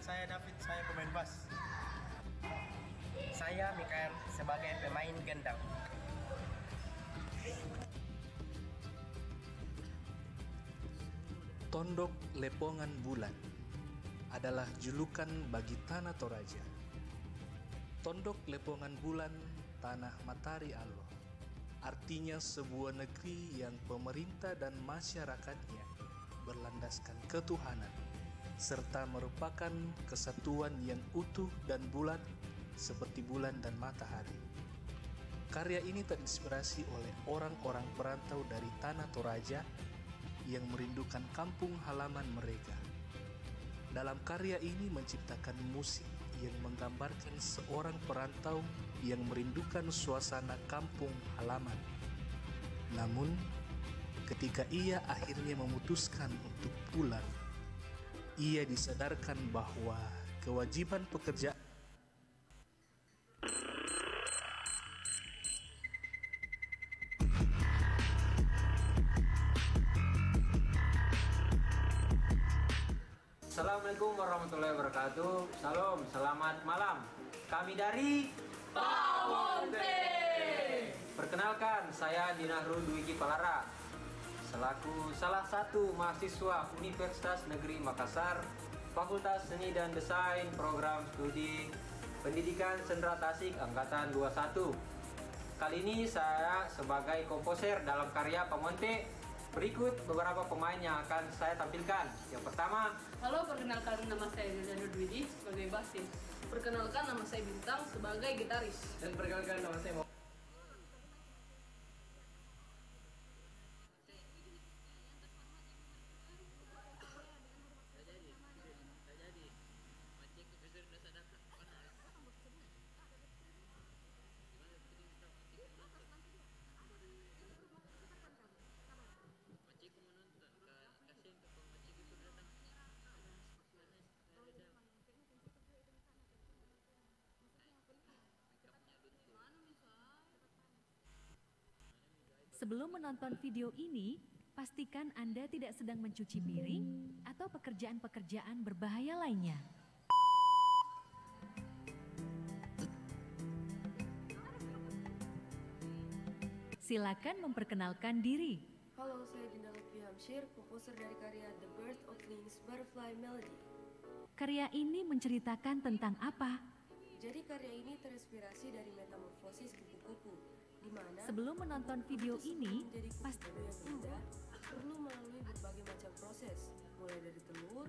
saya David, saya pemain bass. Saya Mikael sebagai pemain gendang. Tondok Lepongan Bulan adalah julukan bagi Tanah Toraja. Tondok Lepongan Bulan, Tanah Matahari Allah, artinya sebuah negeri yang pemerintah dan masyarakatnya berlandaskan ketuhanan, serta merupakan kesatuan yang utuh dan bulat seperti bulan dan matahari. Karya ini terinspirasi oleh orang-orang perantau dari Tanah Toraja yang merindukan kampung halaman mereka. Dalam karya ini menciptakan musik yang menggambarkan seorang perantau yang merindukan suasana kampung halaman. Namun, ketika ia akhirnya memutuskan untuk pulang, ia disadarkan bahwa kewajiban pekerjaan Assalamualaikum warahmatullahi wabarakatuh. Salam, selamat malam. Kami dari Pawonte. Perkenalkan, saya Dinahru Dwiki Palara, selaku salah satu mahasiswa Universitas Negeri Makassar, Fakultas Seni dan Desain, Program Studi Pendidikan Sendra Tasik Angkatan 21. Kali ini saya sebagai komposer dalam karya Pawonte. Berikut beberapa pemain yang akan saya tampilkan. Yang pertama, halo, perkenalkan nama saya Dinahru Dwiki sebagai bassis. Perkenalkan nama saya Bintang sebagai gitaris. Dan perkenalkan nama saya Sebelum menonton video ini, pastikan Anda tidak sedang mencuci piring atau pekerjaan-pekerjaan berbahaya lainnya. Silakan memperkenalkan diri. Halo, saya Dinda Lutfi Hamsyir, komposer dari karya The Birth of Wings Butterfly Melody. Karya ini menceritakan tentang apa? Jadi karya ini terinspirasi dari metamorfosis kupu-kupu, di mana sebelum menonton video ini, pasti yang indah perlu melalui berbagai macam proses, mulai dari telur,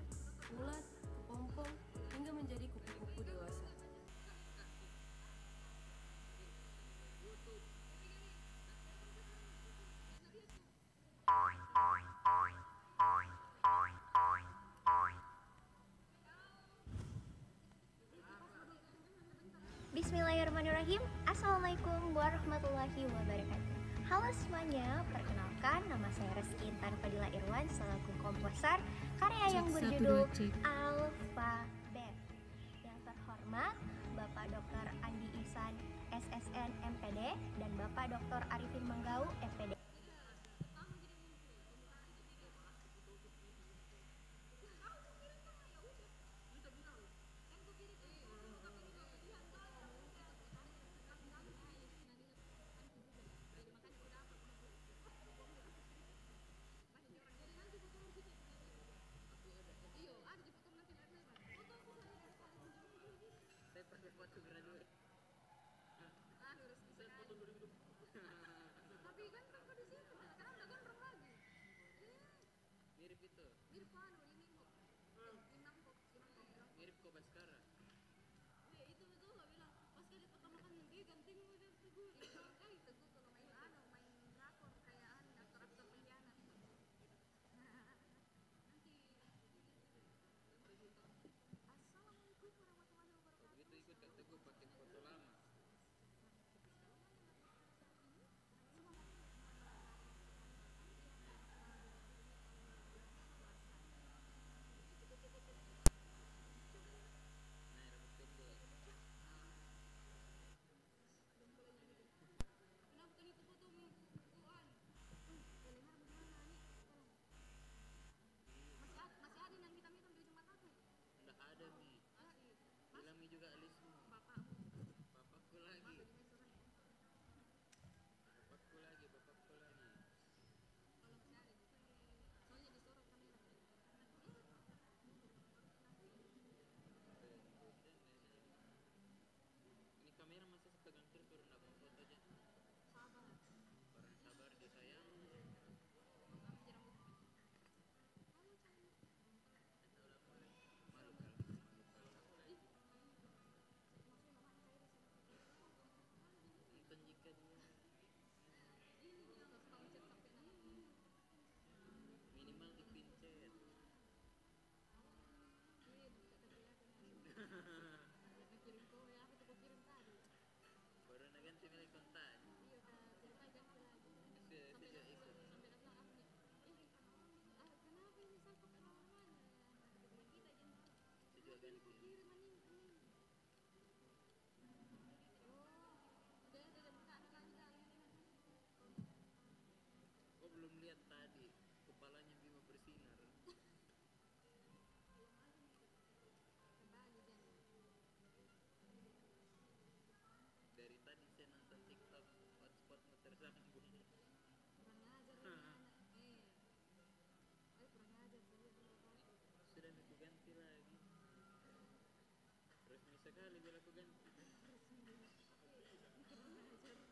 ulat, kepompong, hingga menjadi kupu-kupu dewasa. Bismillahirrahmanirrahim. Assalamualaikum warahmatullahi wabarakatuh. Halo semuanya, perkenalkan nama saya Reski Intan Fadila Irwan selaku komposer karya yang berjudul Alfabet. Yang terhormat Bapak Dr. Andi Ihsan SSN MPD dan Bapak Dr. Arifin Menggau MPD. Tapi kan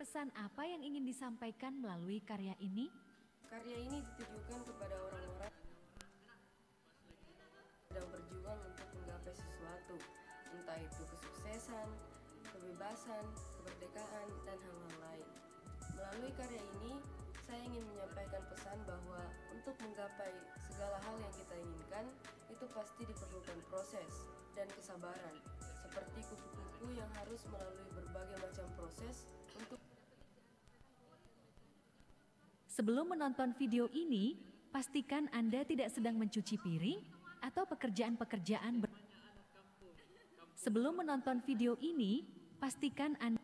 Pesan apa yang ingin disampaikan melalui karya ini? Karya ini ditujukan kepada orang-orang sedang berjuang untuk menggapai sesuatu, entah itu kesuksesan, kebebasan, kemerdekaan, dan hal-hal lain. Melalui karya ini, saya ingin menyampaikan pesan bahwa untuk menggapai segala hal yang kita inginkan, itu pasti diperlukan proses dan kesabaran, seperti kupu-kupu yang harus melalui berbagai macam proses untuk. Sebelum menonton video ini, pastikan Anda tidak sedang mencuci piring atau pekerjaan-pekerjaan Sebelum menonton video ini, pastikan Anda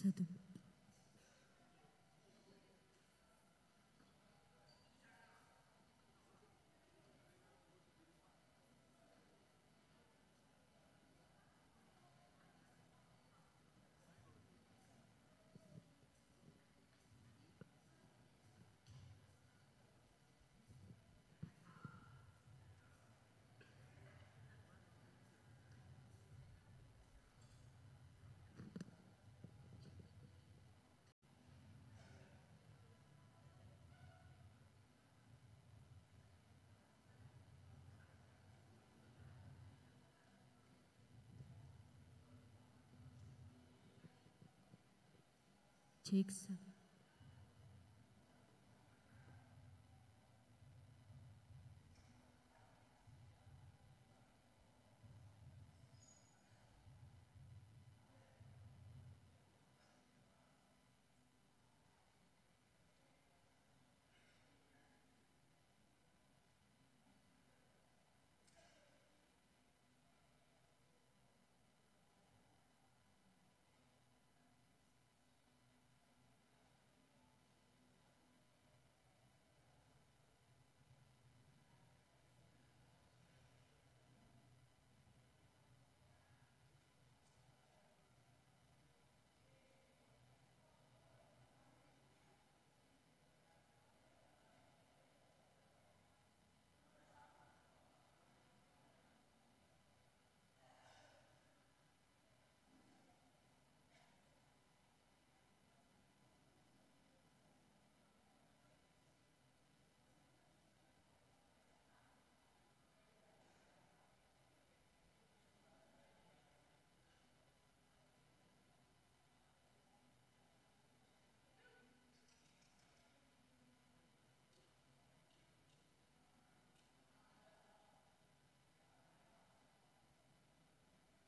Satu. Cek satu.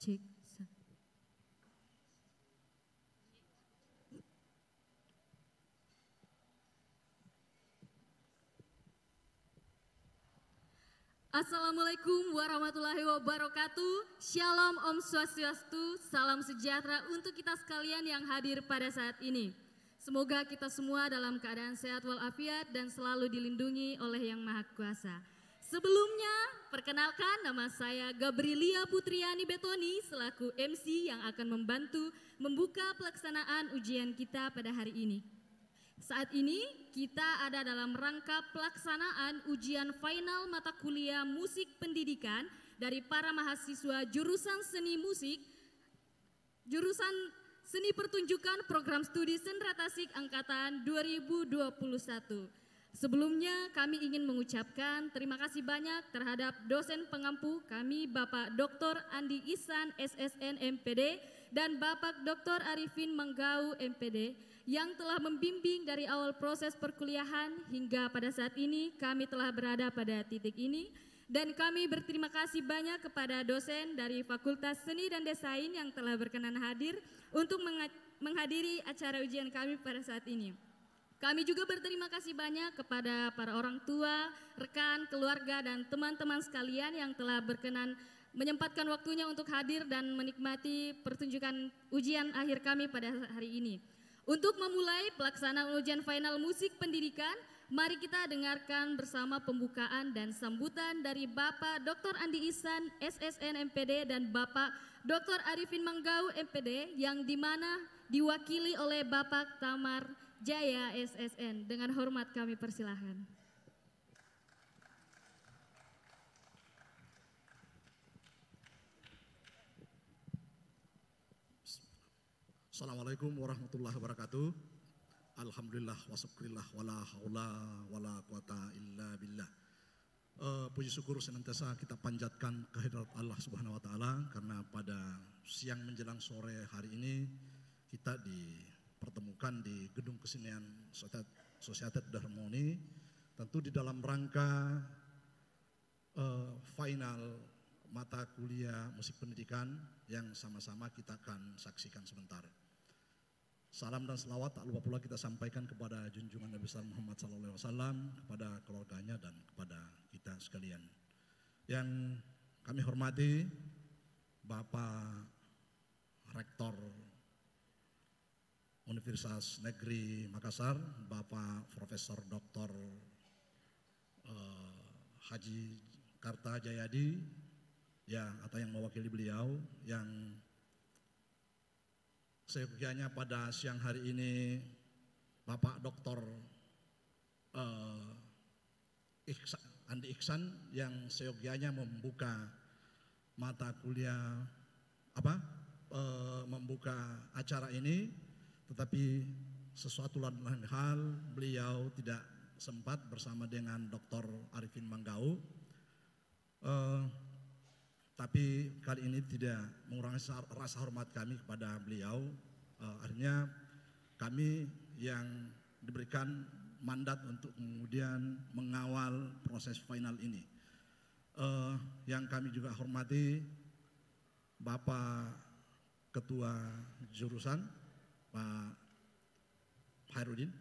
Cek satu. Assalamualaikum warahmatullahi wabarakatuh. Shalom, Om Swastiastu, salam sejahtera untuk kita sekalian yang hadir pada saat ini. Semoga kita semua dalam keadaan sehat walafiat dan selalu dilindungi oleh Yang Maha Kuasa. Sebelumnya, perkenalkan nama saya Gabrielia Putriani Betoni selaku MC yang akan membantu membuka pelaksanaan ujian kita pada hari ini. Saat ini kita ada dalam rangka pelaksanaan ujian final mata kuliah musik pendidikan dari para mahasiswa jurusan seni musik, jurusan seni pertunjukan program studi Sendra Tasik angkatan 2021. Sebelumnya kami ingin mengucapkan terima kasih banyak terhadap dosen pengampu kami Bapak Dr. Andi Ihsan SSN MPD dan Bapak Dr. Arifin Manggau MPD yang telah membimbing dari awal proses perkuliahan hingga pada saat ini kami telah berada pada titik ini. Dan kami berterima kasih banyak kepada dosen dari Fakultas Seni dan Desain yang telah berkenan hadir untuk menghadiri acara ujian kami pada saat ini. Kami juga berterima kasih banyak kepada para orang tua, rekan, keluarga, dan teman-teman sekalian yang telah berkenan menyempatkan waktunya untuk hadir dan menikmati pertunjukan ujian akhir kami pada hari ini. Untuk memulai pelaksanaan ujian final musik pendidikan, mari kita dengarkan bersama pembukaan dan sambutan dari Bapak Dr. Andi Ihsan SSN MPD dan Bapak Dr. Arifin Manggau MPD yang dimana diwakili oleh Bapak Tamar Jaya SSN. Dengan hormat kami persilahkan. Assalamualaikum warahmatullahi wabarakatuh. Alhamdulillah wa syukurillah wala haula wala quwata illa billah. Puji syukur senantiasa kita panjatkan kehadirat Allah Subhanahu wa taala karena pada siang menjelang sore hari ini kita dipertemukan di Gedung Kesenian Societet Darmoni, tentu di dalam rangka final mata kuliah musik pendidikan yang sama-sama kita akan saksikan sebentar. Salam dan selawat tak lupa pula kita sampaikan kepada junjungan Nabi besar Muhammad SAW, kepada keluarganya dan kepada kita sekalian. Yang kami hormati Bapak Rektor Universitas Negeri Makassar, Bapak Profesor Dr. Haji Karta Jayadi, ya, atau yang mewakili beliau, yang seyogianya pada siang hari ini Bapak Dr. Andi Ihsan yang seyogianya membuka mata kuliah membuka acara ini, tetapi sesuatu lain hal beliau tidak sempat bersama dengan Dr. Arifin Manggau. Tapi kali ini tidak mengurangi rasa hormat kami kepada beliau. Akhirnya kami yang diberikan mandat untuk kemudian mengawal proses final ini. Yang kami juga hormati Bapak Ketua Jurusan Pak Hairudin,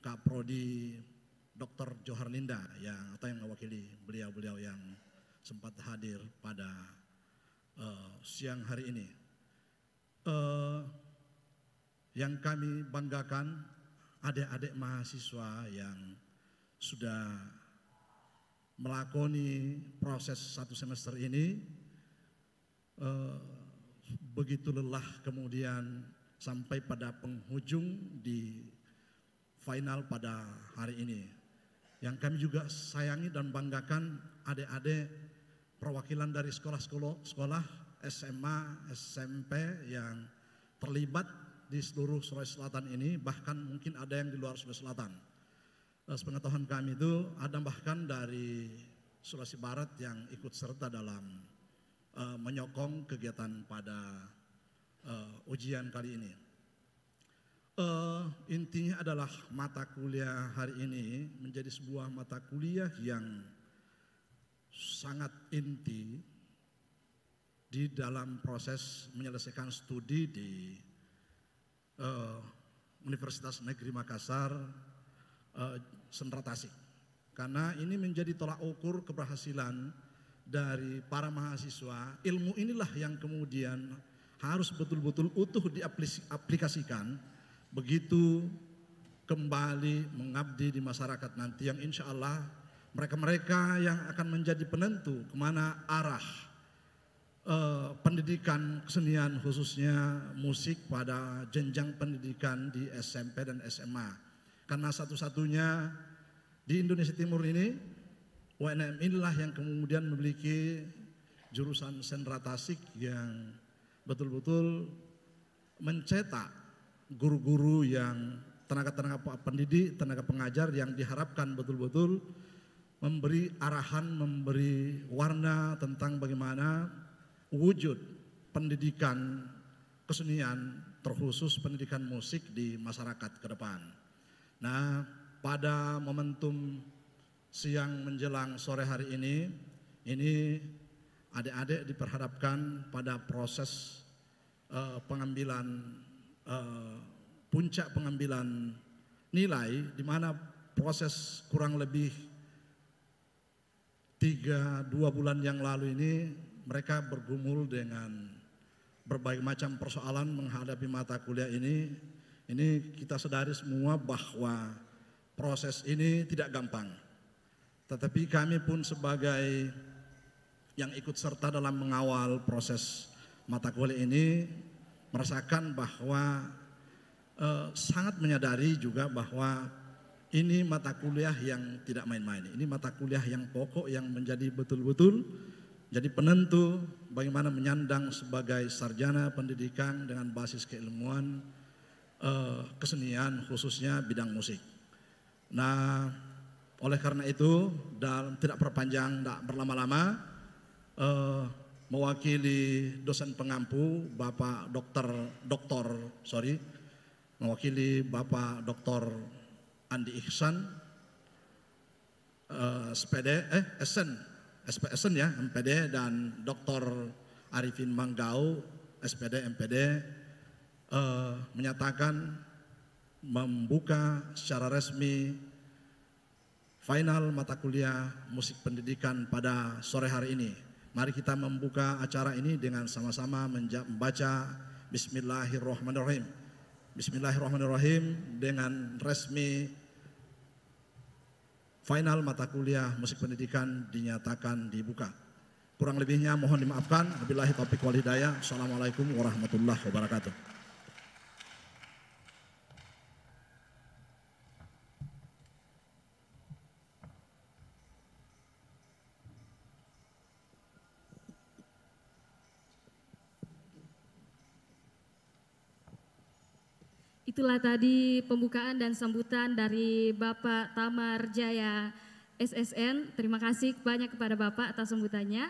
Kak Prodi Dr. Johar Linda yang mewakili beliau-beliau yang sempat hadir pada siang hari ini. Yang kami banggakan adik-adik mahasiswa yang sudah melakoni proses 1 semester ini begitu lelah, kemudian sampai pada penghujung di final pada hari ini. Yang kami juga sayangi dan banggakan adik-adik perwakilan dari sekolah SMA, SMP yang terlibat di seluruh Sulawesi Selatan ini, bahkan mungkin ada yang di luar Sulawesi Selatan. Sepengetahuan kami itu ada bahkan dari Sulawesi Barat yang ikut serta dalam menyokong kegiatan pada ujian kali ini. Intinya adalah mata kuliah hari ini menjadi sebuah mata kuliah yang sangat inti di dalam proses menyelesaikan studi di Universitas Negeri Makassar, Sentra Tasik. Karena ini menjadi tolak ukur keberhasilan dari para mahasiswa. Ilmu inilah yang kemudian harus betul-betul utuh diaplikasikan begitu kembali mengabdi di masyarakat nanti, yang insya Allah mereka-mereka yang akan menjadi penentu kemana arah pendidikan kesenian khususnya musik pada jenjang pendidikan di SMP dan SMA. Karena satu-satunya di Indonesia Timur ini UNM inilah yang kemudian memiliki jurusan Sentra Tasik yang betul-betul mencetak guru-guru yang tenaga-tenaga pendidik, tenaga pengajar yang diharapkan betul-betul memberi arahan, memberi warna tentang bagaimana wujud pendidikan kesenian terkhusus pendidikan musik di masyarakat ke depan. Nah, pada momentum siang menjelang sore hari ini adik-adik diperhadapkan pada proses pengambilan puncak pengambilan nilai, di mana proses kurang lebih 2 bulan yang lalu ini mereka bergumul dengan berbagai macam persoalan menghadapi mata kuliah ini. Ini kita sadari semua bahwa proses ini tidak gampang. Tetapi kami pun sebagai yang ikut serta dalam mengawal proses mata kuliah ini merasakan bahwa sangat menyadari juga bahwa ini mata kuliah yang tidak main-main. Ini mata kuliah yang pokok yang menjadi betul-betul jadi penentu bagaimana menyandang sebagai sarjana pendidikan dengan basis keilmuan kesenian khususnya bidang musik. Nah, oleh karena itu dalam tidak perpanjang, tidak berlama-lama, mewakili dosen pengampu Bapak mewakili Bapak Dr. Andi Ihsan, SPSN ya, MPD, dan Dr. Arifin Manggau, SPD, MPD, menyatakan membuka secara resmi final mata kuliah musik pendidikan pada sore hari ini. Mari kita membuka acara ini dengan sama-sama membaca Bismillahirrahmanirrahim. Bismillahirrahmanirrahim dengan resmi final mata kuliah musik pendidikan dinyatakan dibuka. Kurang lebihnya mohon dimaafkan. Wabillahi taufiq wal hidayah. Assalamualaikum warahmatullahi wabarakatuh. Itulah tadi pembukaan dan sambutan dari Bapak Tamar Jaya SSN. Terima kasih banyak kepada Bapak atas sambutannya.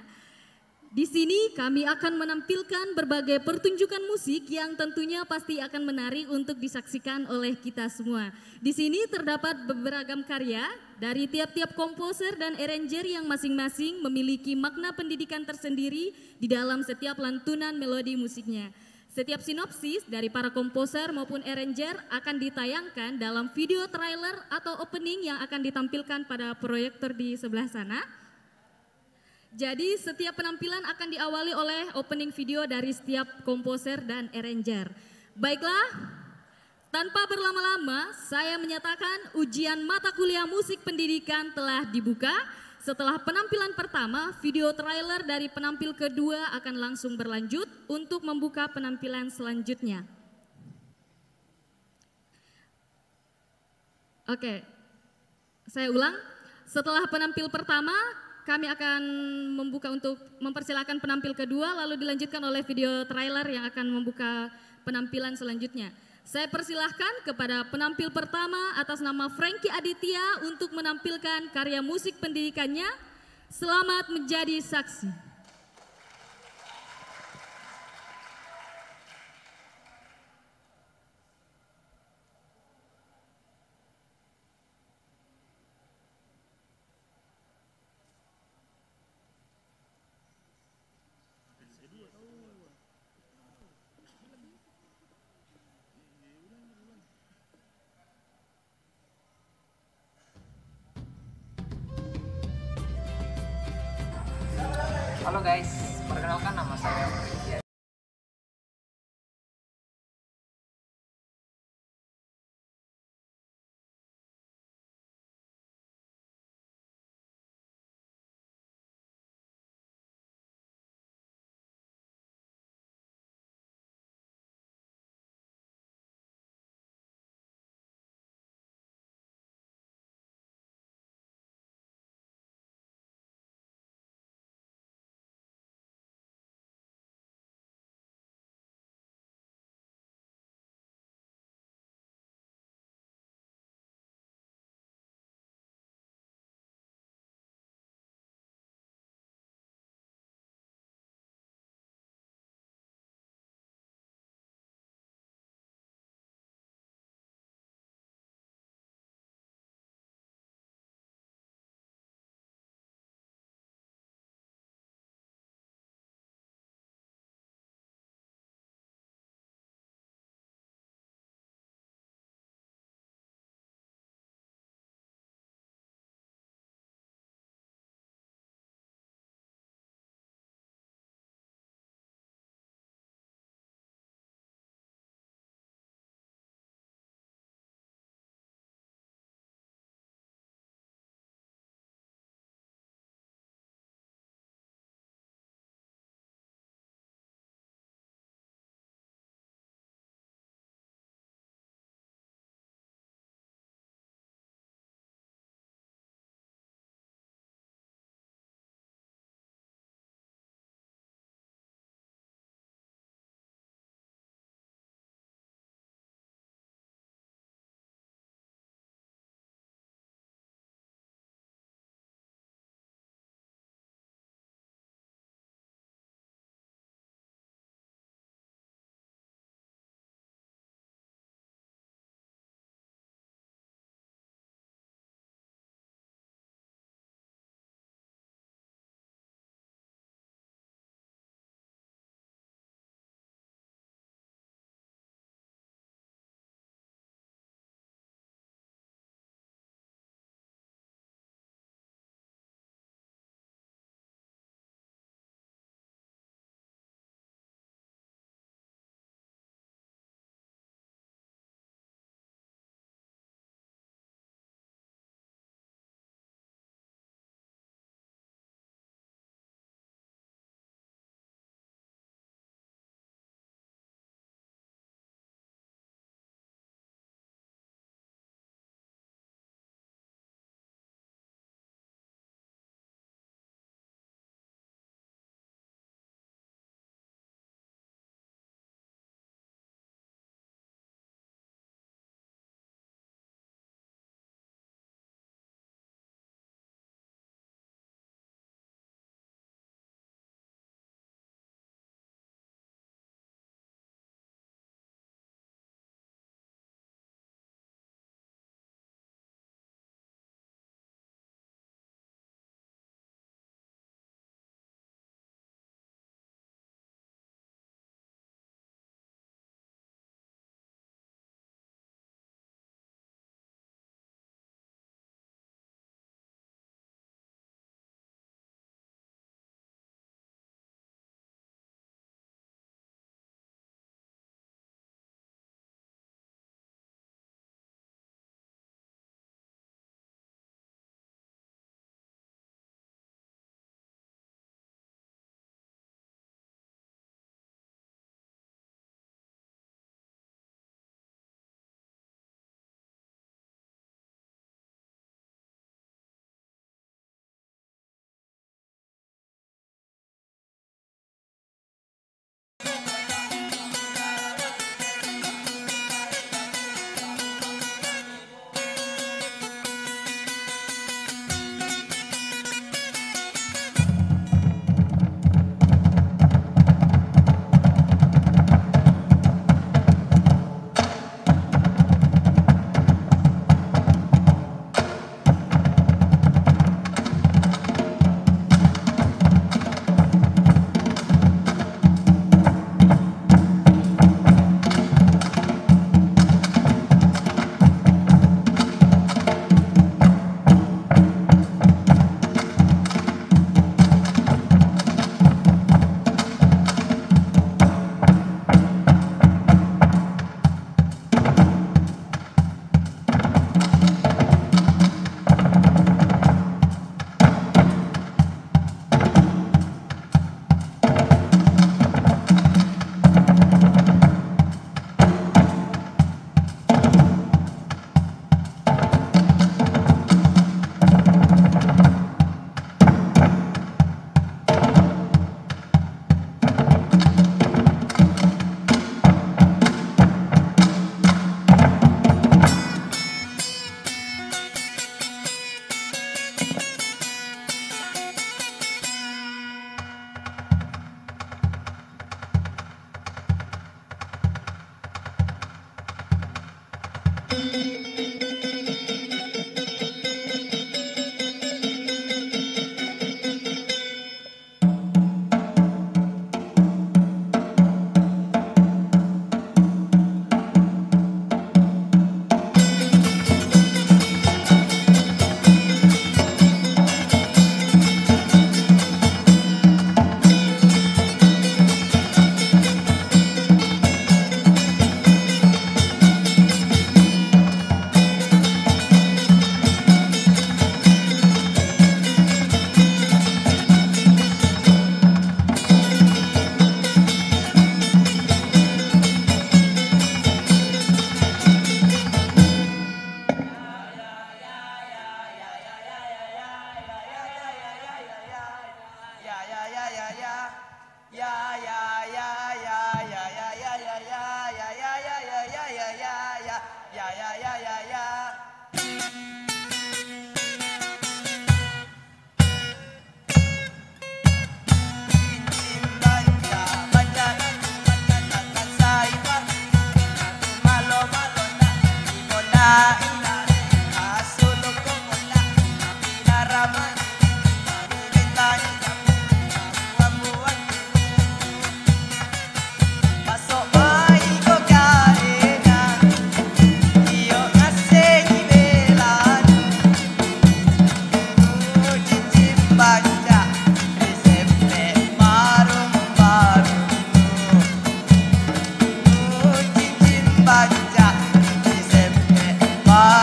Di sini kami akan menampilkan berbagai pertunjukan musik yang tentunya pasti akan menarik untuk disaksikan oleh kita semua. Di sini terdapat beragam karya dari tiap-tiap komposer dan arranger yang masing-masing memiliki makna pendidikan tersendiri di dalam setiap lantunan melodi musiknya. Setiap sinopsis dari para komposer maupun arranger akan ditayangkan dalam video trailer atau opening yang akan ditampilkan pada proyektor di sebelah sana. Jadi setiap penampilan akan diawali oleh opening video dari setiap komposer dan arranger. Baiklah, tanpa berlama-lama saya menyatakan ujian mata kuliah musik pendidikan telah dibuka. Setelah penampilan pertama, video trailer dari penampil kedua akan langsung berlanjut untuk membuka penampilan selanjutnya. Oke, saya ulang. Setelah penampil pertama, kami akan membuka untuk mempersilakan penampil kedua, lalu dilanjutkan oleh video trailer yang akan membuka penampilan selanjutnya. Saya persilahkan kepada penampil pertama atas nama Frankie Aditya untuk menampilkan karya musik pendidikannya, Selamat Menjadi Saksi. Halo guys, perkenalkan nama saya Bye.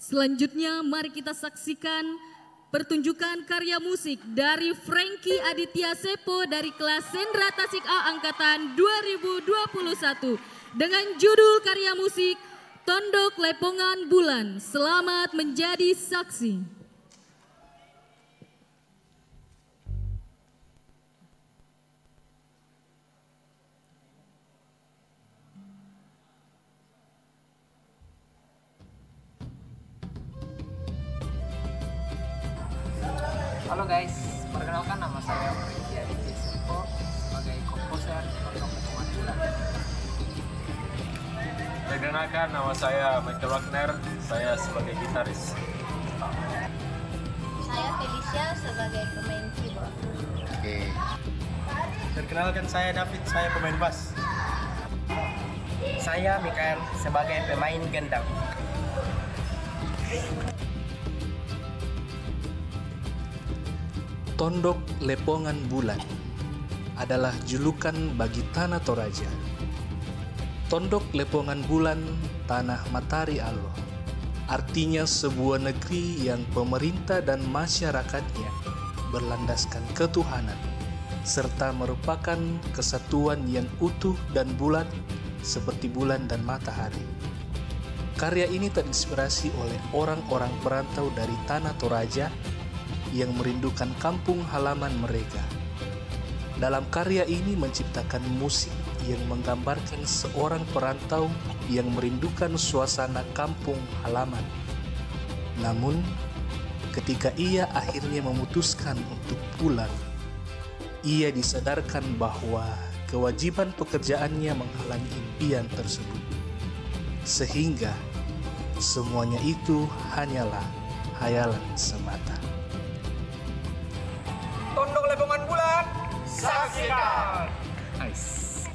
Selanjutnya mari kita saksikan pertunjukan karya musik dari Frankie Aditya Sepo dari kelas Sendra Tasik A Angkatan 2021 dengan judul karya musik Tondok Lepongan Bulan. Selamat menjadi saksi. Halo guys, perkenalkan nama saya Frankie Aditya Sepo sebagai komposer Tondok Lepongan Bulan. Perkenalkan nama saya Michael Wagner, saya sebagai gitaris. Saya Felicia sebagai pemain keyboard. Perkenalkan saya David, saya pemain bass. Saya Mikael sebagai pemain gendang. Tondok Lepongan Bulan adalah julukan bagi Tanah Toraja. Tondok Lepongan Bulan, Tanah Matahari Allah, artinya sebuah negeri yang pemerintah dan masyarakatnya berlandaskan ketuhanan, serta merupakan kesatuan yang utuh dan bulat seperti bulan dan matahari. Karya ini terinspirasi oleh orang-orang perantau dari Tanah Toraja yang merindukan kampung halaman mereka. Dalam karya ini menciptakan musik yang menggambarkan seorang perantau yang merindukan suasana kampung halaman. Namun, ketika ia akhirnya memutuskan untuk pulang, ia disadarkan bahwa kewajiban pekerjaannya menghalangi impian tersebut. Sehingga, semuanya itu hanyalah hayalan semata. Tondok Lepongan Bulan, saksikan! Nice.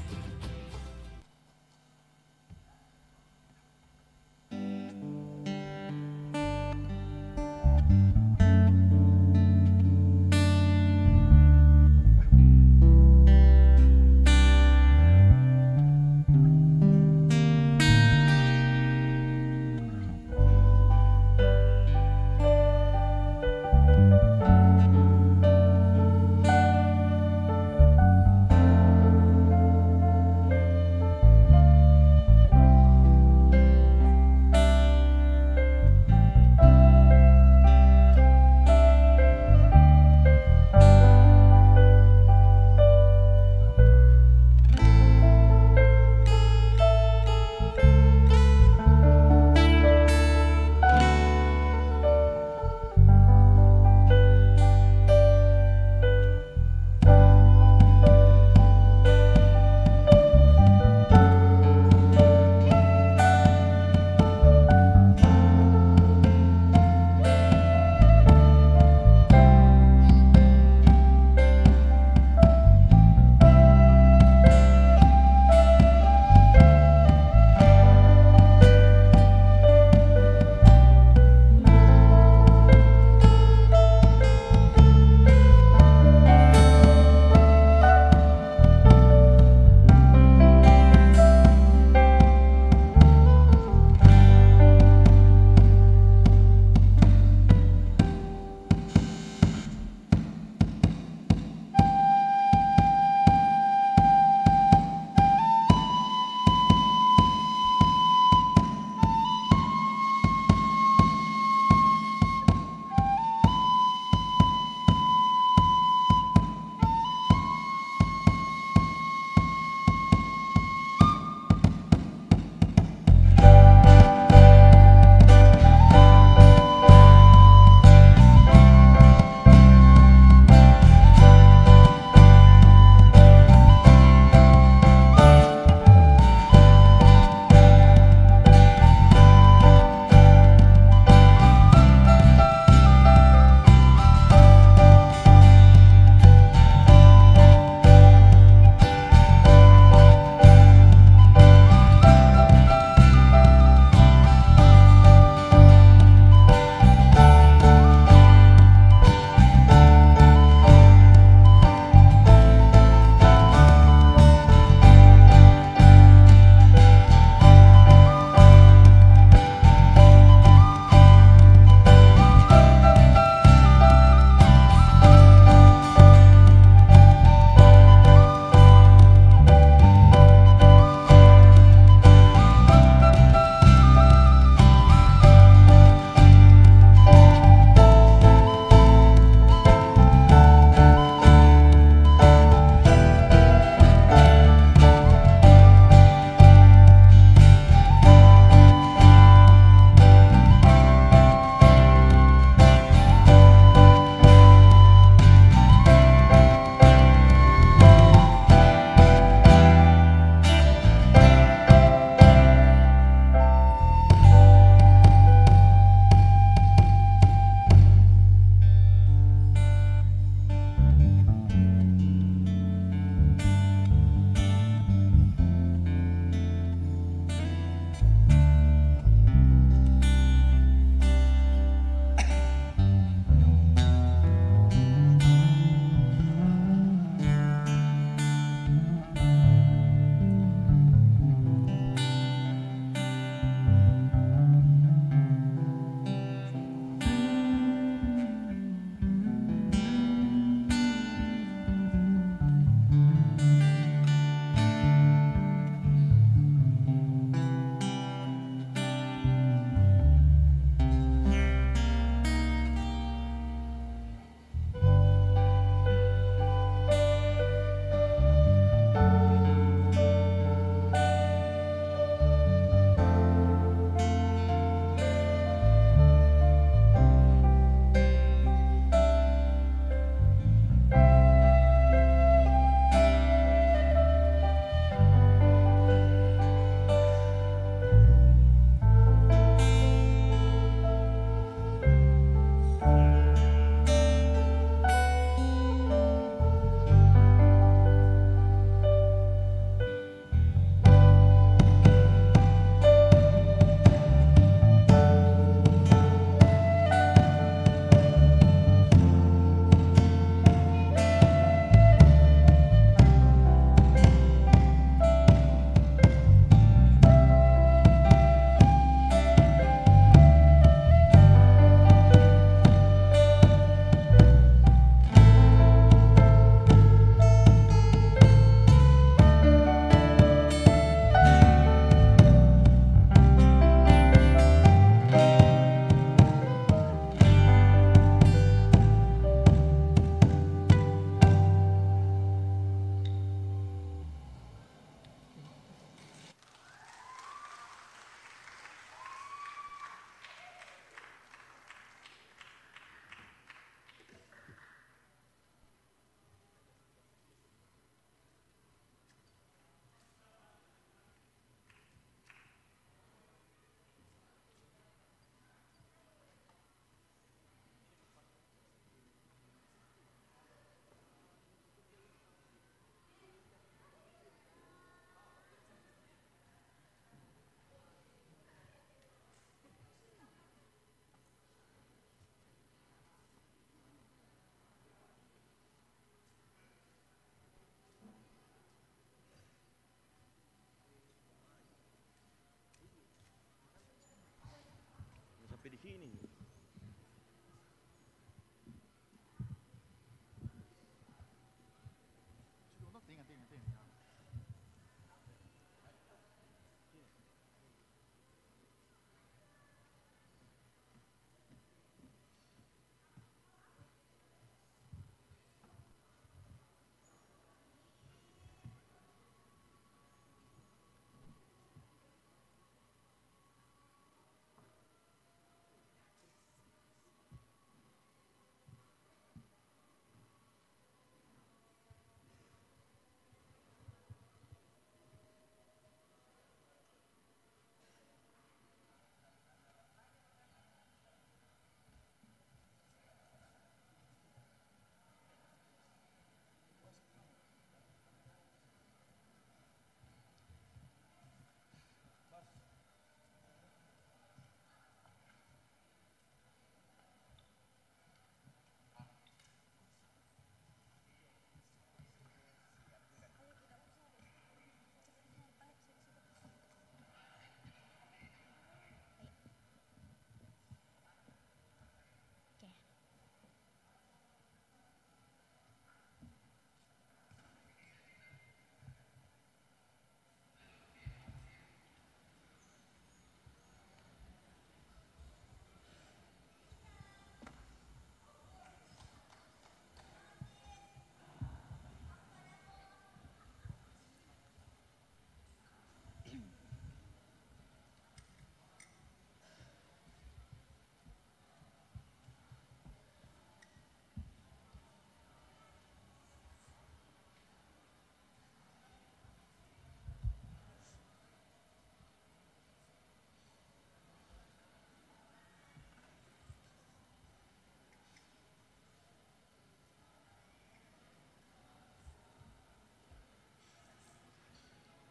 terkini.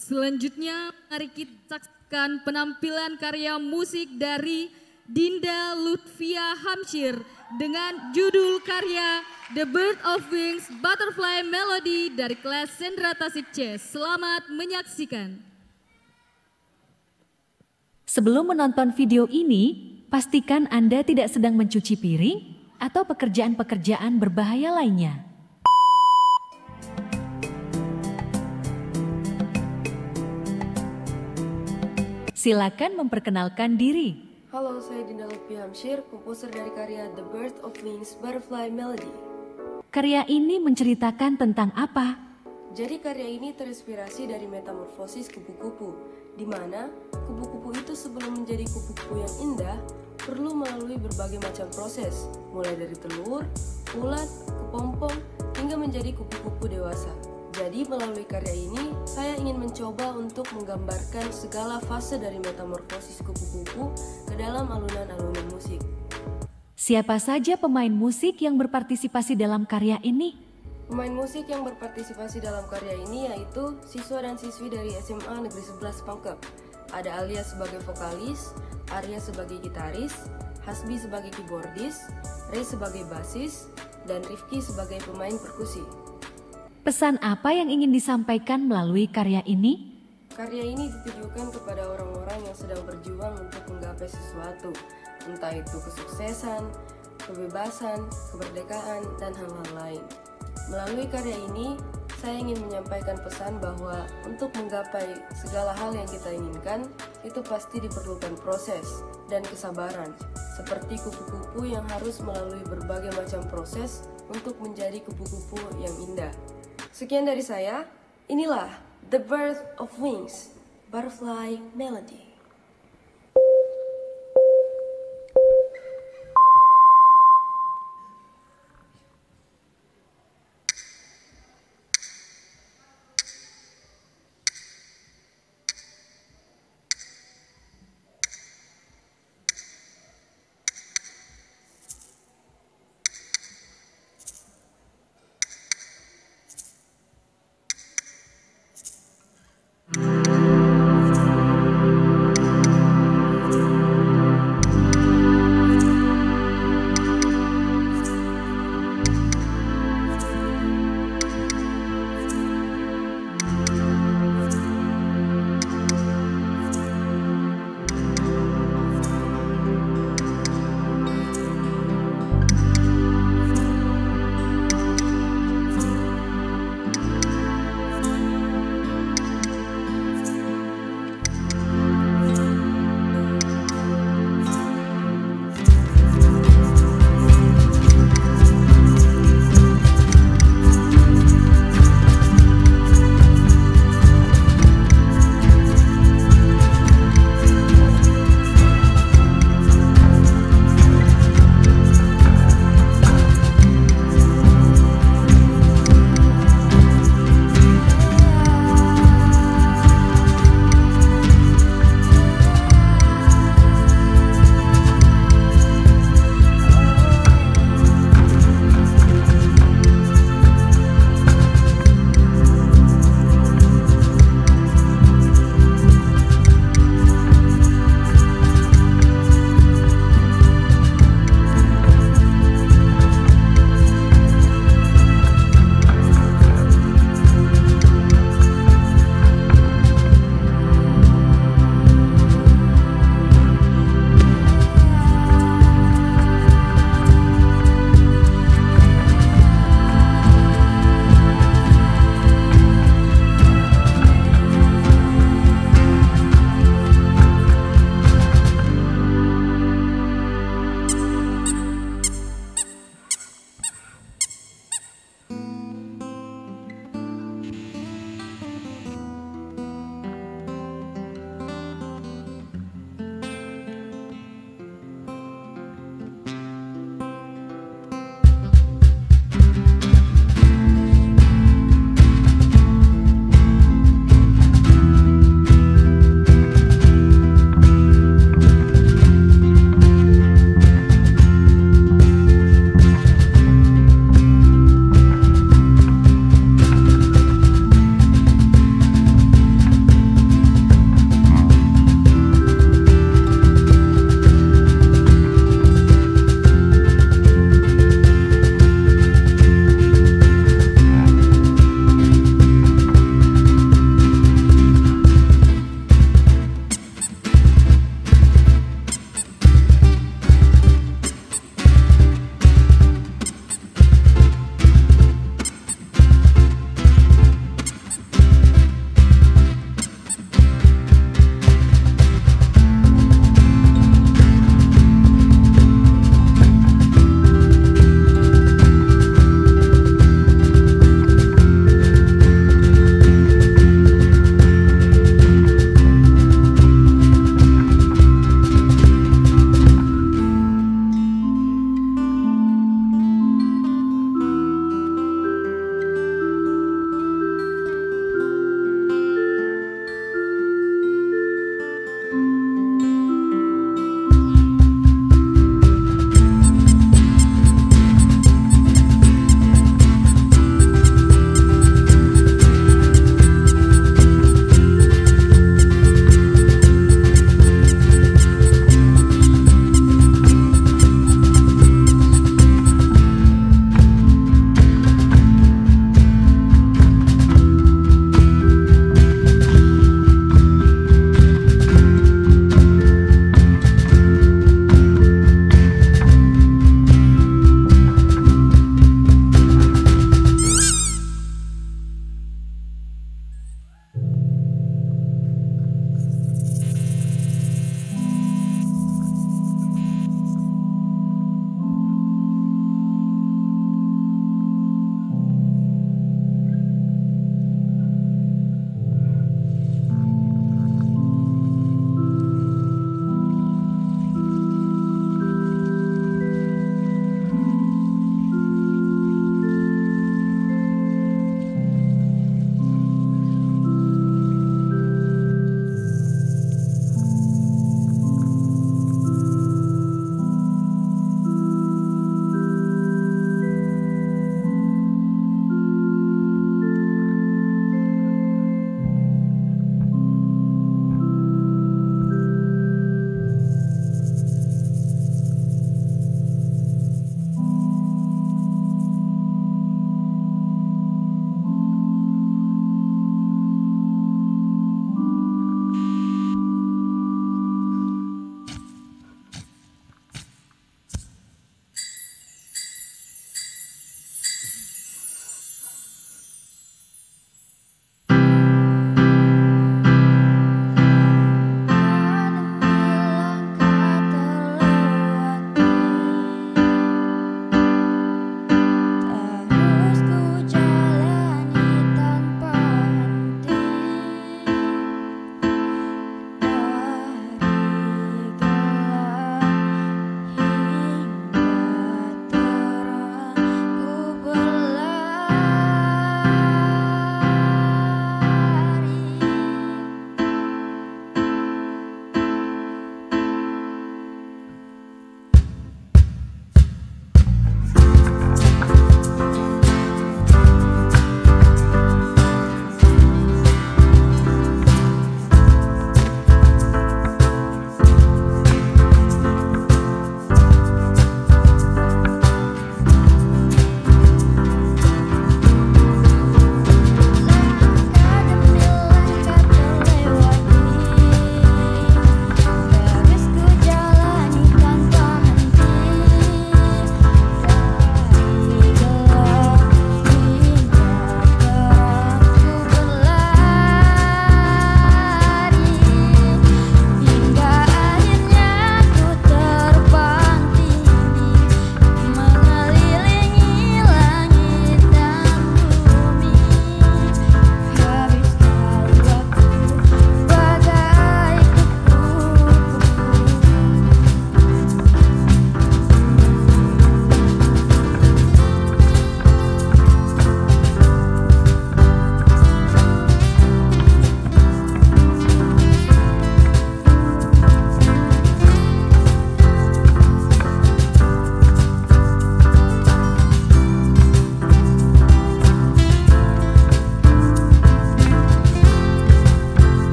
Selanjutnya mari kita saksikan penampilan karya musik dari Dinda Lutfia Hamsyir dengan judul karya The Bird of Wings Butterfly Melody dari kelas Sendra Tasik C. Selamat menyaksikan. Sebelum menonton video ini, pastikan Anda tidak sedang mencuci piring atau pekerjaan-pekerjaan berbahaya lainnya. Silakan memperkenalkan diri. Halo, saya Dinda Lutfia Hamsyir, komposer dari karya The Bird of Wings Butterfly Melody. Karya ini menceritakan tentang apa? Jadi karya ini terinspirasi dari metamorfosis kupu-kupu, di mana kupu-kupu itu sebelum menjadi kupu-kupu yang indah, perlu melalui berbagai macam proses, mulai dari telur, ulat, kepompong, hingga menjadi kupu-kupu dewasa. Jadi melalui karya ini, saya ingin mencoba untuk menggambarkan segala fase dari metamorfosis kupu-kupu ke dalam alunan-alunan musik. Siapa saja pemain musik yang berpartisipasi dalam karya ini? Pemain musik yang berpartisipasi dalam karya ini yaitu siswa dan siswi dari SMA Negeri 11 Pangkep. Ada Alia sebagai vokalis, Arya sebagai gitaris, Hasbi sebagai keyboardis, Ray sebagai bassis, dan Rifki sebagai pemain perkusi. Pesan apa yang ingin disampaikan melalui karya ini? Karya ini ditujukan kepada orang-orang yang sedang berjuang untuk menggapai sesuatu, entah itu kesuksesan, kebebasan, kemerdekaan, dan hal-hal lain. Melalui karya ini, saya ingin menyampaikan pesan bahwa untuk menggapai segala hal yang kita inginkan, itu pasti diperlukan proses dan kesabaran, seperti kupu-kupu yang harus melalui berbagai macam proses untuk menjadi kupu-kupu yang indah. Sekian dari saya, inilah The Bird of Wings, Butterfly Melody.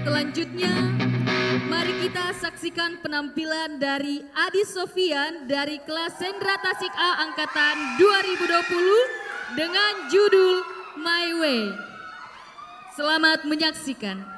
Selanjutnya, mari kita saksikan penampilan dari Adi Sofian dari kelas Sendra Tasik A Angkatan 2020 dengan judul My Way. Selamat menyaksikan.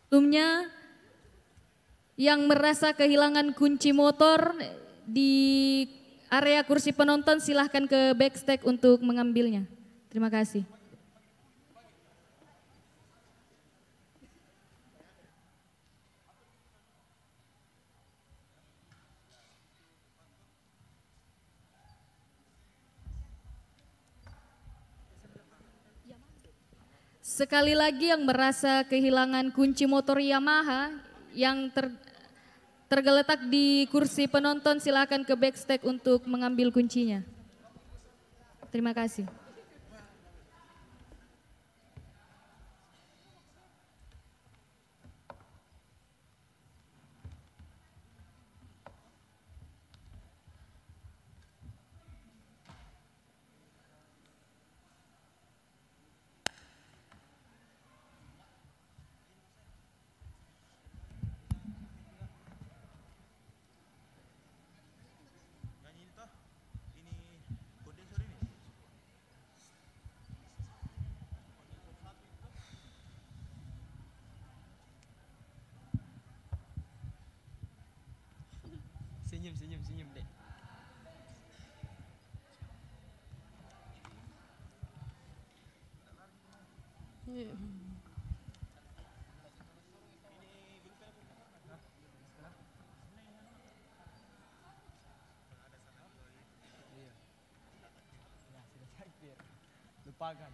Sebelumnya, yang merasa kehilangan kunci motor di area kursi penonton silahkan ke backstage untuk mengambilnya. Terima kasih. Sekali lagi yang merasa kehilangan kunci motor Yamaha yang tergeletak di kursi penonton silakan ke backstage untuk mengambil kuncinya. Terima kasih. Senyum dek. Lupakan.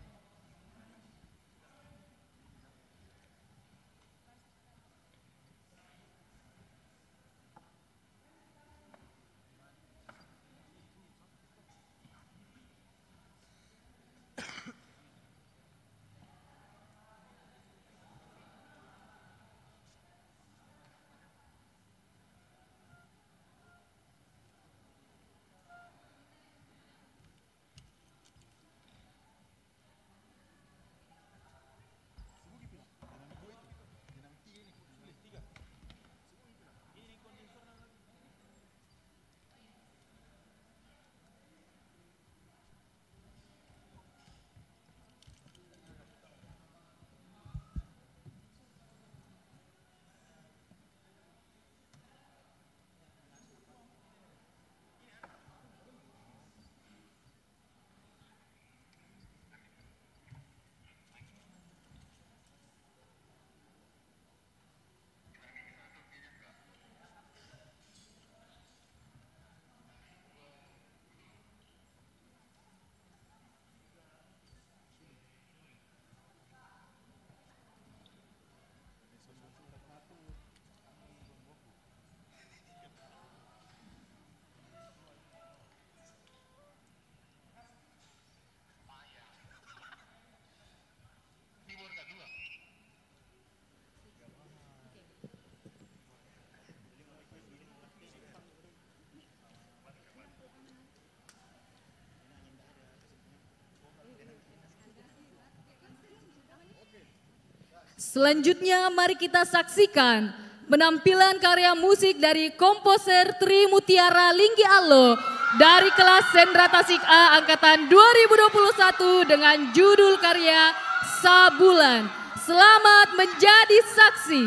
Selanjutnya mari kita saksikan penampilan karya musik dari komposer Tri Mutiara Linggi Allo dari kelas Sendra Tasik A angkatan 2021 dengan judul karya Sabulan. Selamat menjadi saksi.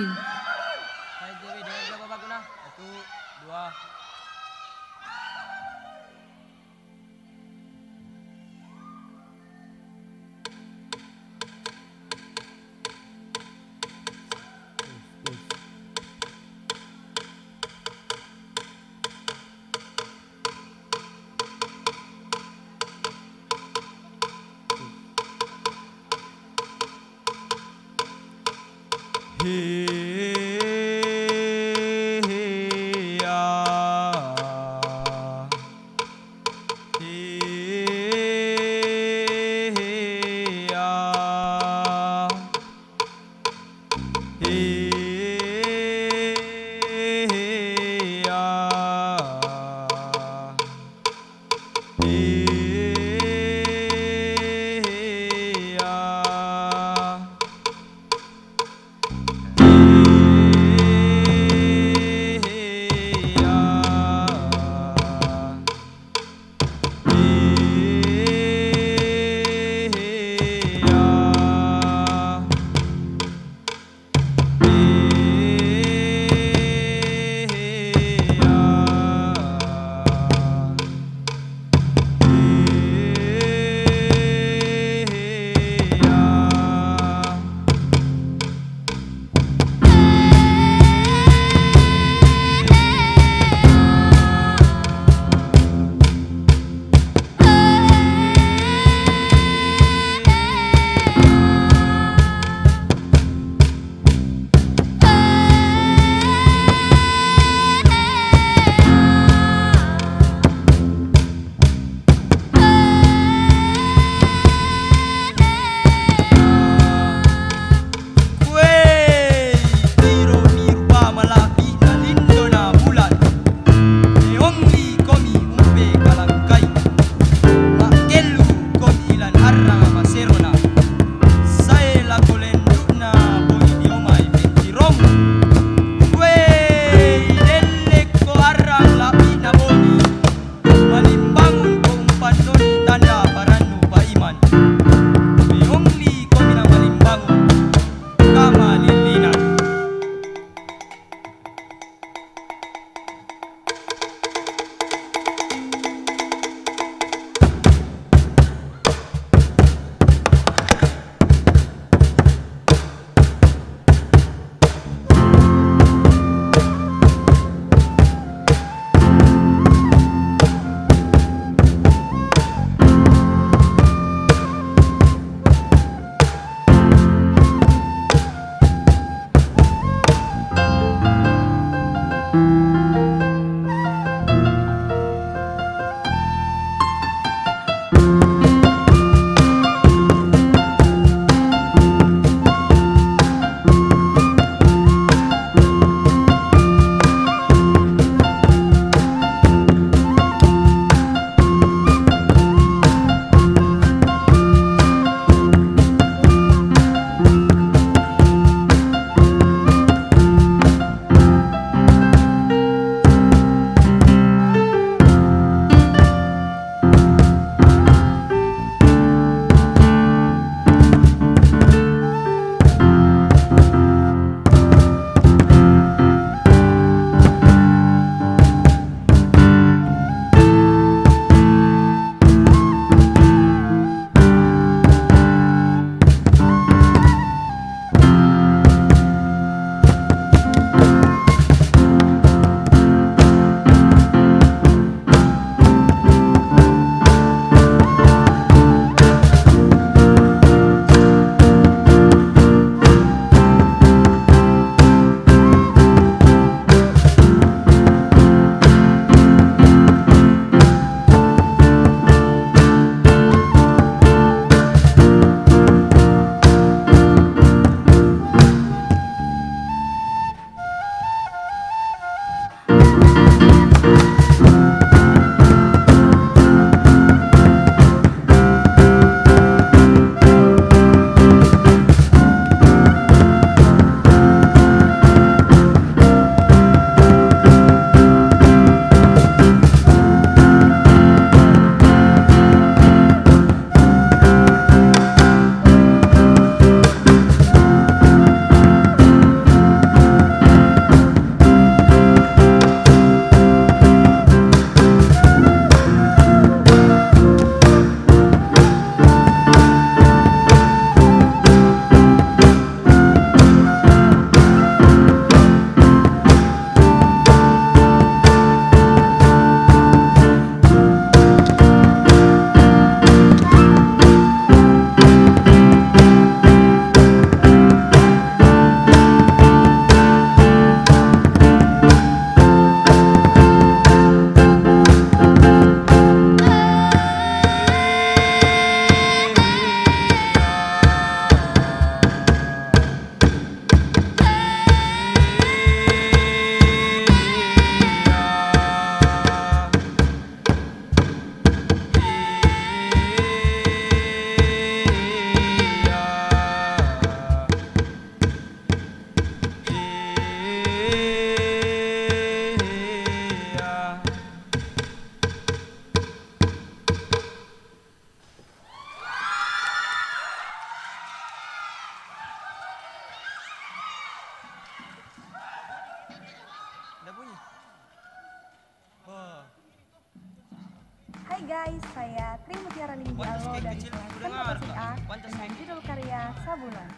guys, saya Tri Mutiara Linggi Alo dari kelas Kompetisi A dengan judul karya Sabulan.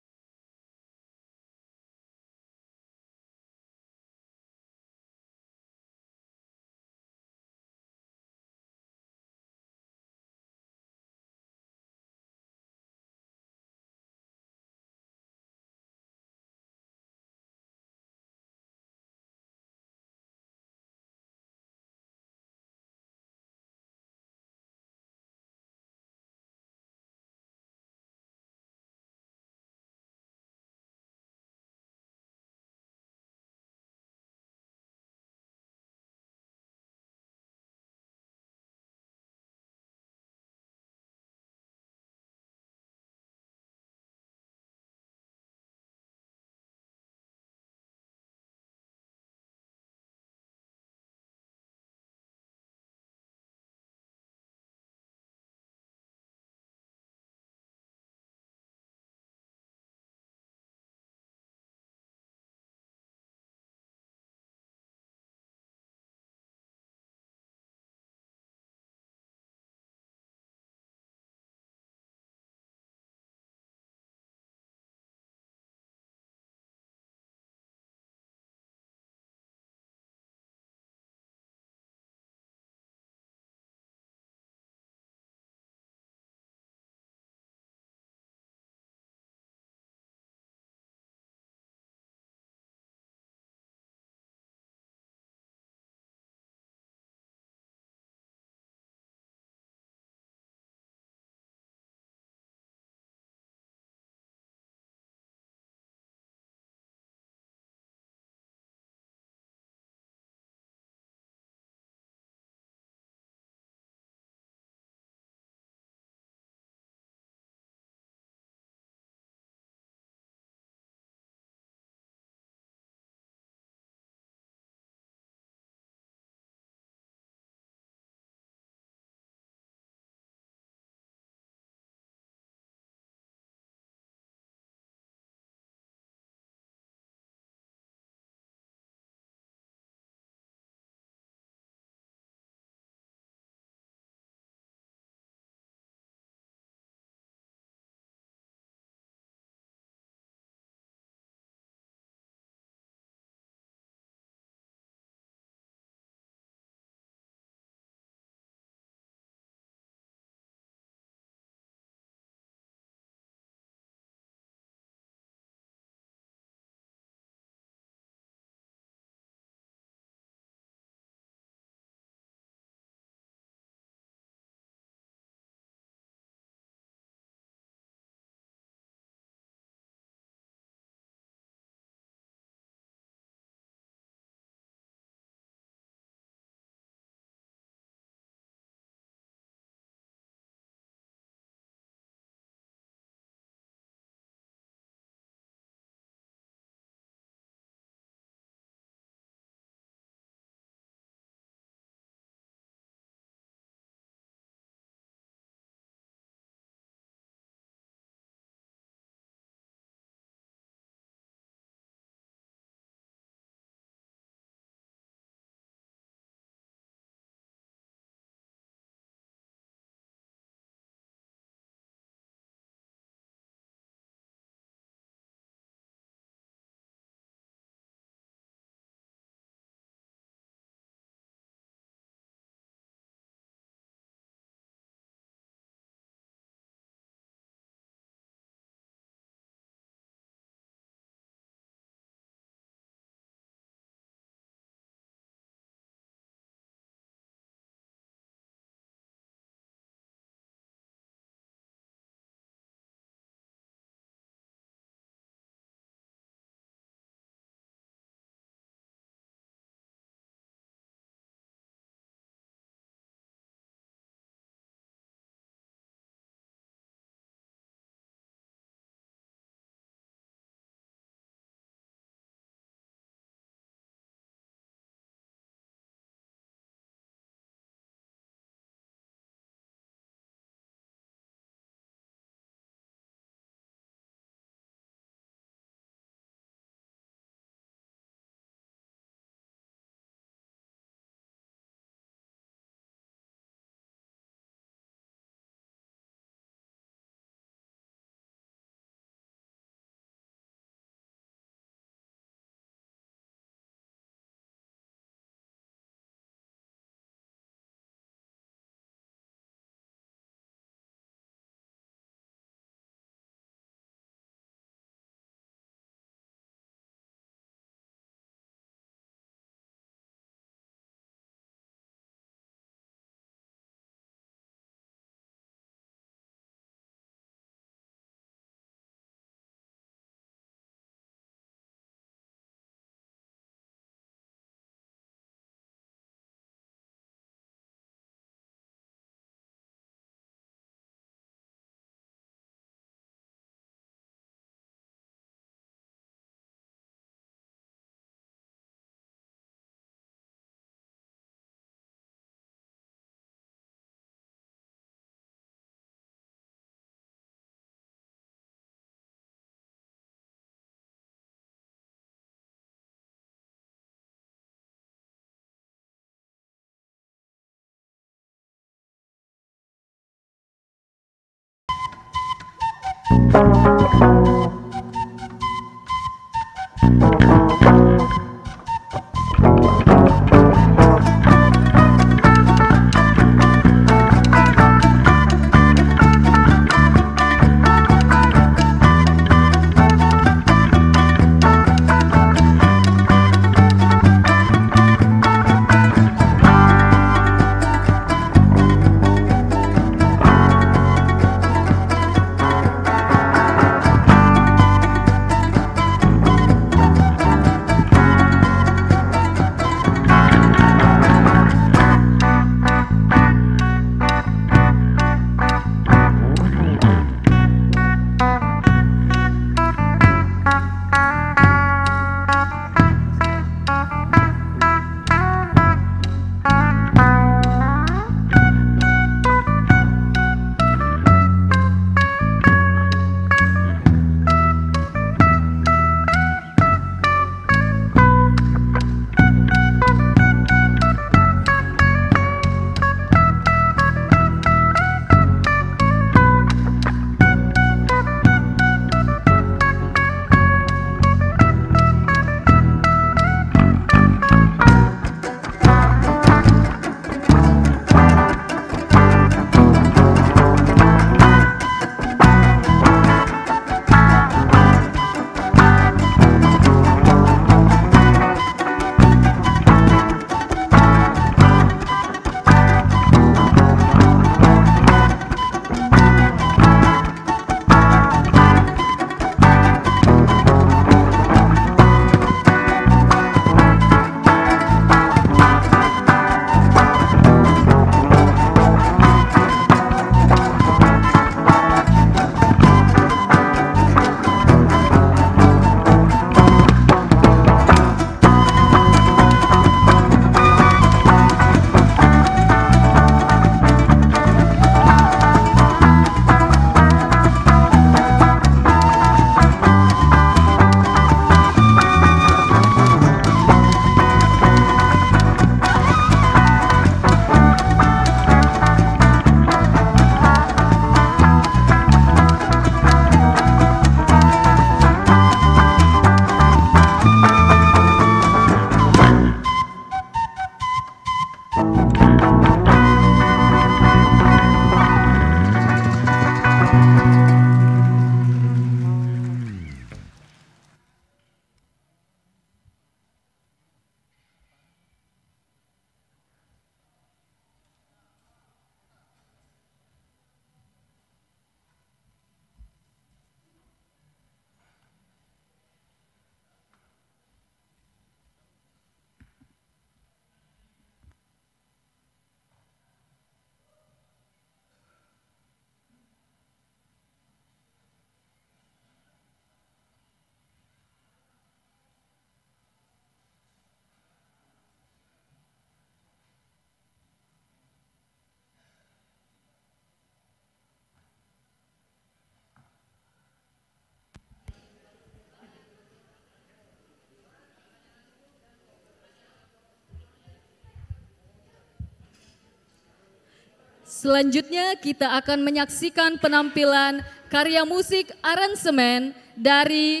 Selanjutnya kita akan menyaksikan penampilan karya musik aransemen dari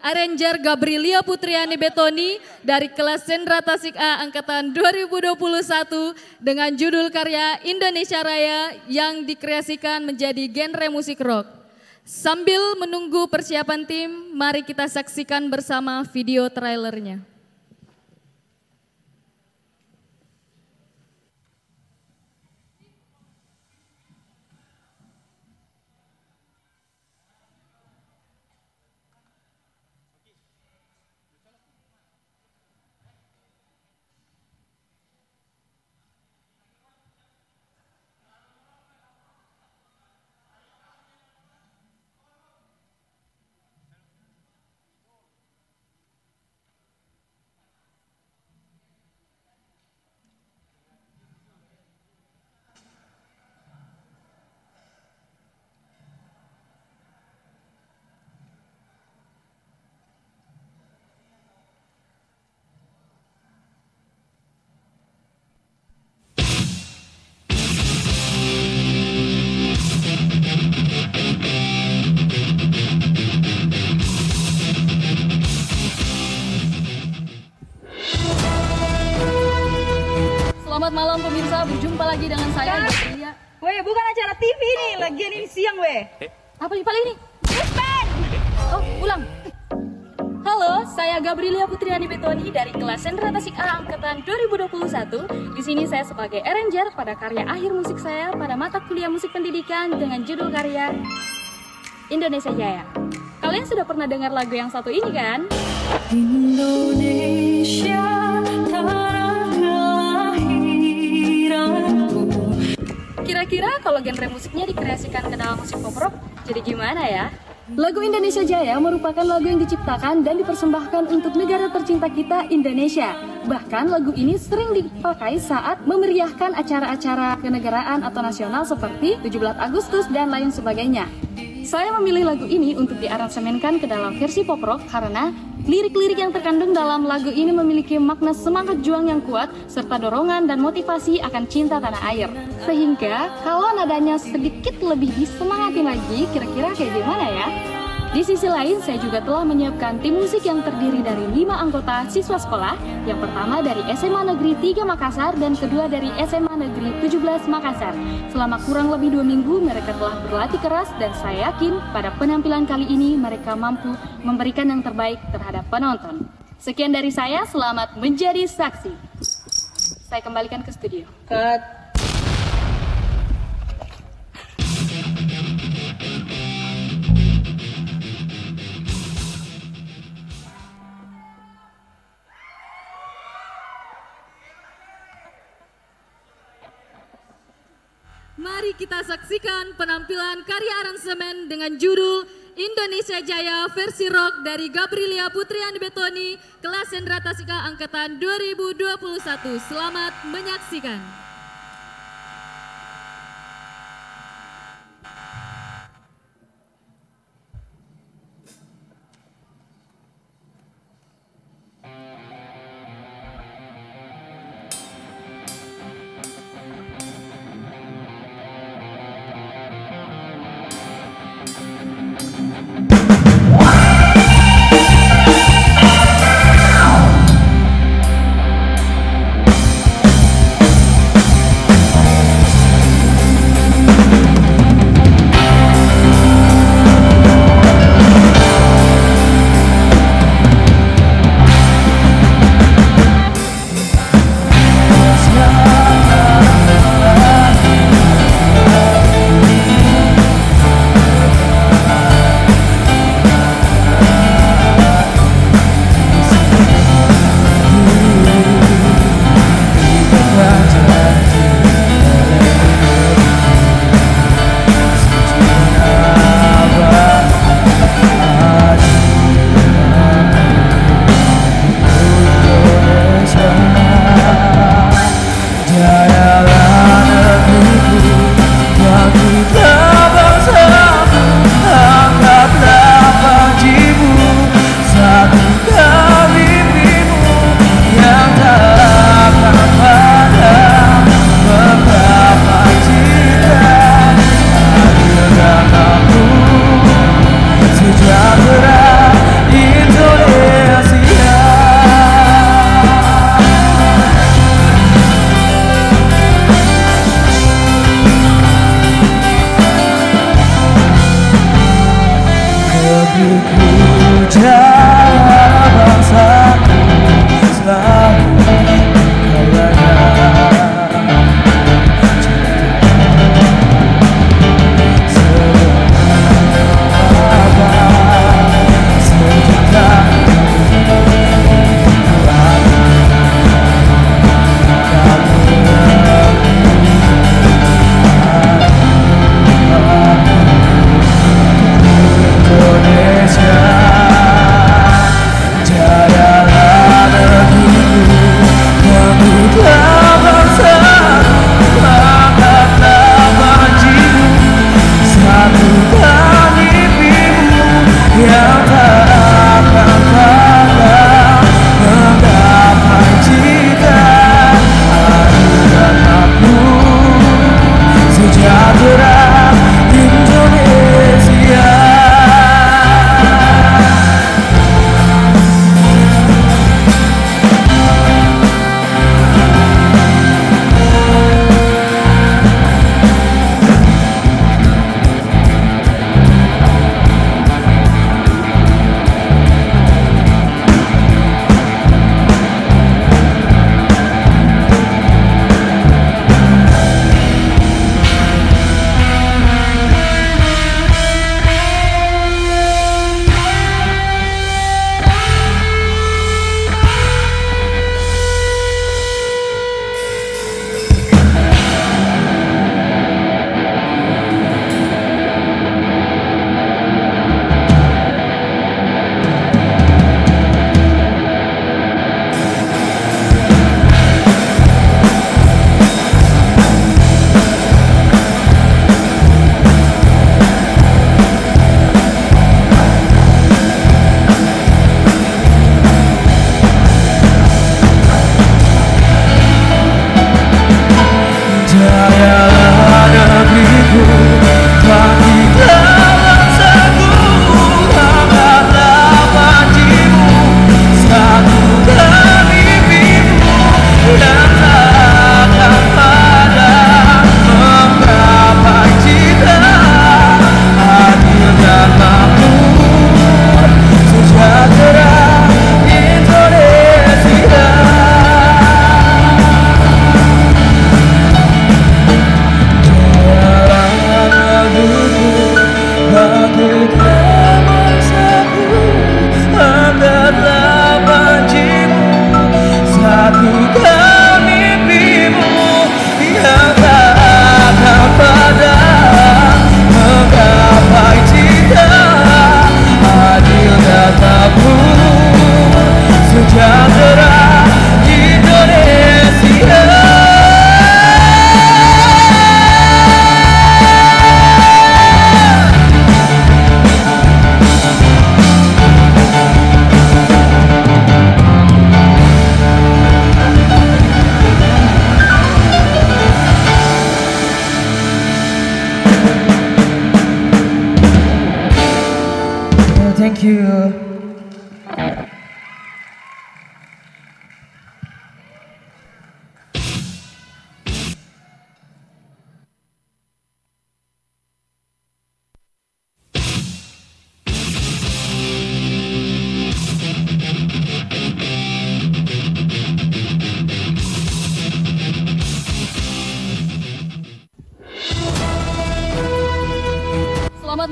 Arranger Gabrielia Putriani Betoni dari kelas Sendra Tasik A angkatan 2021 dengan judul karya Indonesia Raya yang dikreasikan menjadi genre musik rock. Sambil menunggu persiapan tim, mari kita saksikan bersama video trailernya. Selamat malam pemirsa, berjumpa lagi dengan saya Gabrilia. Weh, bukan acara TV nih, lagian ini siang weh. Apa ini? Puspen! Oh, ulang. Halo, saya Gabrilia Putriani Betoni dari kelas Sentra Tasik A angkatan 2021. Di sini saya sebagai arranger pada karya akhir musik saya pada mata kuliah musik pendidikan dengan judul karya Indonesia Jaya. Kalian sudah pernah dengar lagu yang satu ini kan? Indonesia, tanah kelahiranku. Kira-kira kalau genre musiknya dikreasikan ke dalam musik pop rock, jadi gimana ya? Lagu Indonesia Jaya merupakan lagu yang diciptakan dan dipersembahkan untuk negara tercinta kita, Indonesia. Bahkan lagu ini sering dipakai saat memeriahkan acara-acara kenegaraan atau nasional seperti 17 Agustus dan lain sebagainya. Saya memilih lagu ini untuk diaransemenkan ke dalam versi pop rock karena lirik-lirik yang terkandung dalam lagu ini memiliki makna semangat juang yang kuat serta dorongan dan motivasi akan cinta tanah air. Sehingga kalau nadanya sedikit lebih disemangati lagi, kira-kira kayak gimana ya? Di sisi lain, saya juga telah menyiapkan tim musik yang terdiri dari 5 anggota siswa sekolah. Yang pertama dari SMA Negeri 3 Makassar dan kedua dari SMA Negeri 17 Makassar. Selama kurang lebih 2 minggu, mereka telah berlatih keras dan saya yakin pada penampilan kali ini mereka mampu memberikan yang terbaik terhadap penonton. Sekian dari saya, selamat menjadi saksi. Saya kembalikan ke studio. Cut. Mari kita saksikan penampilan karya aransemen dengan judul Indonesia Jaya versi rock dari Gabrilia Putriani Betoni, kelas Sentra Tasik A angkatan 2021. Selamat menyaksikan.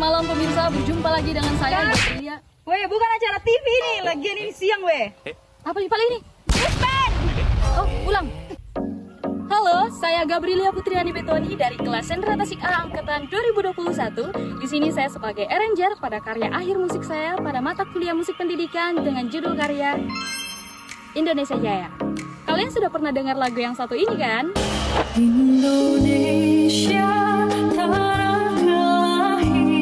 malam pemirsa, berjumpa lagi dengan saya Gabrilia. Weh, bukan acara TV nih, lagian ini siang weh. Apa nih paling ini? Oh, ulang. Halo, saya Gabrilia Putriani Betoni dari kelas Sentra Tasik A angkatan 2021. Di sini saya sebagai arranger pada karya akhir musik saya pada mata kuliah musik pendidikan dengan judul karya Indonesia Jaya. Kalian sudah pernah dengar lagu yang satu ini kan? Indonesia, tanah kelahiranku.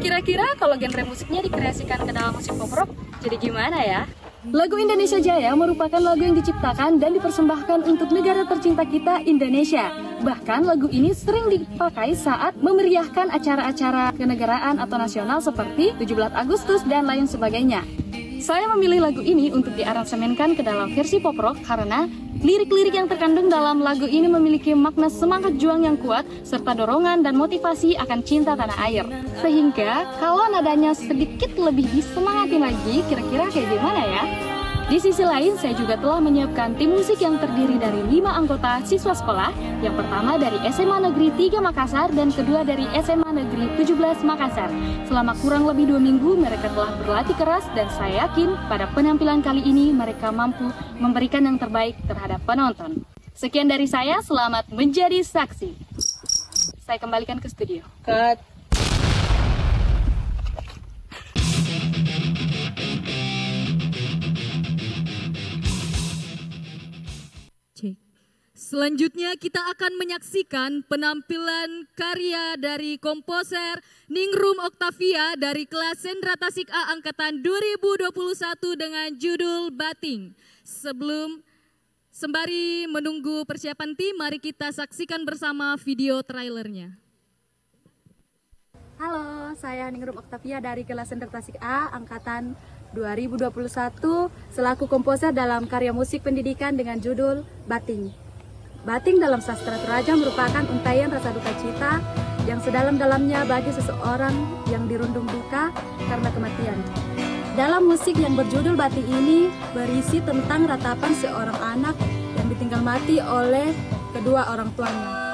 Kira-kira kalau genre musiknya dikreasikan ke dalam musik pop rock, jadi gimana ya? Lagu Indonesia Jaya merupakan lagu yang diciptakan dan dipersembahkan untuk negara tercinta kita, Indonesia. Bahkan lagu ini sering dipakai saat memeriahkan acara-acara kenegaraan atau nasional seperti 17 Agustus dan lain sebagainya. Saya memilih lagu ini untuk diaransemenkan ke dalam versi pop rock karena lirik-lirik yang terkandung dalam lagu ini memiliki makna semangat juang yang kuat serta dorongan dan motivasi akan cinta tanah air. Sehingga kalau nadanya sedikit lebih disemangati lagi, kira-kira kayak gimana ya? Di sisi lain, saya juga telah menyiapkan tim musik yang terdiri dari 5 anggota siswa sekolah. Yang pertama dari SMA Negeri 3 Makassar dan kedua dari SMA Negeri 17 Makassar. Selama kurang lebih 2 minggu, mereka telah berlatih keras dan saya yakin pada penampilan kali ini mereka mampu memberikan yang terbaik terhadap penonton. Sekian dari saya, selamat menjadi saksi. Saya kembalikan ke studio. Cut. Selanjutnya kita akan menyaksikan penampilan karya dari komposer Ningrum Octavia dari kelas Sentra Tasik A angkatan 2021 dengan judul Bating. Sembari menunggu persiapan tim, mari kita saksikan bersama video trailernya. Halo, saya Ningrum Octavia dari kelas Sentra Tasik A angkatan 2021 selaku komposer dalam karya musik pendidikan dengan judul Bating. Bating dalam sastra Toraja merupakan untaian rasa duka cita yang sedalam-dalamnya bagi seseorang yang dirundung duka karena kematian. Dalam musik yang berjudul Bating ini berisi tentang ratapan seorang anak yang ditinggal mati oleh kedua orang tuanya.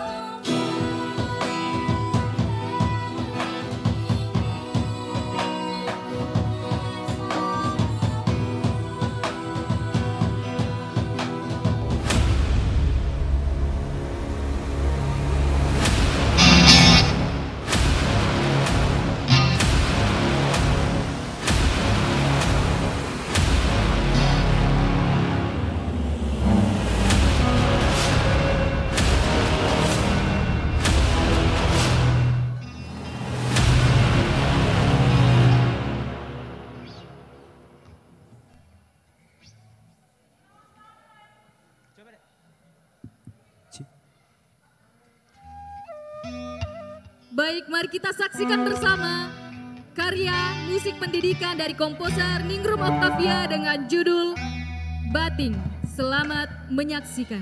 Baik, mari kita saksikan bersama karya musik pendidikan dari komposer Ningrum Octavia dengan judul Bating. Selamat menyaksikan.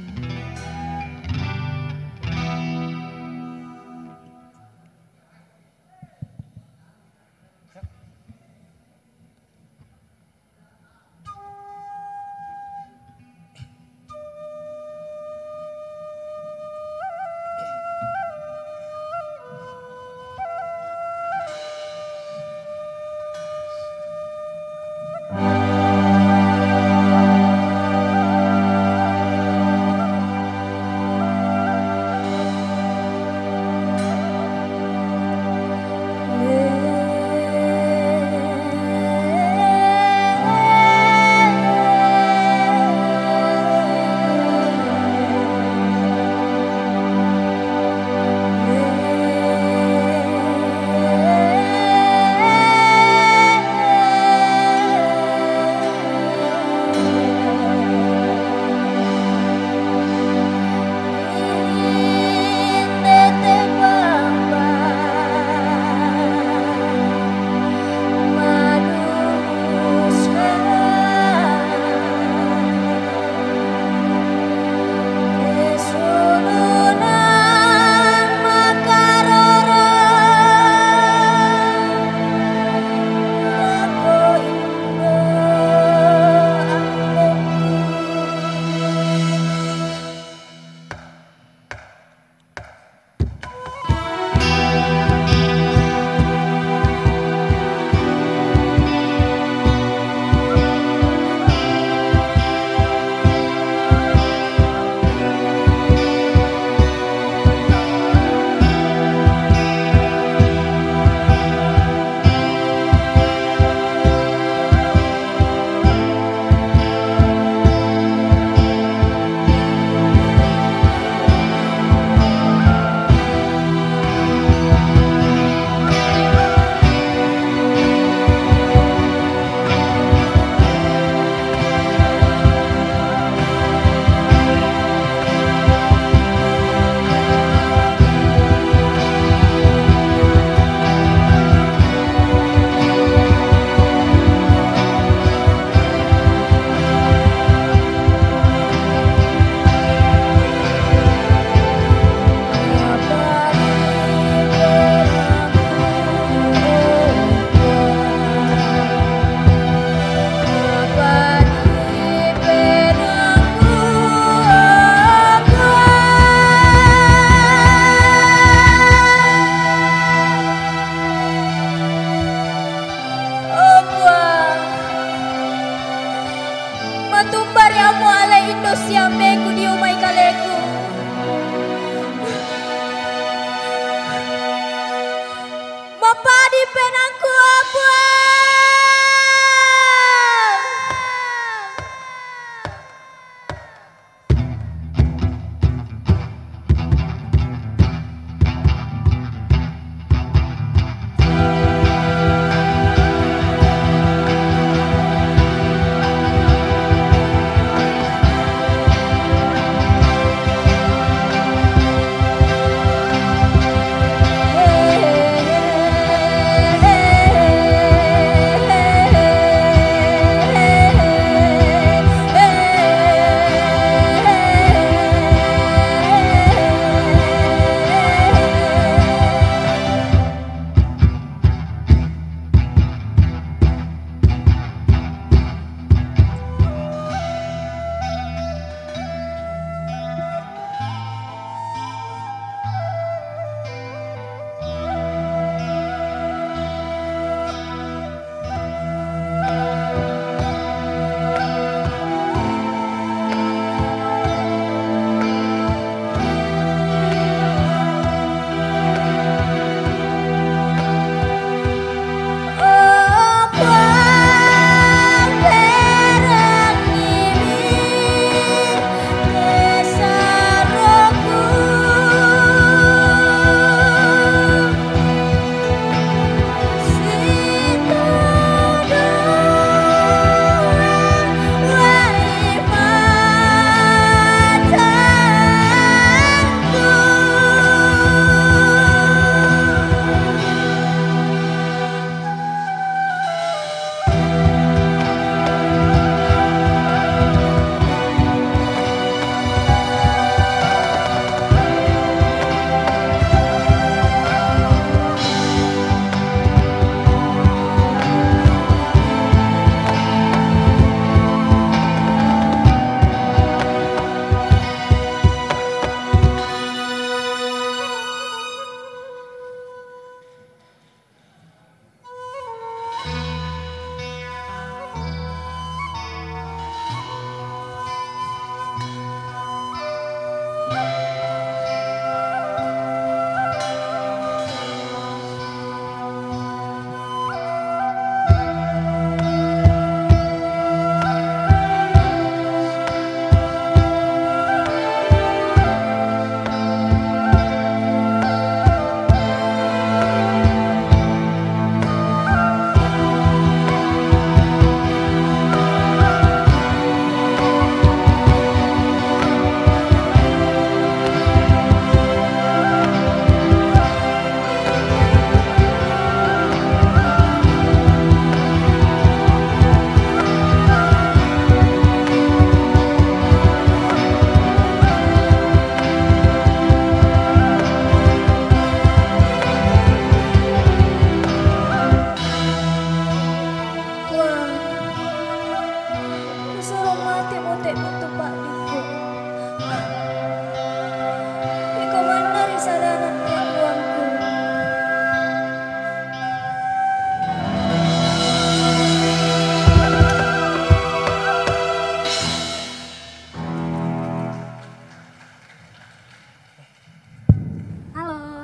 indo siambeku di umai kaleku. Mapadi penangku apa?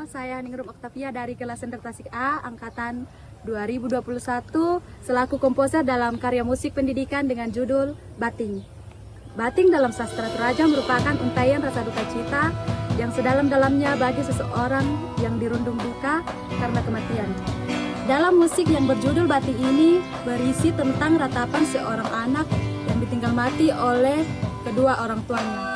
Saya Ningrum Oktavia dari kelas Senter Tasik A, angkatan 2021, selaku komposer dalam karya musik pendidikan dengan judul Bating. Bating dalam sastra Toraja merupakan untaian rasa duka cita yang sedalam-dalamnya bagi seseorang yang dirundung duka karena kematian. Dalam musik yang berjudul Bating ini berisi tentang ratapan seorang anak yang ditinggal mati oleh kedua orang tuanya.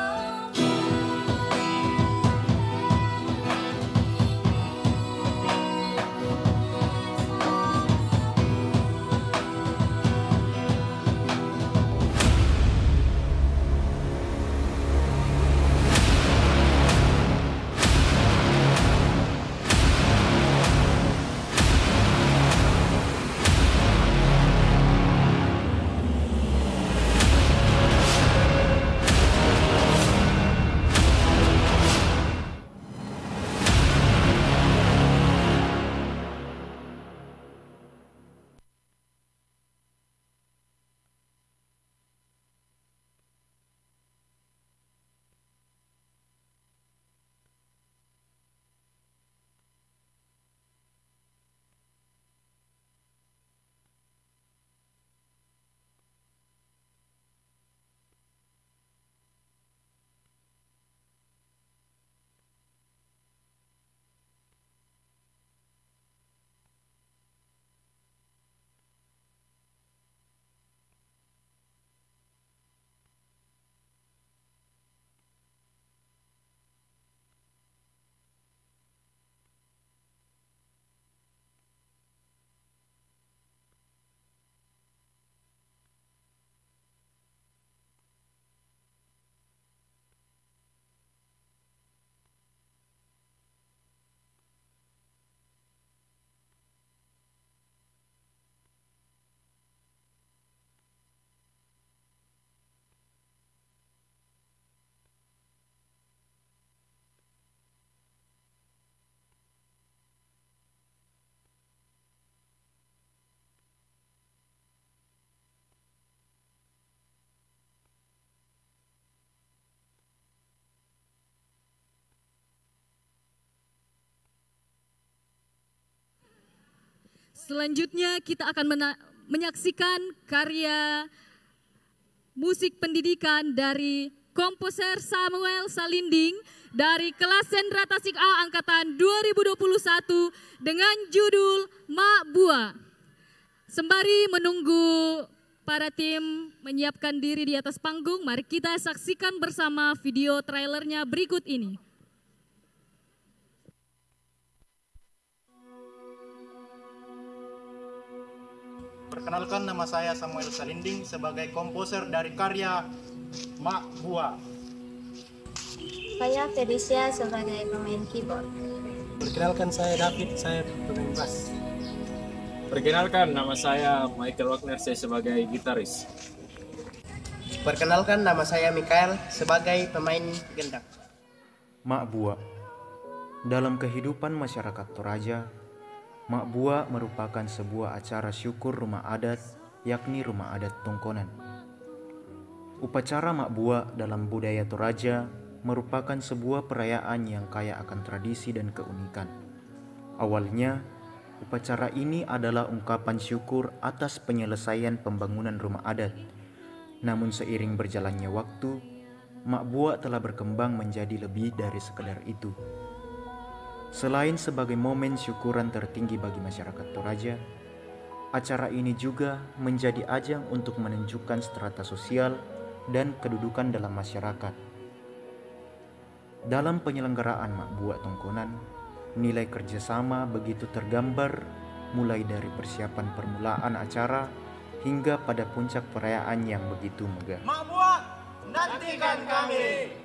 Selanjutnya kita akan menyaksikan karya musik pendidikan dari komposer Samuel Salinding dari kelas sentra Tasik A angkatan 2021 dengan judul Mak Buah. Sembari menunggu para tim menyiapkan diri di atas panggung, mari kita saksikan bersama video trailernya berikut ini. Perkenalkan, nama saya Samuel Salinding sebagai komposer dari karya Mak Buah. Saya Felicia sebagai pemain keyboard. Perkenalkan, saya David, saya pemain bass. Perkenalkan, nama saya Michael Wagner, saya sebagai gitaris. Perkenalkan, nama saya Mikael sebagai pemain gendang. Mak Buah. Dalam kehidupan masyarakat Toraja, Mak Buah merupakan sebuah acara syukur rumah adat, yakni rumah adat Tongkonan. Upacara Mak Buah dalam budaya Toraja merupakan sebuah perayaan yang kaya akan tradisi dan keunikan. Awalnya, upacara ini adalah ungkapan syukur atas penyelesaian pembangunan rumah adat. Namun seiring berjalannya waktu, Mak Buah telah berkembang menjadi lebih dari sekedar itu. Selain sebagai momen syukuran tertinggi bagi masyarakat Toraja, acara ini juga menjadi ajang untuk menunjukkan strata sosial dan kedudukan dalam masyarakat. Dalam penyelenggaraan Mak Buah Tongkonan, nilai kerjasama begitu tergambar mulai dari persiapan permulaan acara hingga pada puncak perayaan yang begitu megah. Mak Buah, nantikan kami!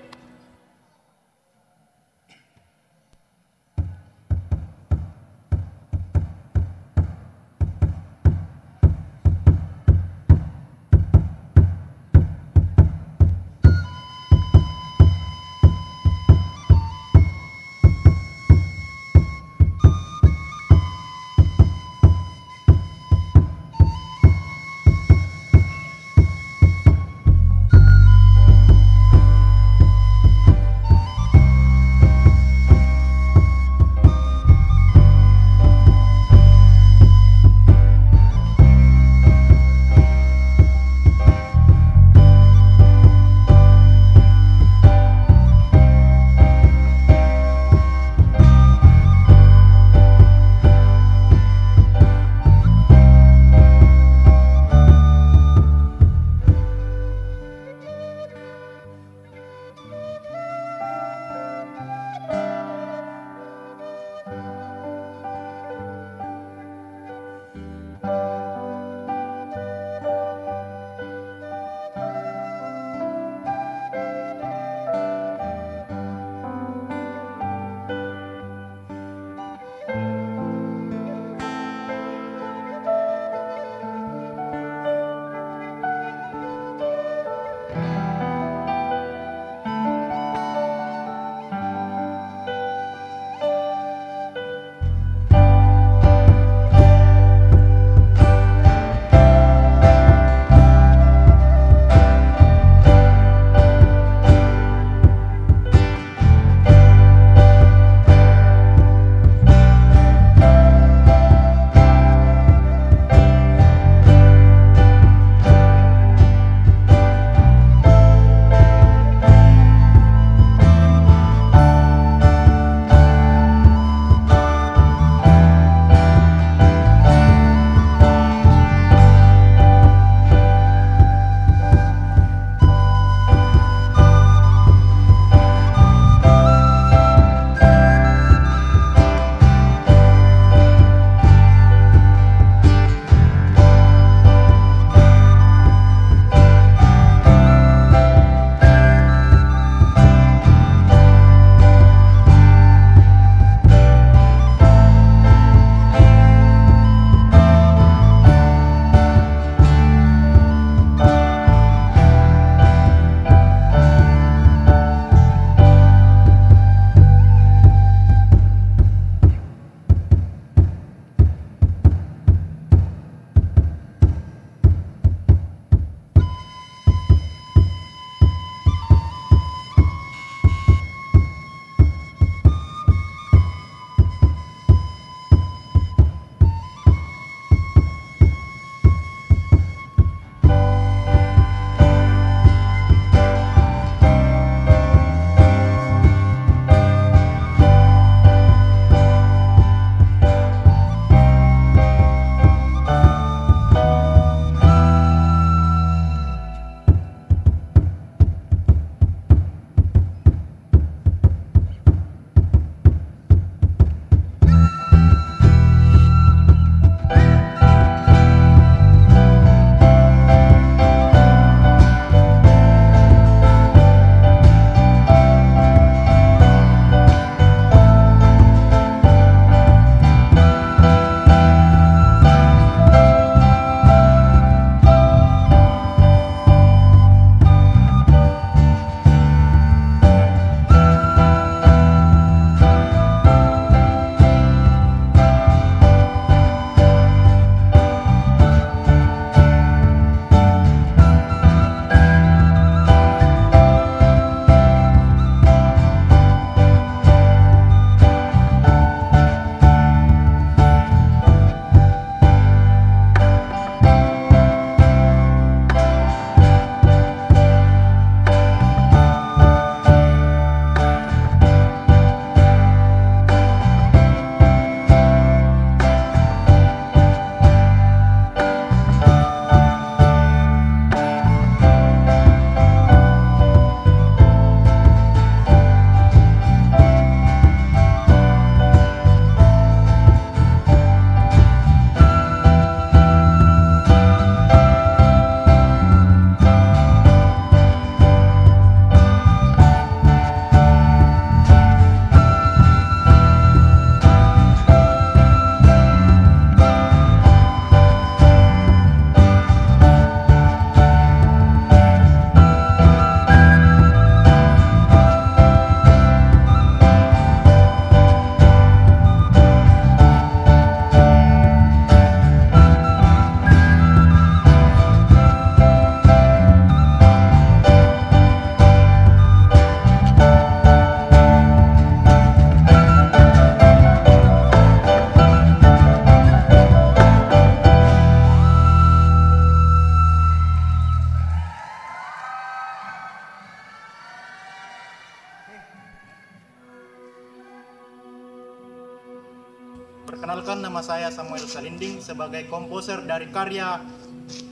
Perkenalkan, nama saya Samuel Salinding sebagai komposer dari karya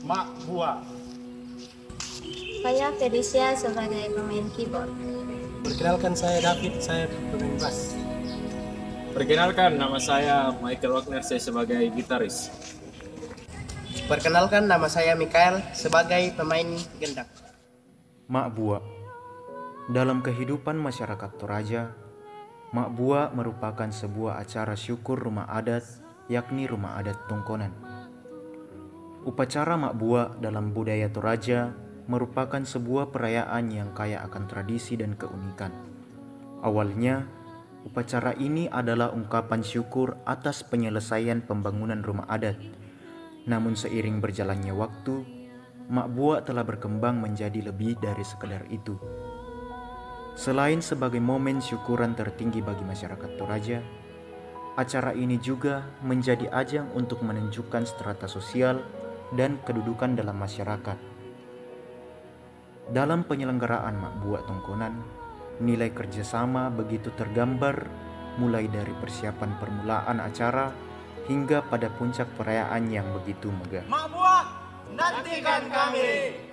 Mak Gua. Saya Felicia sebagai pemain keyboard. Perkenalkan, saya David, saya pemain bass. Perkenalkan, nama saya Michael Wagner, saya sebagai gitaris. Perkenalkan, nama saya Mikael sebagai pemain gendang. Mak Bua. Dalam kehidupan masyarakat Toraja, Mak Bua merupakan sebuah acara syukur rumah adat, yakni rumah adat Tongkonan. Upacara Mak Bua dalam budaya Toraja merupakan sebuah perayaan yang kaya akan tradisi dan keunikan. Awalnya, upacara ini adalah ungkapan syukur atas penyelesaian pembangunan rumah adat. Namun seiring berjalannya waktu, Mak Bua telah berkembang menjadi lebih dari sekedar itu. Selain sebagai momen syukuran tertinggi bagi masyarakat Toraja, acara ini juga menjadi ajang untuk menunjukkan strata sosial dan kedudukan dalam masyarakat. Dalam penyelenggaraan Mak Bua Tongkonan, nilai kerjasama begitu tergambar mulai dari persiapan permulaan acara hingga pada puncak perayaan yang begitu megah. Mak Bua, nantikan kami!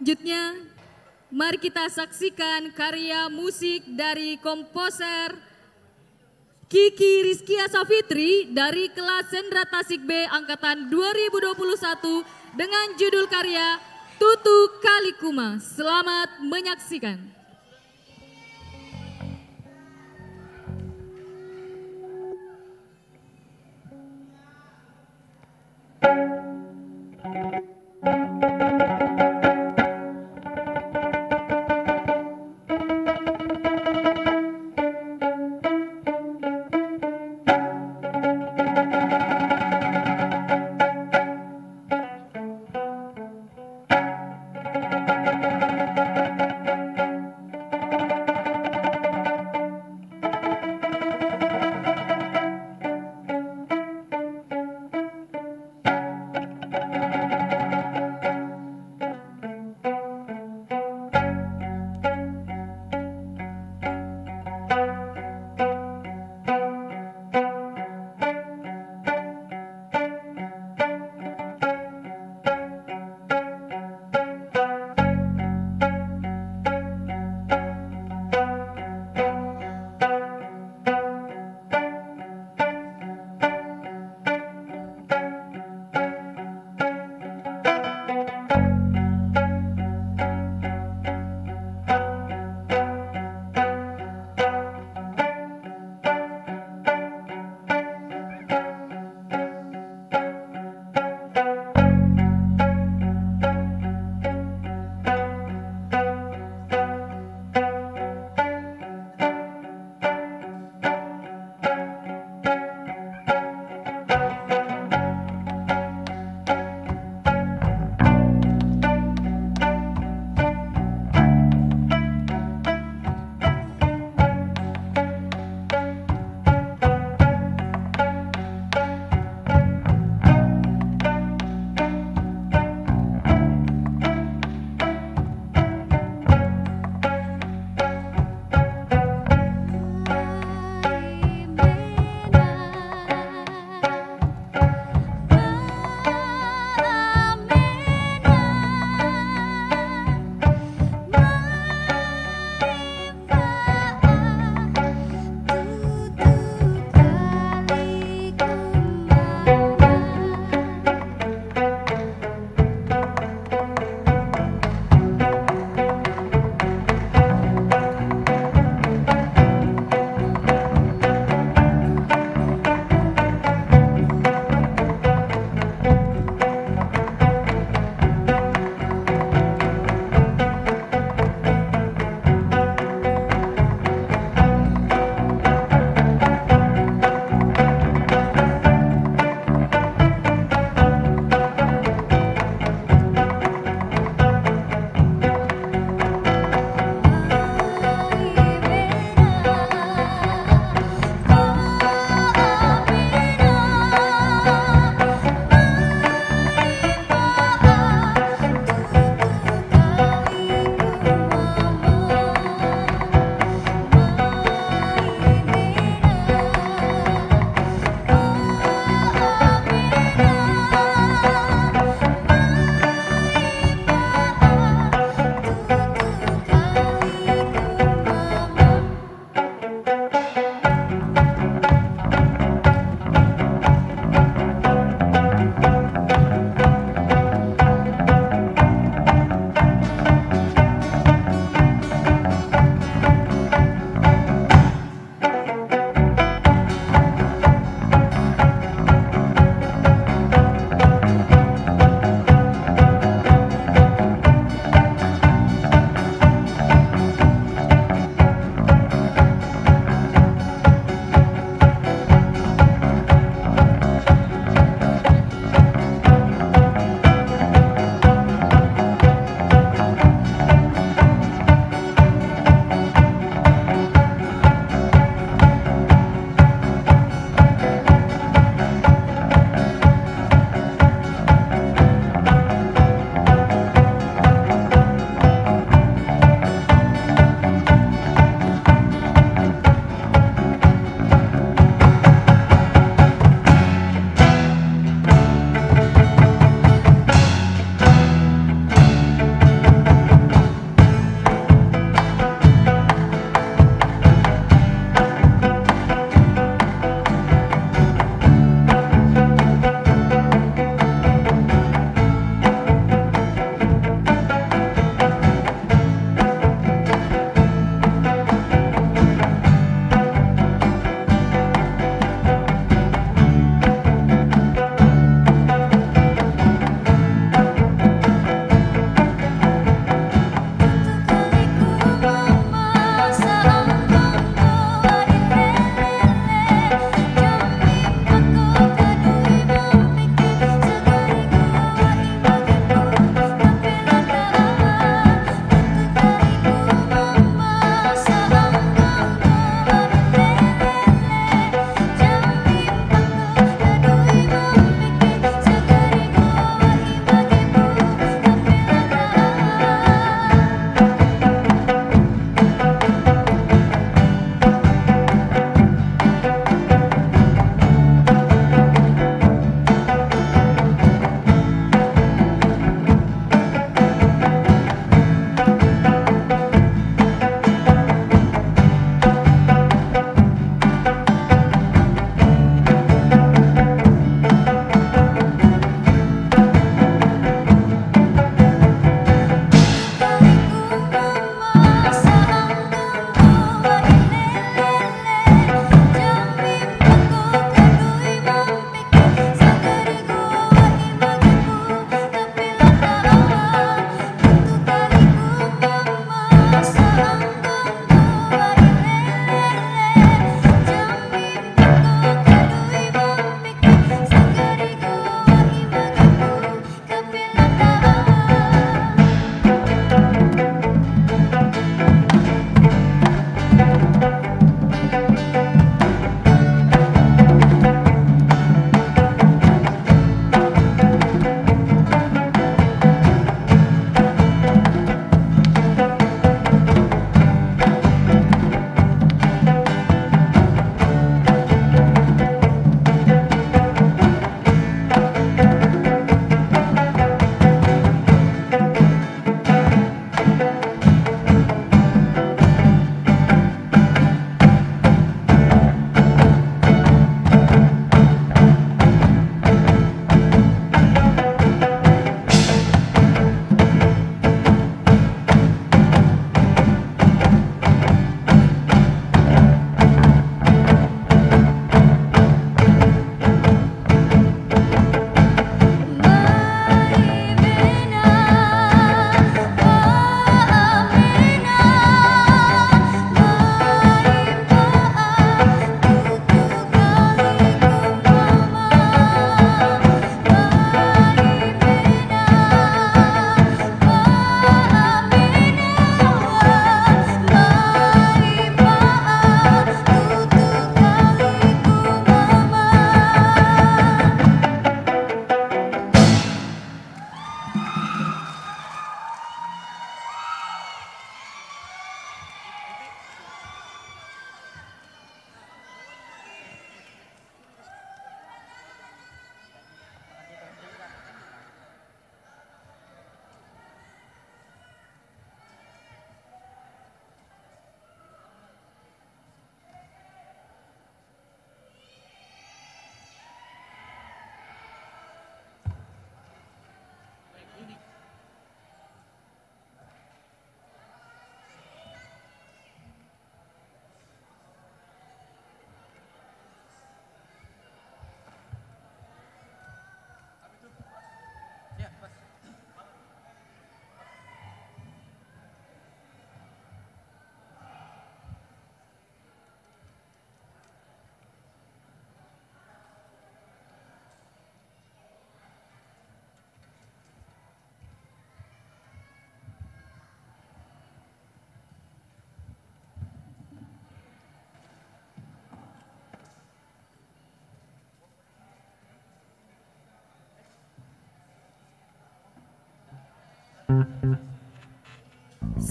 Selanjutnya, mari kita saksikan karya musik dari komposer Kiki Rizkia Safitri dari kelas Sendra Tasik B angkatan 2021 dengan judul karya Tutu Kalikuma. Selamat menyaksikan.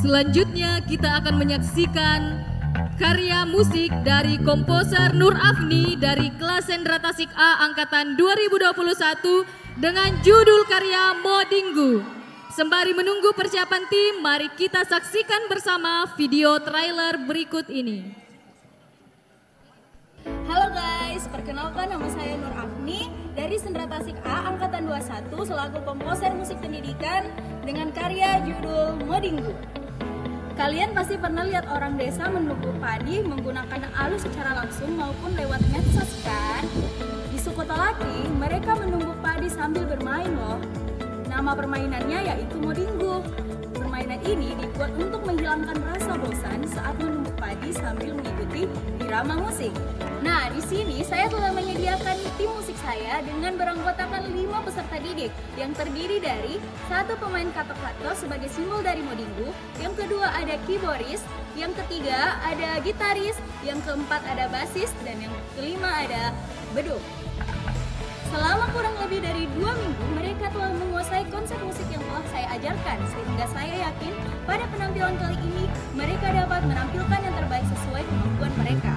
Selanjutnya kita akan menyaksikan karya musik dari komposer Nur Afni dari kelas Sendra Tasik A angkatan 2021 dengan judul karya Modinggu. Sembari menunggu persiapan tim, mari kita saksikan bersama video trailer berikut ini. Halo guys, perkenalkan nama saya Nur Afni dari Sendra Tasik A angkatan 21 selaku komposer musik pendidikan dengan karya judul Modinggu. Kalian pasti pernah lihat orang desa menumbuk padi menggunakan alu secara langsung maupun lewat medsos kan? Di suku Tolaki, mereka menumbuk padi sambil bermain loh. Nama permainannya yaitu Modinggu. Permainan ini dibuat untuk menghilangkan rasa bosan saat menumbuk padi sambil mengikuti irama musik. Nah, di sini saya telah menyediakan tim musik saya dengan beranggotakan 5 peserta didik yang terdiri dari 1 pemain kato-kato sebagai simbol dari Modinggu, yang kedua ada keyboardis, yang ketiga ada gitaris, yang keempat ada basis, dan yang kelima ada beduk. Selama kurang lebih dari 2 minggu, mereka telah menguasai konsep musik yang telah saya ajarkan, sehingga saya yakin pada penampilan kali ini mereka dapat menampilkan yang terbaik sesuai kemampuan mereka.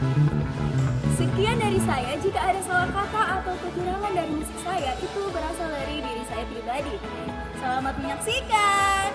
Sekian dari saya, jika ada salah kata atau kekurangan dari musik saya, itu berasal dari diri saya pribadi. Selamat menyaksikan!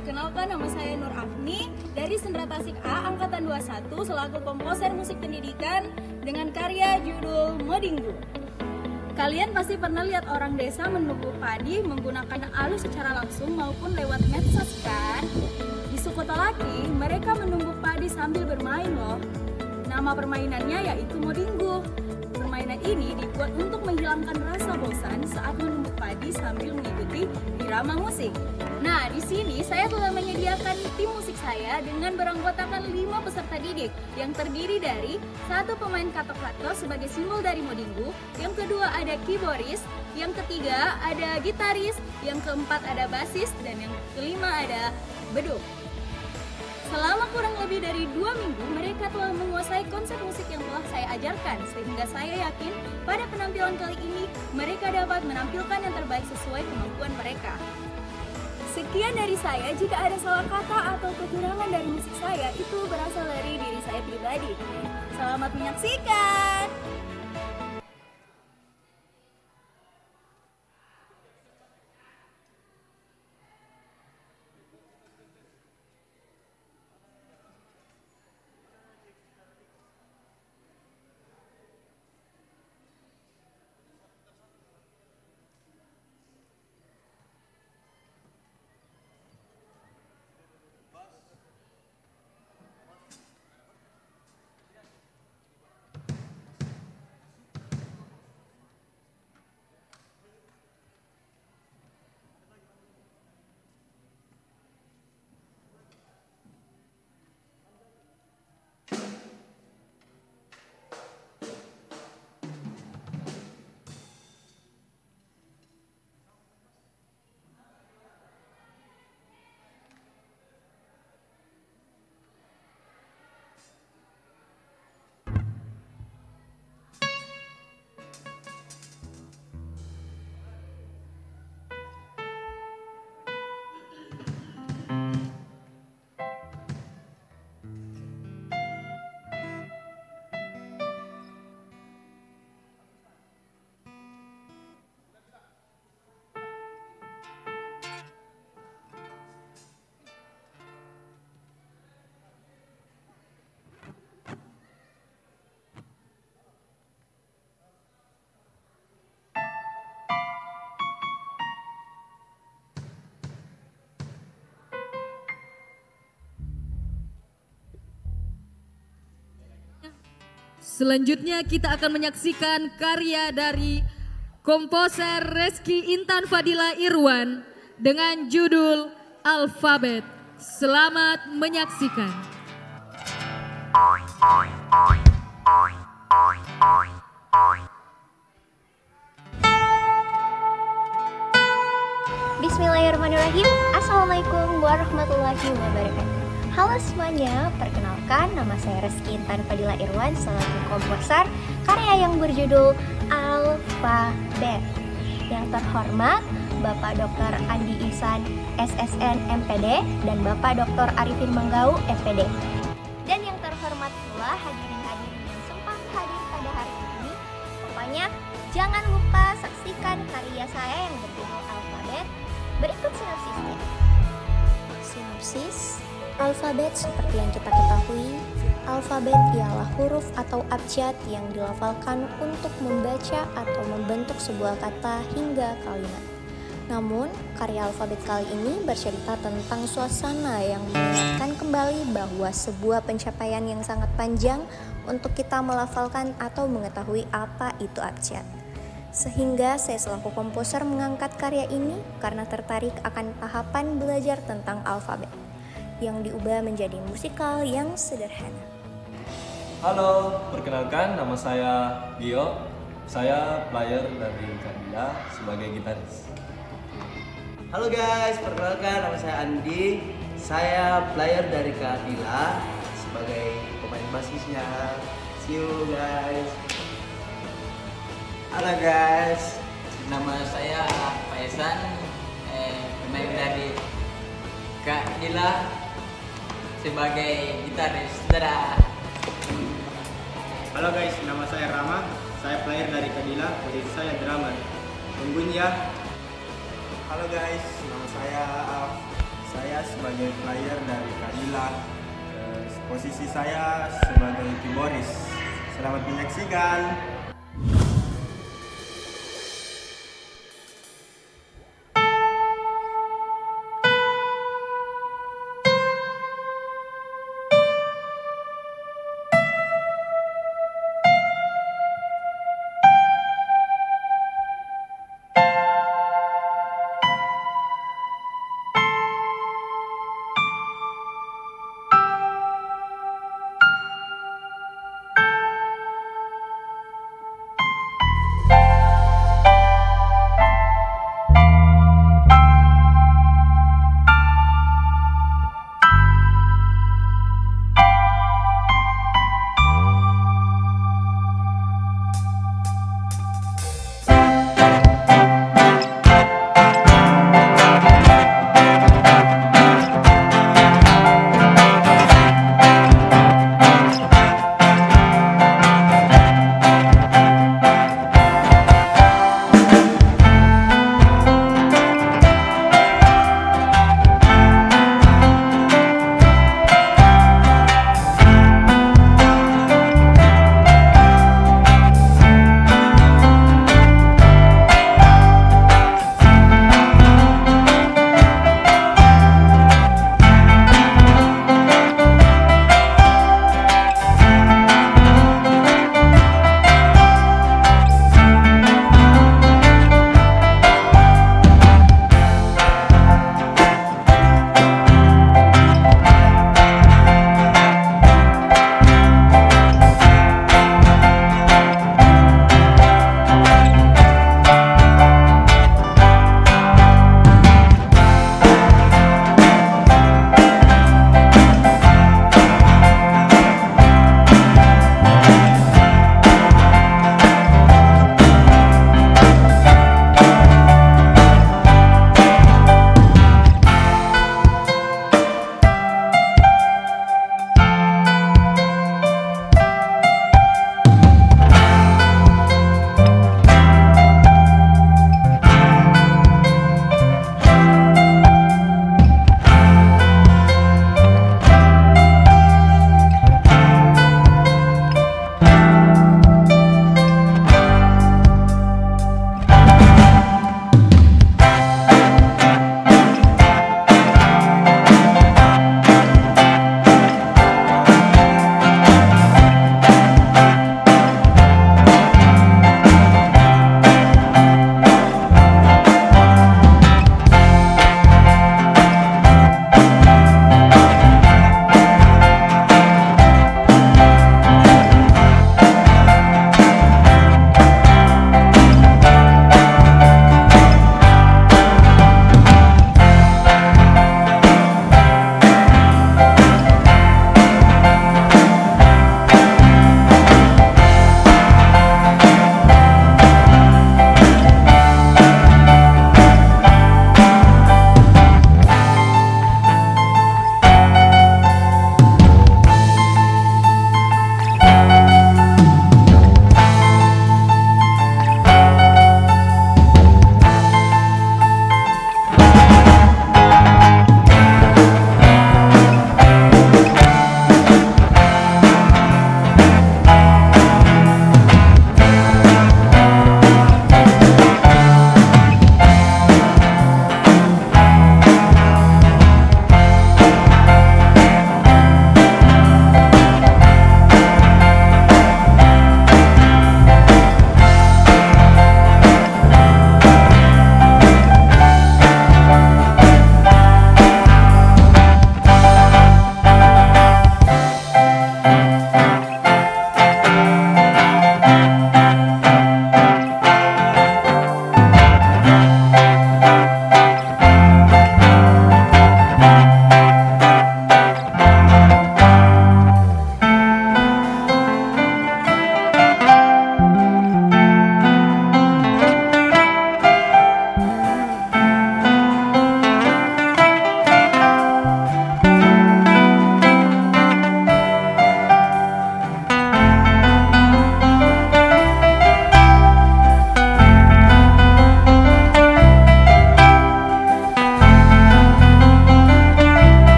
perkenalkan nama saya Nur Afni dari Sendra Tasik A Angkatan 21 selaku komposer musik pendidikan dengan karya judul Modinggu. Kalian pasti pernah lihat orang desa menumbuk padi menggunakan alu secara langsung maupun lewat medsos kan? Di suku Tolaki, mereka menumbuk padi sambil bermain loh. Nama permainannya yaitu Modinggu. Permainan ini dibuat untuk menghilangkan rasa bosan saat menumbuk padi sambil mengikuti irama musik. Nah, di sini saya telah menyediakan tim musik saya dengan beranggotakan 5 peserta didik yang terdiri dari 1 pemain katok-katok sebagai simbol dari Modinggu, yang kedua ada keyboardis, yang ketiga ada gitaris, yang keempat ada basis, dan yang kelima ada beduk. Selama kurang lebih dari 2 minggu, mereka telah menguasai konsep musik yang telah saya ajarkan, sehingga saya yakin pada penampilan kali ini mereka dapat menampilkan yang terbaik sesuai kemampuan mereka. Sekian dari saya, jika ada salah kata atau kekurangan dari musik saya, itu berasal dari diri saya pribadi. Selamat menyaksikan! Selanjutnya kita akan menyaksikan karya dari komposer Reski Intan Fadila Irwan dengan judul Alfabet. Selamat menyaksikan. Bismillahirrahmanirrahim. Assalamualaikum warahmatullahi wabarakatuh. Halo semuanya, perkenalkan nama saya Reski Intan Fadila Irwan selaku komposer karya yang berjudul Alfabet. Yang terhormat Bapak Dr. Andi Ihsan SSN MPD dan Bapak Dr. Arifin Manggau FPD. Dan yang terhormat pula hadirin-hadirin yang sempat hadir pada hari ini. Pokoknya jangan lupa saksikan karya saya yang berjudul Alfabet. Berikut sinopsisnya. Sinopsis. Alfabet seperti yang kita ketahui, alfabet ialah huruf atau abjad yang dilafalkan untuk membaca atau membentuk sebuah kata hingga kalimat. Namun, karya alfabet kali ini bercerita tentang suasana yang mengingatkan kembali bahwa sebuah pencapaian yang sangat panjang untuk kita melafalkan atau mengetahui apa itu abjad. Sehingga saya selaku komposer mengangkat karya ini karena tertarik akan tahapan belajar tentang alfabet yang diubah menjadi musikal yang sederhana. Halo, perkenalkan nama saya Gio. Saya player dari Kadila sebagai gitaris. Halo guys, perkenalkan nama saya Andi. Saya player dari Kadila sebagai pemain basisnya. See you guys. Halo guys, nama saya Faizan, pemain dari Kadila sebagai gitaris. Dadah. Halo guys, nama saya Rama. Saya player dari Kadila, posisi saya drummer. Tungguin ya. Halo guys, nama saya Af. Saya sebagai player dari Kadila. Posisi saya sebagai keyboardis. Selamat menyaksikan.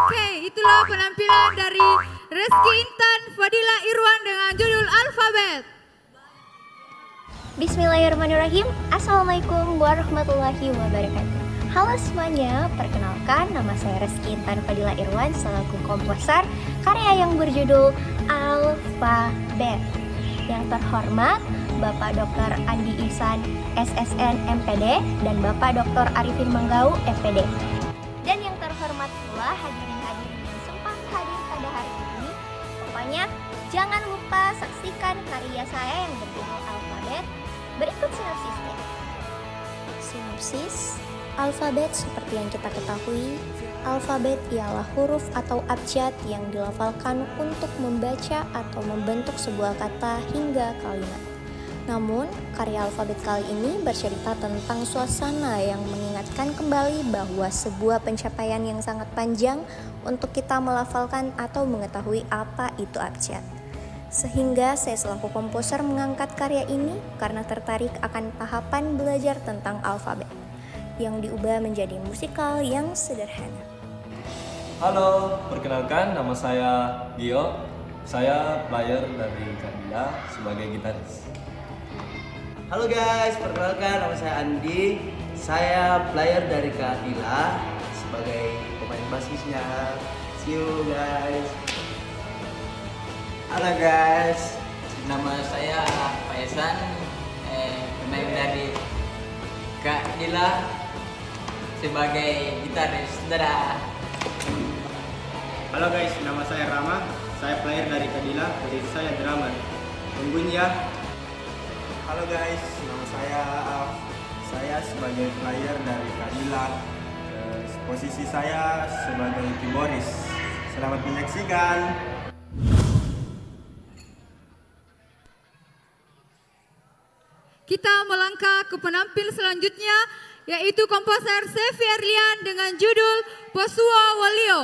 Oke, itulah penampilan dari Reski Intan Fadila Irwan dengan judul Alfabet. Bismillahirrahmanirrahim. Assalamualaikum warahmatullahi wabarakatuh. Halo semuanya, perkenalkan nama saya Reski Intan Fadila Irwan selaku komposer karya yang berjudul Alfabet. Yang terhormat Bapak Dr. Andi Ihsan SSN MPD dan Bapak Dr. Arifin Manggau MPD. Dan yang terhormat pula hadirin-hadirin yang sempat hadir pada hari ini. Pokoknya jangan lupa saksikan karya saya yang berjudul Alfabet. Berikut sinopsisnya. Sinopsis, alfabet seperti yang kita ketahui, alfabet ialah huruf atau abjad yang dilafalkan untuk membaca atau membentuk sebuah kata hingga kalimat. Namun, karya alfabet kali ini bercerita tentang suasana yang mengingatkan kembali bahwa sebuah pencapaian yang sangat panjang untuk kita melafalkan atau mengetahui apa itu abjad. Sehingga saya selaku komposer mengangkat karya ini karena tertarik akan tahapan belajar tentang alfabet yang diubah menjadi musikal yang sederhana. Halo, perkenalkan nama saya Gio. Saya player dari Kadila sebagai gitaris. Halo guys, perkenalkan nama saya Andi. Saya player dari Kadila sebagai pemain basisnya. See you guys. Halo guys, nama saya Faesan, pemain dari Kak Dila sebagai gitaris. Dadah. Halo guys, nama saya Rama. Saya player dari Kadila, posisi saya drummer. Tungguin ya. Halo guys, nama saya Af. Saya sebagai player dari Kadila. Posisi saya sebagai keyboardis. Selamat menyaksikan. Kita melangkah ke penampil selanjutnya, yaitu komposer Sevi Erlian dengan judul Posua Walio.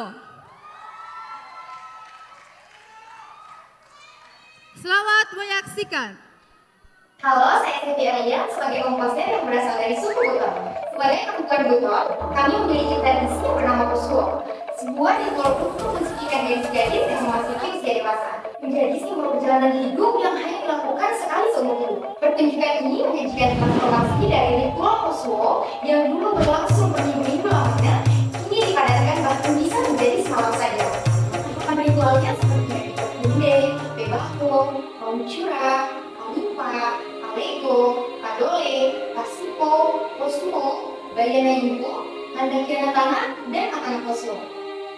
Selamat menyaksikan. Halo, saya Sevi Erlian sebagai komposer yang berasal dari suku Buton. Sebagai perempuan Buton, kami memiliki tradisi yang bernama Posua, sebuah ritual untuk mensucikan gadis-gadis yang memasuki usia dewasa, menjadi simbol perjalanan hidup yang hanya dilakukan sekali seumur hidup. Pertunjukan ini menyajikan transformasi dari ritual Posua yang dulu berlangsung berminggu-minggu lamanya, kini dipadatkan bahkan bisa menjadi semalam saja. Tahapan ritualnya seperti Bunde, Bebahko, Mamucura, Kalimpa, Alego, Kadole, Kasipo, Posuo, Bayana Yuko, Handakirana Tanah, dan Matana Posuo.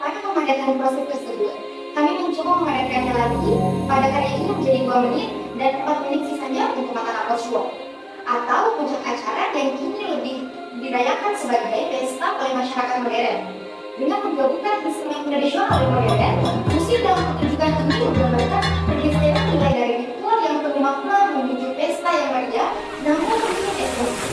Pada pemadatan proses tersebut, kami mencoba memadatkannya lagi pada karya ini menjadi 2 menit dan 4 menit sisanya untuk Matana Posuo, atau puncak acara yang kini lebih dirayakan sebagai pesta oleh masyarakat modern. Dengan menggabungkan instrumen tradisional dan modern, musik dalam pertunjukan ini menggambarkan pergeseran nilai dari ritual yang penuh makna menuju pesta yang meriah, namun memiliki esensi.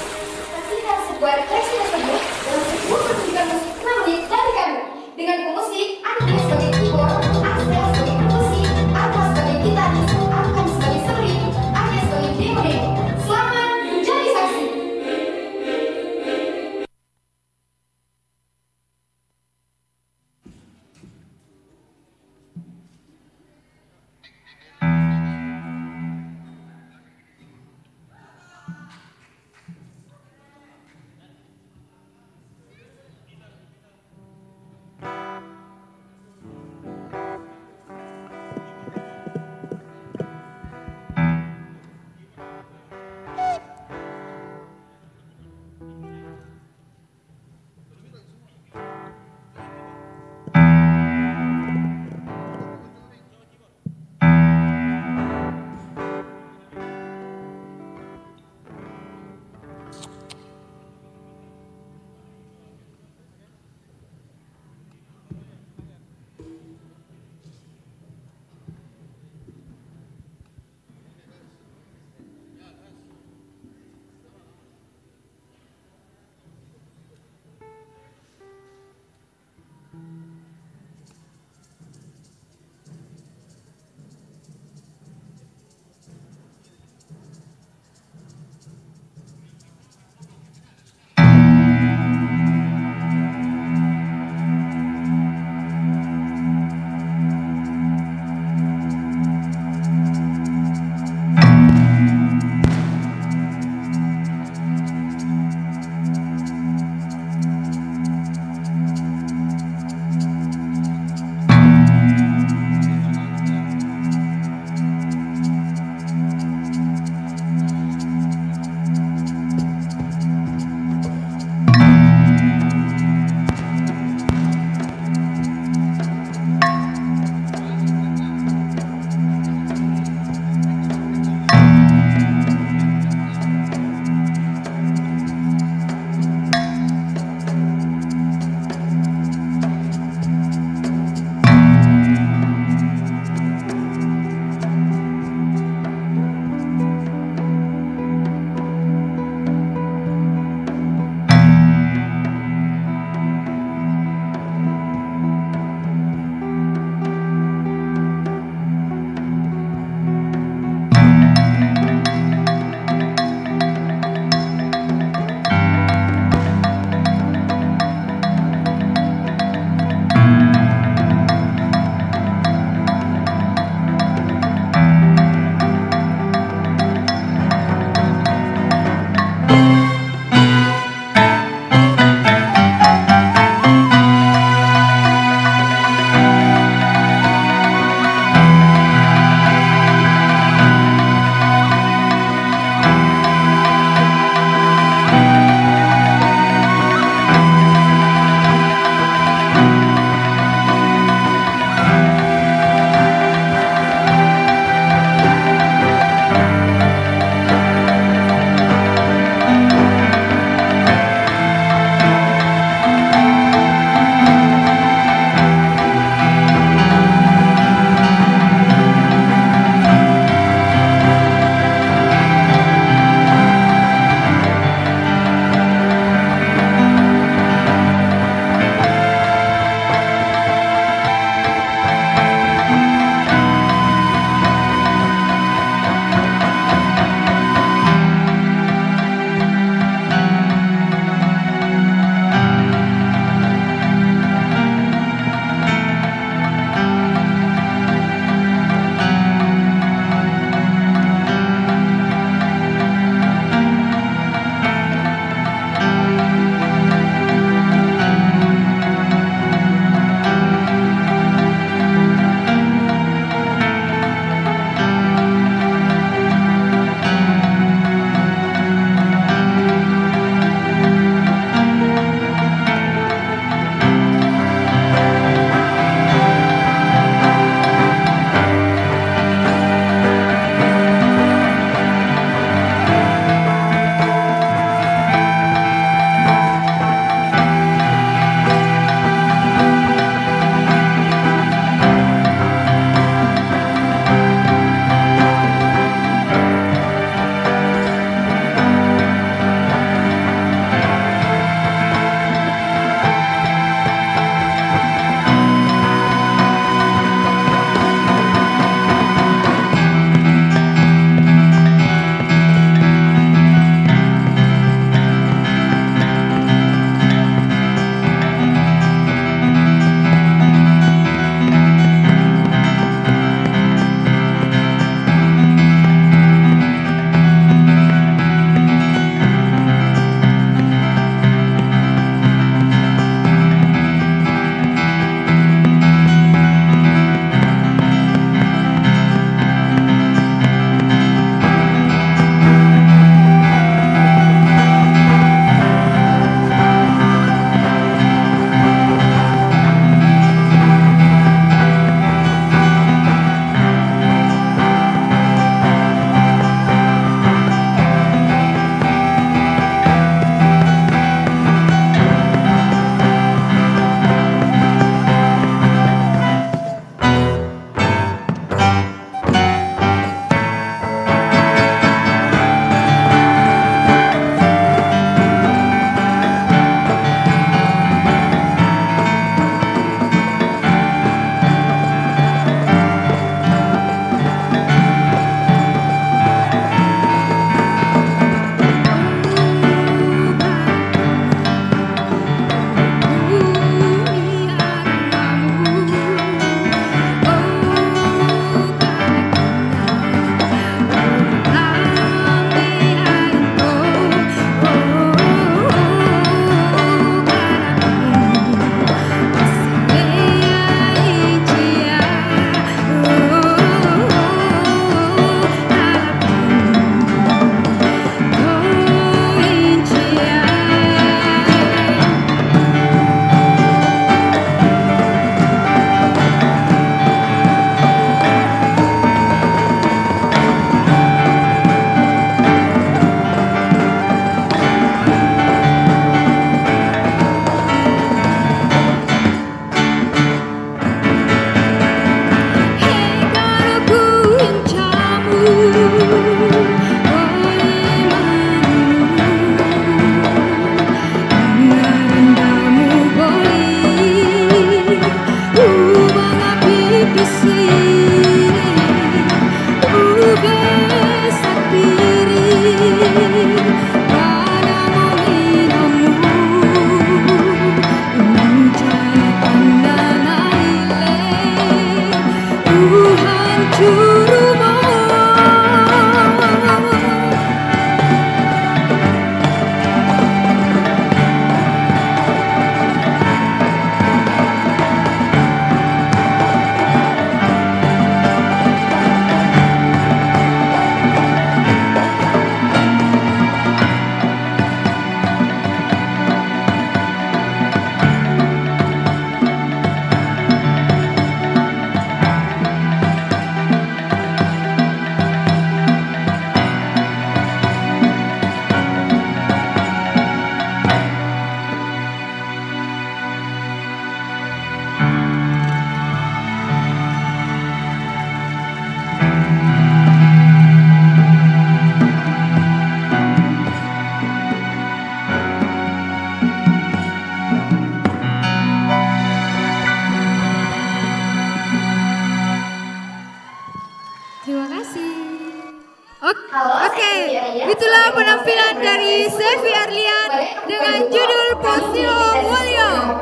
Saksikan sebuah refleksi tersebut dalam sebuah pertunjukan musik 6 menit dari kami, dengan pemusik Andi sebagai keyboard, Axel sebagai musik, Arma sebagai gitaris, Arkan sebagai seri, Arya sebagai demo. Selamat menjadi saksi. Itulah penampilan dari Sevi Arlian dengan judul Posio Mulyo.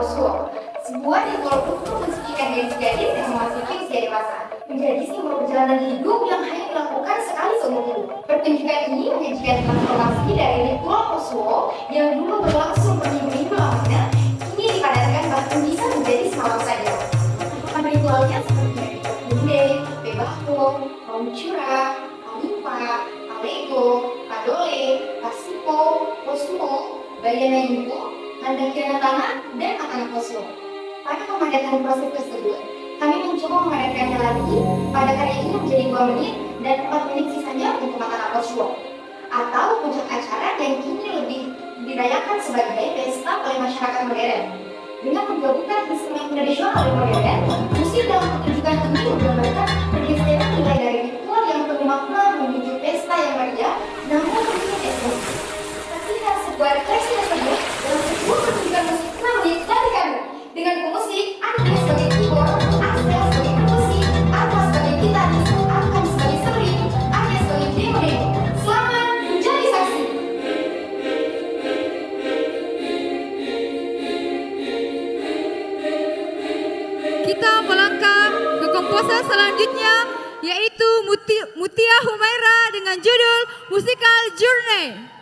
Sebuah ritual untuk mensucikan gadis-gadis yang memasuki usia dewasa, menjadi simbol perjalanan hidup yang hanya dilakukan sekali seumur hidup. Pertunjukan ini menyajikan transformasi dari ritual Posuo yang dulu berlangsung berminggu-minggu lamanya, kini dipadatkan bahkan bisa menjadi semalam saja. Ritualnya seperti Kunde, Bebako, Mamucura, Palimpa, Palego, Padole, Pasipo, Posuo, Bayana Yuko, Tanda Kirana Tanah, dan Atana Posuo. Pada pemadatan proses tersebut, kami mencoba memadatkannya lagi pada karya ini menjadi 2 menit dan 4 menit sisanya untuk Atana Posuo, atau puncak acara yang kini lebih dirayakan sebagai pesta oleh masyarakat modern. Dengan menggabungkan instrumen tradisional dan modern, musik dalam pertunjukan ini menggambarkan pergeseran nilai dari ritual yang penuh makna menuju pesta yang meriah, namun memiliki esensi. Saksikan sebuah refleksi tersebut dalam sebuah pertunjukan musik 6 menit dari kami. Dengan pemusik, Andi sebagai keyboard, Axel sebagai perkusi, Arma sebagai gitaris, Akan sebagai string, Arya sebagai demo. Selamat menjadi saksi. Kita melangkah ke komposer selanjutnya, yaitu Mutia Humaira dengan judul Musical Journey.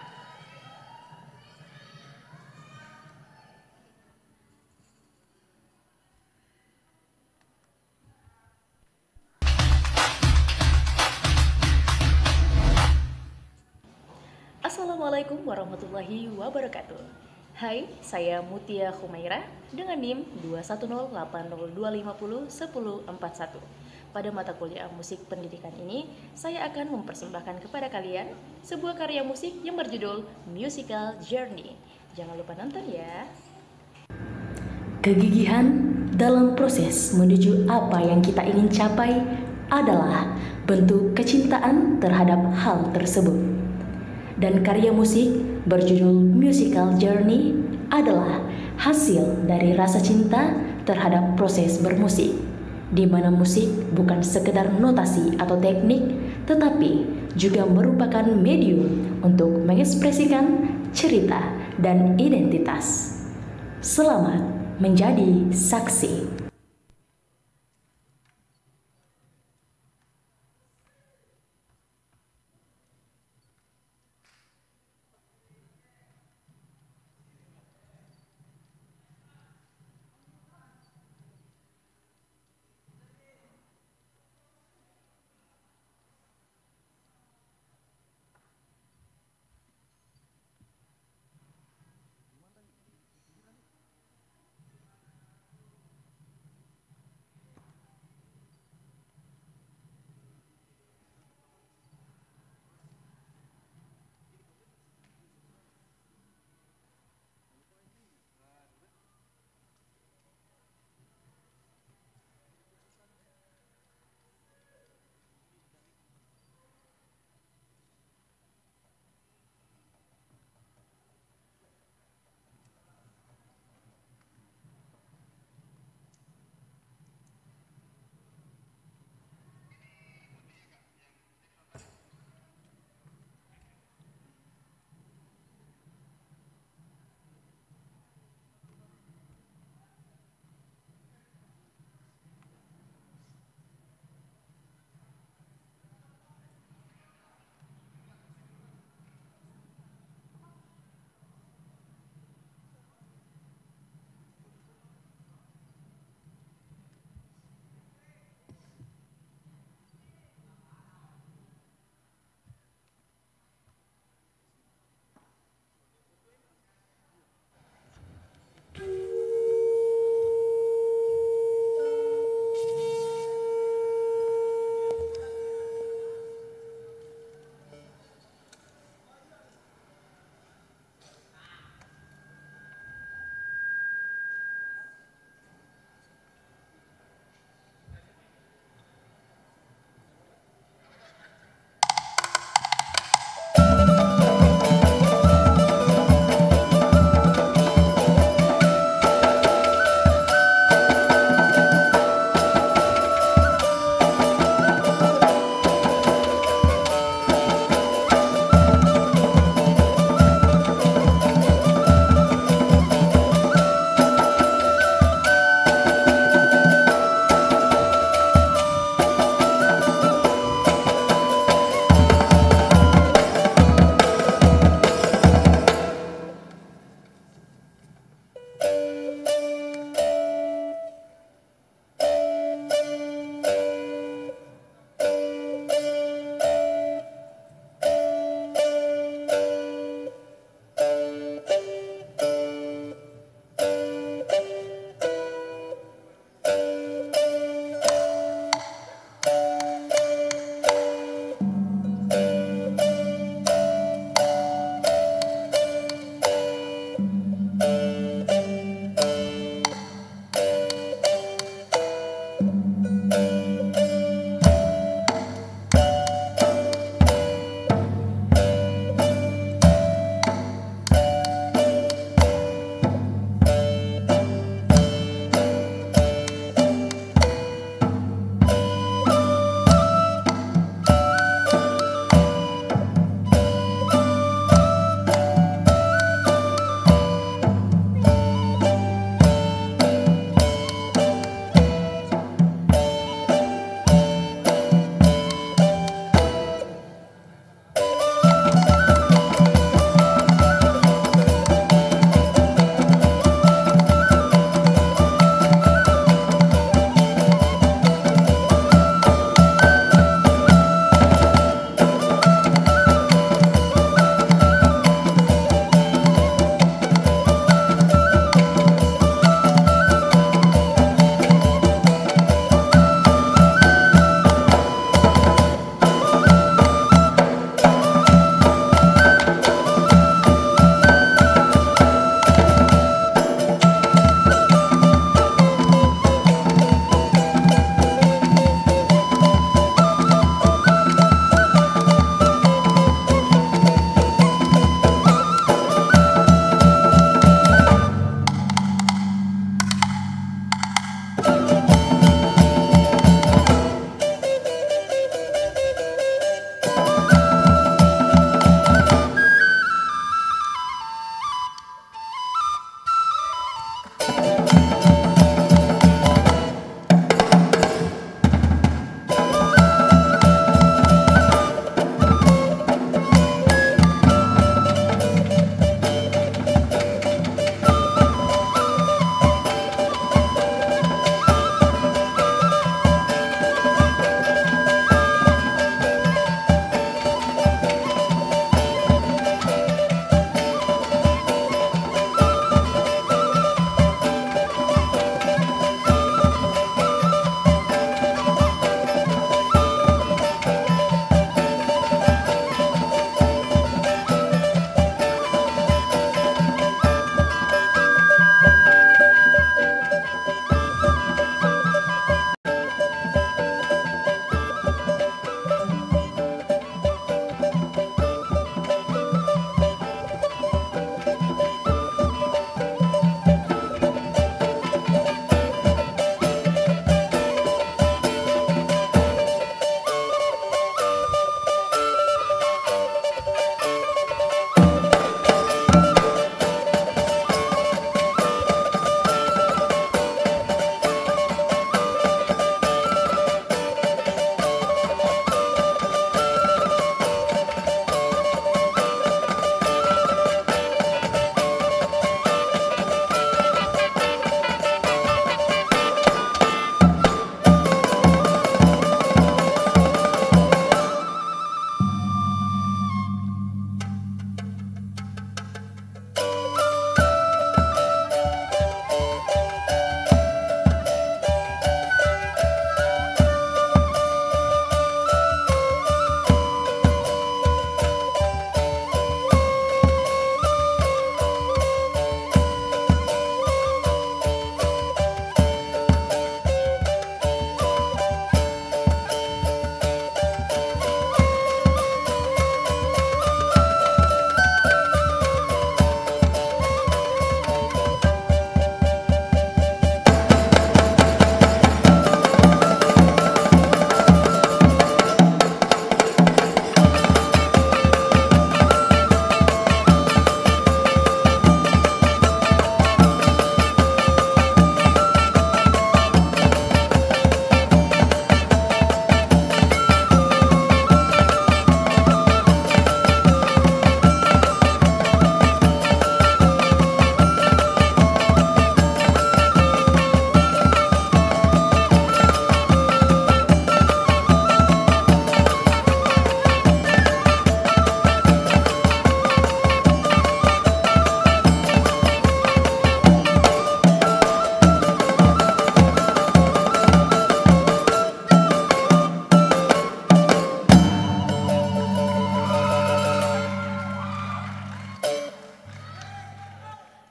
Assalamualaikum warahmatullahi wabarakatuh. Hai, saya Mutia Humaira dengan NIM 2108020501041. Pada mata kuliah musik pendidikan ini, saya akan mempersembahkan kepada kalian sebuah karya musik yang berjudul Musical Journey. Jangan lupa nonton ya. Kegigihan dalam proses menuju apa yang kita ingin capai adalah bentuk kecintaan terhadap hal tersebut. Dan karya musik berjudul Musical Journey adalah hasil dari rasa cinta terhadap proses bermusik, di mana musik bukan sekedar notasi atau teknik, tetapi juga merupakan medium untuk mengekspresikan cerita dan identitas. Selamat menjadi saksi.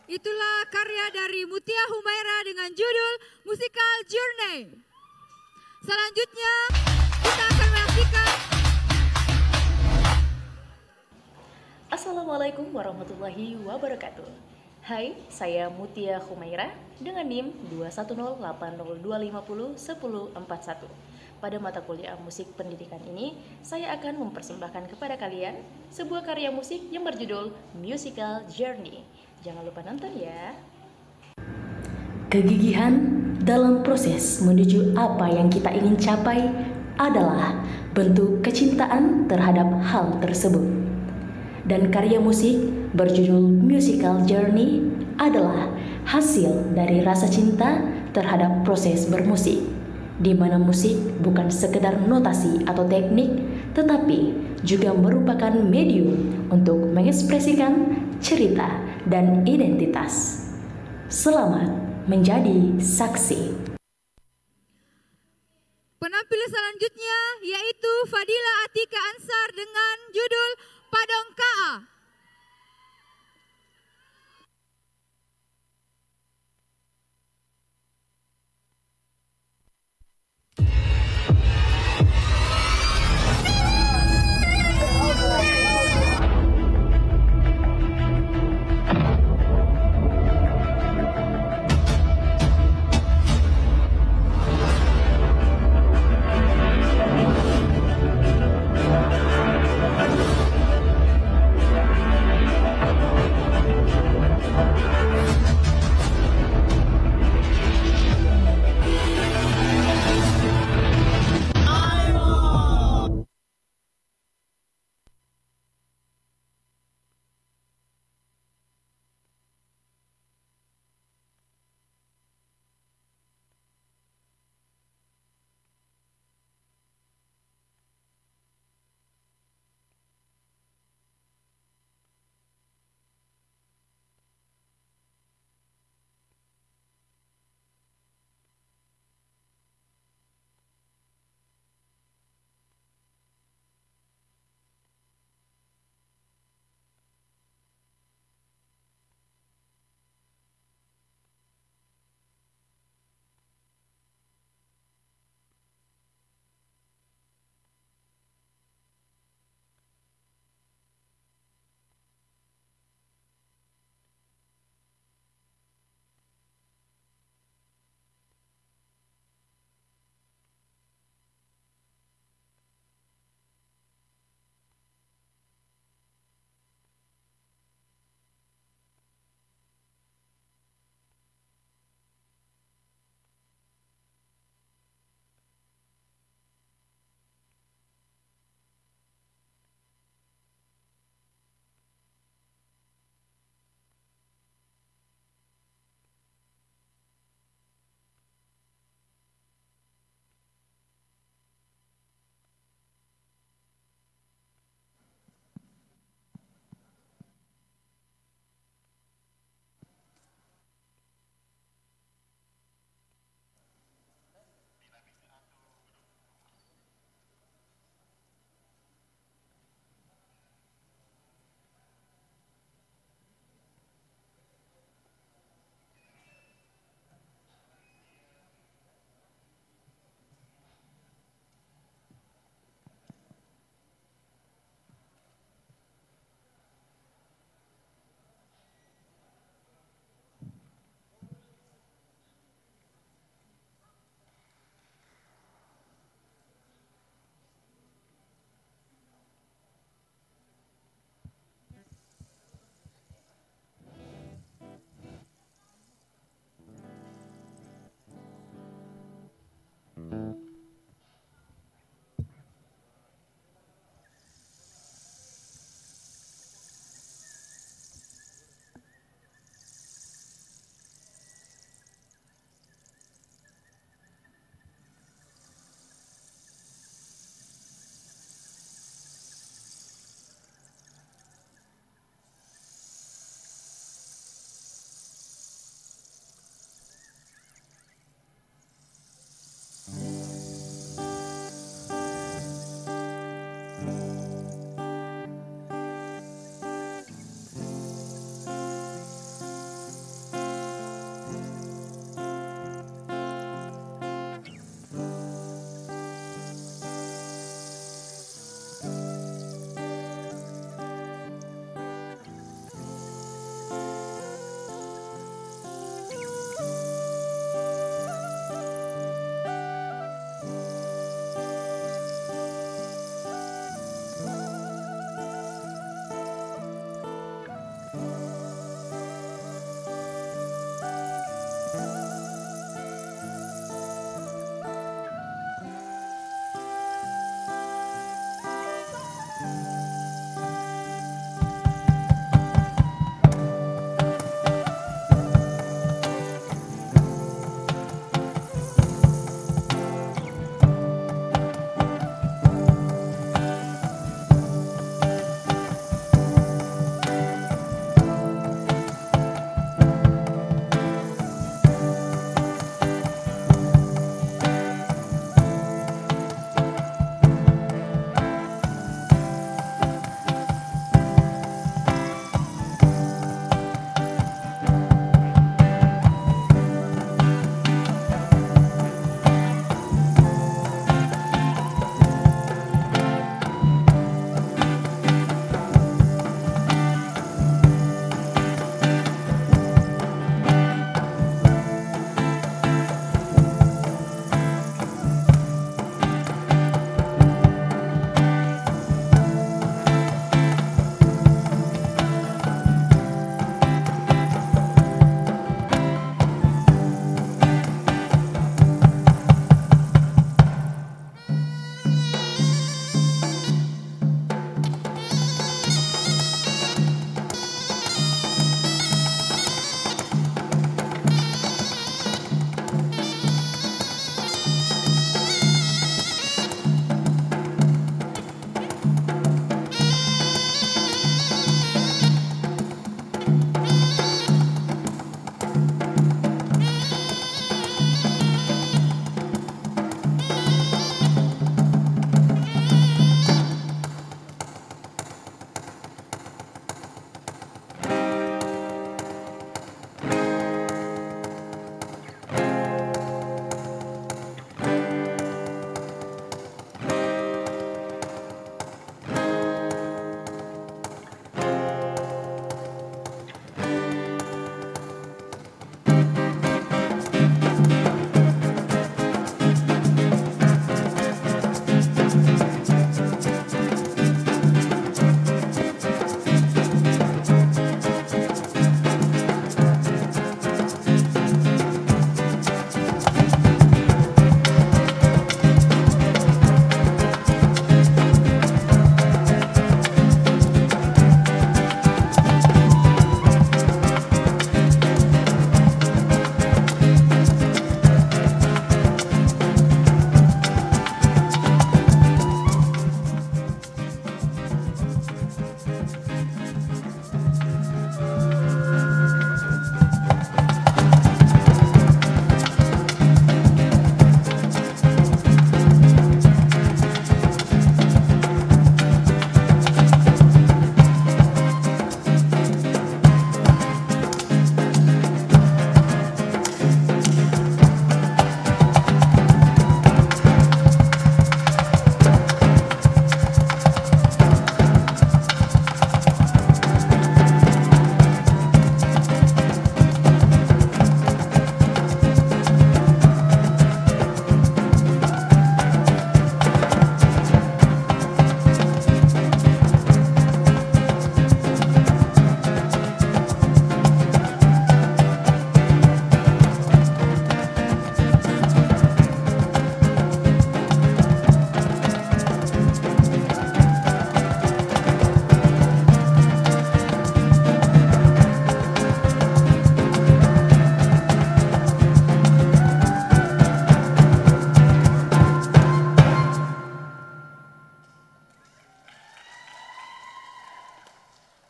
Itulah karya dari Mutia Humaira dengan judul Musical Journey. Selanjutnya kita akan menyaksikan. Assalamualaikum warahmatullahi wabarakatuh. Hai, saya Mutia Humaira dengan NIM 21080250141. Pada mata kuliah musik pendidikan ini, saya akan mempersembahkan kepada kalian sebuah karya musik yang berjudul Musical Journey. Jangan lupa nonton ya. Kegigihan dalam proses menuju apa yang kita ingin capai adalah bentuk kecintaan terhadap hal tersebut. Dan karya musik berjudul Musical Journey adalah hasil dari rasa cinta terhadap proses bermusik, di mana musik bukan sekedar notasi atau teknik, tetapi juga merupakan medium untuk mengekspresikan cerita dan identitas. Selamat menjadi saksi. Penampil selanjutnya yaitu Fadila Atika Ansar dengan judul Padang Kaa.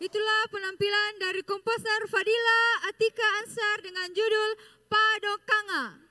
Itulah penampilan dari komposer Fadila Atika Ansar dengan judul Padokanga.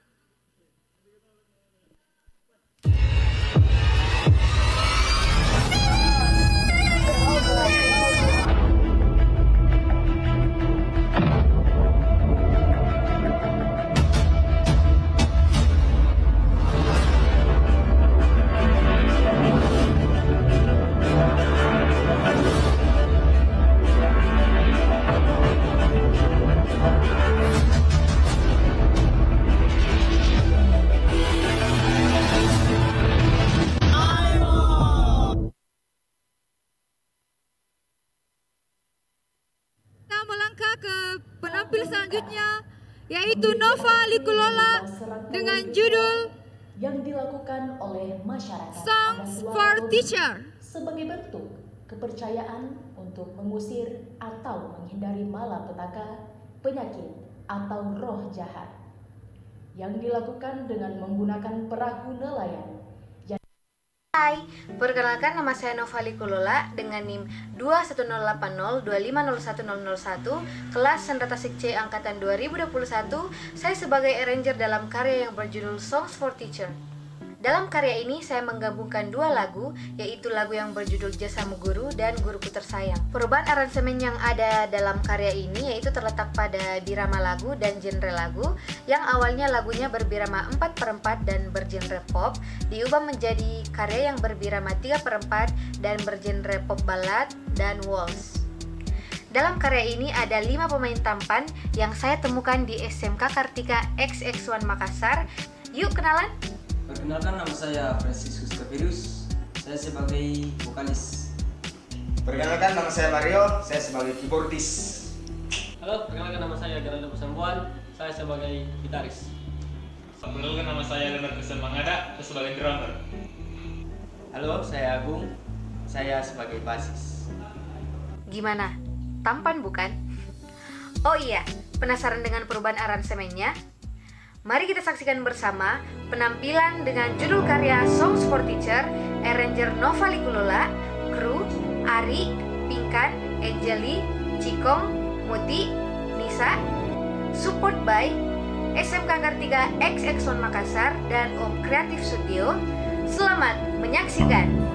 Melangkah ke penampil selanjutnya, yaitu Nova Likulola dengan judul yang dilakukan oleh masyarakat Songs for Teacher sebagai bentuk kepercayaan untuk mengusir atau menghindari malapetaka, penyakit, atau roh jahat yang dilakukan dengan menggunakan perahu nelayan. Hai, perkenalkan nama saya Nova Likulola dengan NIM 21080250101 kelas Sendra Tasik C angkatan 2021. Saya sebagai arranger dalam karya yang berjudul Songs for Teacher. Dalam karya ini saya menggabungkan dua lagu, yaitu lagu yang berjudul Jasamu Guru dan Guruku Tersayang. Perubahan aransemen yang ada dalam karya ini yaitu terletak pada birama lagu dan genre lagu, yang awalnya lagunya berbirama 4/4 dan bergenre pop, diubah menjadi karya yang berbirama 3/4 dan bergenre pop ballad dan waltz. Dalam karya ini ada 5 pemain tampan yang saya temukan di SMK Kartika XX1 Makassar. Yuk kenalan! Perkenalkan, nama saya Franciscus Kavirius, saya sebagai vokalis. Perkenalkan, nama saya Mario, saya sebagai keyboardis. Halo, perkenalkan nama saya Geraldo Pesambuan, saya sebagai gitaris. Perkenalkan, nama saya Leonard Kesan Mangada, saya sebagai drummer. Halo, saya Agung, saya sebagai bassis. Gimana? Tampan bukan? Oh iya, penasaran dengan perubahan aransemennya? Mari kita saksikan bersama penampilan dengan judul karya Songs for Teacher, arranger Nova Likulola, kru Ari, Pinkan, Angeli, Cikong, Muti, Nisa, support by SMK Kartika XX1 Makassar dan Om Kreatif Studio. Selamat menyaksikan.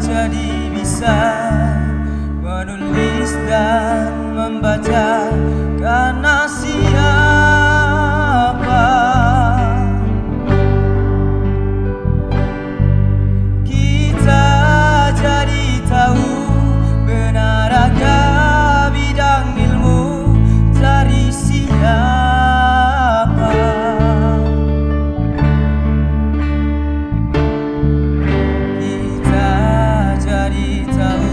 Jadi bisa menulis dan membaca karena siapa kita jadi tahu benar agak bidang ilmu dari siapa. Jadi tahu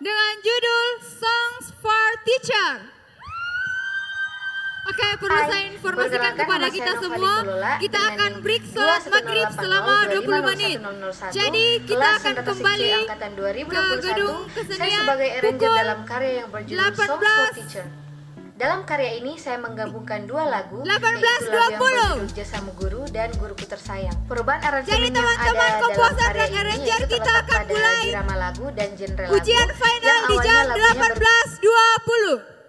dengan judul Songs for Teacher. Oke, perlu saya informasikan kepada kita semua, kita akan break sholat maghrib selama 20 menit. Jadi kita akan kembali ke gedung kesenian pukul dalam karya yang berjudul Songs for Teacher. Dalam karya ini saya menggabungkan dua lagu, yaitu lagu yang berjudul Jasamu Guru dan Guruku Tersayang. Perubahan aransemen yang ada dalam karya ini yaitu terletak pada irama lagu dan genre lagu. Ujian final di jam 18.20.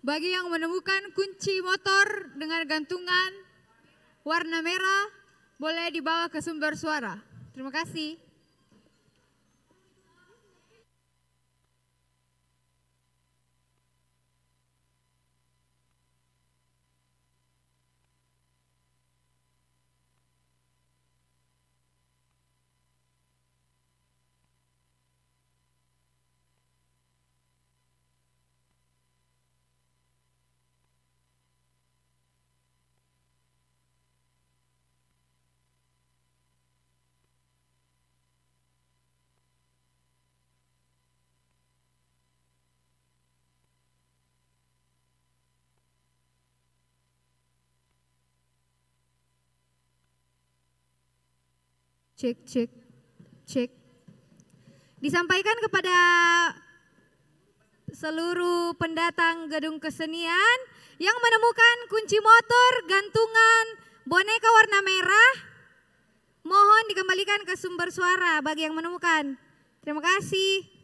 Bagi yang menemukan kunci motor dengan gantungan warna merah, boleh dibawa ke sumber suara. Terima kasih. Cek, cek, cek. Disampaikan kepada seluruh pendatang gedung kesenian yang menemukan kunci motor, gantungan, boneka warna merah, mohon dikembalikan ke sumber suara bagi yang menemukan. Terima kasih.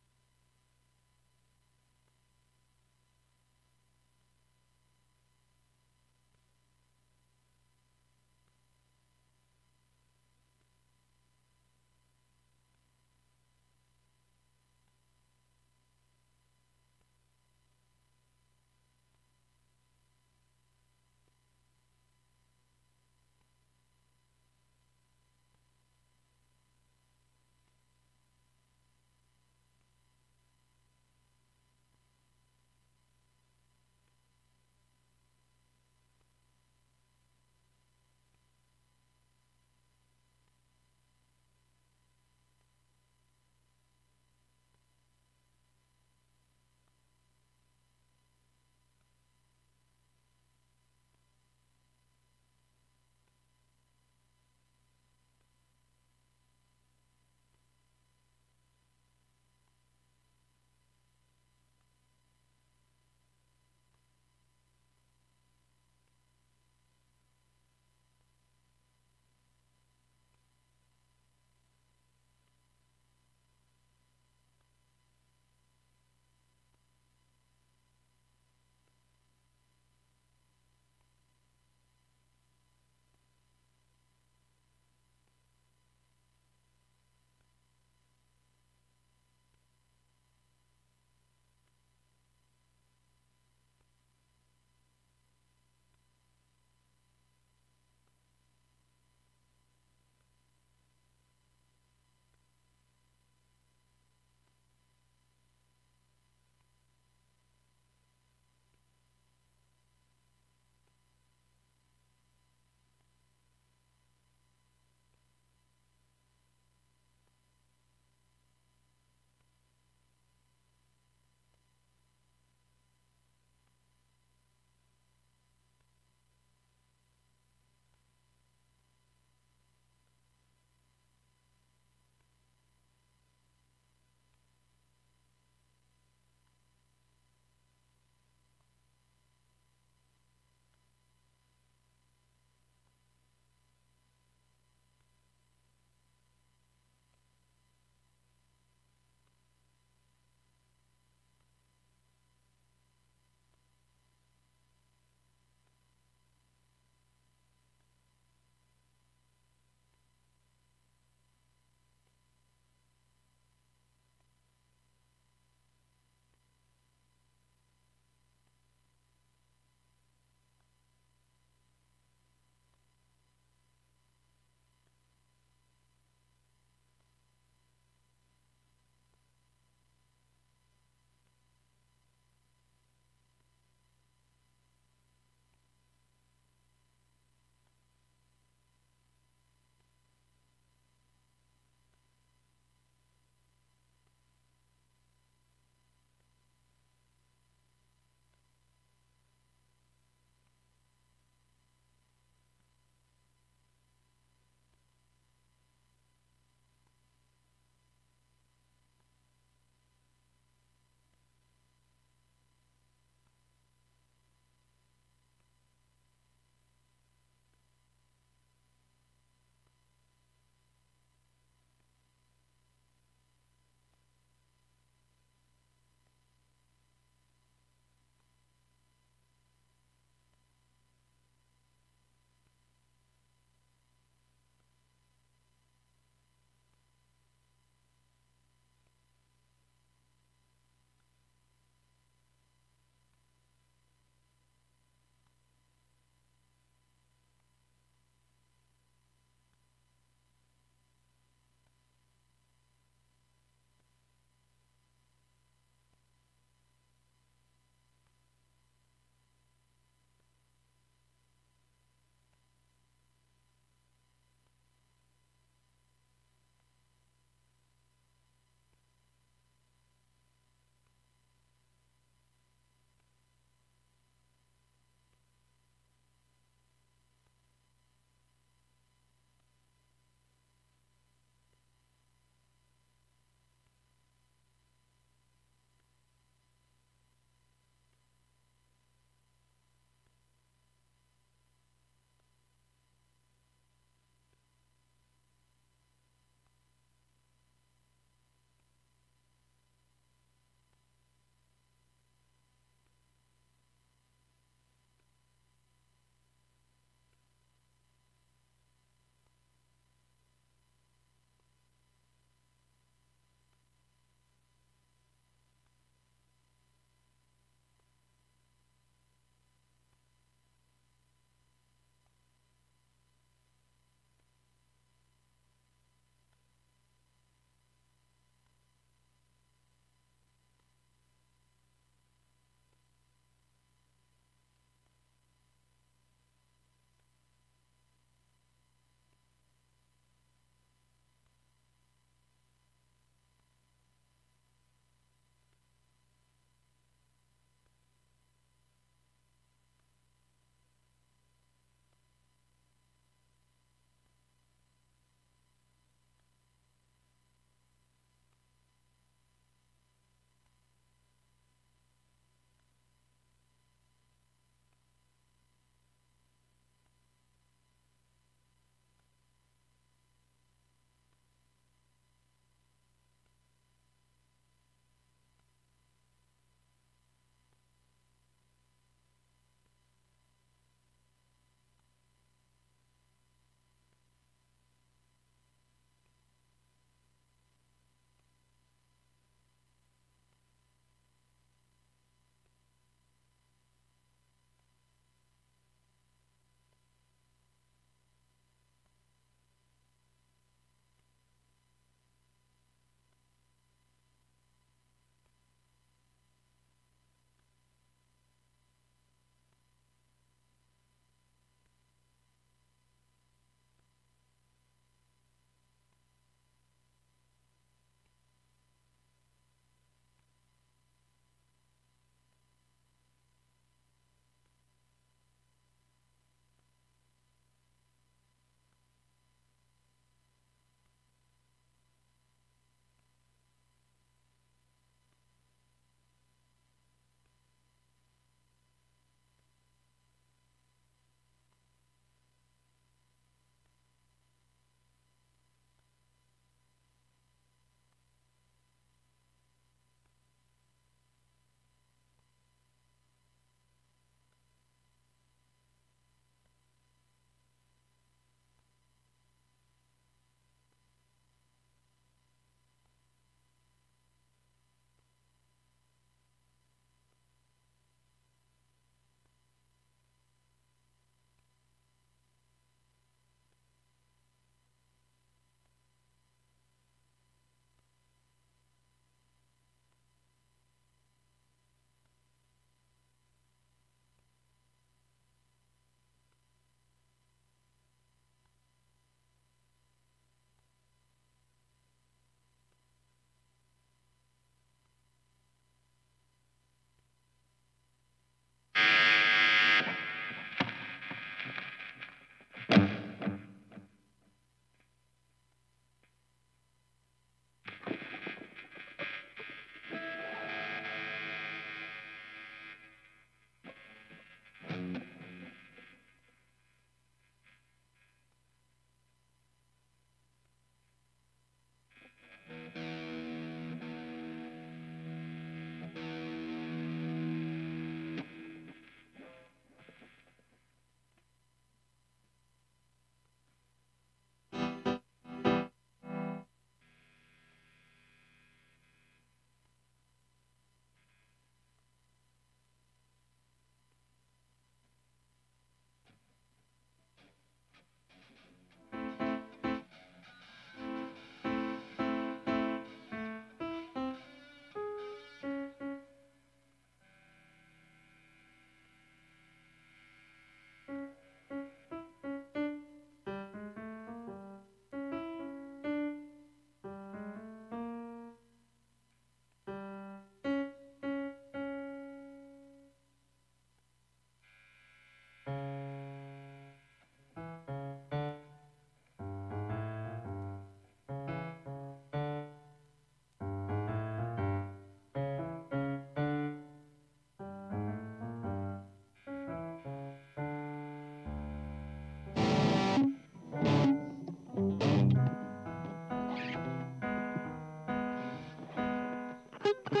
Oke,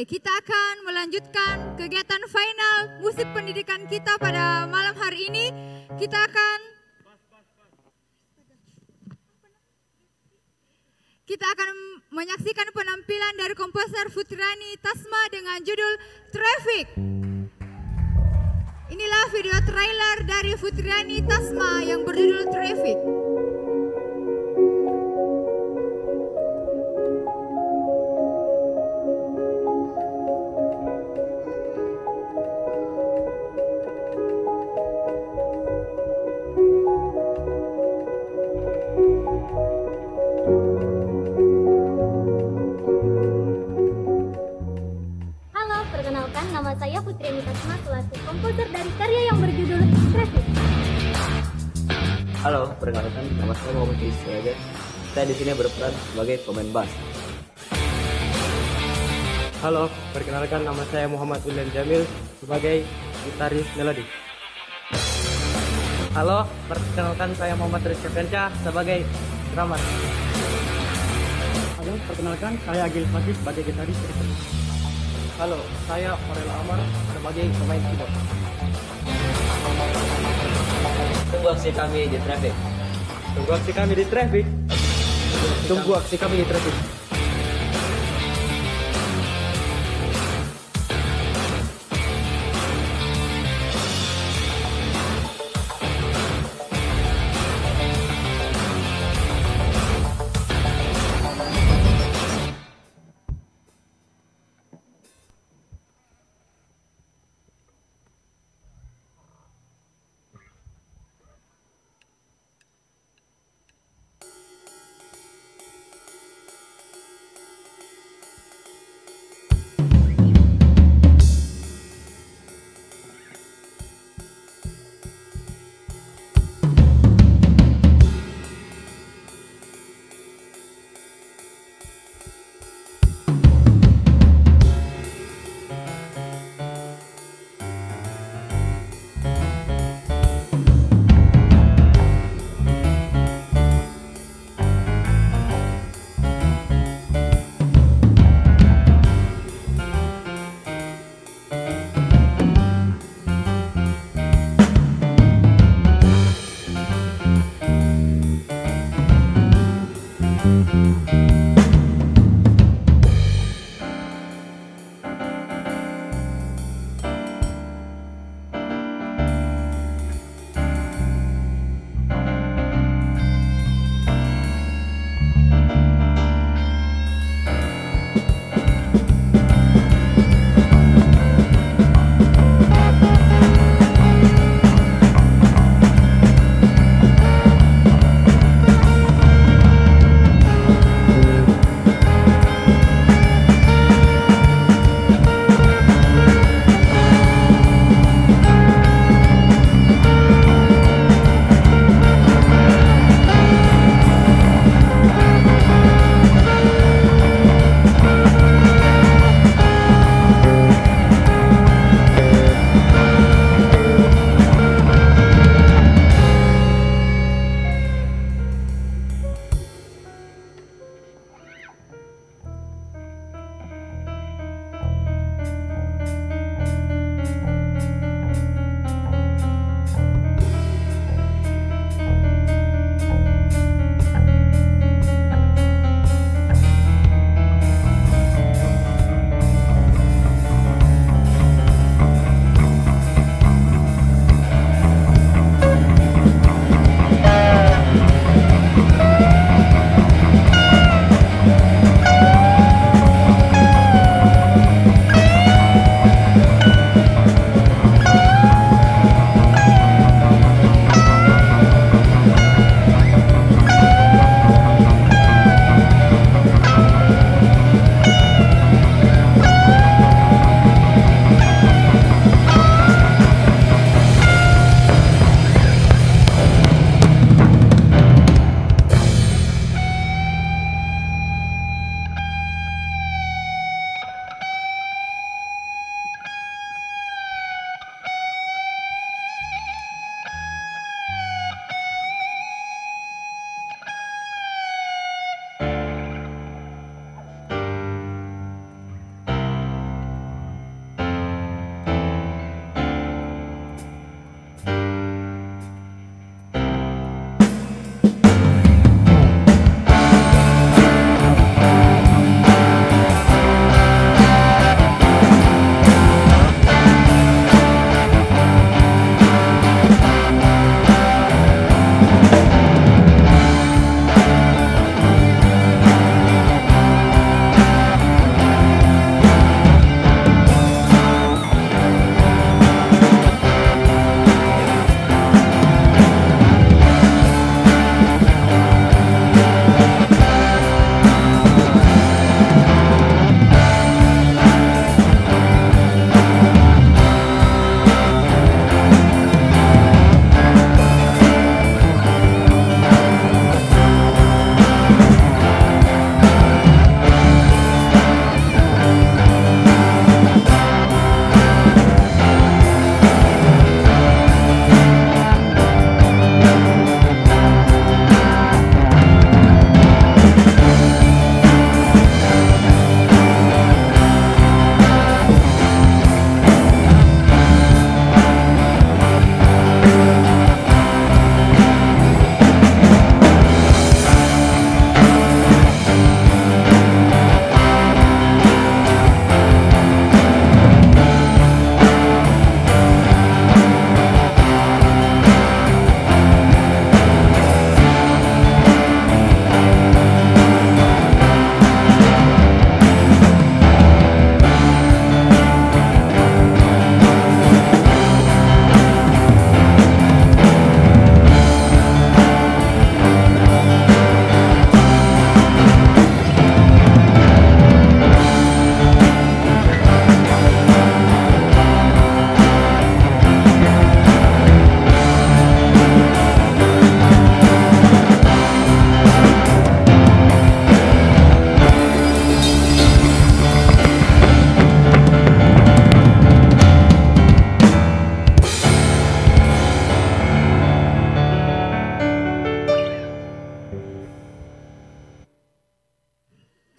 kita akan melanjutkan kegiatan final musik pendidikan kita pada malam hari ini. Kita akan menyaksikan penampilan dari komposer Futriani Tasma dengan judul Traffic. Inilah video trailer dari Futriani Tasma yang berjudul Traffic. Nama saya Futriani Tasma selaku komposer dari karya yang berjudul Traffic. Halo, perkenalkan nama saya Muhammad Rizky. Saya di sini berperan sebagai pemain bass. Halo, perkenalkan nama saya Muhammad William Jamil sebagai gitaris melodi. Halo, perkenalkan saya Muhammad Rizky Penca sebagai drummer. Halo, perkenalkan saya Agil Fatih sebagai gitaris. Halo, saya Farel Amar sebagai pemain keyboard. Tunggu aksi kami di Traffic. Tunggu aksi kami di Traffic. Tunggu aksi kami di Traffic.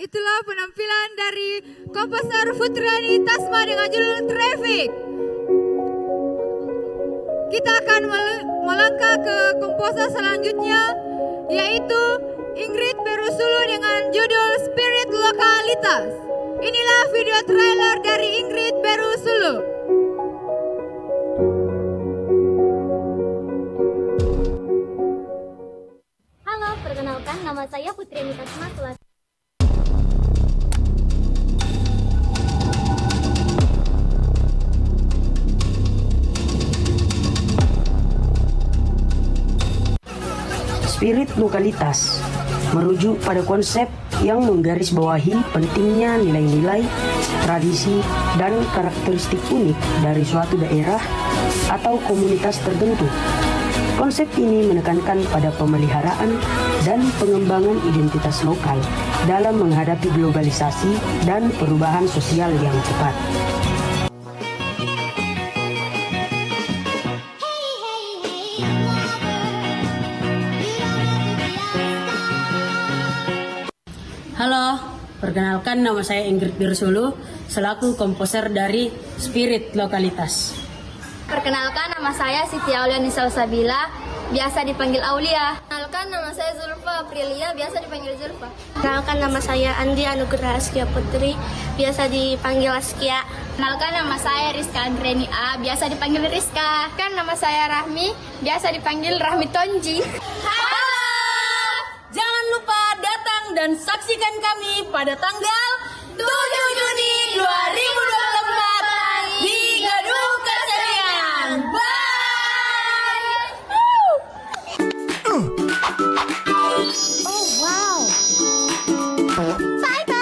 itulah penampilan dari komposer Putriani Tasma dengan judul Traffic. Kita akan melangkah ke komposer selanjutnya, yaitu Ingrid Berusulu dengan judul Spirit Lokalitas. Inilah video trailer dari Ingrid Berusulu. Halo, perkenalkan nama saya Putriani Tasma kelas Spirit lokalitas merujuk pada konsep yang menggarisbawahi pentingnya nilai-nilai, tradisi, dan karakteristik unik dari suatu daerah atau komunitas tertentu. Konsep ini menekankan pada pemeliharaan dan pengembangan identitas lokal dalam menghadapi globalisasi dan perubahan sosial yang cepat. Halo, perkenalkan nama saya Ingrid Berusulu selaku komposer dari Spirit Lokalitas. Perkenalkan nama saya Siti Auliani Salsabila, biasa dipanggil Aulia. Perkenalkan nama saya Zulfa Aprilia, biasa dipanggil Zulfa. Perkenalkan nama saya Andi Anugerah Askia Putri, biasa dipanggil Askia. Perkenalkan nama saya Rizka Andreni A, biasa dipanggil Rizka. Kan nama saya Rahmi, biasa dipanggil Rahmi Tonji. Halo! Jangan lupa datang dan saksikan kami pada tanggal 7 Juni 2024 di Gedung Kesenian. Bye! Oh wow. Bye bye.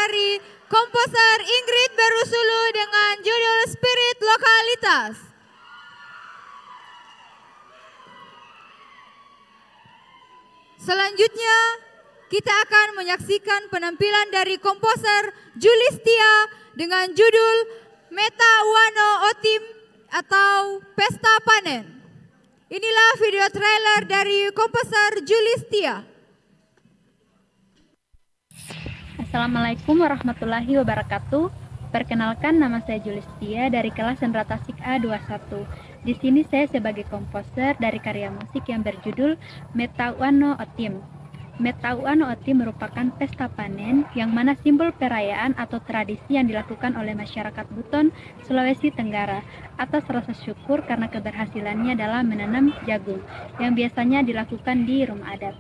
dari komposer Ingrid Berusulu dengan judul Spirit Lokalitas. Selanjutnya, kita akan menyaksikan penampilan dari komposer Julistia dengan judul Meta Wano Otim atau Pesta Panen. Inilah video trailer dari komposer Julistia. Assalamualaikum warahmatullahi wabarakatuh. Perkenalkan, nama saya Julistia dari kelas Senrata Sik A21. Di sini saya sebagai komposer dari karya musik yang berjudul Meta Wano Otim. Meta Wano Otim merupakan pesta panen yang mana simbol perayaan atau tradisi yang dilakukan oleh masyarakat Buton, Sulawesi Tenggara atas rasa syukur karena keberhasilannya dalam menanam jagung yang biasanya dilakukan di rumah adat.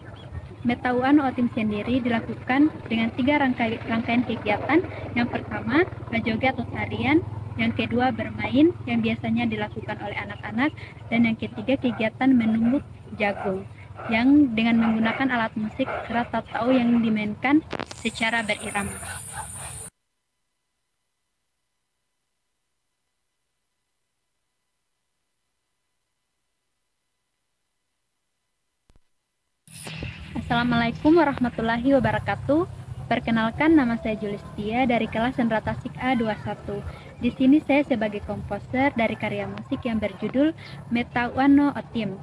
Meta Wano Otim sendiri dilakukan dengan 3 rangkaian kegiatan. Yang pertama, berjoget atau tarian, yang kedua bermain yang biasanya dilakukan oleh anak-anak, dan yang ketiga kegiatan menumbuk jagung yang dengan menggunakan alat musik kerat tatau yang dimainkan secara berirama. Assalamualaikum warahmatullahi wabarakatuh. Perkenalkan, nama saya Julistia dari kelas Senrata Sik A21. Di sini saya sebagai komposer dari karya musik yang berjudul Meta Wano Otim.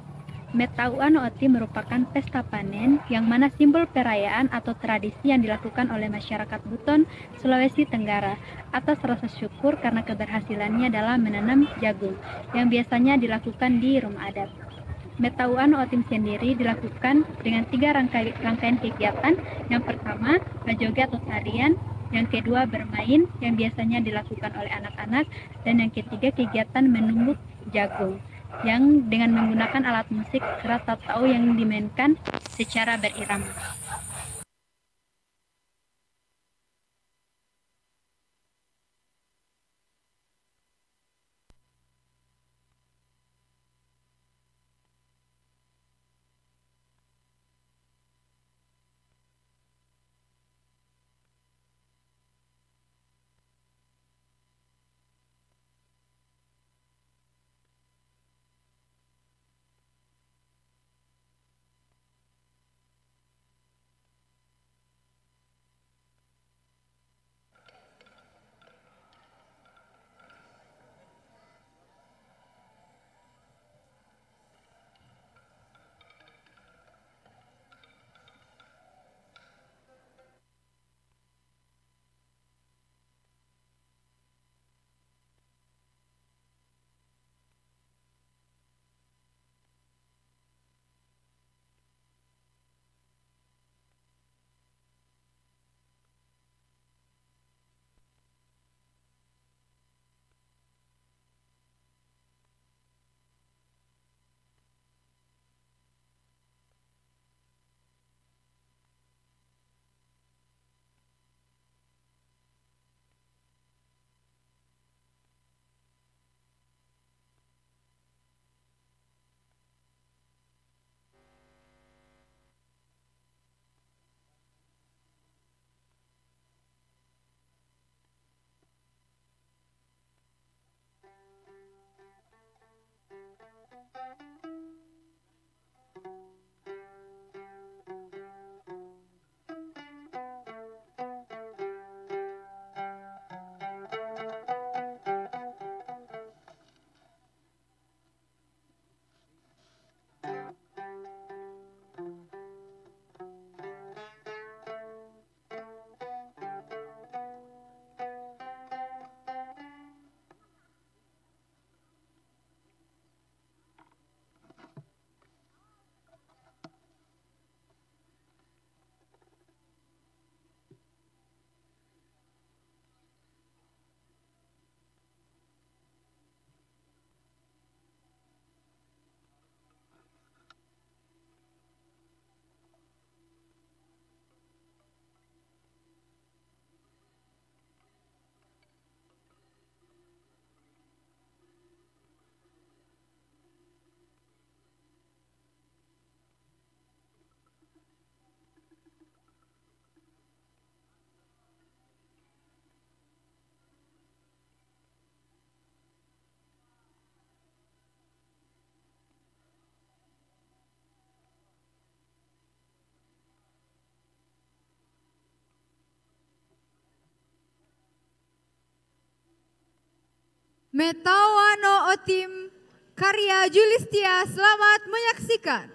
Meta Wano Otim merupakan pesta panen yang mana simbol perayaan atau tradisi yang dilakukan oleh masyarakat Buton, Sulawesi Tenggara atas rasa syukur karena keberhasilannya dalam menanam jagung yang biasanya dilakukan di rumah adat. Meta Wano Otim sendiri dilakukan dengan 3 rangkaian kegiatan. Yang pertama, berjoget atau tarian, yang kedua bermain yang biasanya dilakukan oleh anak-anak, dan yang ketiga kegiatan menumbuk jagung yang dengan menggunakan alat musik kerat tatau yang dimainkan secara berirama. Metawano Otim karya Julistia, selamat menyaksikan.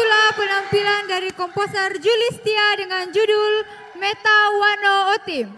itulah penampilan dari komposer Julistia dengan judul Meta Wano Otim.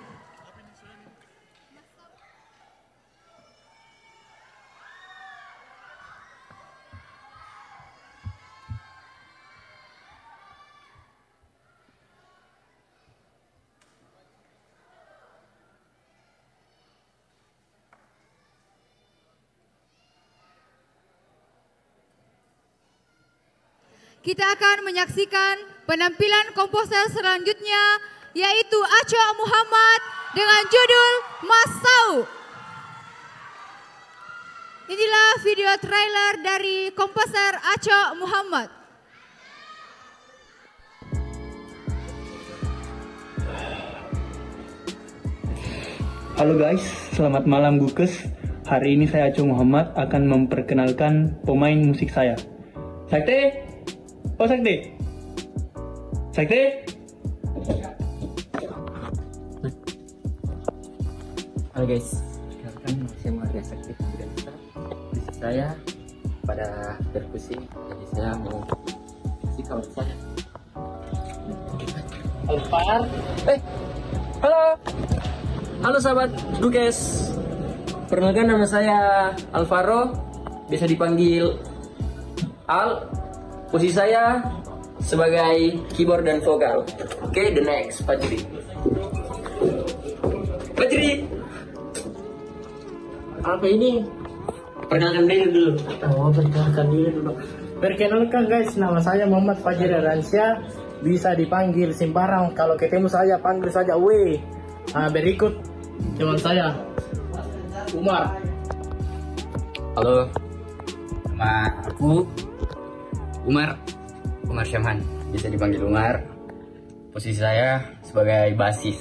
Kita akan menyaksikan penampilan komposer selanjutnya yaitu Aco Muhammad dengan judul Masau. Inilah video trailer dari komposer Aco Muhammad. Halo guys, selamat malam Bukes. Hari ini saya Aco Muhammad akan memperkenalkan pemain musik saya. Sakti? Oh Sakti? Sakti? Halo guys, kenalkan saya Maria Sakti Dansa. Musik saya pada perkusi, jadi saya mau kasih kawan saya. Alvar? Halo. Halo sahabat Bukes. Perkenalkan nama saya Alvaro, bisa dipanggil Al. Posisi saya sebagai keyboard dan vokal. Oke, the next Fajri. Fajri. Apa ini? Perkenalkan diri dulu. Oh, perkenalkan diri dulu. Perkenalkan guys, nama saya Muhammad Fajri Ransyah. Bisa dipanggil sembarang. Kalau ketemu saya panggil saja W. Berikut teman saya Umar. Halo. Nama aku Umar Syamhan, bisa dipanggil Umar. Posisi saya sebagai basis.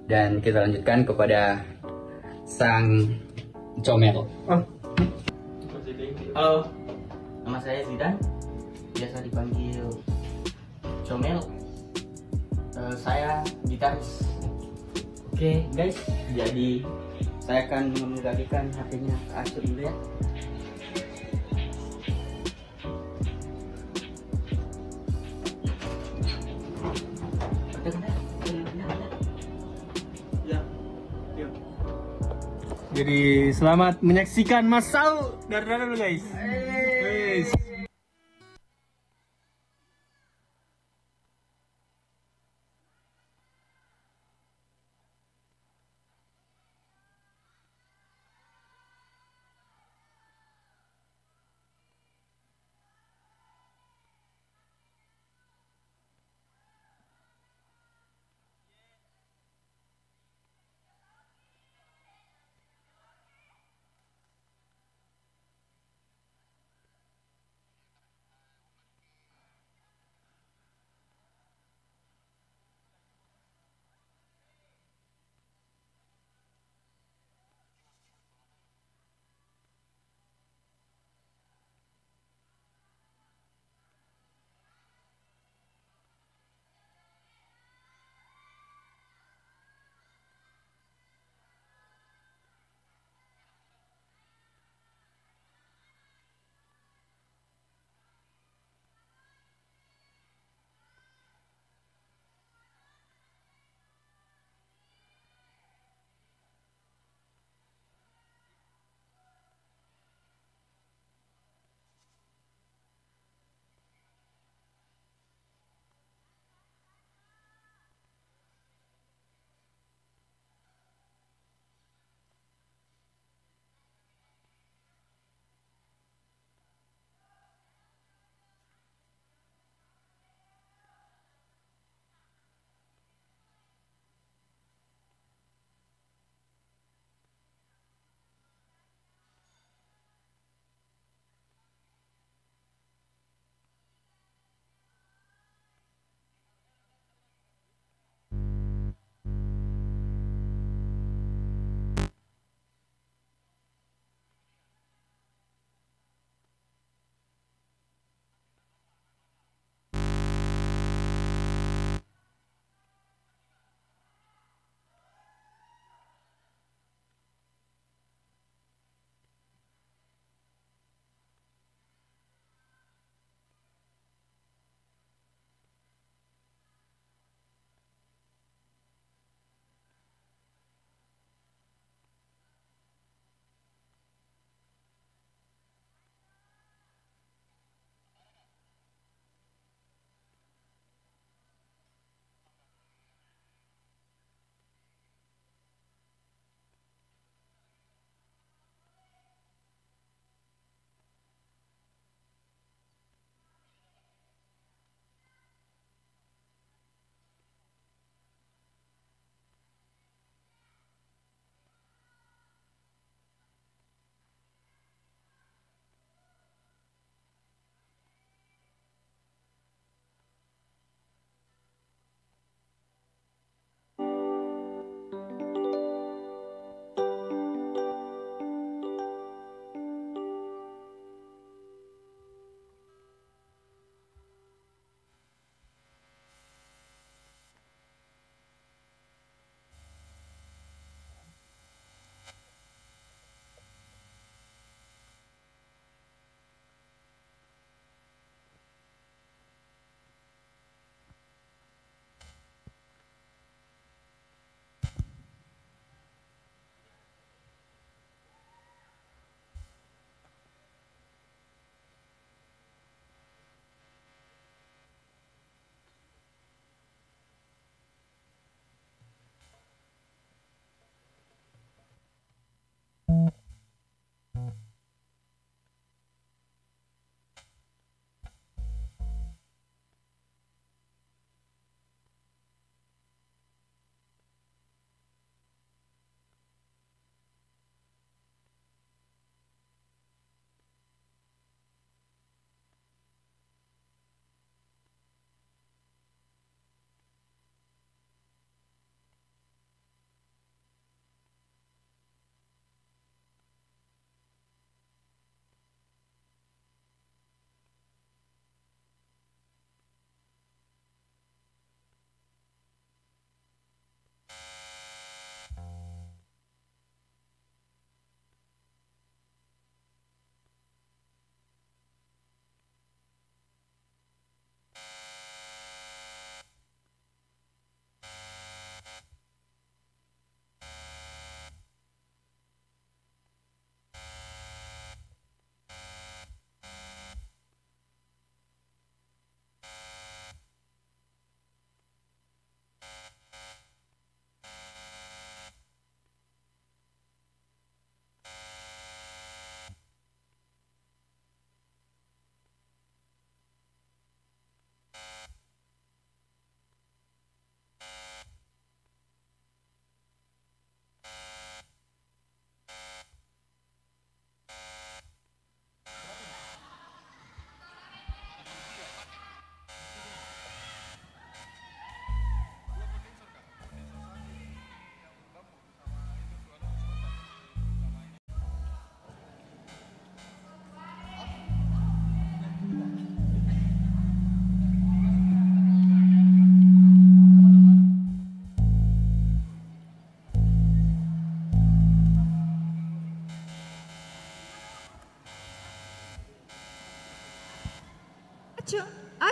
Dan kita lanjutkan kepada sang comel. Halo, nama saya Zidan, biasa dipanggil comel. Saya gitaris. Oke guys, jadi saya akan mengembalikan HP-nya ke Asyur dulu ya. Jadi selamat menyaksikan Masau dari dulu guys. Guys.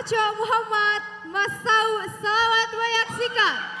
Aco Muhammad Masau. Selamat menyaksikan.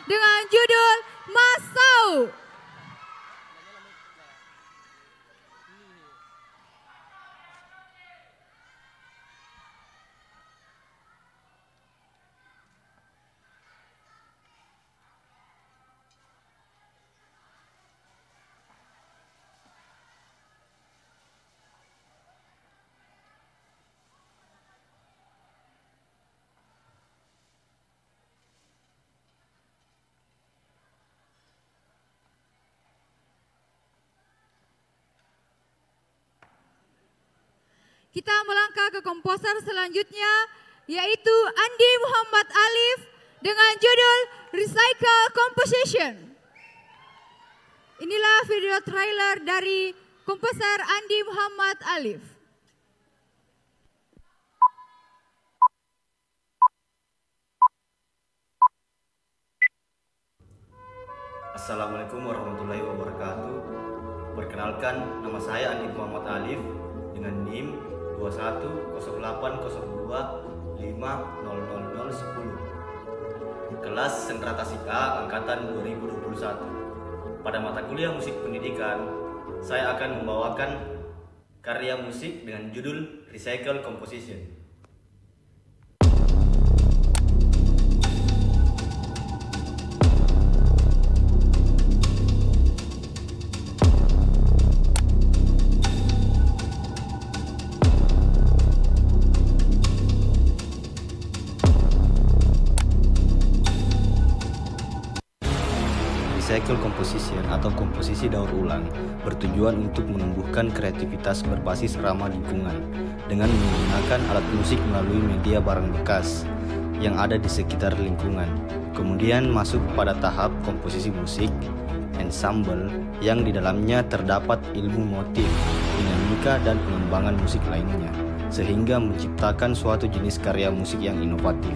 dengan judul Masau. Kita melangkah ke komposer selanjutnya, yaitu Andi Muhammad Alif dengan judul Recycle Composition. Inilah video trailer dari komposer Andi Muhammad Alif. Assalamualaikum warahmatullahi wabarakatuh. Perkenalkan, nama saya Andi Muhammad Alif dengan NIM 210802500010. Kelas Sentra Tasik A angkatan 2021. Pada mata kuliah musik pendidikan, saya akan membawakan karya musik dengan judul Recycle Composition. Recycle composition atau komposisi daur ulang bertujuan untuk menumbuhkan kreativitas berbasis ramah lingkungan dengan menggunakan alat musik melalui media barang bekas yang ada di sekitar lingkungan. Kemudian masuk pada tahap komposisi musik, ensemble, yang di dalamnya terdapat ilmu motif, dinamika, dan pengembangan musik lainnya, sehingga menciptakan suatu jenis karya musik yang inovatif.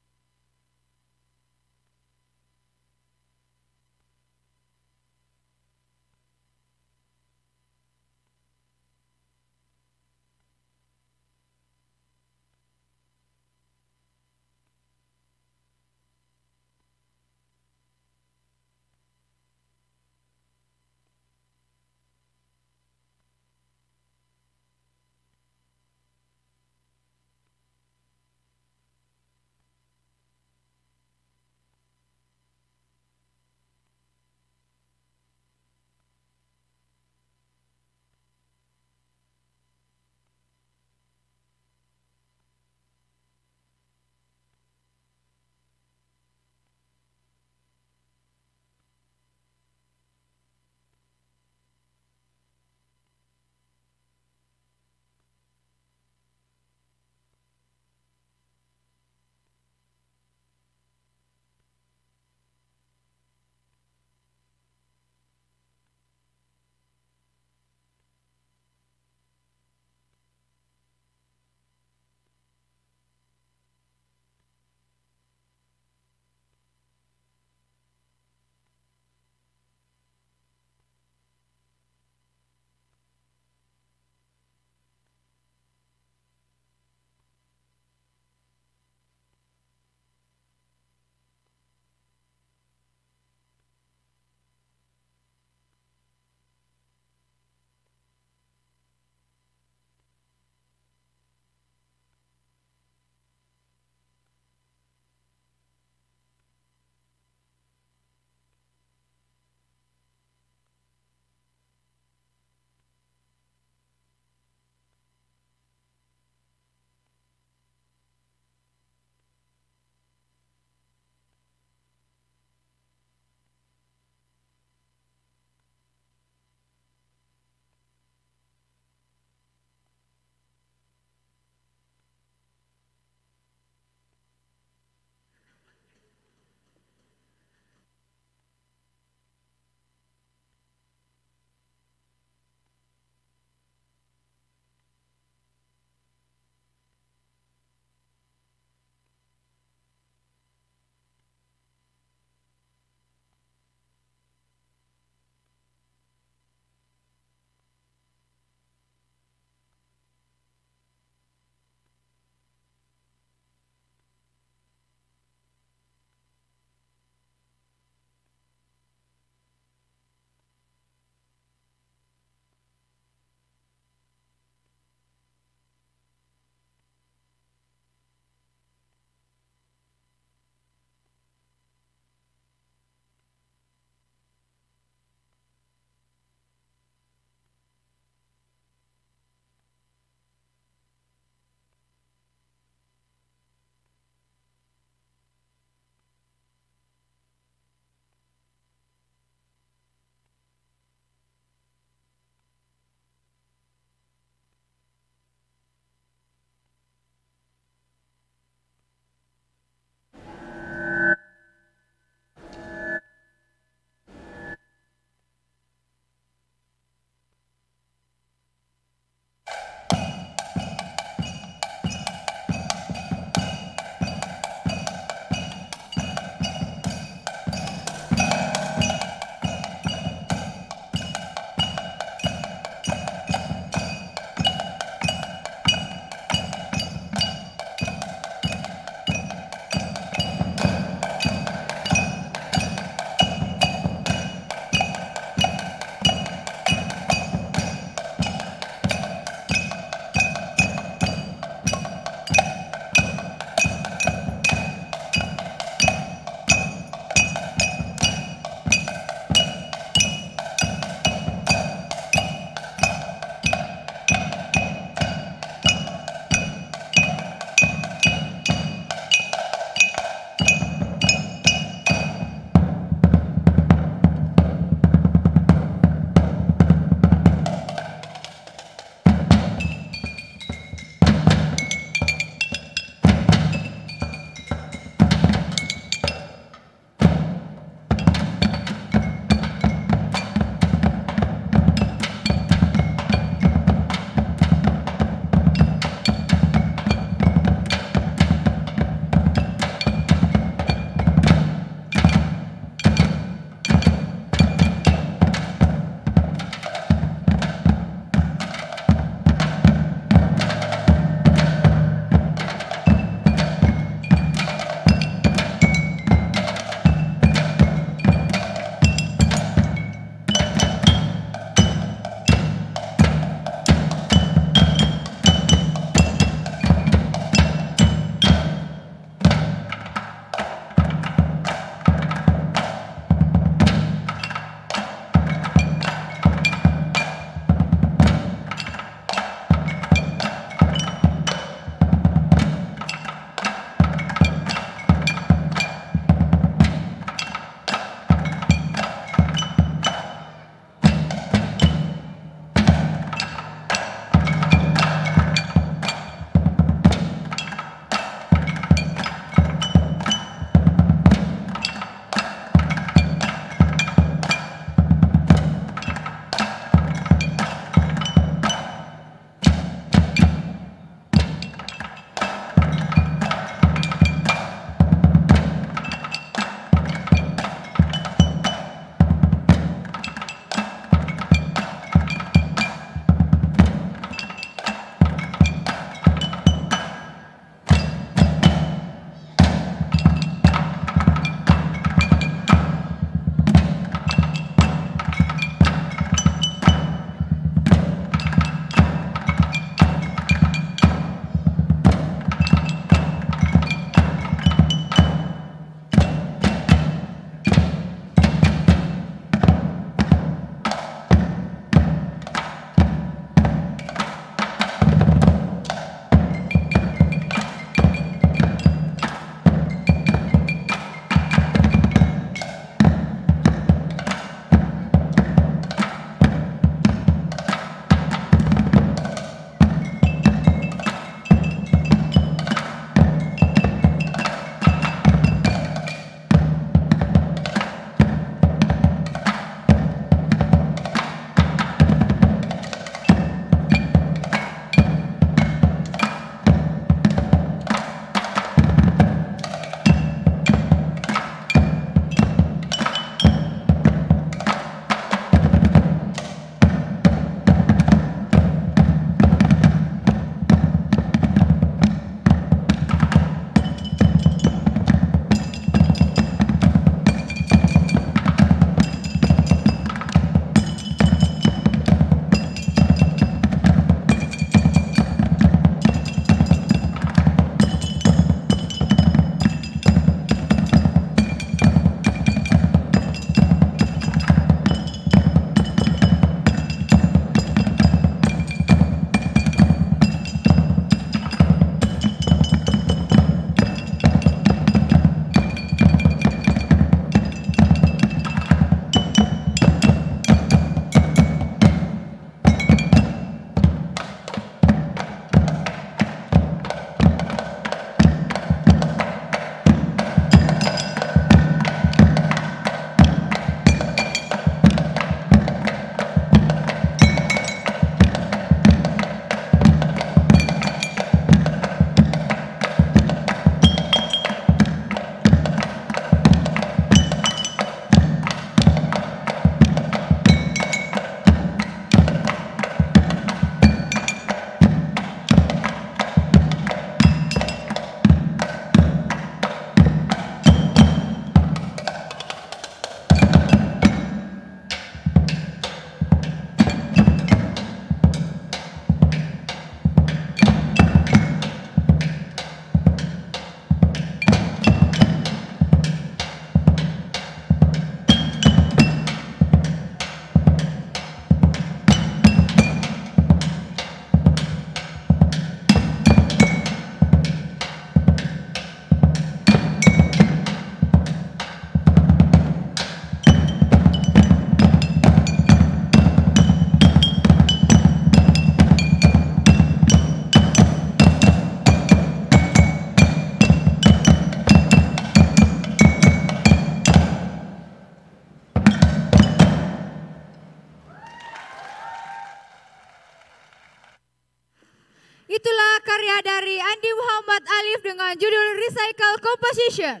dari Andi Muhammad Alif dengan judul Recycle Composition.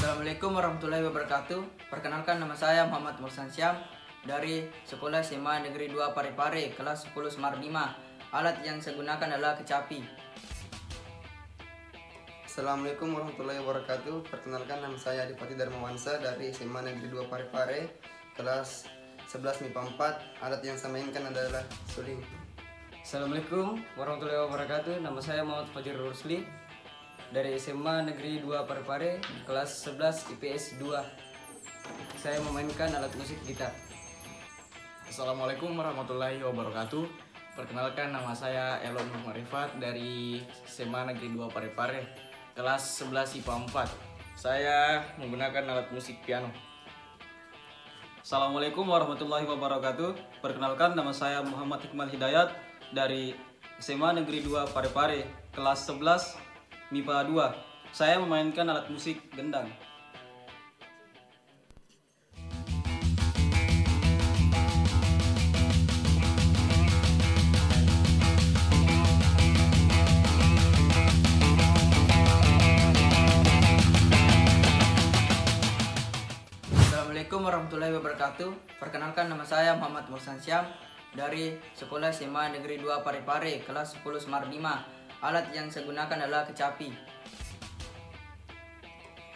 Assalamualaikum warahmatullahi wabarakatuh. Perkenalkan, nama saya Muhammad Mursan Syam dari Sekolah SMA Negeri 2 Parepare, kelas 10 Semar 5. Alat yang saya gunakan adalah kecapi. Assalamualaikum warahmatullahi wabarakatuh. Perkenalkan, nama saya Adipati Darmawansa dari SMA Negeri 2 Parepare, kelas 11 MIPA 4. Alat yang saya mainkan adalah suling. Assalamualaikum warahmatullahi wabarakatuh. Nama saya Muhammad Fajir Rusli dari SMA Negeri 2 Parepare, kelas 11 IPS 2. Saya memainkan alat musik gitar. Assalamualaikum warahmatullahi wabarakatuh. Perkenalkan, nama saya Elon Marifat dari SMA Negeri 2 Parepare, kelas 11 IPA 4. Saya menggunakan alat musik piano. Assalamualaikum warahmatullahi wabarakatuh. Perkenalkan, nama saya Muhammad Hikmal Hidayat dari SMA Negeri 2 Parepare, kelas 11 MIPA 2. Saya memainkan alat musik gendang. Assalamualaikum warahmatullahi wabarakatuh. Perkenalkan, nama saya Muhammad Mursan Syam dari Sekolah SMA Negeri 2 Parepare, kelas 10 Semar 5. Alat yang saya gunakan adalah kecapi.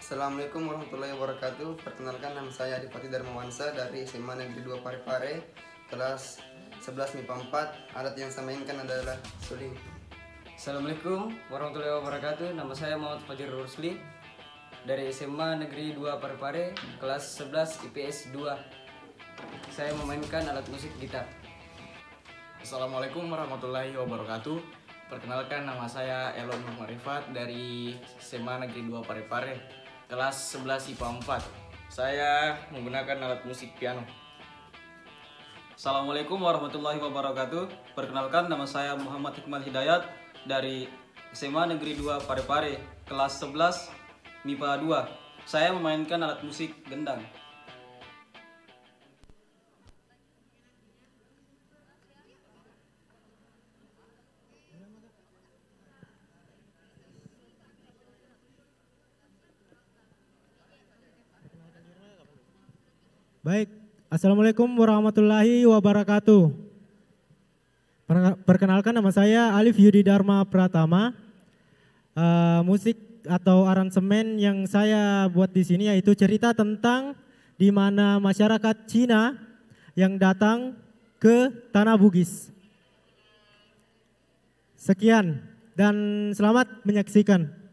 Assalamualaikum warahmatullahi wabarakatuh. Perkenalkan, nama saya Adipati Darmawansa dari SMA Negeri 2 Parepare, kelas 11 MIPA 4. Alat yang saya mainkan adalah suling. Assalamualaikum warahmatullahi wabarakatuh. Nama saya Muhammad Fajir Rusli dari SMA Negeri 2 Parepare, kelas 11 IPS 2. Saya memainkan alat musik gitar. Assalamualaikum warahmatullahi wabarakatuh. Perkenalkan, nama saya Elon Marifat dari SMA Negeri 2 Parepare, kelas 11 IPA 4. Saya menggunakan alat musik piano. Assalamualaikum warahmatullahi wabarakatuh. Perkenalkan, nama saya Muhammad Hikmal Hidayat dari SMA Negeri 2 Parepare, kelas 11 MIPA 2. Saya memainkan alat musik gendang. Baik, Assalamualaikum warahmatullahi wabarakatuh. Perkenalkan, nama saya Alif Yudi Dharma Pratama. Musik atau aransemen yang saya buat di sini yaitu cerita tentang di mana masyarakat Cina yang datang ke Tanah Bugis. Sekian, dan selamat menyaksikan.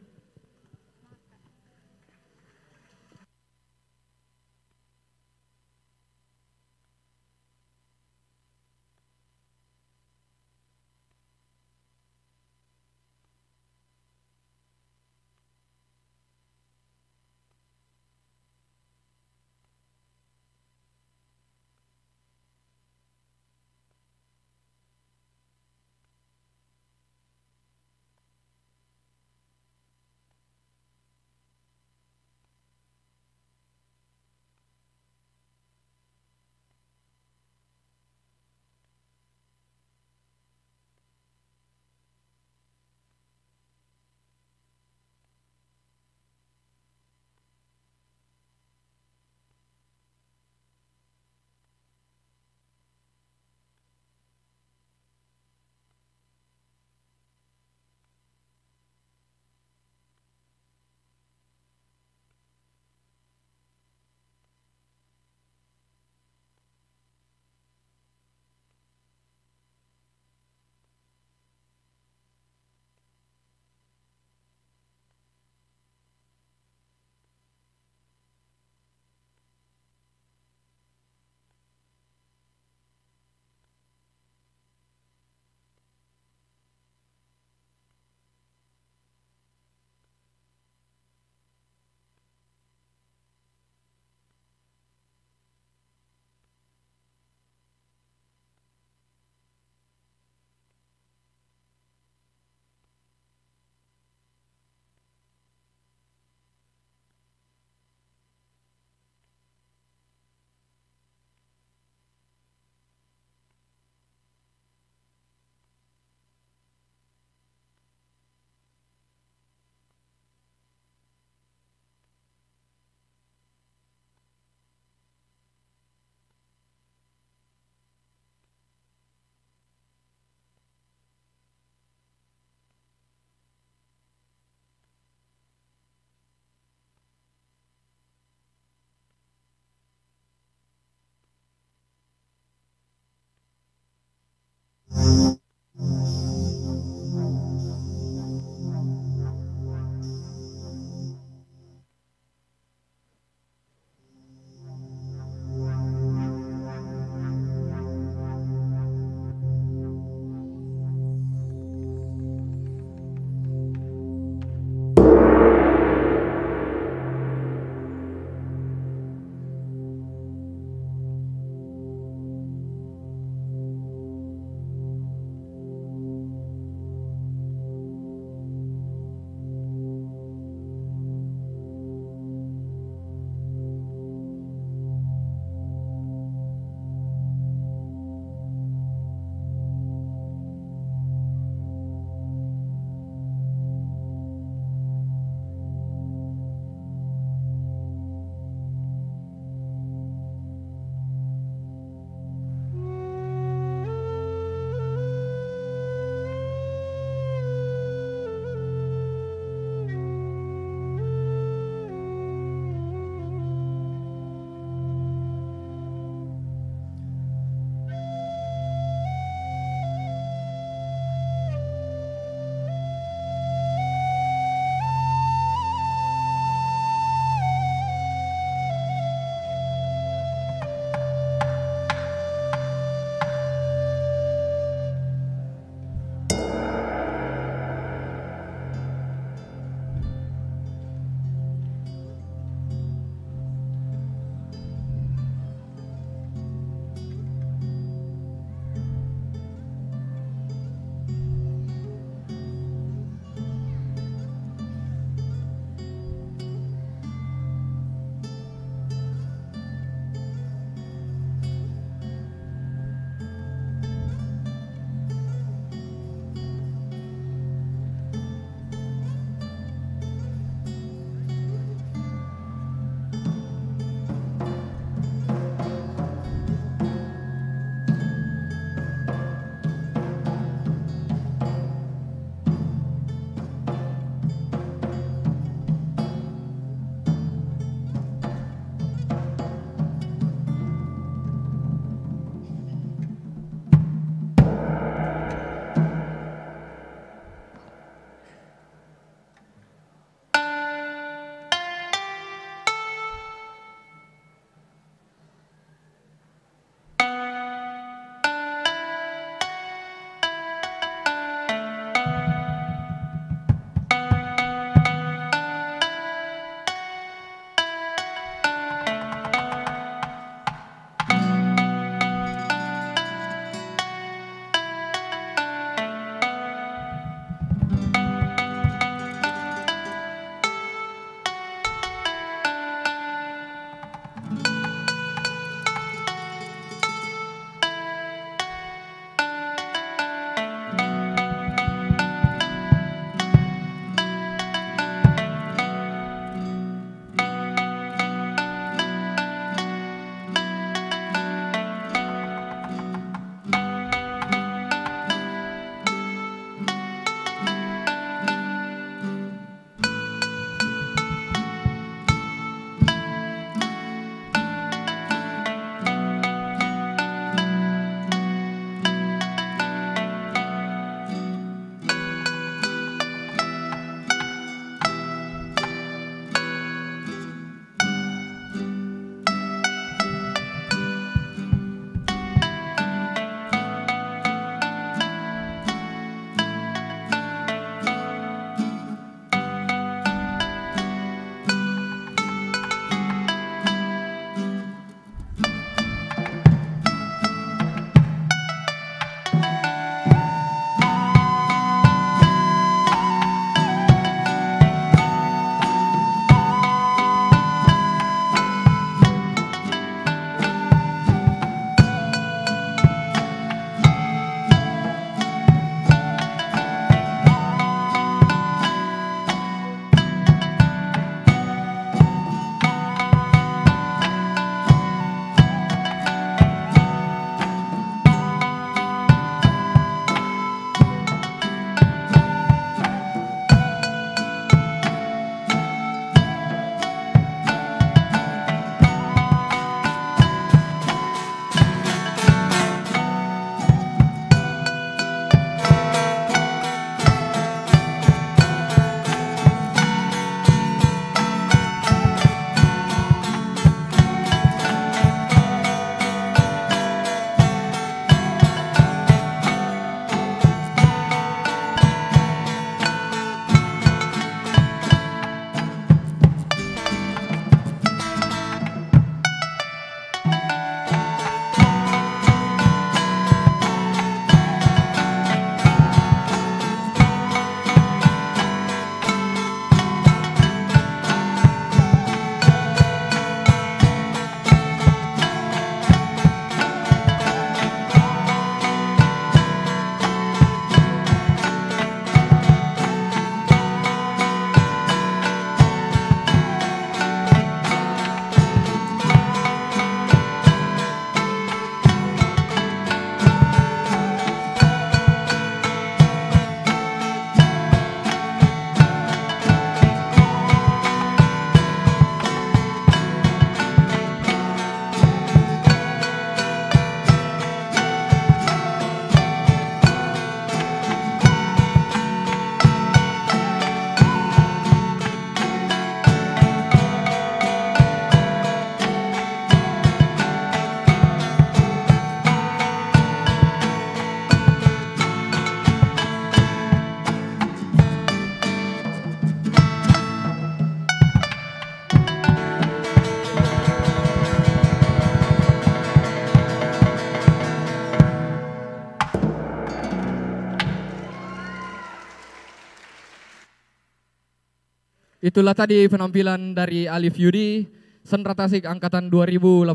Itulah tadi penampilan dari Alif Yudi, Sentra Tasik Angkatan 2018.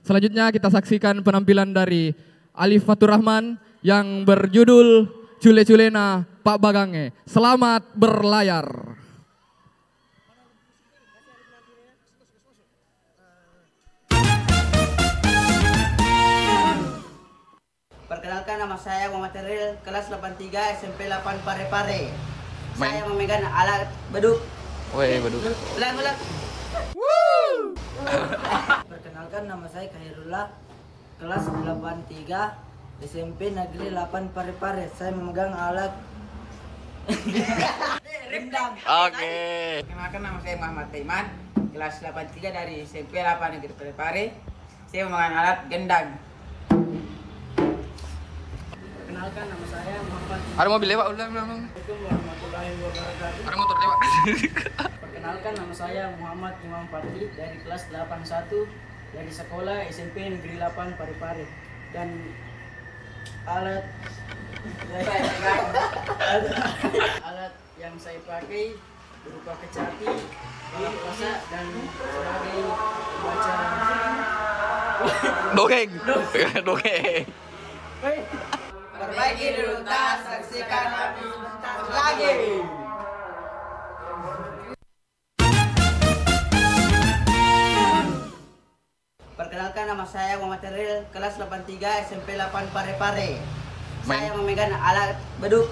Selanjutnya kita saksikan penampilan dari Alif Fatur Rahman yang berjudul Cule-Culena Pak Bagange. Selamat berlayar. Perkenalkan, nama saya Muhammad Teril, kelas 83 SMP 8 Parepare. Saya memegang alat beduk. Woi, beduk. Ulang. Perkenalkan, nama saya Khairullah, kelas 83 SMP Negeri 8 Parepare. Saya memegang alat rendang. Oke. Perkenalkan, nama saya Muhammad Taiman, kelas 83 dari SMP 8 Negeri Parepare. Saya memegang alat gendang. Perkenalkan, nama saya Muhammad. Ada mobil lewat, ulang. Assalamualaikum warahmatullahi wabarakatuh. Ada motor lewat. Perkenalkan, nama saya Muhammad Imam Fatih dari kelas 81 dari sekolah SMP Negeri 8 Parepare. Dan alat yang saya pakai berupa kecapi, alat masak, dan sebagai pembaca Dongeng. Perbaiki dulu tas, saksikan lagi. Perkenalkan, nama saya Muhammad Teril, kelas 83 SMP 8 Parepare. Saya memegang alat beduk.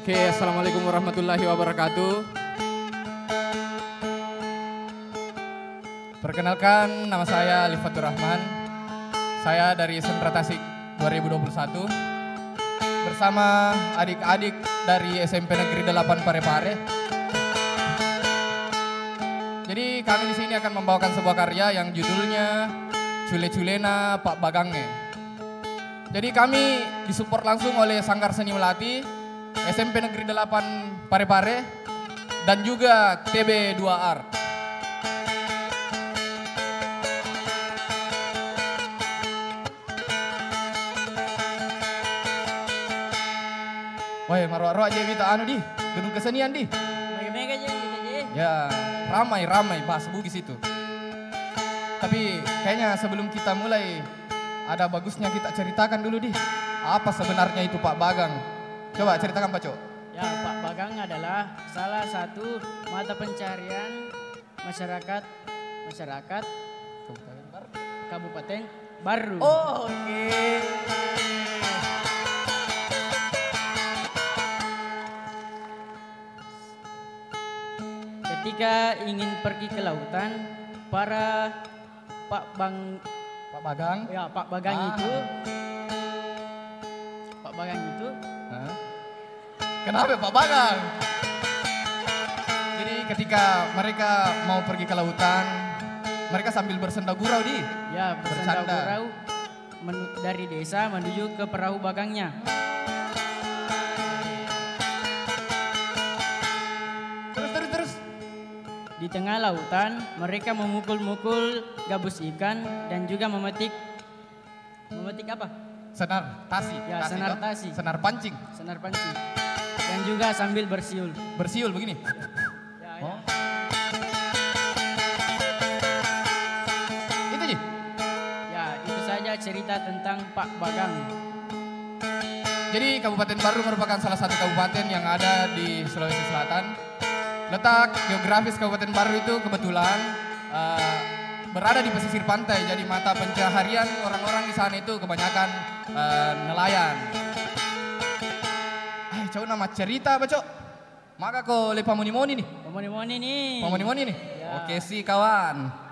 Oke, assalamualaikum warahmatullahi wabarakatuh. Perkenalkan, nama saya Ali Fatur Rahman. Saya dari Sentra Tasik 2021 bersama adik-adik dari SMP Negeri 8 Parepare. Jadi kami di sini akan membawakan sebuah karya yang judulnya Cule-Culena Pak Bagange. Jadi kami disupport langsung oleh Sanggar Seni Melati, SMP Negeri 8 Parepare, dan juga TB2 Art. Woi, marwak-marwak aja kita anu di gedung kesenian di. Mega-mega aja gitu aja. Ya, ramai bahas bugis itu. Tapi kayaknya sebelum kita mulai, ada bagusnya kita ceritakan dulu di. Apa sebenarnya itu Pak Bagang? Coba ceritakan Pak Cok. Ya, Pak Bagang adalah salah satu mata pencarian masyarakat Kabupaten Baru. Oh, oke. Ketika ingin pergi ke lautan, para Pak Bagang itu Kenapa Pak Bagang? Jadi ketika mereka mau pergi ke lautan, mereka sambil bersenda gurau di. Ya, bersenda gurau dari desa menuju ke perahu bagangnya. Terus. Di tengah lautan, mereka memukul-mukul gabus ikan dan juga memetik apa? Senar tasi. Ya, senar tasi. Senar pancing. Dan juga sambil bersiul. Bersiul begini. Ya. Itu Ji. Ya, itu saja cerita tentang Pak Bagang. Jadi Kabupaten Baru merupakan salah satu kabupaten yang ada di Sulawesi Selatan. Letak geografis Kabupaten Baru itu kebetulan berada di pesisir pantai, jadi mata pencaharian orang-orang di sana itu kebanyakan nelayan. Coba nama cerita Bacok. Maka kau le pamoni-moni nih. Pamoni-moni nih. Ya. Oke sih kawan.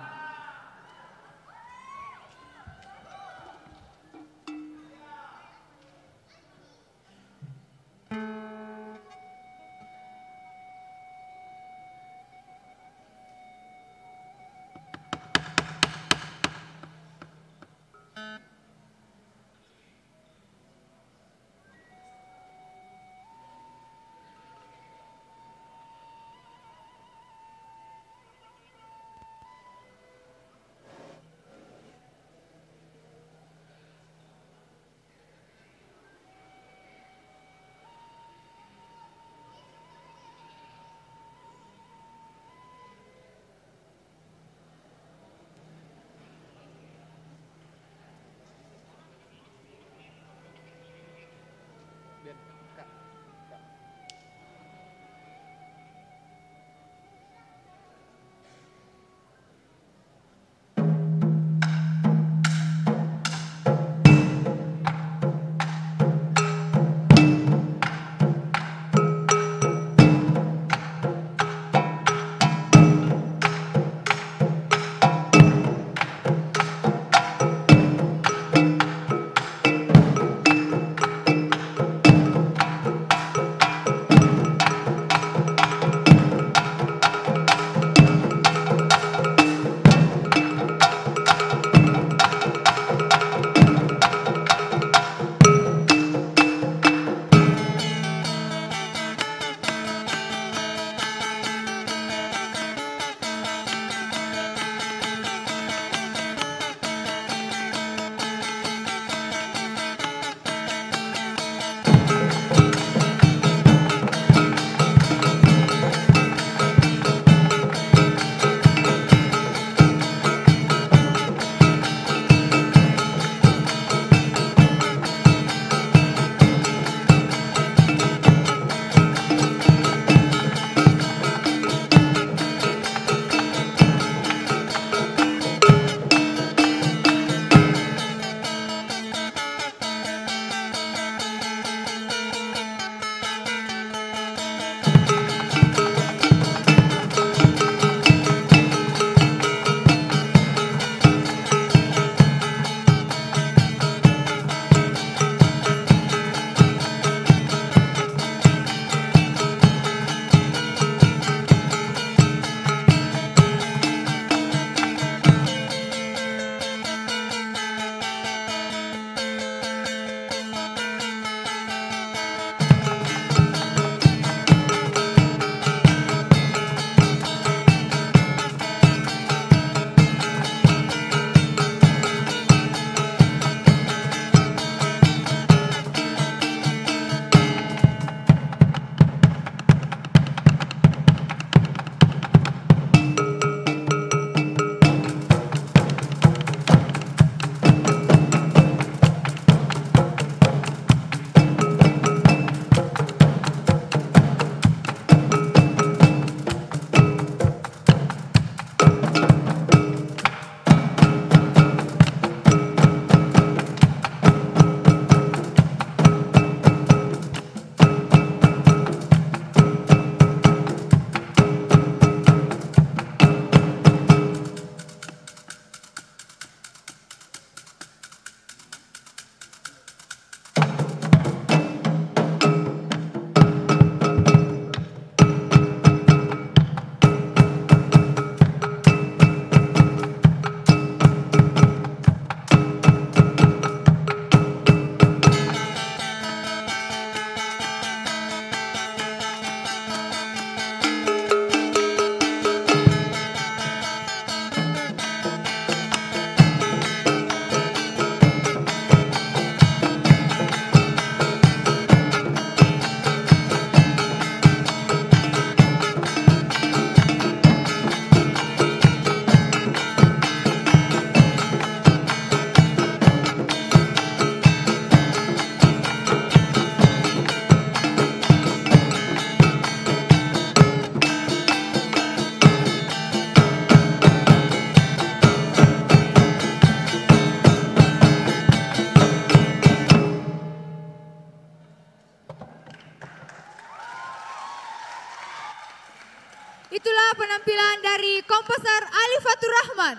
Itulah penampilan dari komposer Ali Fatur Rahman.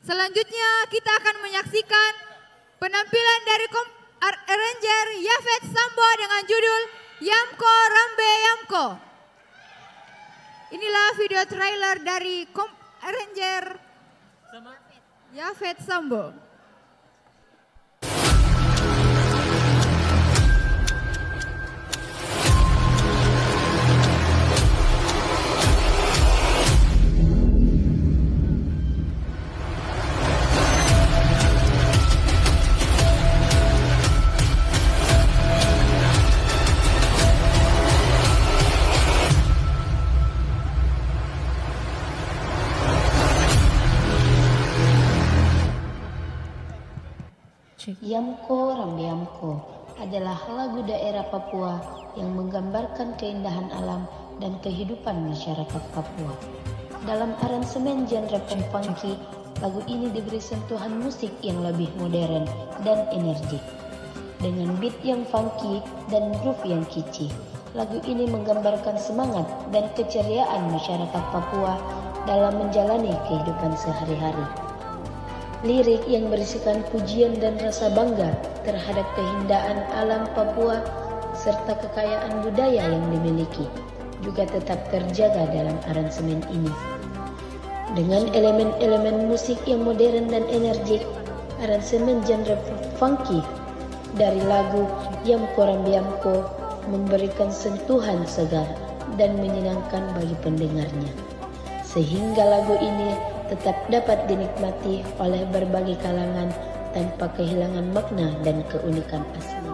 Selanjutnya kita akan menyaksikan penampilan dari arranger Yafet Sambo dengan judul Yamko Rambe Yamko. Inilah video trailer dari arranger Yafet Sambo. Yamko Rambe Yamko adalah lagu daerah Papua yang menggambarkan keindahan alam dan kehidupan masyarakat Papua. Dalam aransemen genre pop funky, lagu ini diberi sentuhan musik yang lebih modern dan energik. Dengan beat yang funky dan groove yang kicih, lagu ini menggambarkan semangat dan keceriaan masyarakat Papua dalam menjalani kehidupan sehari-hari. Lirik yang berisikan pujian dan rasa bangga terhadap keindahan alam Papua serta kekayaan budaya yang dimiliki juga tetap terjaga dalam aransemen ini. Dengan elemen-elemen musik yang modern dan energik, aransemen genre funky dari lagu Yamko Rambe Yamko memberikan sentuhan segar dan menyenangkan bagi pendengarnya, sehingga lagu ini tetap dapat dinikmati oleh berbagai kalangan tanpa kehilangan makna dan keunikan aslinya.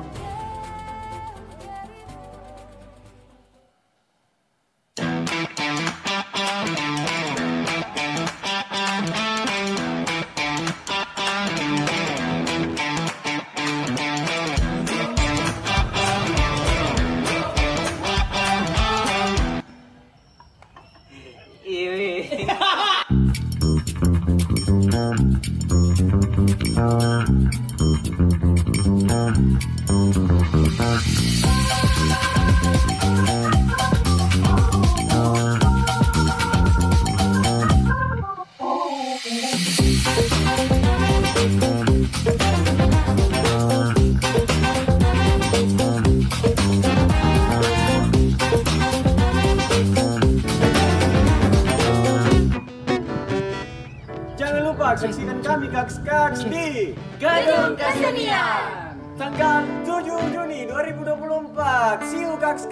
Jangan lupa saksikan kami Kaks di Gedung Kesenian tanggal 7 Juni 2024. See you Kaks.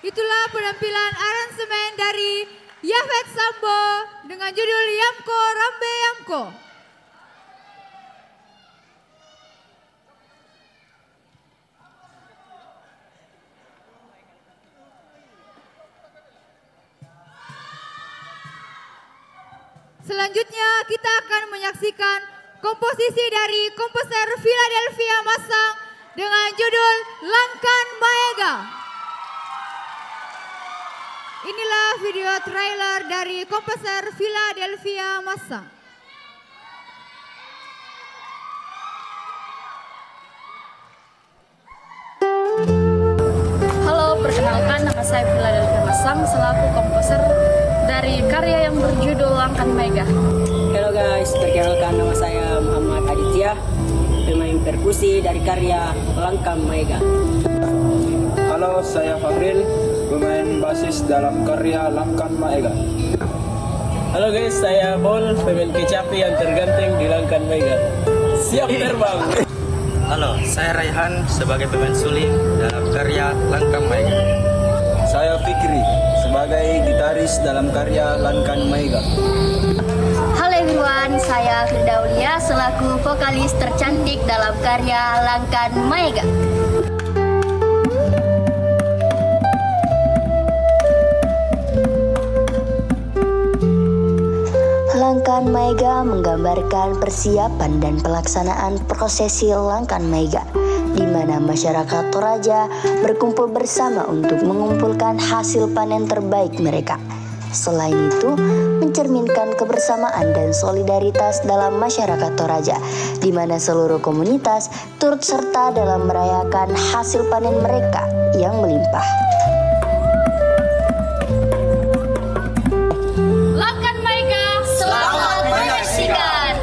Itulah penampilan aransemen dari Yafet Sambo dengan judul Yamko Rambe Yamko. Selanjutnya kita akan menyaksikan komposisi dari komposer Philadelphia Masang dengan judul Langkan Maega. Inilah video trailer dari komposer Philadelphia Masang. Halo, perkenalkan nama saya Philadelphia Masang selaku komposer dari karya yang berjudul Langkan Maega. Halo guys, perkenalkan nama saya Muhammad Aditya, pemain perkusi dari karya Langkan Maega. Halo, saya Fahril, pemain basis dalam karya Langkan Maega. Halo guys, saya Bol, pemain kecapi yang terganteng di Langkan Maega. Siap terbang. Halo, saya Raihan sebagai pemain suling dalam karya Langkan Maega. Saya Fikri sebagai gitaris dalam karya Langkan Maega. Halo everyone, saya Firdaulia selaku vokalis tercantik dalam karya Langkan Maega. Langkan Maega menggambarkan persiapan dan pelaksanaan prosesi Langkan Maega, di mana masyarakat Toraja berkumpul bersama untuk mengumpulkan hasil panen terbaik mereka. Selain itu, mencerminkan kebersamaan dan solidaritas dalam masyarakat Toraja, di mana seluruh komunitas turut serta dalam merayakan hasil panen mereka yang melimpah. Langkan Maega, selamat menyaksikan.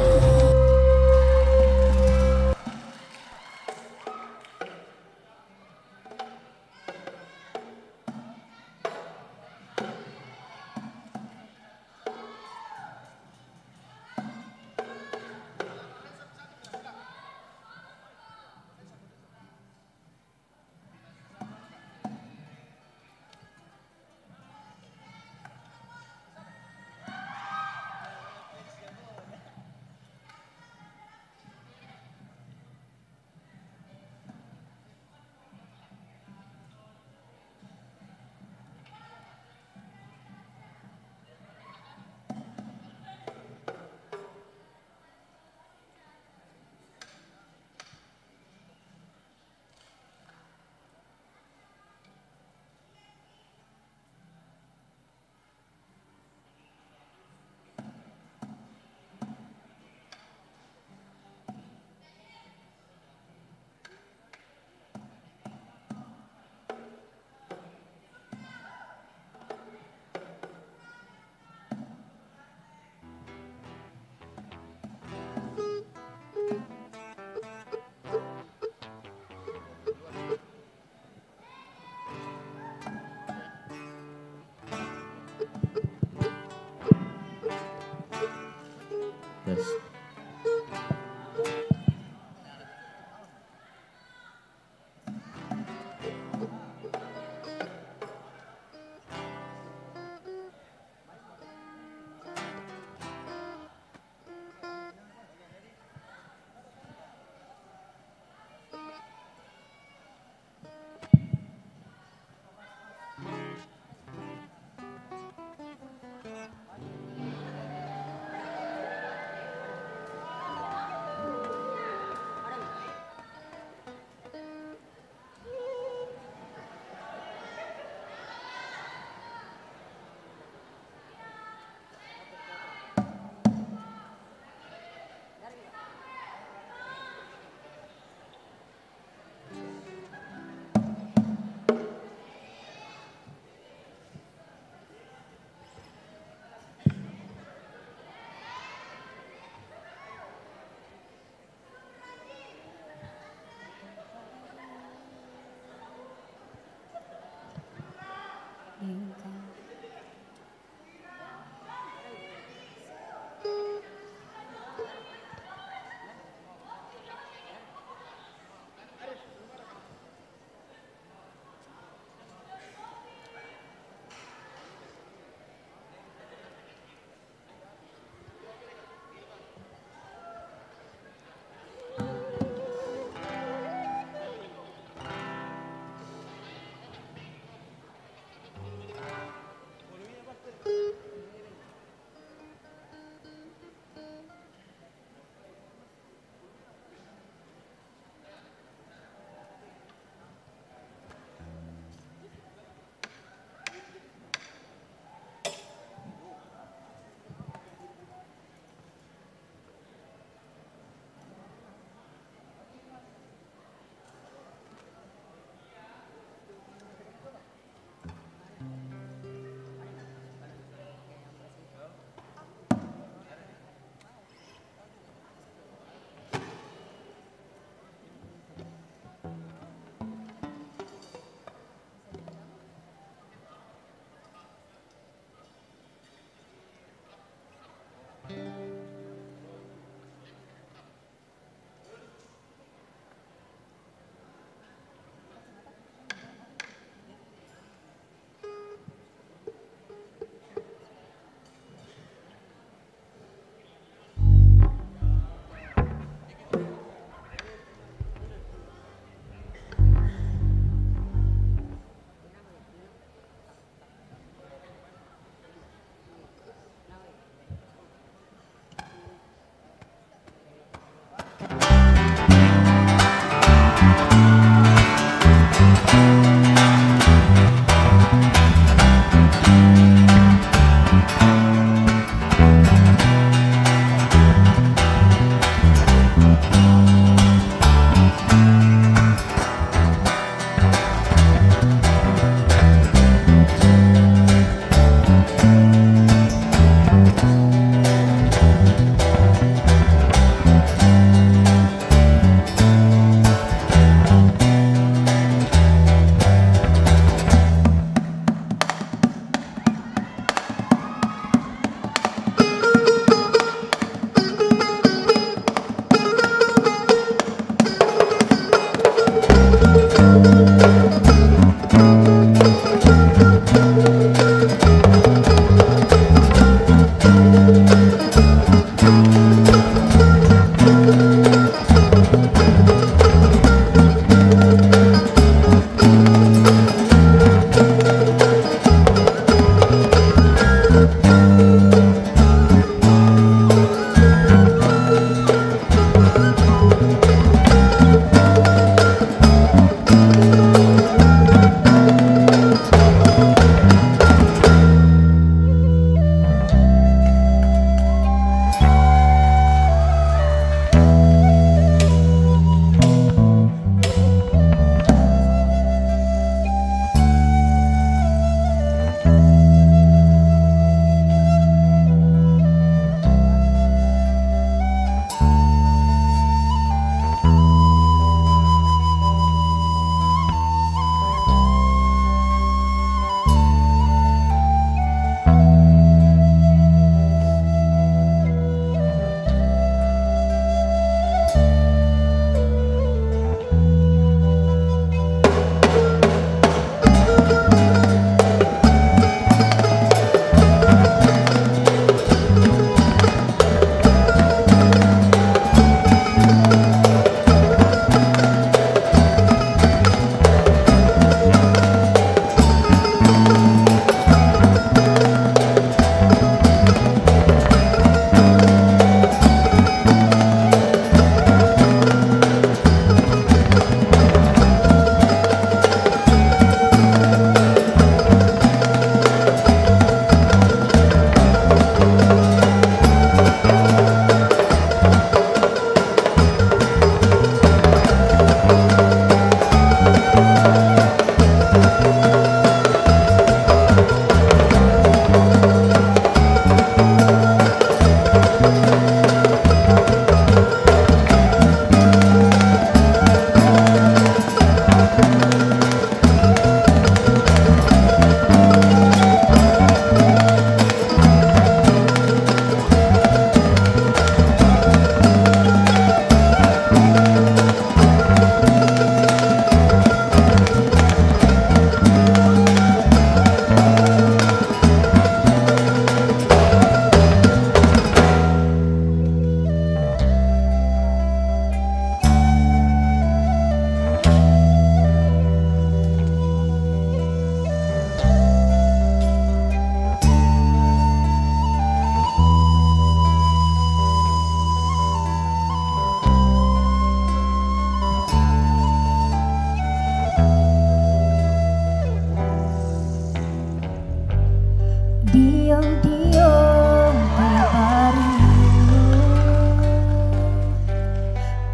Diam-diam parimu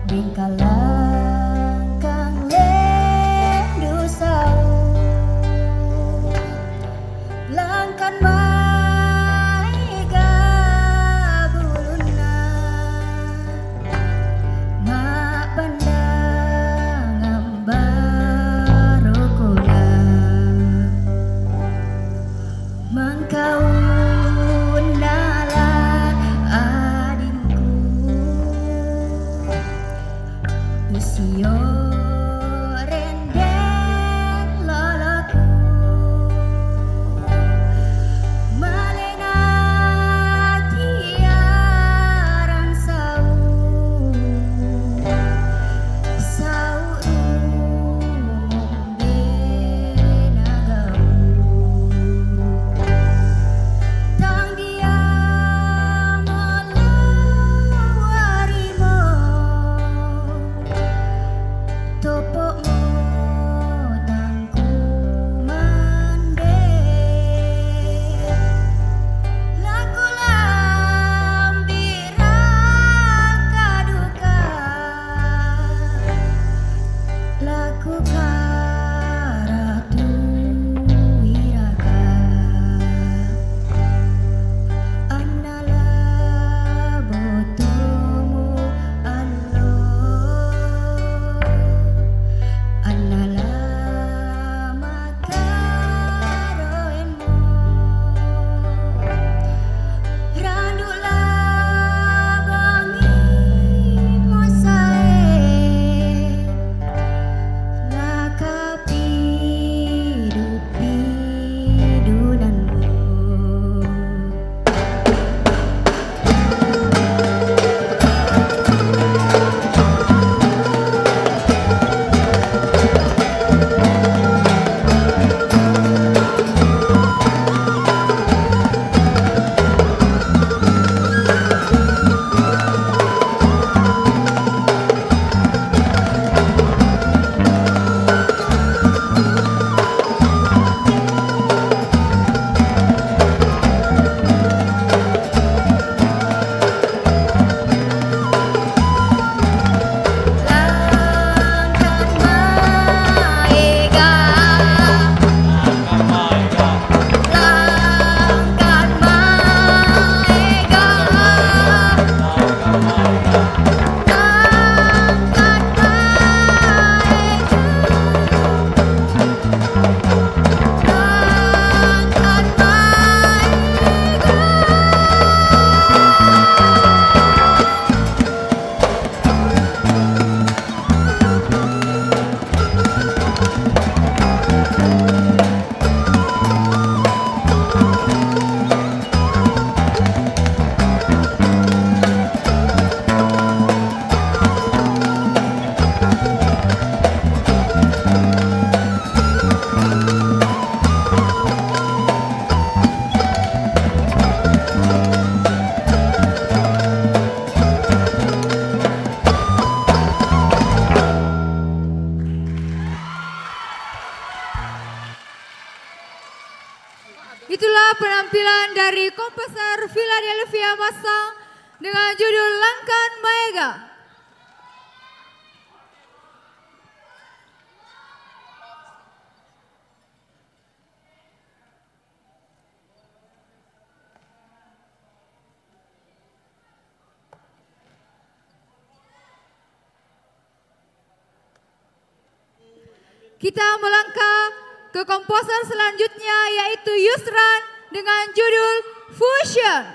Bingkalang kang lendu sau Langkan mai gabuluna Mak pandang ambarokona Mengkau undalah adinku Usio renden lolaku Malena tiaran sau Sau rumong benagamu Tang dia melawarimo Topokmu tangku mande Laku lambira kaduka Laku karatu wiraka Annala botomu Allah Annala makaroenmu Randula bangi mosae Lakapi dupi-dunanmu Itulah penampilan dari komposer Philadelphia Masang dengan judul Langkan Maega. Kita melangkah ke komposer selanjutnya yaitu Yusran dengan judul Fusion.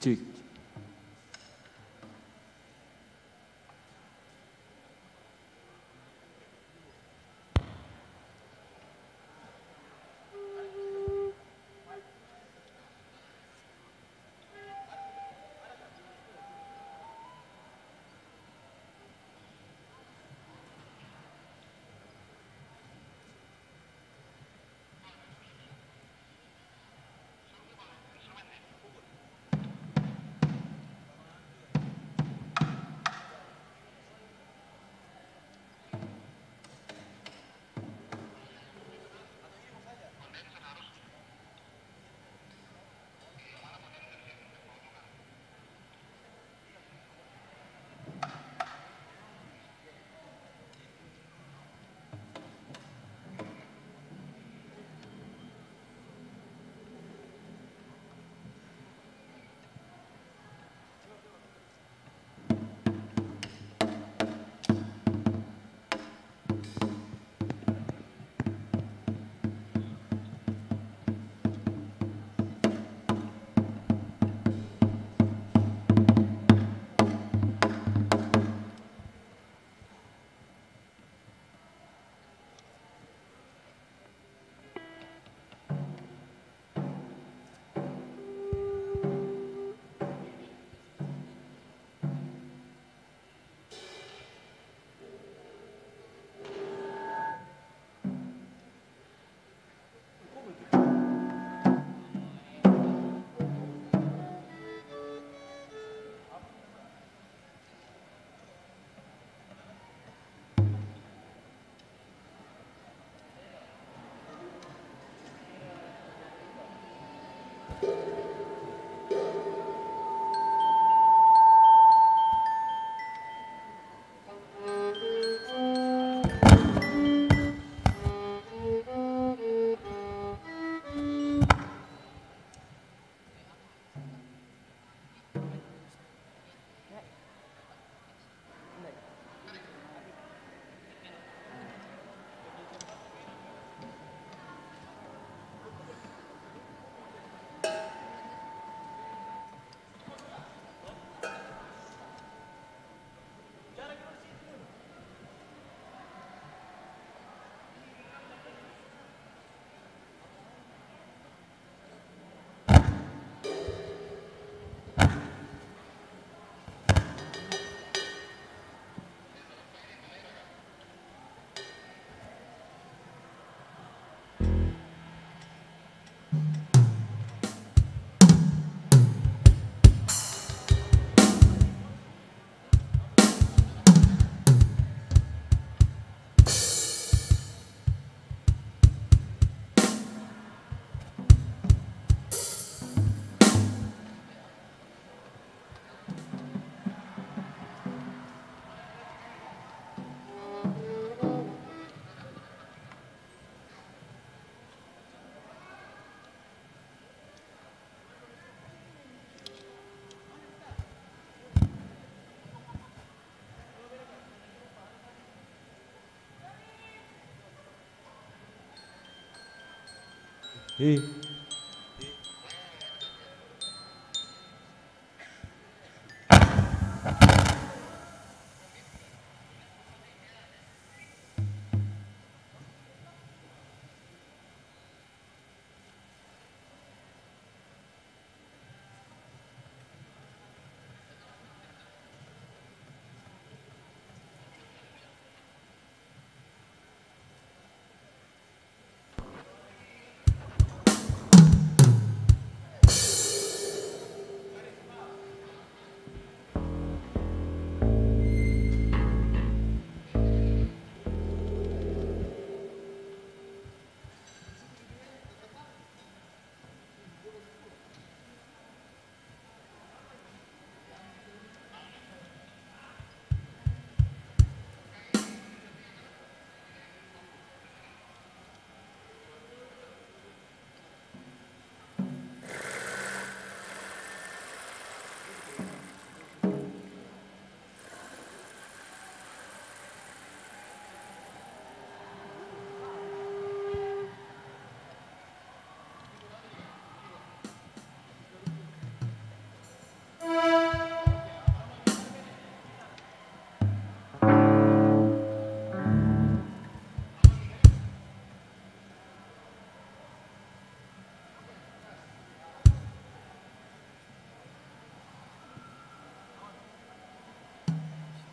Cek. Hei.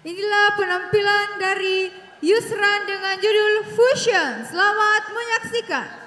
Inilah penampilan dari Yusran dengan judul Fusion. Selamat menyaksikan.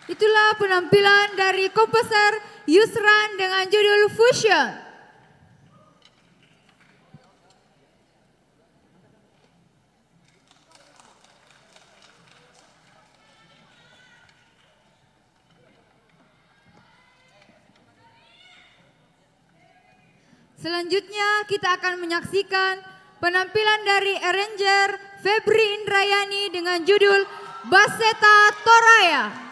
Itulah penampilan dari komposer Yusran dengan judul Fusion. Selanjutnya kita akan menyaksikan penampilan dari arranger Febri Indrayani dengan judul Baseta Toraya.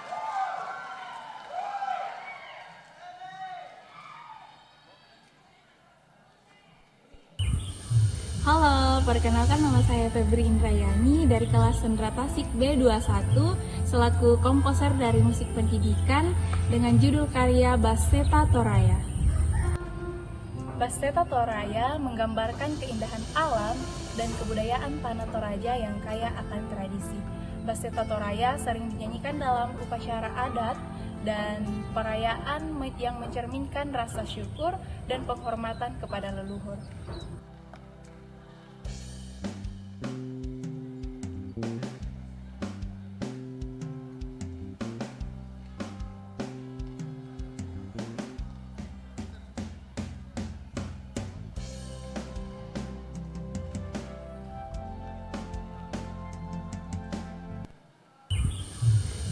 Halo, perkenalkan nama saya Febri Indrayani dari kelas Sendra Tasik B21 selaku komposer dari musik pendidikan dengan judul karya Baseta Toraya. Baseta Toraya menggambarkan keindahan alam dan kebudayaan Tanah Toraja yang kaya akan tradisi. Baseta Toraya sering dinyanyikan dalam upacara adat dan perayaan yang mencerminkan rasa syukur dan penghormatan kepada leluhur.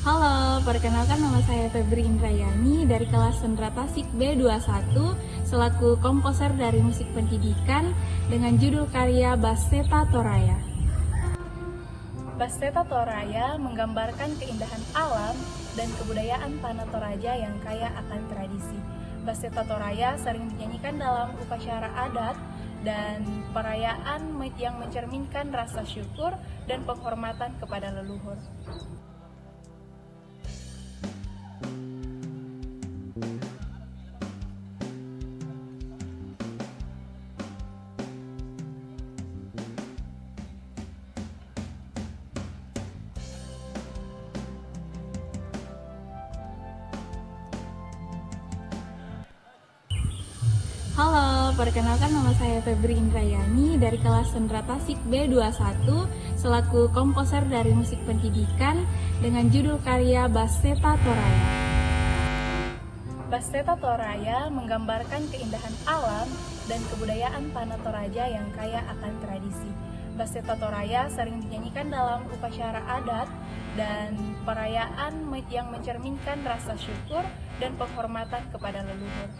Halo, perkenalkan nama saya Febri Indrayani dari kelas Sendra Tasik B21 selaku komposer dari musik pendidikan dengan judul karya Baseta Toraya. Baseta Toraya menggambarkan keindahan alam dan kebudayaan Tanah Toraja yang kaya akan tradisi. Baseta Toraya sering dinyanyikan dalam upacara adat dan perayaan yang mencerminkan rasa syukur dan penghormatan kepada leluhur. Halo, perkenalkan nama saya Febri Indrayani dari kelas Sendra Tasik B21 selaku komposer dari musik pendidikan dengan judul karya Baseta Toraya. Baseta Toraya menggambarkan keindahan alam dan kebudayaan Tanah Toraja yang kaya akan tradisi. Baseta Toraya sering dinyanyikan dalam upacara adat dan perayaan yang mencerminkan rasa syukur dan penghormatan kepada leluhur.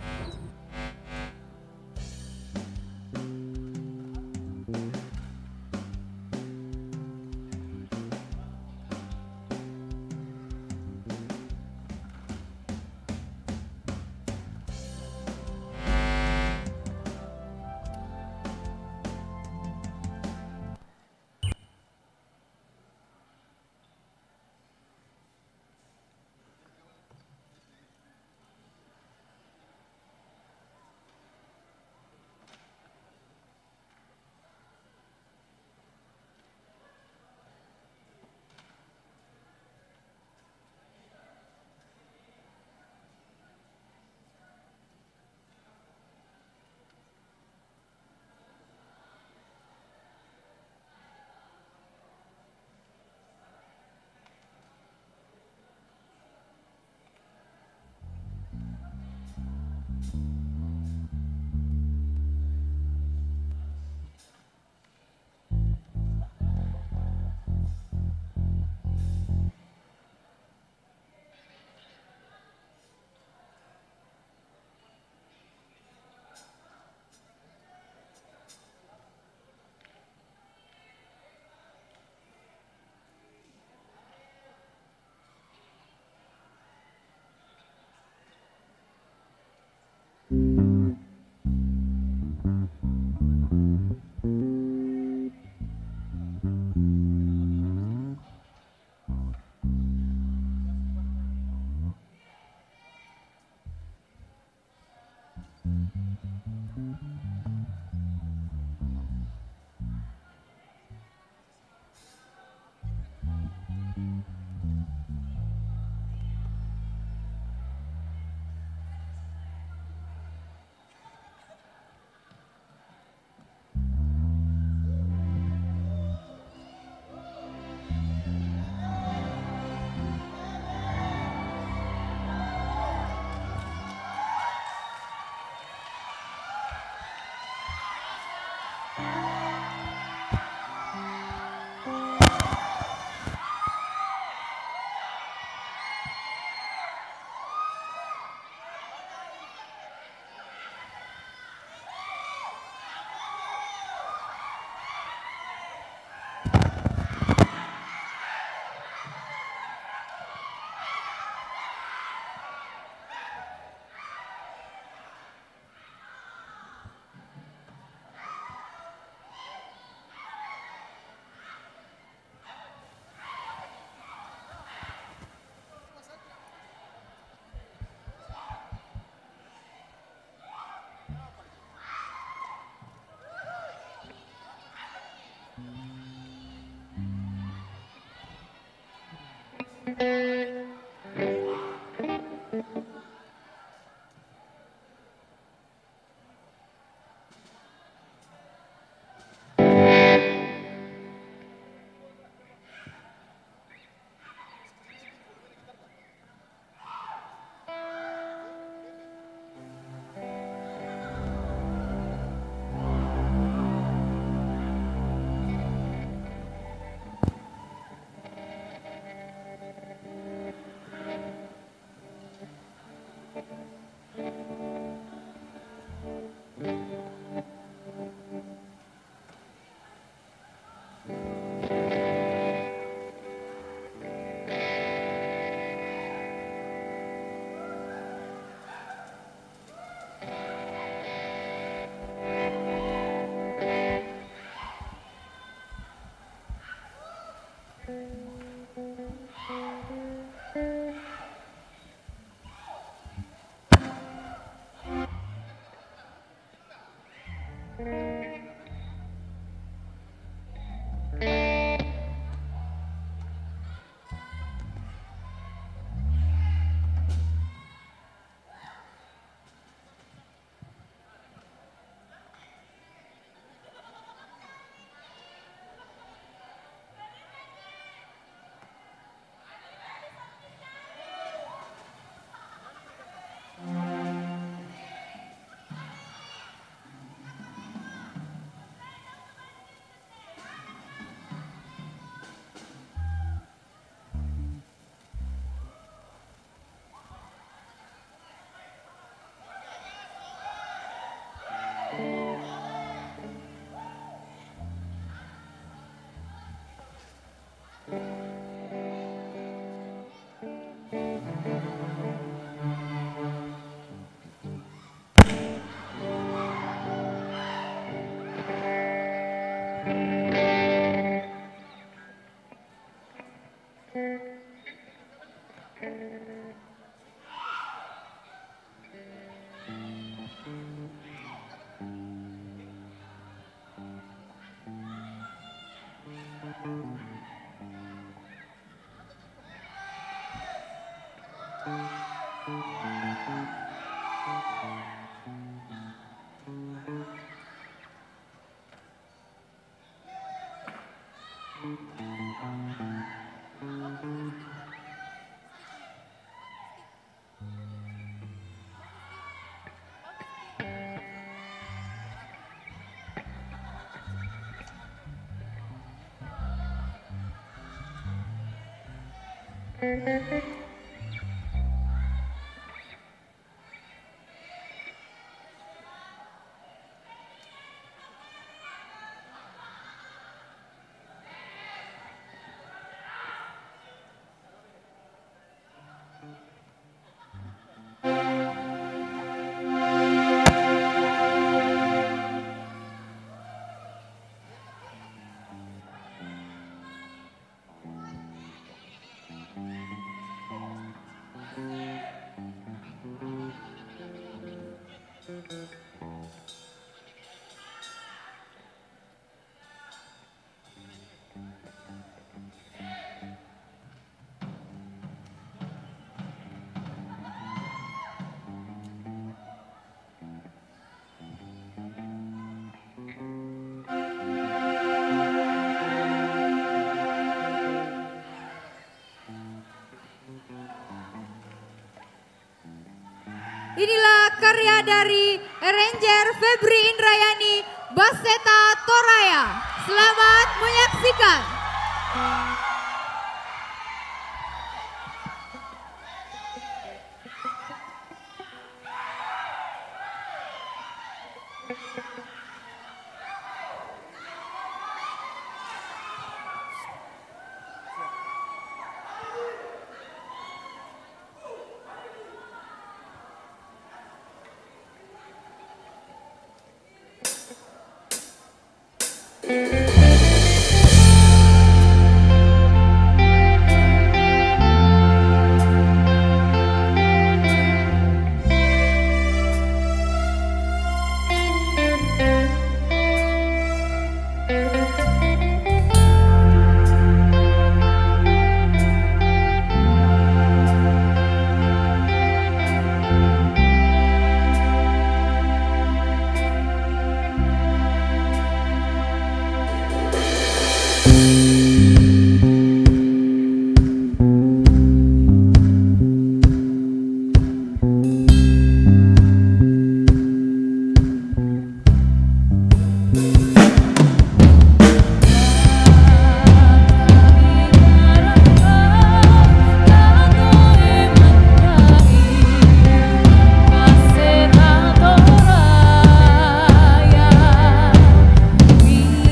Inilah karya dari Arranger Febri Indrayani, Baseta Toraya. Selamat menyaksikan.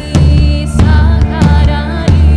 Bisa kadari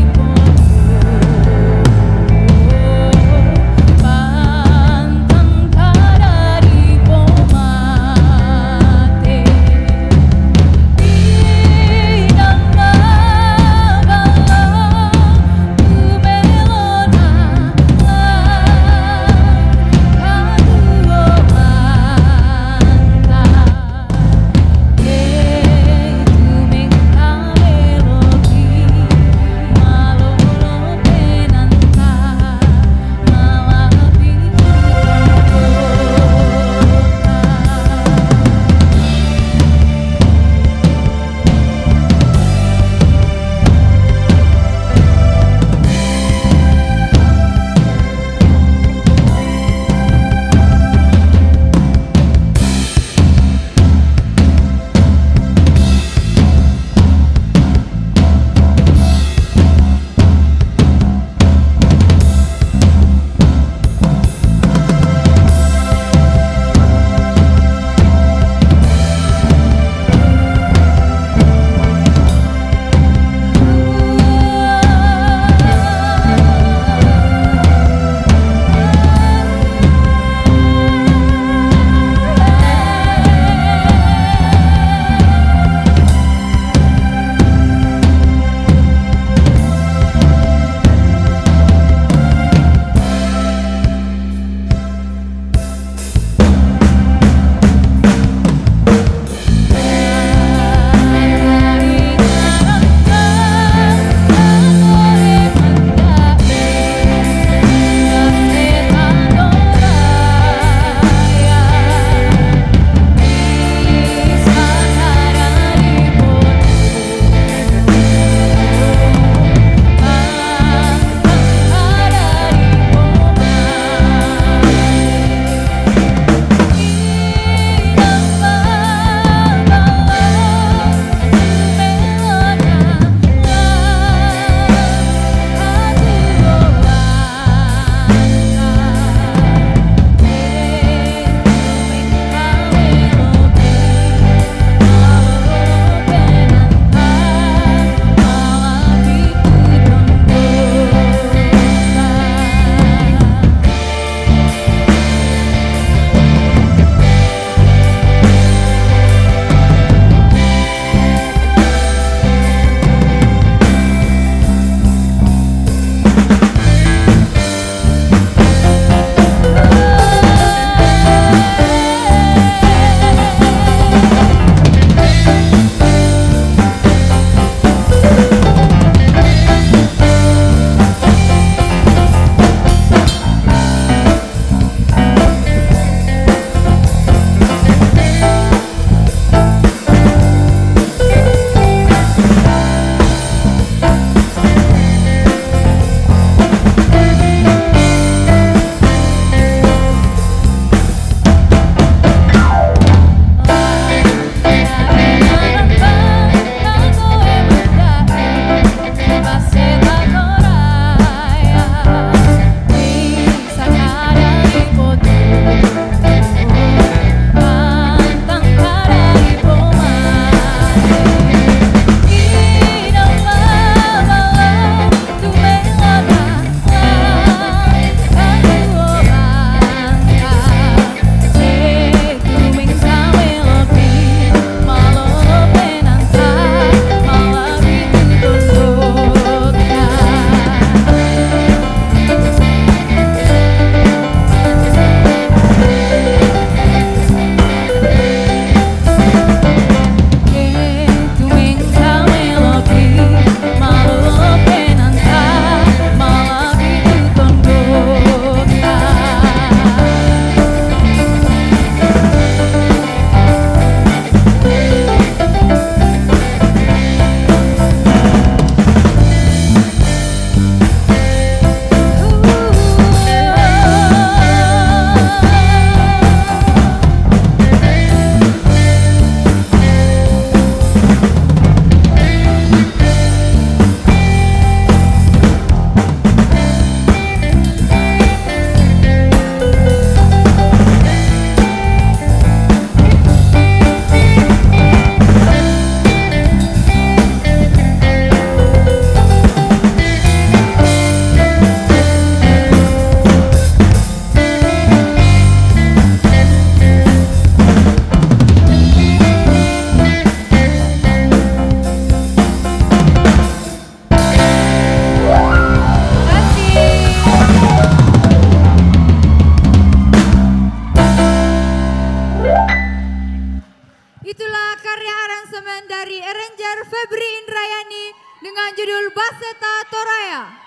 Baseta Toraya.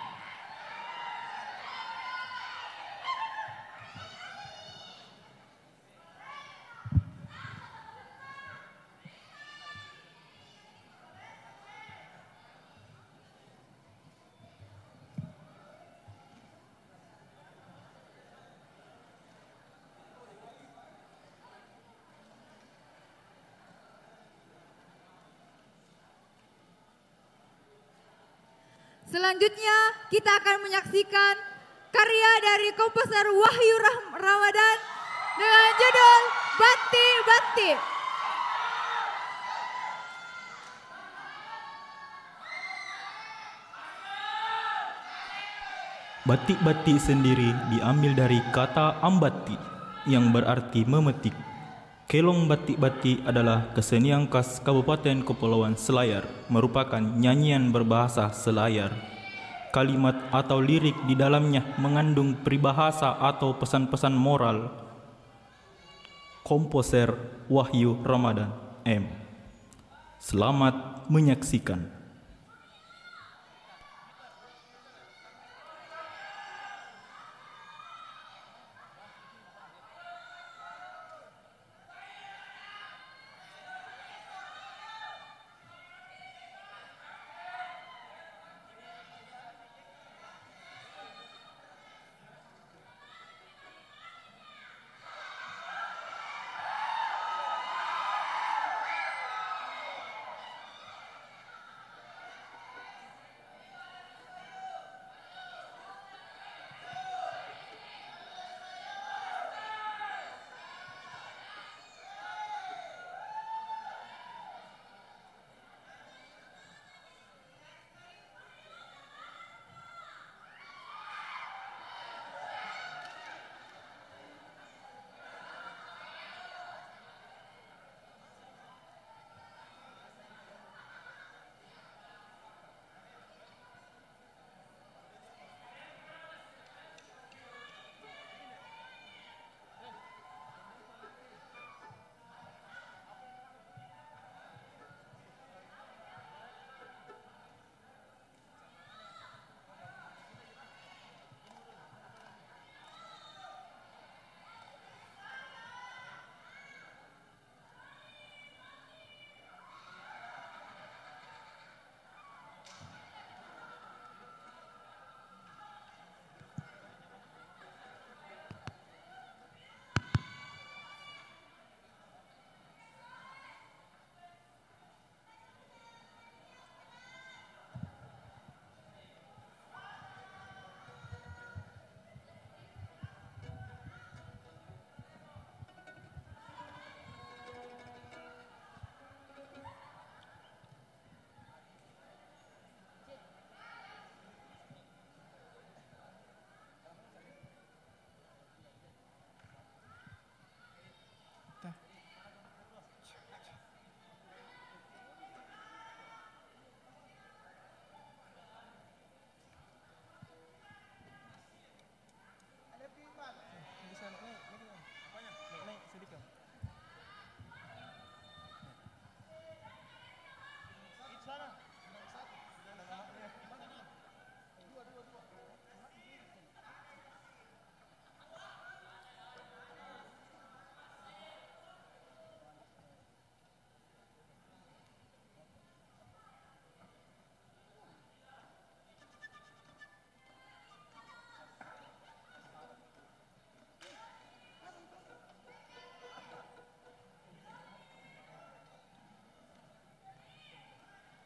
Selanjutnya kita akan menyaksikan karya dari komposer Wahyu Ramadan dengan judul Bati Bati. Batik-batik sendiri diambil dari kata ambati yang berarti memetik. Kelong batik-batik adalah kesenian khas Kabupaten Kepulauan Selayar, merupakan nyanyian berbahasa Selayar. Kalimat atau lirik di dalamnya mengandung peribahasa atau pesan-pesan moral. Komposer Wahyu Ramadan M. Selamat menyaksikan.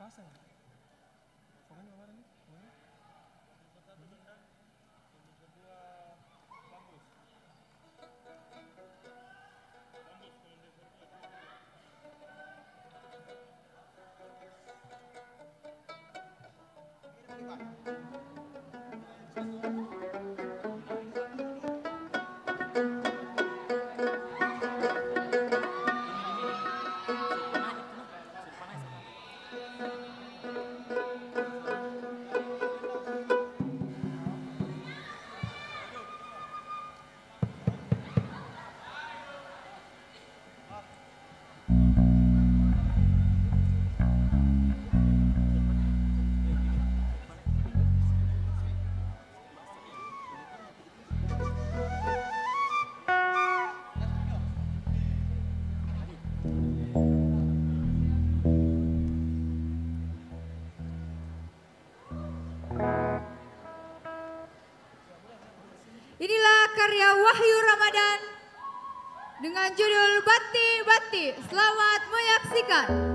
Pasang. Pokoknya kemarin nih. karya Wahyu Ramadan dengan judul Bati Bati. Selamat menyaksikan.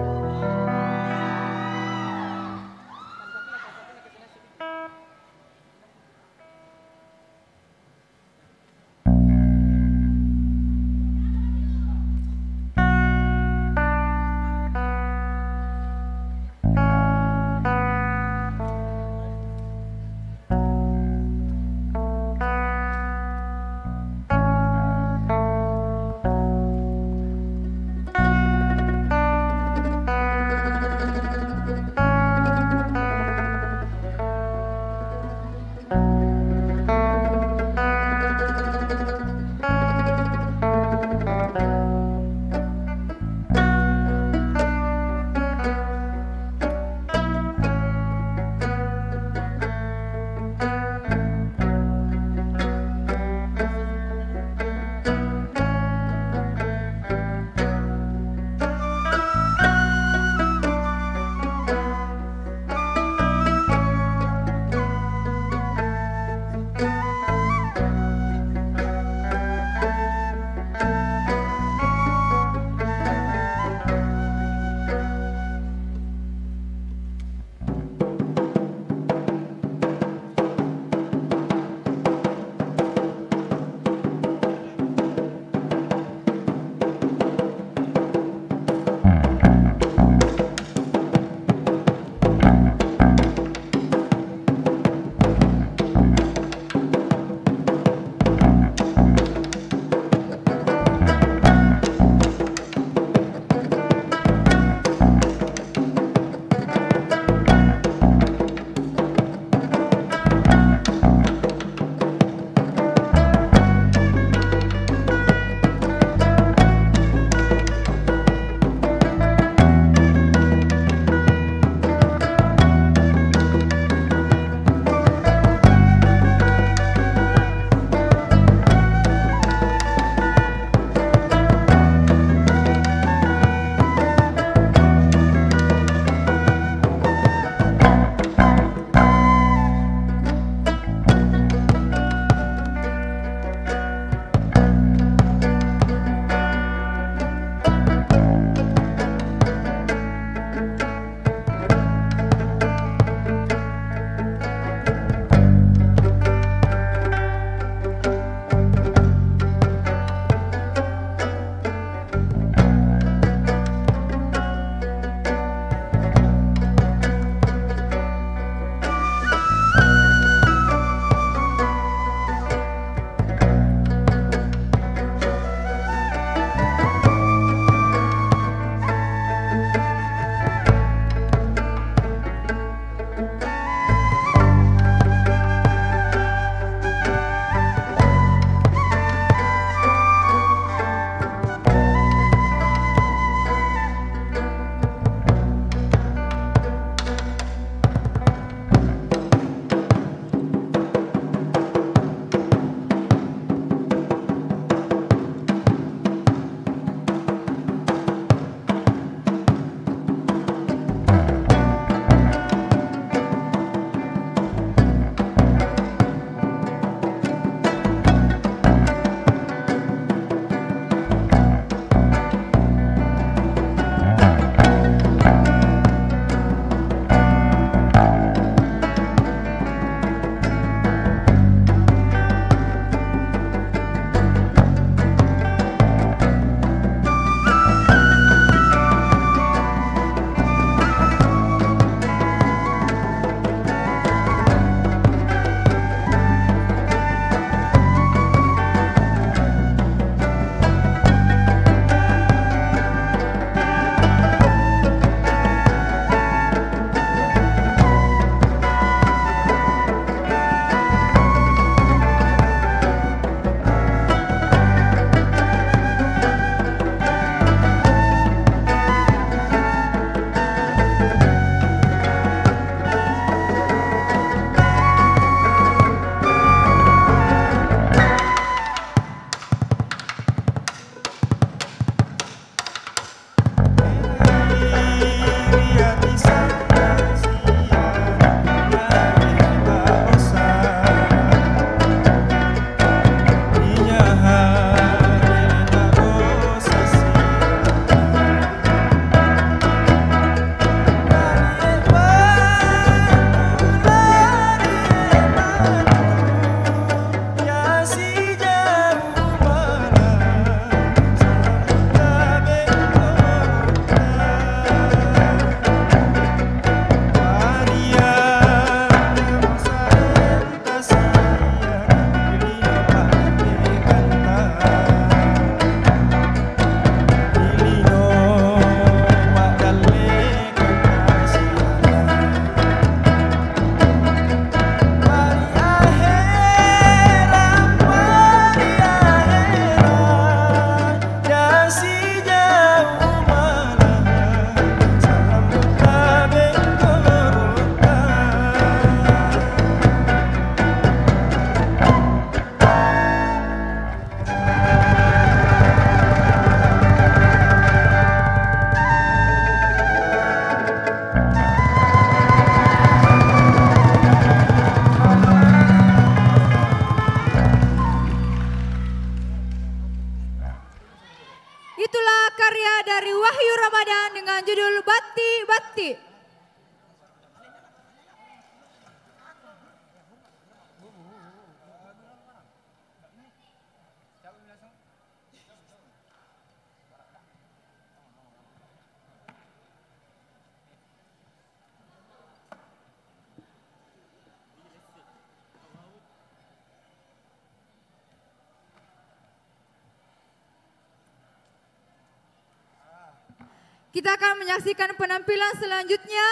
kita akan menyaksikan penampilan selanjutnya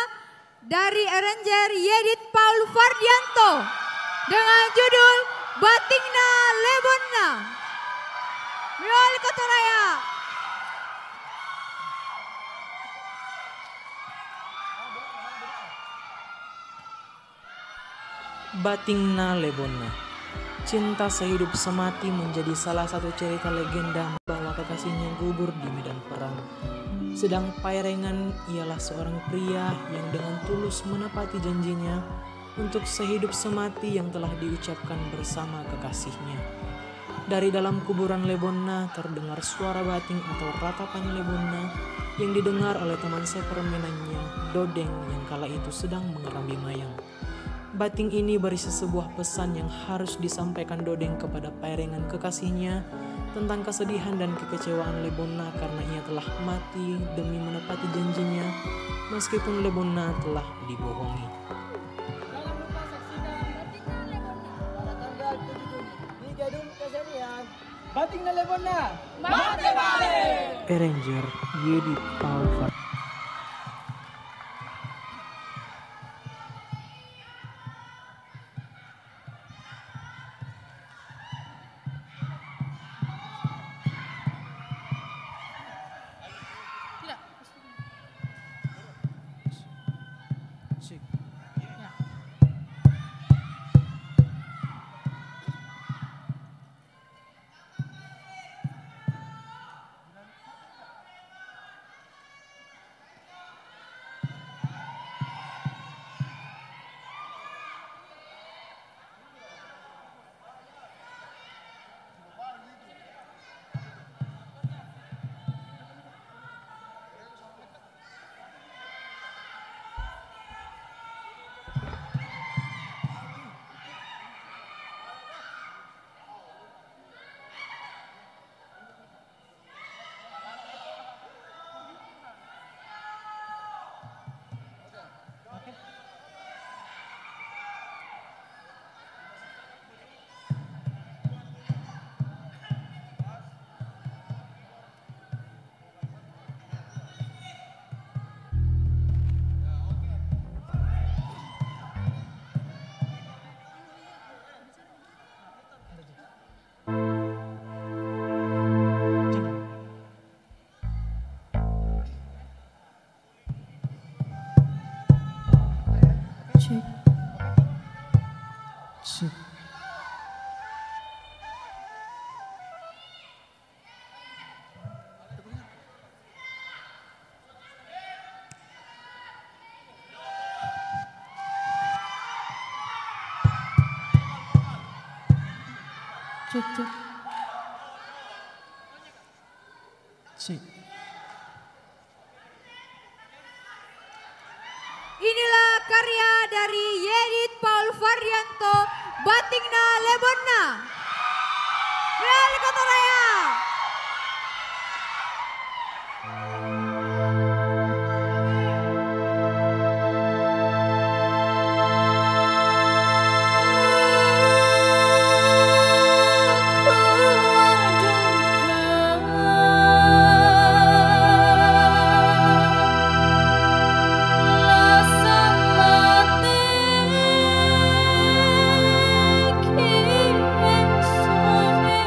dari arranger Yedit Paul Fardianto dengan judul Batingna Lebonna. Wali Kota Raya. Batingna Lebonna. Cinta sehidup semati menjadi salah satu cerita legenda bahwa kekasihnya gugur di medan perang. Sedang Pairengan ialah seorang pria yang dengan tulus menepati janjinya untuk sehidup semati yang telah diucapkan bersama kekasihnya. Dari dalam kuburan Lebonna terdengar suara bating atau ratapan Lebonna yang didengar oleh teman sepermainannya, Dodeng, yang kala itu sedang mengerami mayang. Bating ini berisi sebuah pesan yang harus disampaikan Dodeng kepada Pairengan kekasihnya tentang kesedihan dan kekecewaan Lebonna karena ia telah mati demi menepati janjinya meskipun Lebonna telah dibohongi. Jangan lupa saksikan Batingna Lebonna pada tanggal 7 Juni di Gedung Kesenian Batingna Lebonna. Mate balik! Arranger Yedit Paul Fardianto. Cek. Inilah karya dari Yedit Paul Fardianto, Batingna Lebonna. Wali Kota Raya. Kian suami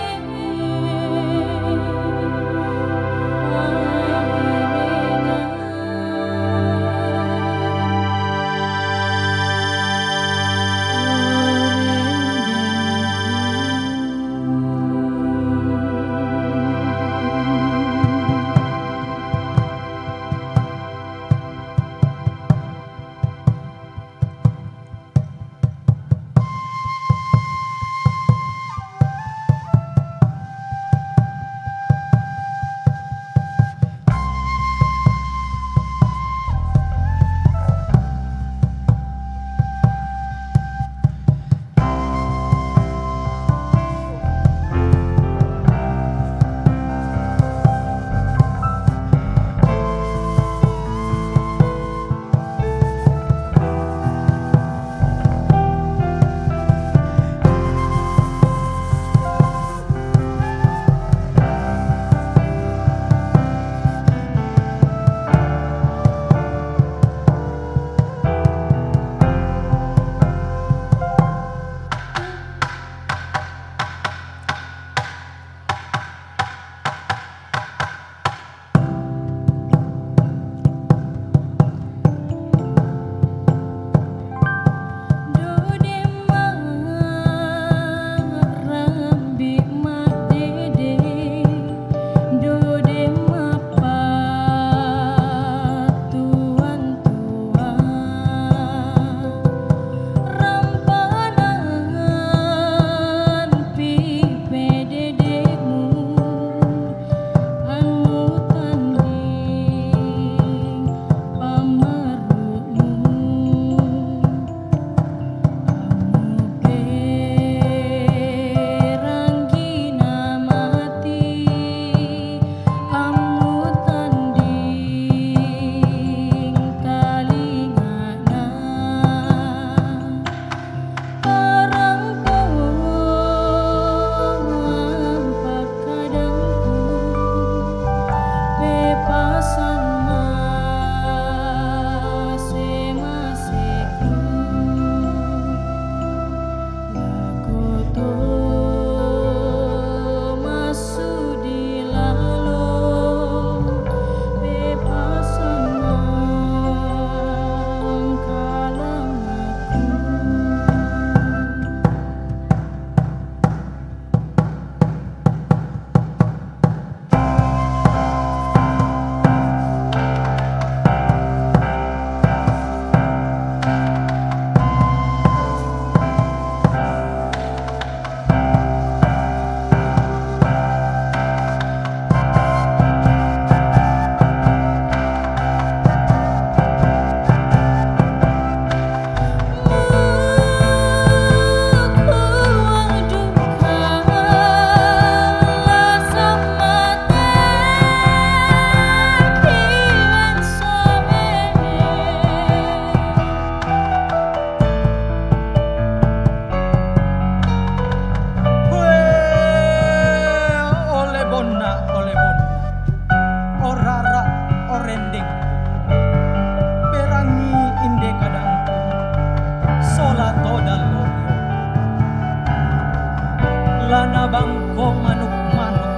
Ana bangko manuk-manuk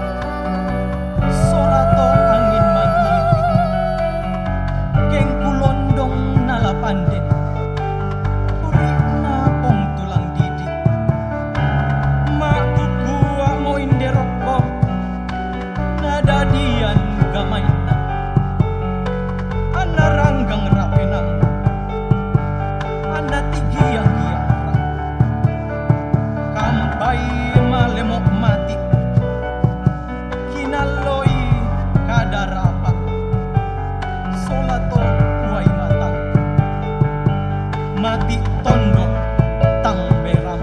solato angin mangiri keng kulondong nala pandit urina pong tulang didik mak kukua mo inderoko nada dian gamaina ana ranggang rapenang ana tigiang giang kampai malemok mati kinaloi kadarapa solato kuai matang mati tondo tang beram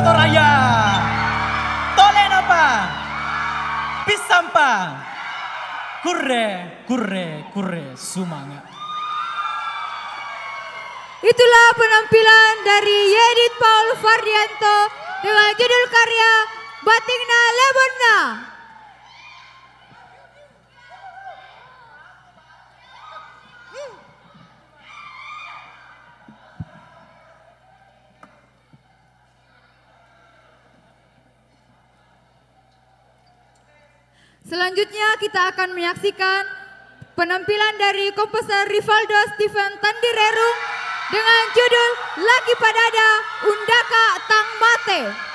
Raya Tolen apa Pisampa Kurre Sumanga. Itulah penampilan dari Yedit Paul Fardianto dengan judul karya Batingna Lebonna. Selanjutnya kita akan menyaksikan penampilan dari komposer Rivaldo Steven Tandirerung dengan judul Lagi Padada Undaka Tang Mate.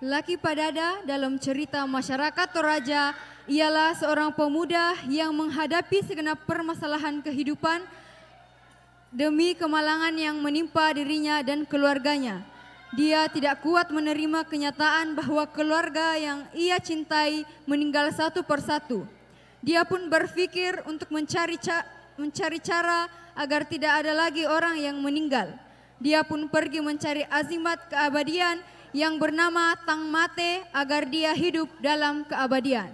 Laki Padada dalam cerita masyarakat Toraja ialah seorang pemuda yang menghadapi segenap permasalahan kehidupan demi kemalangan yang menimpa dirinya dan keluarganya. Dia tidak kuat menerima kenyataan bahwa keluarga yang ia cintai meninggal satu persatu. Dia pun berpikir untuk mencari cara agar tidak ada lagi orang yang meninggal. Dia pun pergi mencari azimat keabadian yang bernama Tang Mate agar dia hidup dalam keabadian.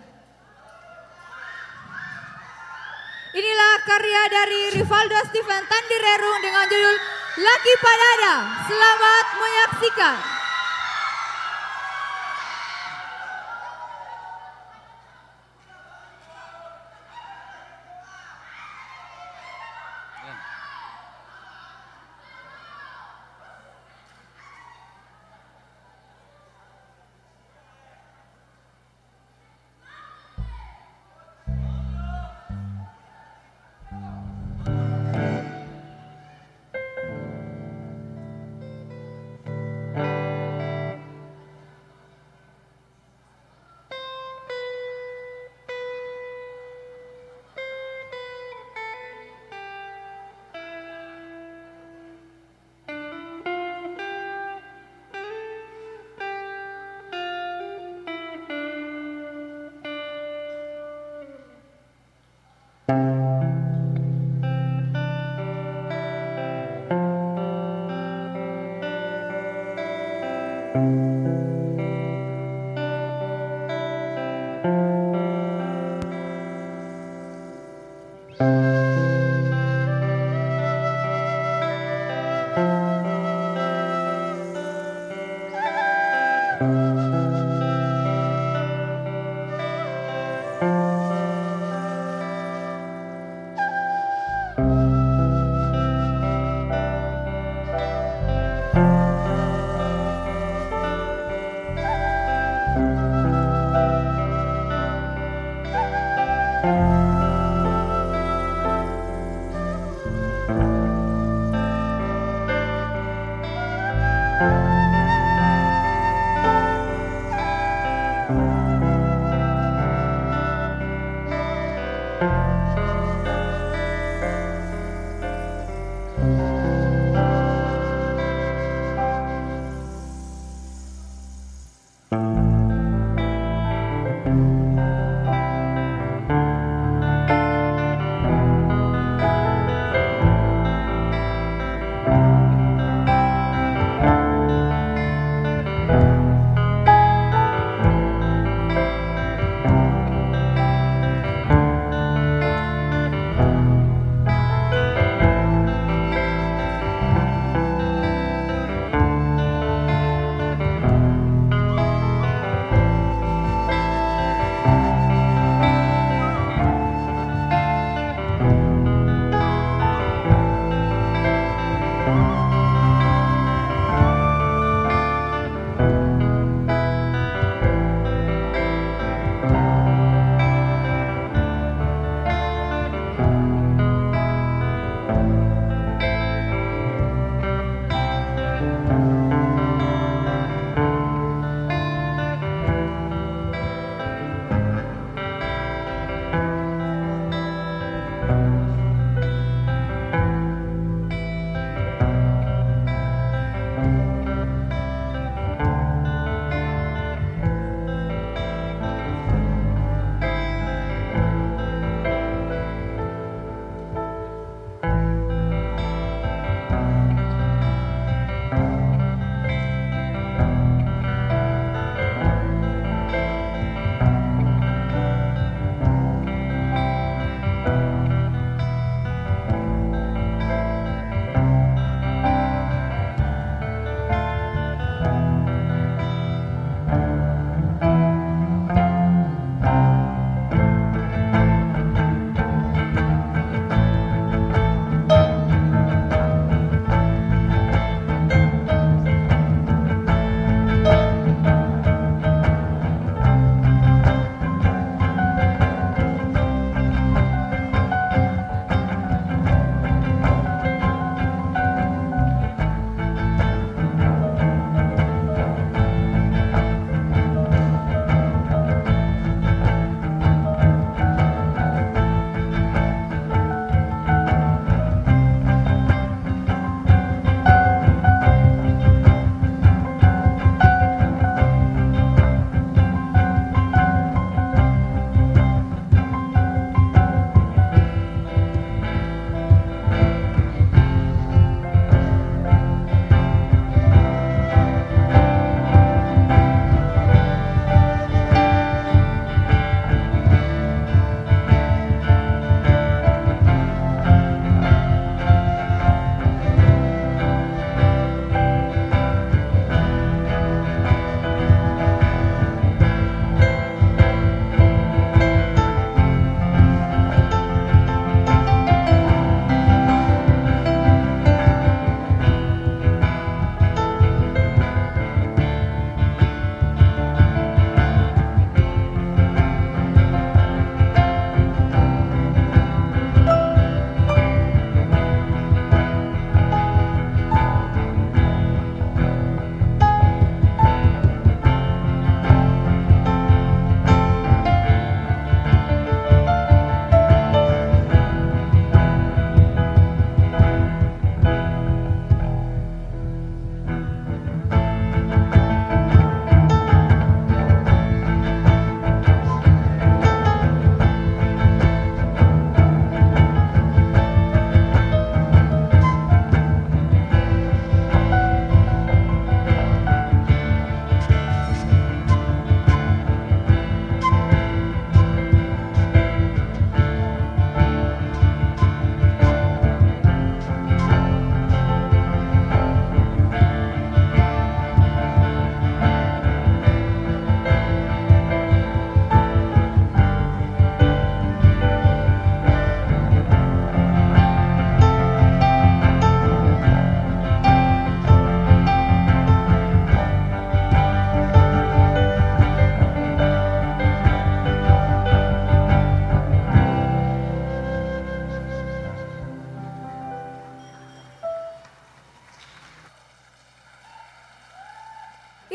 Inilah karya dari Rivaldo Steven Tandirerung dengan judul Laki Padada. Selamat menyaksikan.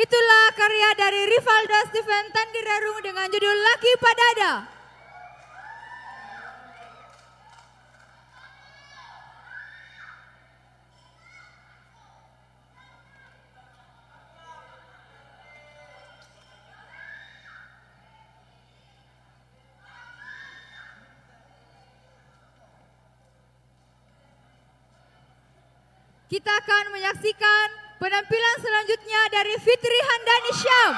Itulah karya dari Rivaldo Steven Tandirarung dengan judul Laki Padada. Kita akan menyaksikan penampilan selanjutnya dari Fitri Handani Syam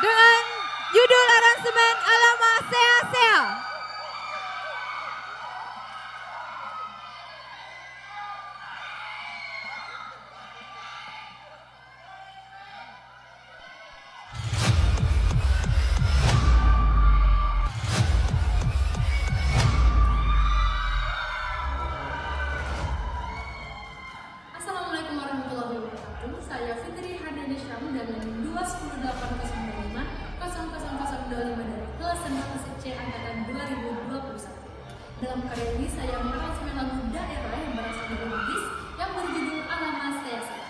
dengan judul aransemen Alama Sea Sea. Assalamualaikum warahmatullahi wabarakatuh. Saya Fitri Handani Syam dengan 21805 00025 dari kelas 6 C angkatan 2021. Dalam karya ini saya mengaransemen lagu daerah yang berasal dari Bugis yang berjudul Alama Sea Sea.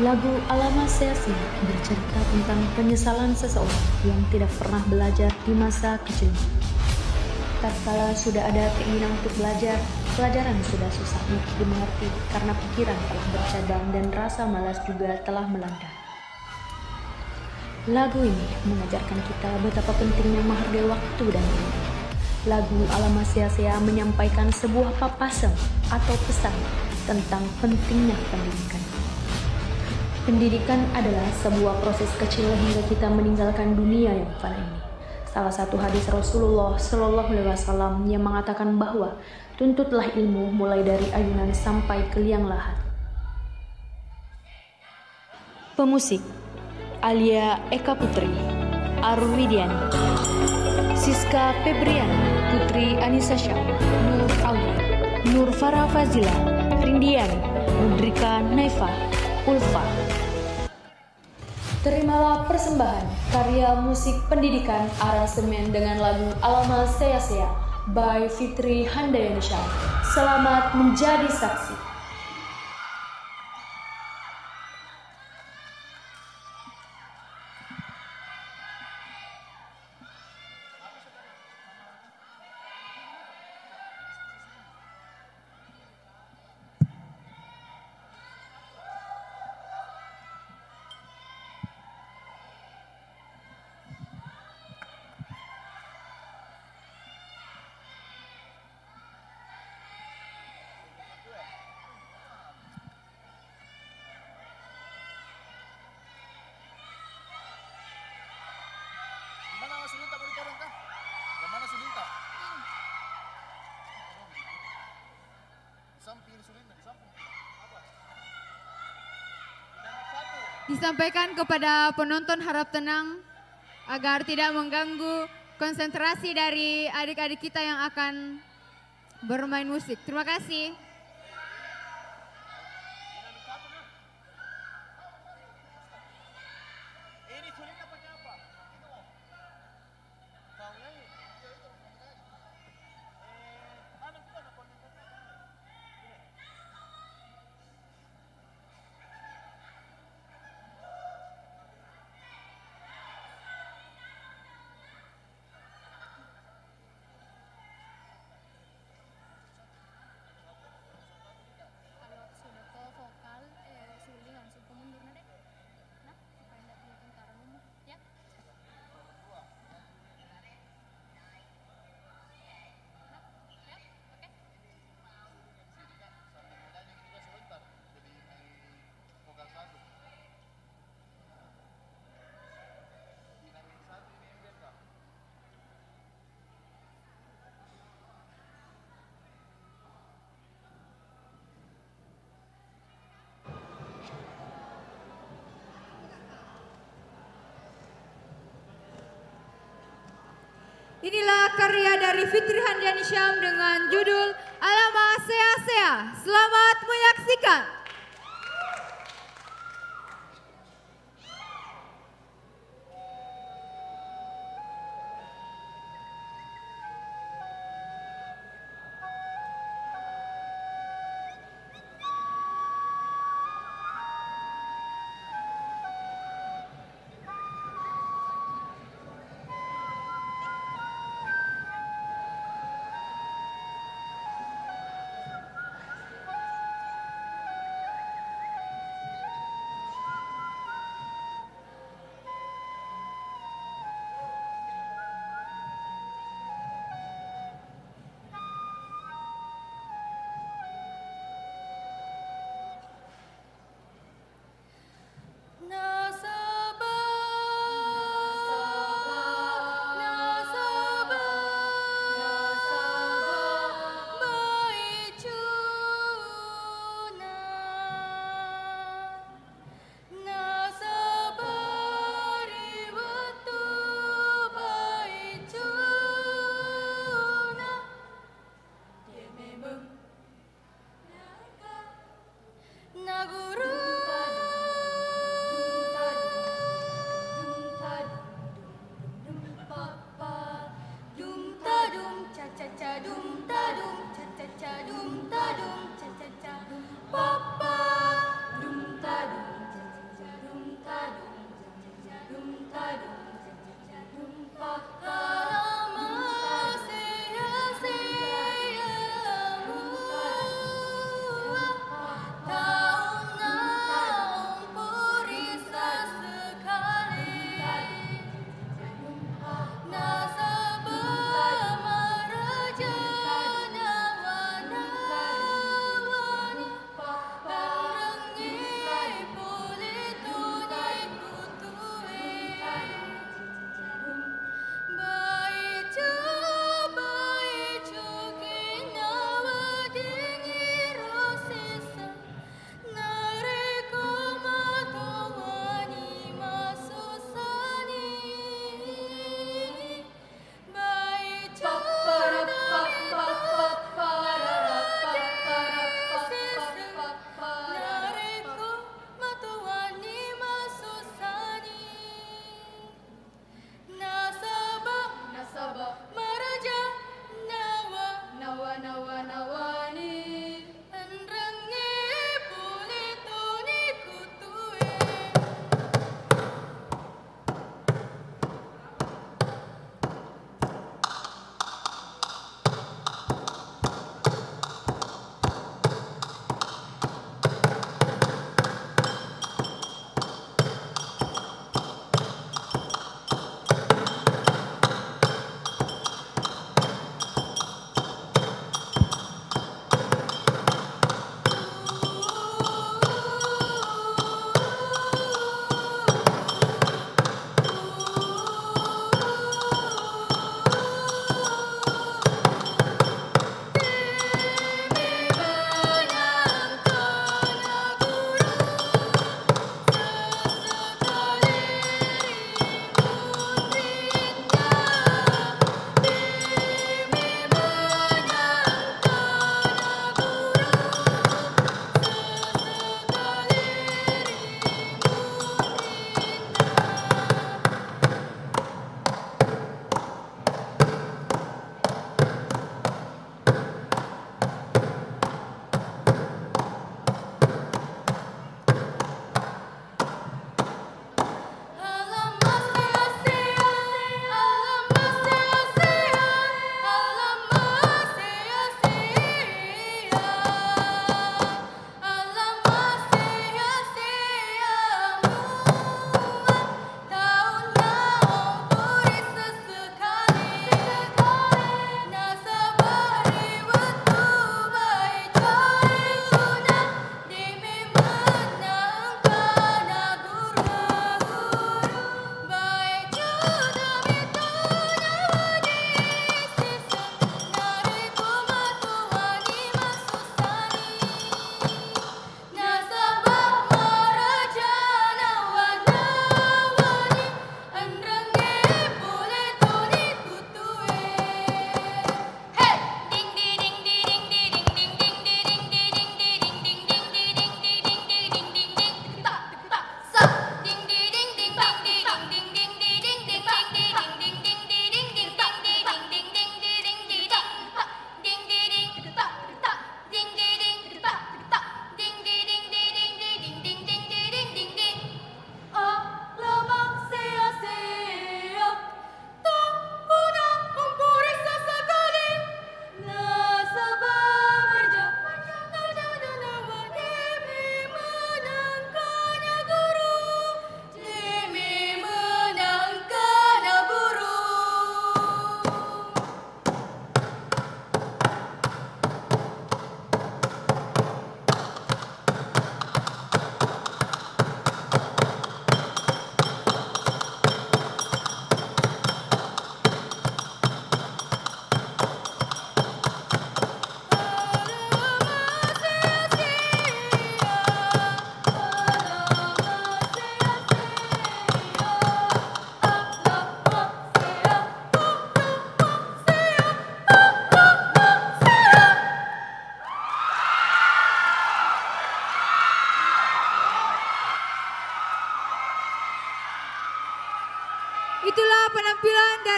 Lagu Alama Sea Sea bercerita tentang penyesalan seseorang yang tidak pernah belajar di masa kecilnya. Tatkala sudah ada keinginan untuk belajar, pelajaran sudah susah untuk dimengerti karena pikiran telah bercabang dan rasa malas juga telah melanda. Lagu ini mengajarkan kita betapa pentingnya menghargai waktu dan ilmu. Lagu Alama Sea Sea menyampaikan sebuah papasan atau pesan tentang pentingnya pendidikan. Pendidikan adalah sebuah proses kecil hingga kita meninggalkan dunia yang fana ini. Salah satu hadis Rasulullah Shallallahu Alaihi Wasallam yang mengatakan bahwa tuntutlah ilmu mulai dari ayunan sampai ke liang lahat. Pemusik Alia Eka Putri, Arwidian, Siska Febrian, Putri Anissa Syam, Nur Aulia, Nur Farah Fazila, Rindian, Mudrika Naifa, Ulfa. Terimalah persembahan karya musik pendidikan aransemen dengan lagu Alama Sea Sea by Fitri Handayani Syam. Selamat menjadi saksi. Disampaikan kepada penonton harap tenang agar tidak mengganggu konsentrasi dari adik-adik kita yang akan bermain musik. Terima kasih. Inilah karya dari Fitri Handayani Syam dengan judul Alama Sea Sea. Selamat menyaksikan.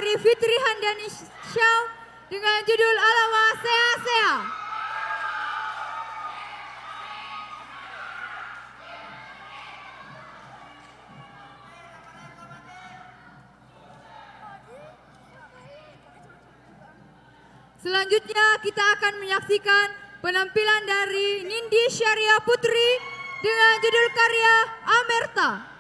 dari Fitri Handani Syau dengan judul Alama Sea Sea. Selanjutnya kita akan menyaksikan penampilan dari Nindi Syariah Putri dengan judul karya Amerta.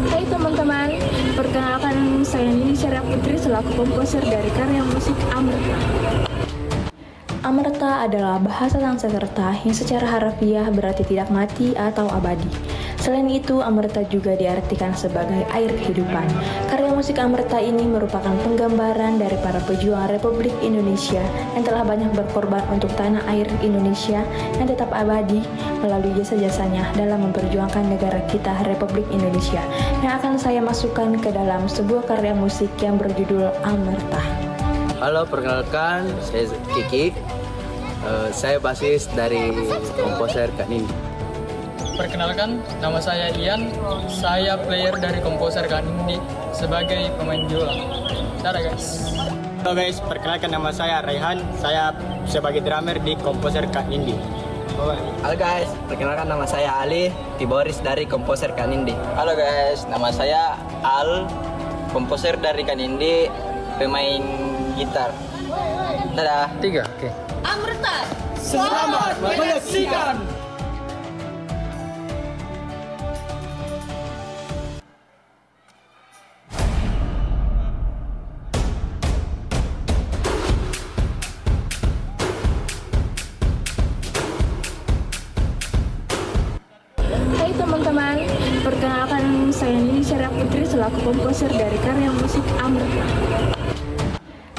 Hai teman-teman, perkenalkan saya Nindi Syariah Putri selaku komposer dari karya musik Amerta. Amerta adalah bahasa Sanskerta yang secara harfiah berarti tidak mati atau abadi. Selain itu, Amerta juga diartikan sebagai air kehidupan. Karya musik Amerta ini merupakan penggambaran dari para pejuang Republik Indonesia yang telah banyak berkorban untuk tanah air Indonesia yang tetap abadi melalui jasa-jasanya dalam memperjuangkan negara kita Republik Indonesia, yang akan saya masukkan ke dalam sebuah karya musik yang berjudul Amerta. Halo, perkenalkan saya Kiki. Saya basis dari komposer Kak Nindi. Perkenalkan, nama saya Ian. Saya player dari komposer Kak Nindi sebagai pemain biola. Dadah guys. Halo guys, perkenalkan nama saya Raihan. Saya sebagai drummer di komposer Kak Nindi. Halo guys, perkenalkan nama saya Ali, keyboardis dari komposer Kak Nindi. Halo guys, nama saya Al, komposer dari Kak Nindi, pemain gitar. Dadah. 3, oke. Amerta, selamat menyaksikan. Hai teman-teman, perkenalkan saya Nindi Syariah Putri selaku komposer dari karya musik Amerta.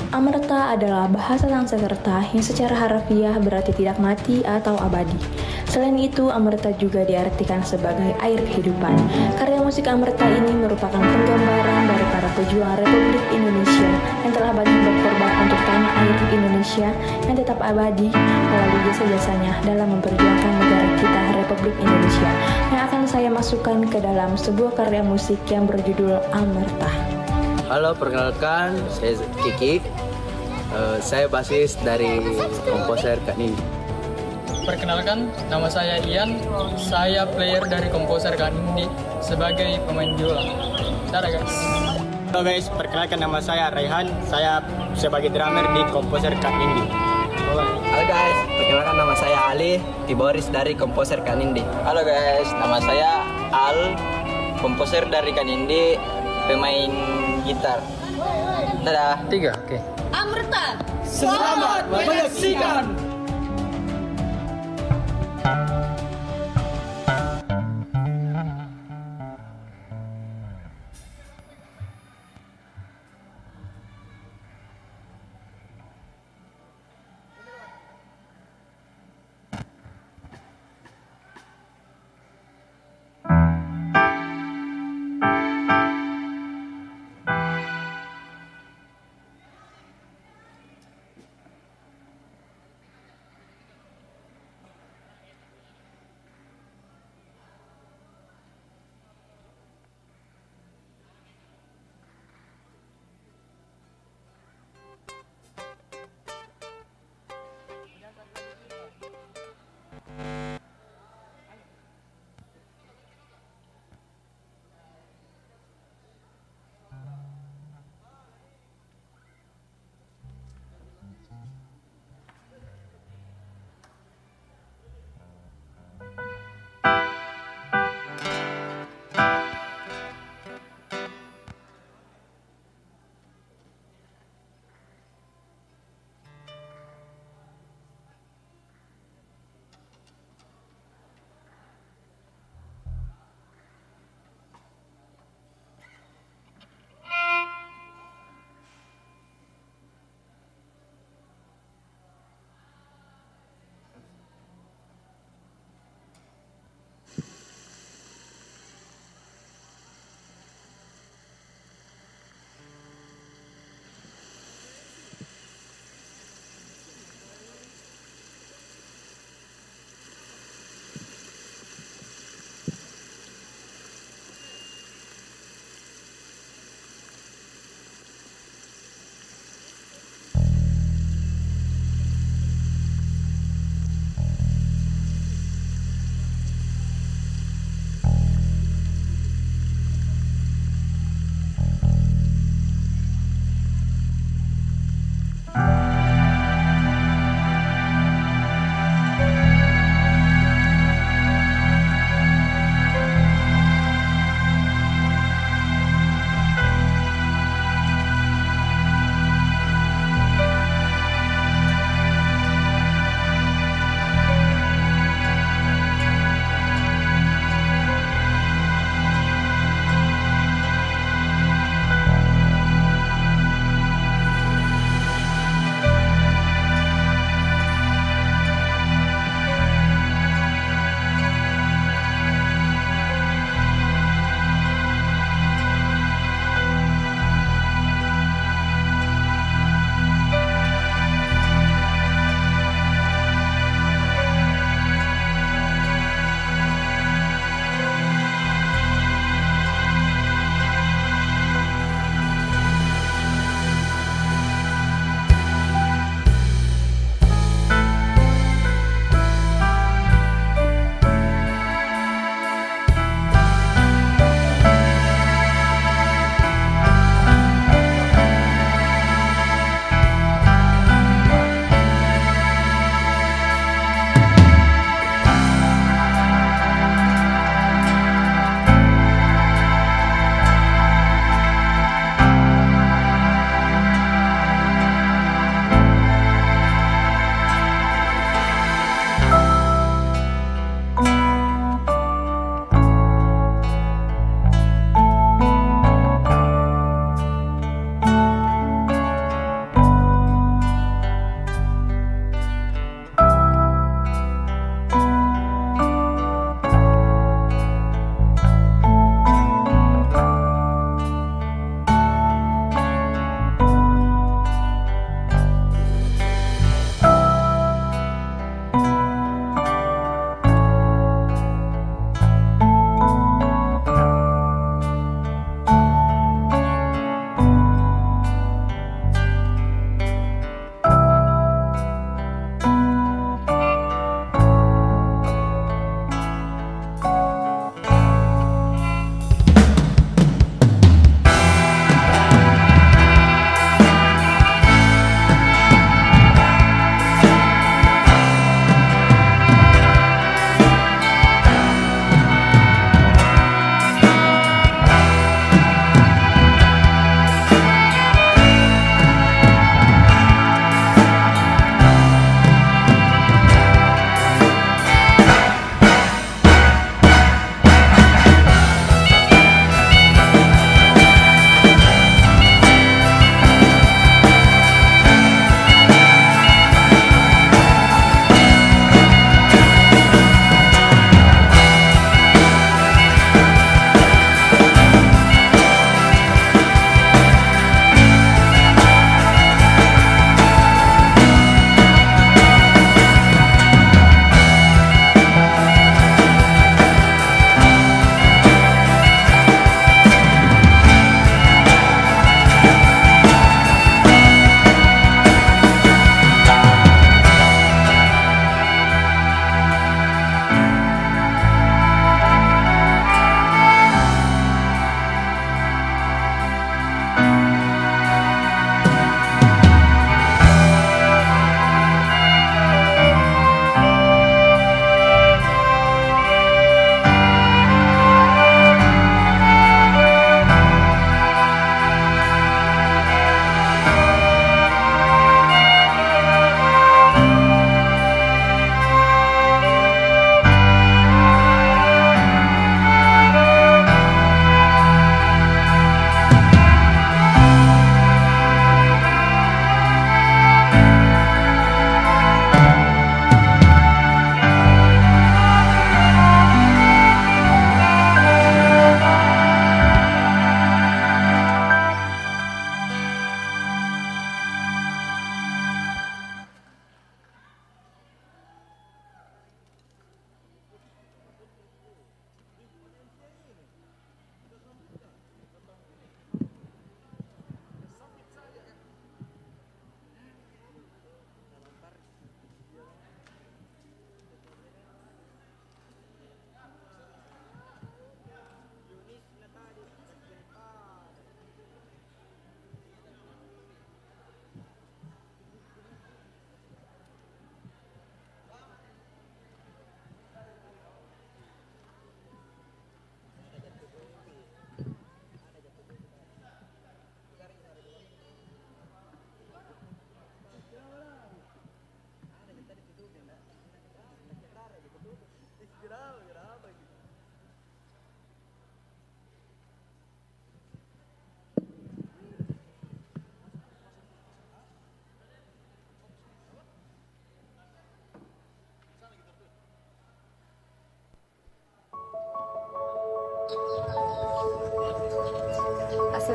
Amerta adalah bahasa Sanskerta yang secara harfiah berarti tidak mati atau abadi. Selain itu, Amerta juga diartikan sebagai air kehidupan. Karya musik Amerta ini merupakan penggambaran dari para pejuang Republik Indonesia yang telah banyak berkorban untuk tanah air Indonesia yang tetap abadi melalui jasa-jasanya dalam memperjuangkan negara kita Republik Indonesia, yang akan saya masukkan ke dalam sebuah karya musik yang berjudul Amerta. Halo, perkenalkan saya Kiki. Saya basis dari komposer Kak Nindi. Perkenalkan, nama saya Ian. Saya player dari komposer Kak Nindi sebagai pemain biola. Dadah guys. Halo guys, perkenalkan nama saya Raihan. Saya sebagai drummer di komposer Kak Nindi. Halo guys, perkenalkan nama saya Ali, keyboardis dari komposer Kak Nindi. Halo guys, nama saya Al, komposer dari Kak Nindi, pemain gitar. Dadah. 3, oke. Amerta, selamat menyaksikan.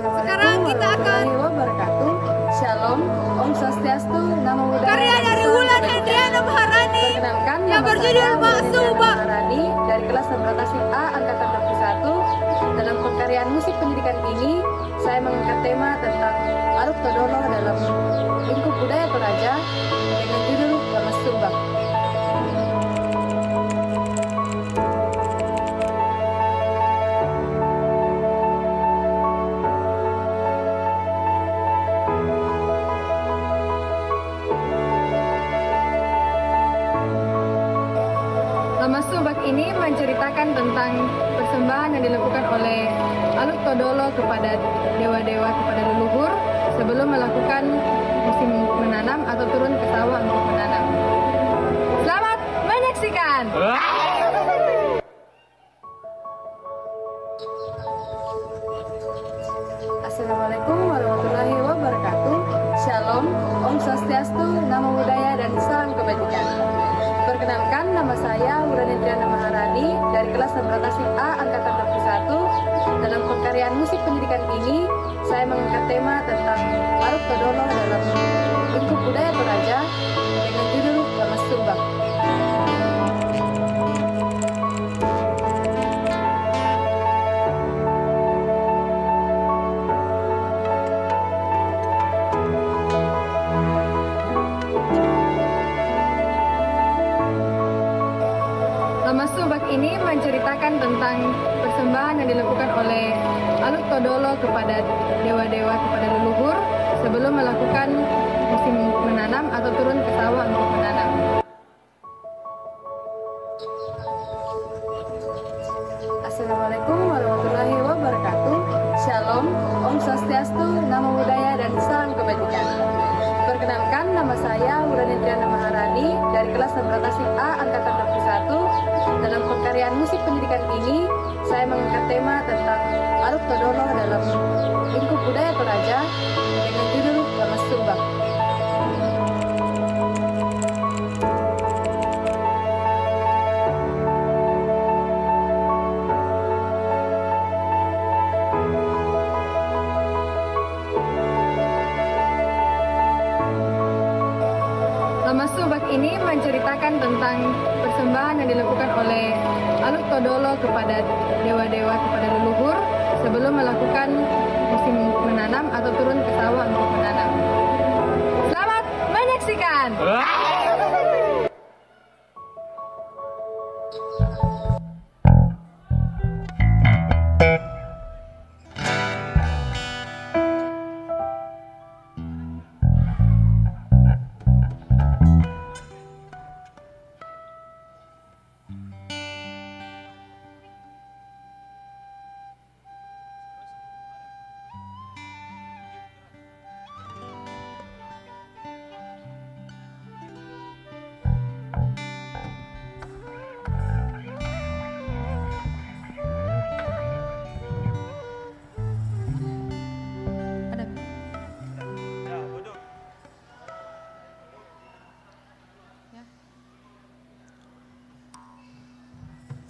Sekarang kita akan wabarakatuh. Shalom, Om Swastiastu, Namo Buddhaya. Karya dari Wulan Hendriana Maharani yang berjudul Mak Subak dari kelas Samratasi A angkatan 21. Dalam pengkaryaan musik pendidikan ini, saya mengangkat tema tentang Aruk Todolo dalam lingkup budaya Toraja dengan judul Mak Subak. Lama Subak ini menceritakan tentang persembahan yang dilakukan oleh Aluk Todolo kepada dewa-dewa, kepada leluhur sebelum melakukan musim menanam atau turun ke sawah untuk menanam. Selamat menyaksikan! Assalamualaikum warahmatullahi wabarakatuh. Shalom, Om Swastiastu, Namo Buddhaya, dan salam kebajikan. Perkenalkan, nama saya Wulan Hendriana Maharani dari kelas Samratasi A angkatan 21. Dalam pengkaryaan musik pendidikan ini, saya mengangkat tema tentang Aruk Todolo dalam lingkup budaya Toraja dengan judul Mak Subak. Lama Subak ini menceritakan tentang persembahan yang dilakukan oleh Aluk Todolo kepada dewa-dewa, kepada leluhur sebelum melakukan musim menanam atau turun ke sawah untuk menanam. Assalamualaikum warahmatullahi wabarakatuh. Shalom, Om Swastiastu, Namo Buddhaya, dan salam kebajikan. Perkenalkan, nama saya Wulan Hendriana Maharani dari kelas Samratasi A angkatan 21. Dalam pengkaryaan musik pendidikan ini, saya mengangkat tema tentang Aruk Todolo dalam lingkup budaya Toraja dengan judul Mak Subak. Lama Subak ini menceritakan tentang persembahan yang dilakukan oleh Aluk Todolo kepada dewa-dewa, kepada leluhur sebelum melakukan musim menanam atau turun ke sawah untuk menanam. Selamat menyaksikan!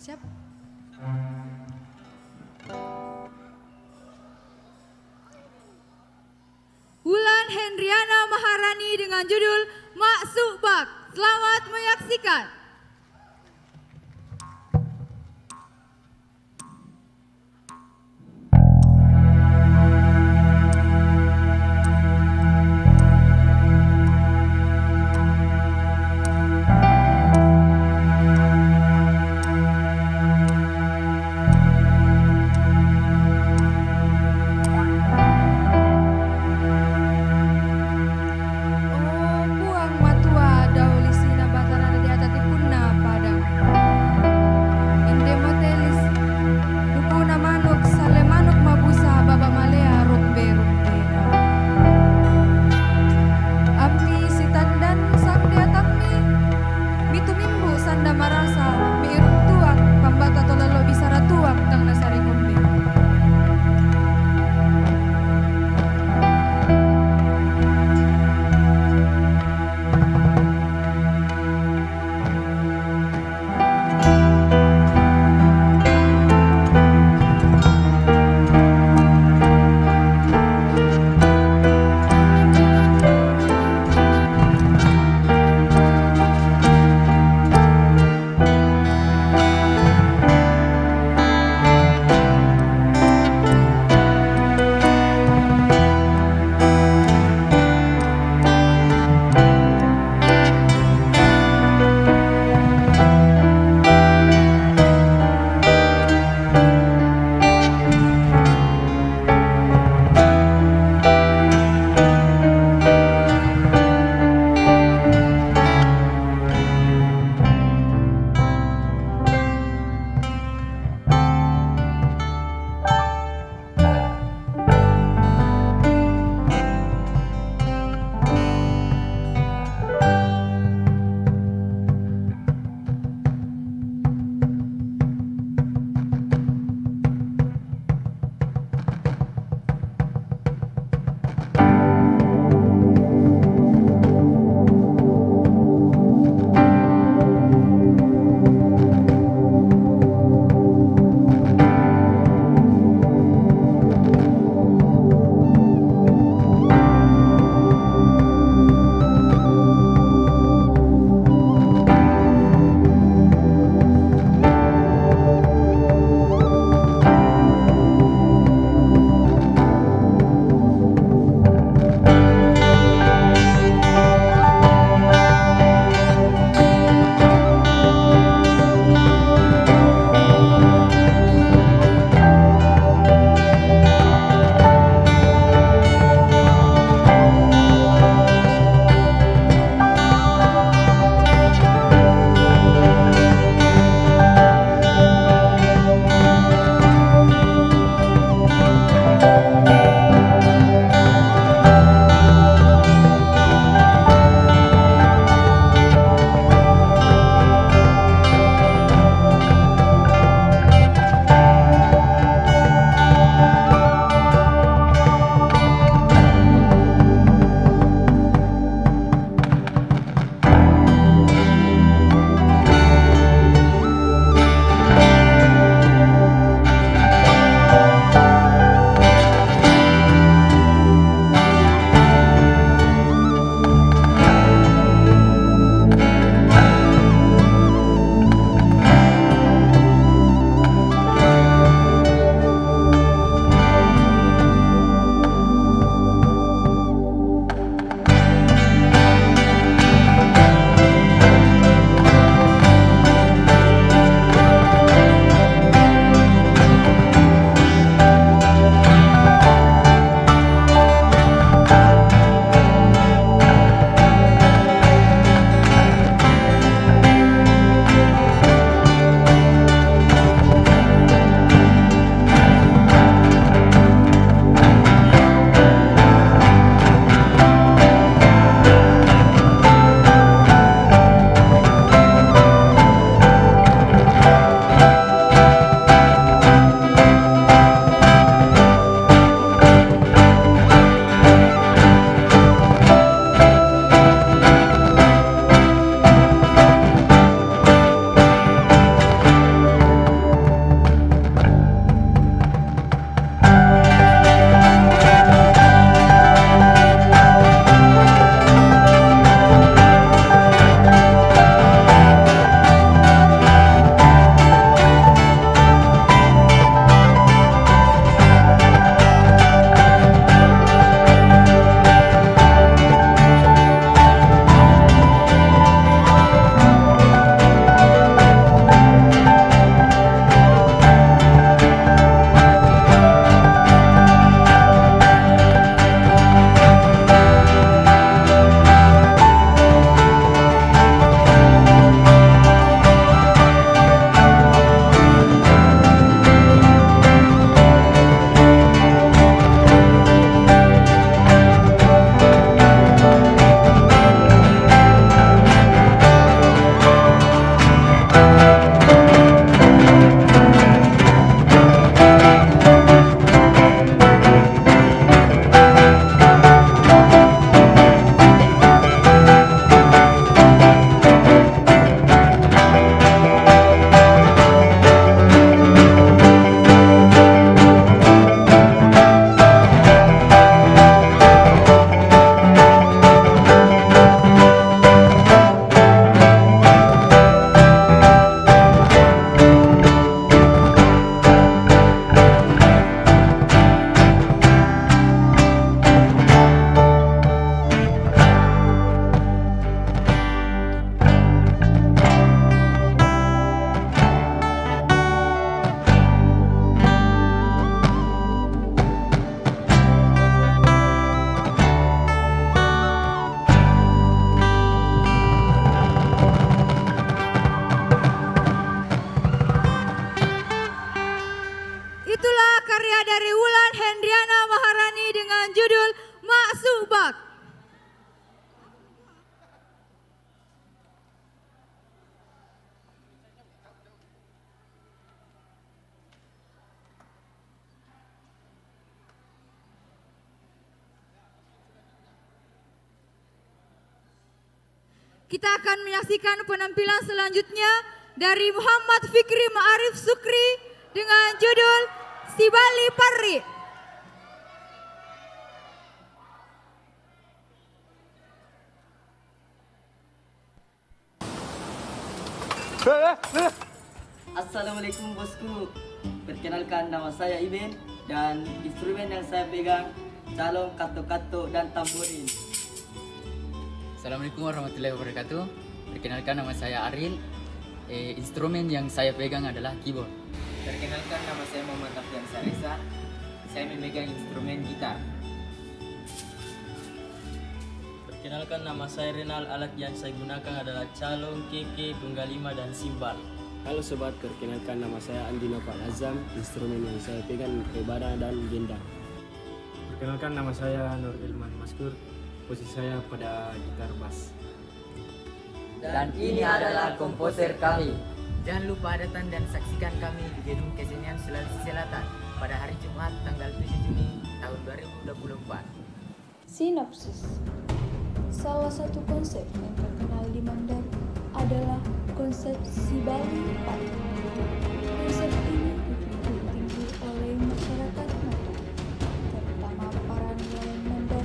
Siap. Wulan Hendriana Maharani dengan judul Mak Subak. Selamat menyaksikan. Buang matua daulisi nabatana di atas kita akan menyaksikan penampilan selanjutnya dari Muhammad Fikri Ma'arif Sukri dengan judul Si Bali Parri. Assalamualaikum bosku. Perkenalkan, nama saya Iben dan instrumen yang saya pegang calon kato-kato dan tamborin. Assalamualaikum warahmatullahi wabarakatuh. Perkenalkan, nama saya Aril. Instrumen yang saya pegang adalah keyboard. Perkenalkan, nama saya Muhammad Afyan Saresa. Saya memegang instrumen gitar. Perkenalkan, nama saya Renal. Alat yang saya gunakan adalah calong, keke, tunggal lima, dan simbal. Halo sobat, perkenalkan nama saya Andi Nopal Azam. Instrumen yang saya pegang rebana dan gendang. Perkenalkan, nama saya Nur Ilman Maskur. Posisi saya pada gitar bass. Dan ini adalah komposer kami. Jangan lupa datang dan saksikan kami di Gedung Kesenian Sulawesi Selatan pada hari Jumat tanggal 7 Juni tahun 2024. Sinopsis. Salah satu konsep yang terkenal di Mandar adalah konsep Si Bali Parri. Konsep ini ditunggu tinggi oleh masyarakat Mandar, terutama para nelayan Mandar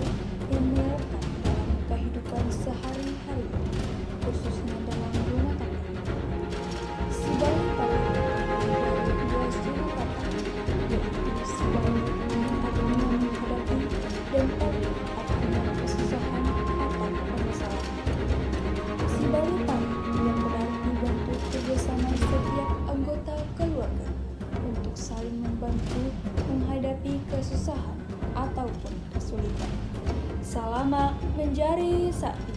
yang melakukan dalam kehidupan sehari-hari, khususnya dalam rumah tangga. Si Bali Parri dari dua sudut kata, yaitu Si Bali yang artinya menghadapi dan Parri artinya kesusahan atau permasalahan. Si Bali Parri yang berarti bentuk kerjasama setiap anggota keluarga untuk saling membantu menghadapi kesusahan ataupun kesulitan selama menjadi satu.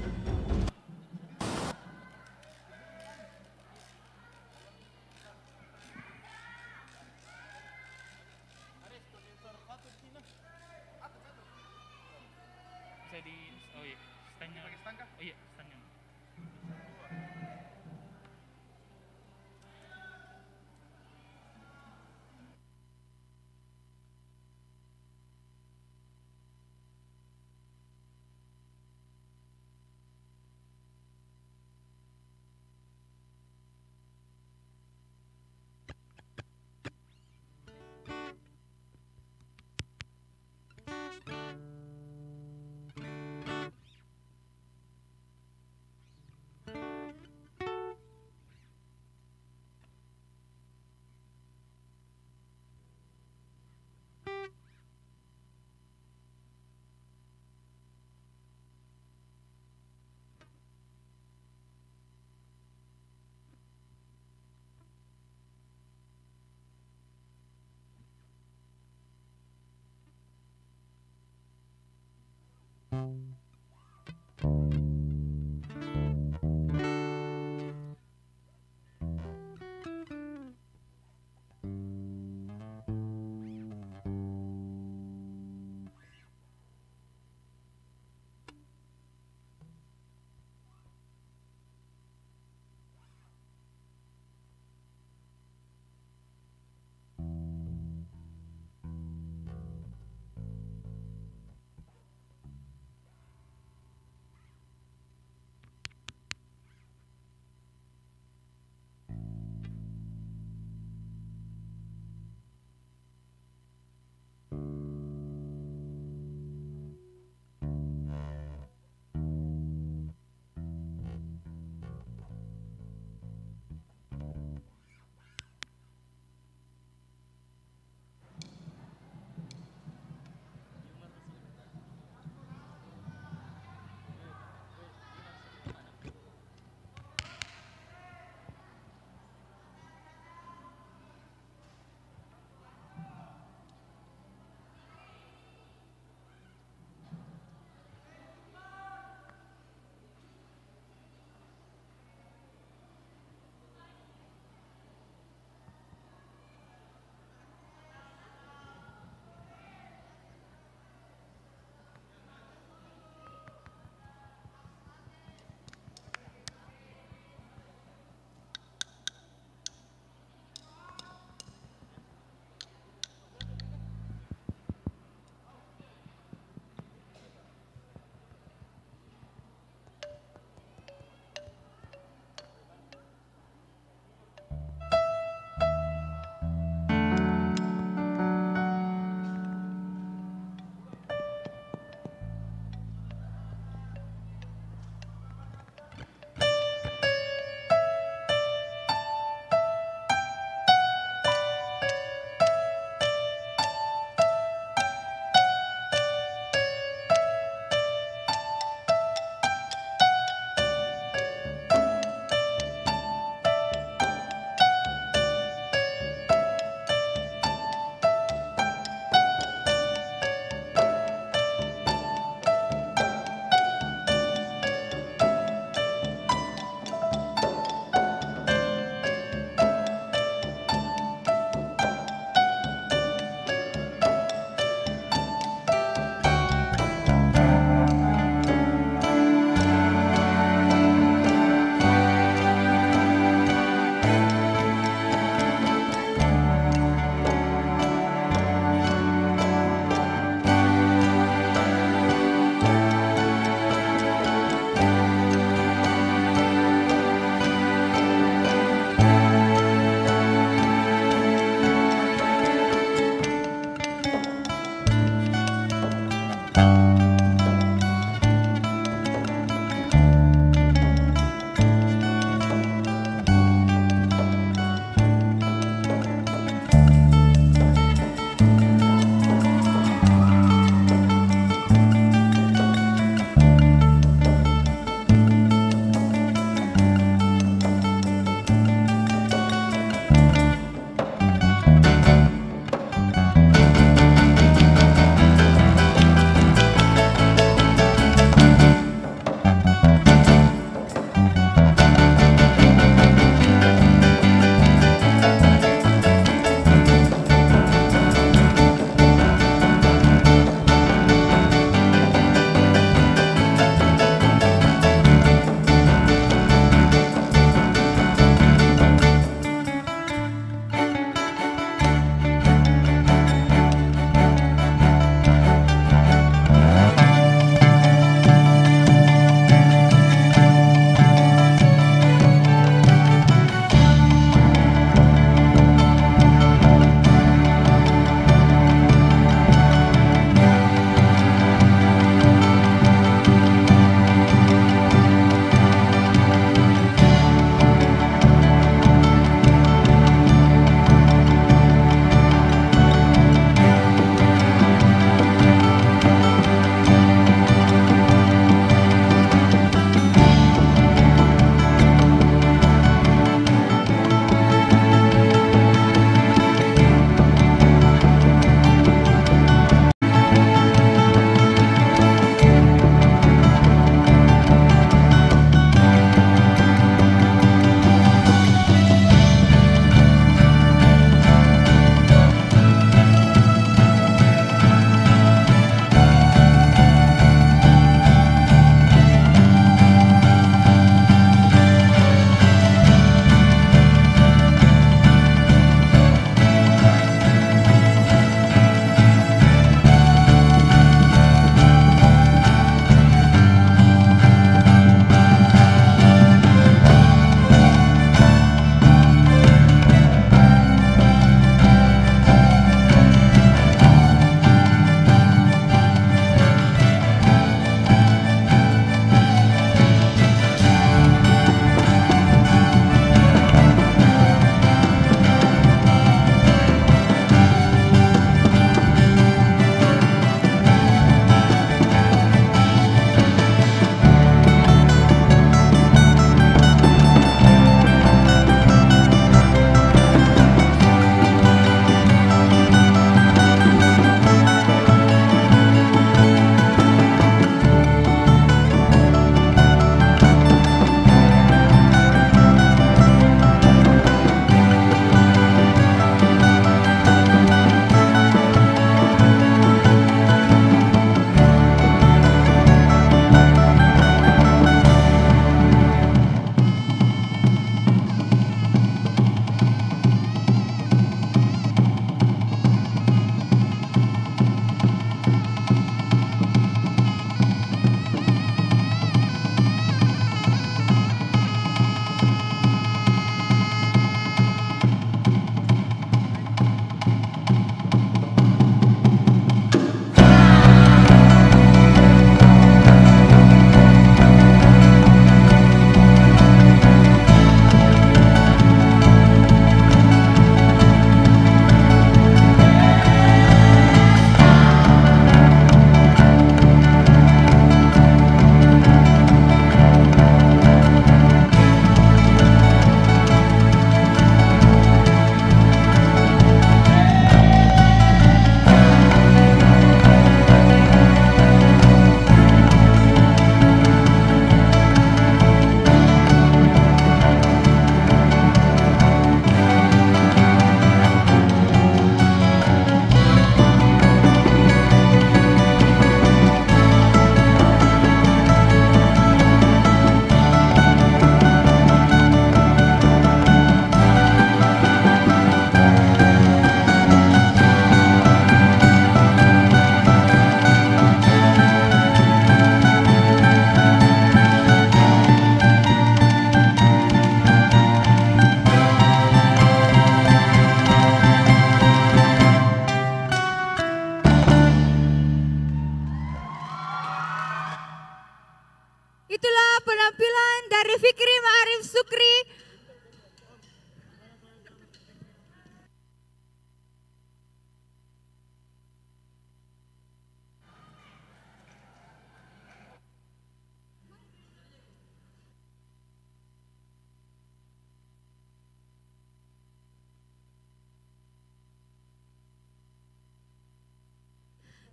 Fikri Ma'arif Sukri.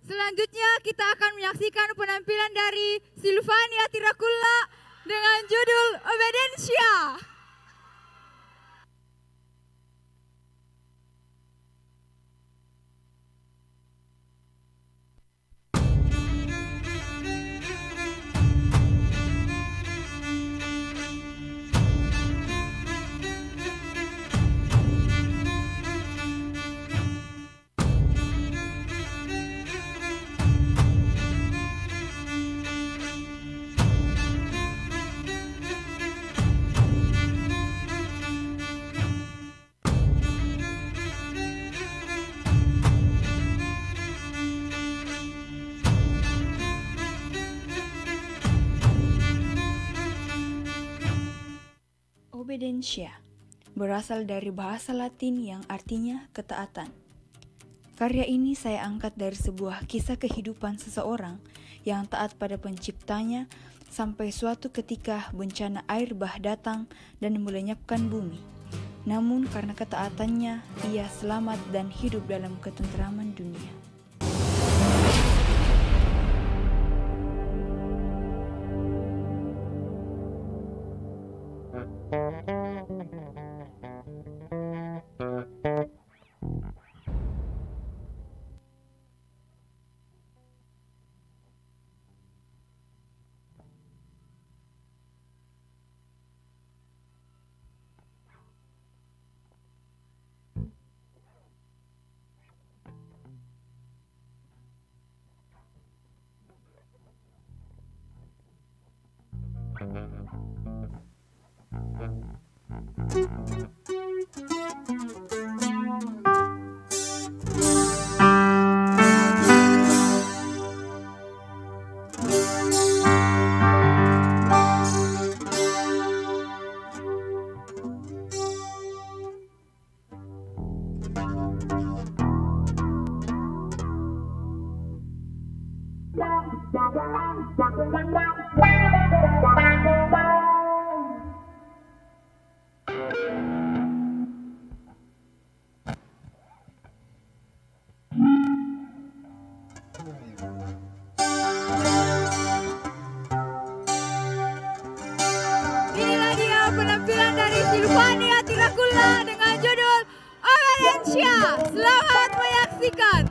Selanjutnya kita akan menyaksikan penampilan dari Silvania Tirakulla dengan judul Obediensia. Obediensia berasal dari bahasa Latin yang artinya ketaatan. Karya ini saya angkat dari sebuah kisah kehidupan seseorang yang taat pada penciptanya sampai suatu ketika bencana air bah datang dan melenyapkan bumi. Namun karena ketaatannya, ia selamat dan hidup dalam ketentraman dunia. Inilah dia penampilan dari Silvania Tirakulla dengan judul Obediensia. Selamat menyaksikan.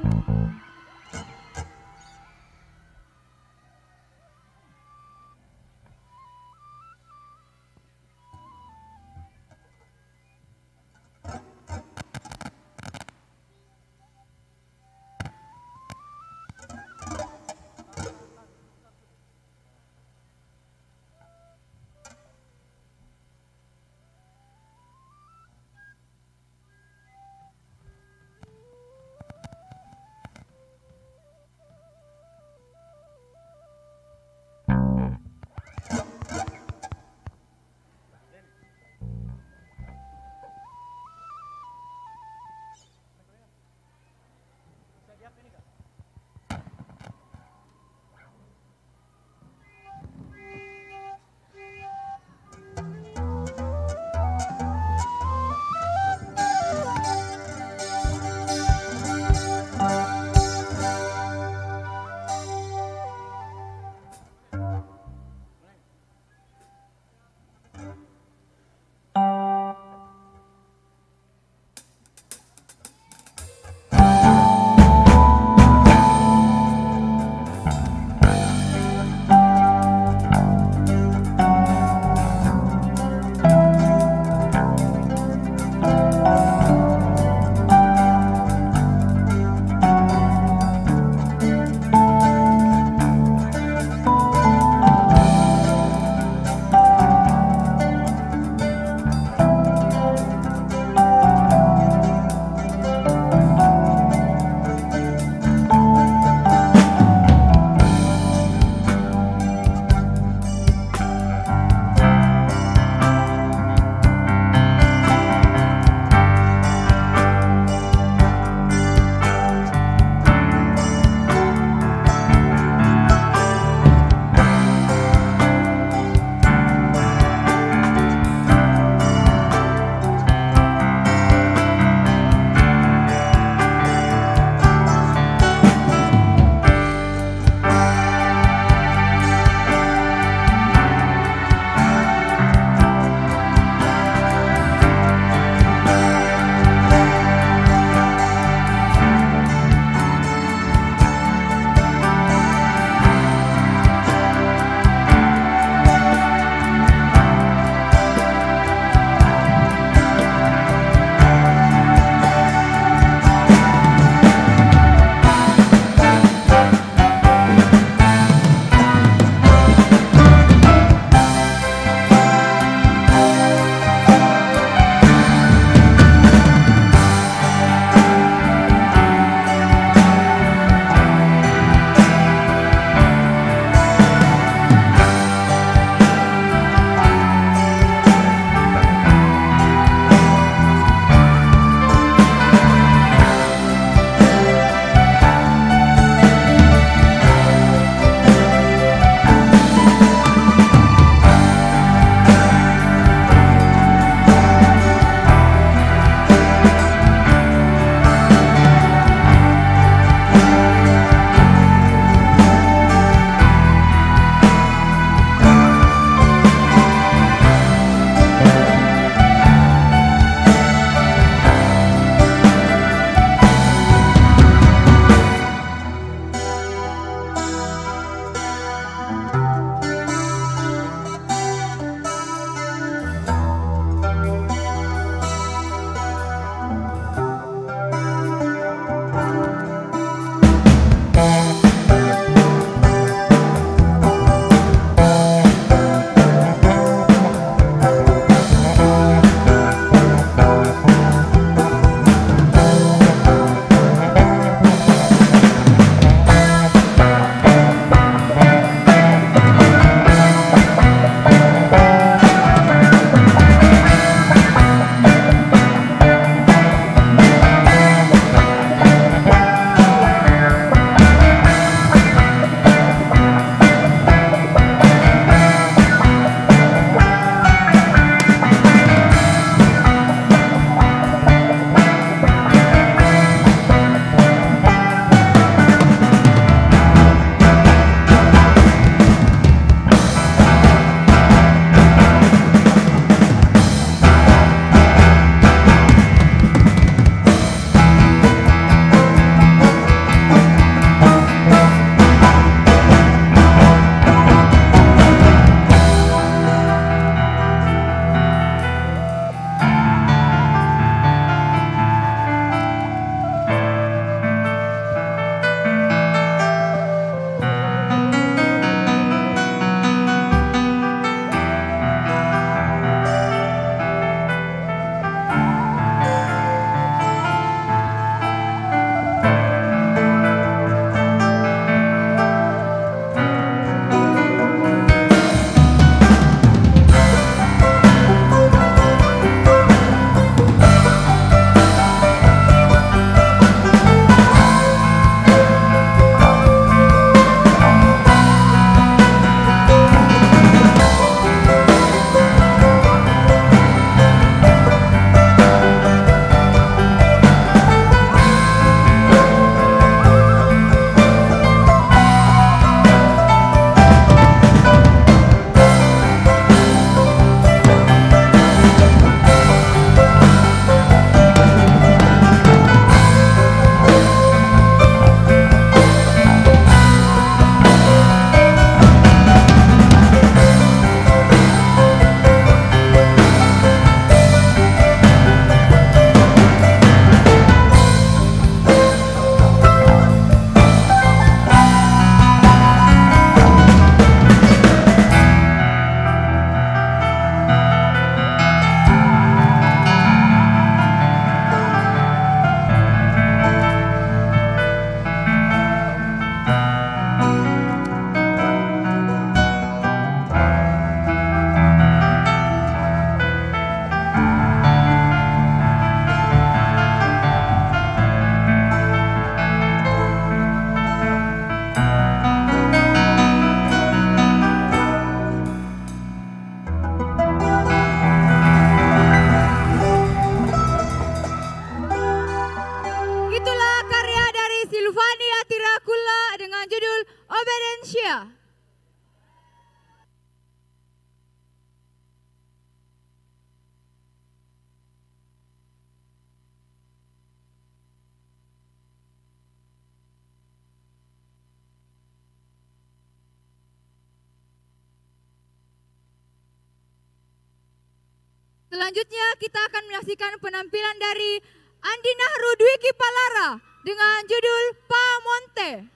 Selanjutnya kita akan menyaksikan penampilan dari Andi Nahru Dwiki Palara dengan judul Pamonte.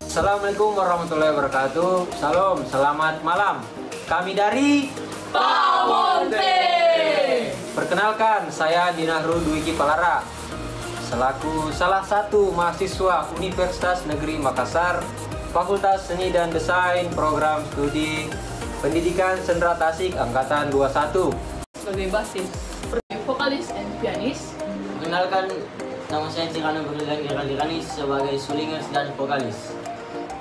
Assalamualaikum warahmatullahi wabarakatuh. Salam, selamat malam. Kami dari Pamonte. Perkenalkan, saya Andi Nahru Dwiki Palara, selaku salah satu mahasiswa Universitas Negeri Makassar, Fakultas Seni dan Desain, Program Studi Pendidikan Sendra Tasik Angkatan 21. Sebagai basis, vokalis, dan pianis. Perkenalkan, nama saya Cikano Berlian sebagai sulingers dan vokalis.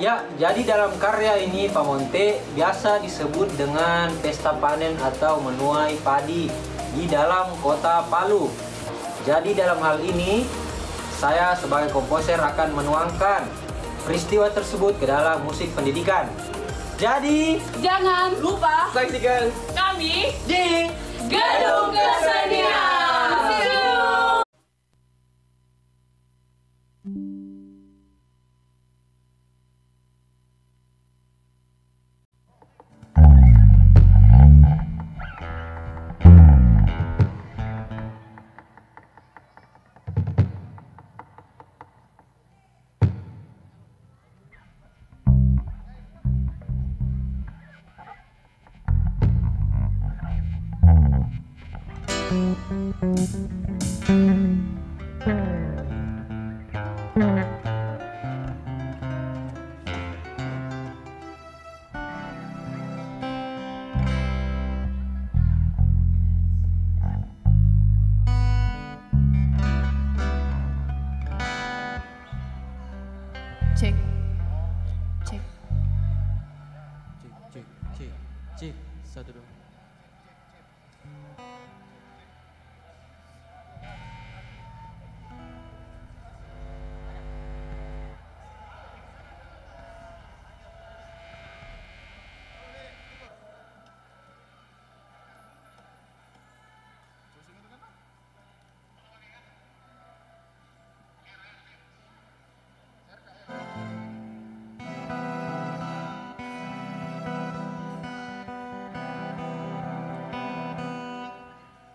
Ya, jadi dalam karya ini Pamonte biasa disebut dengan pesta panen atau menuai padi di dalam kota Palu. Jadi dalam hal ini, saya sebagai komposer akan menuangkan peristiwa tersebut ke dalam musik pendidikan. Jadi, jangan lupa saksikan kami di Gedung Kesenian. Cek, cek, Cek, 1, 2.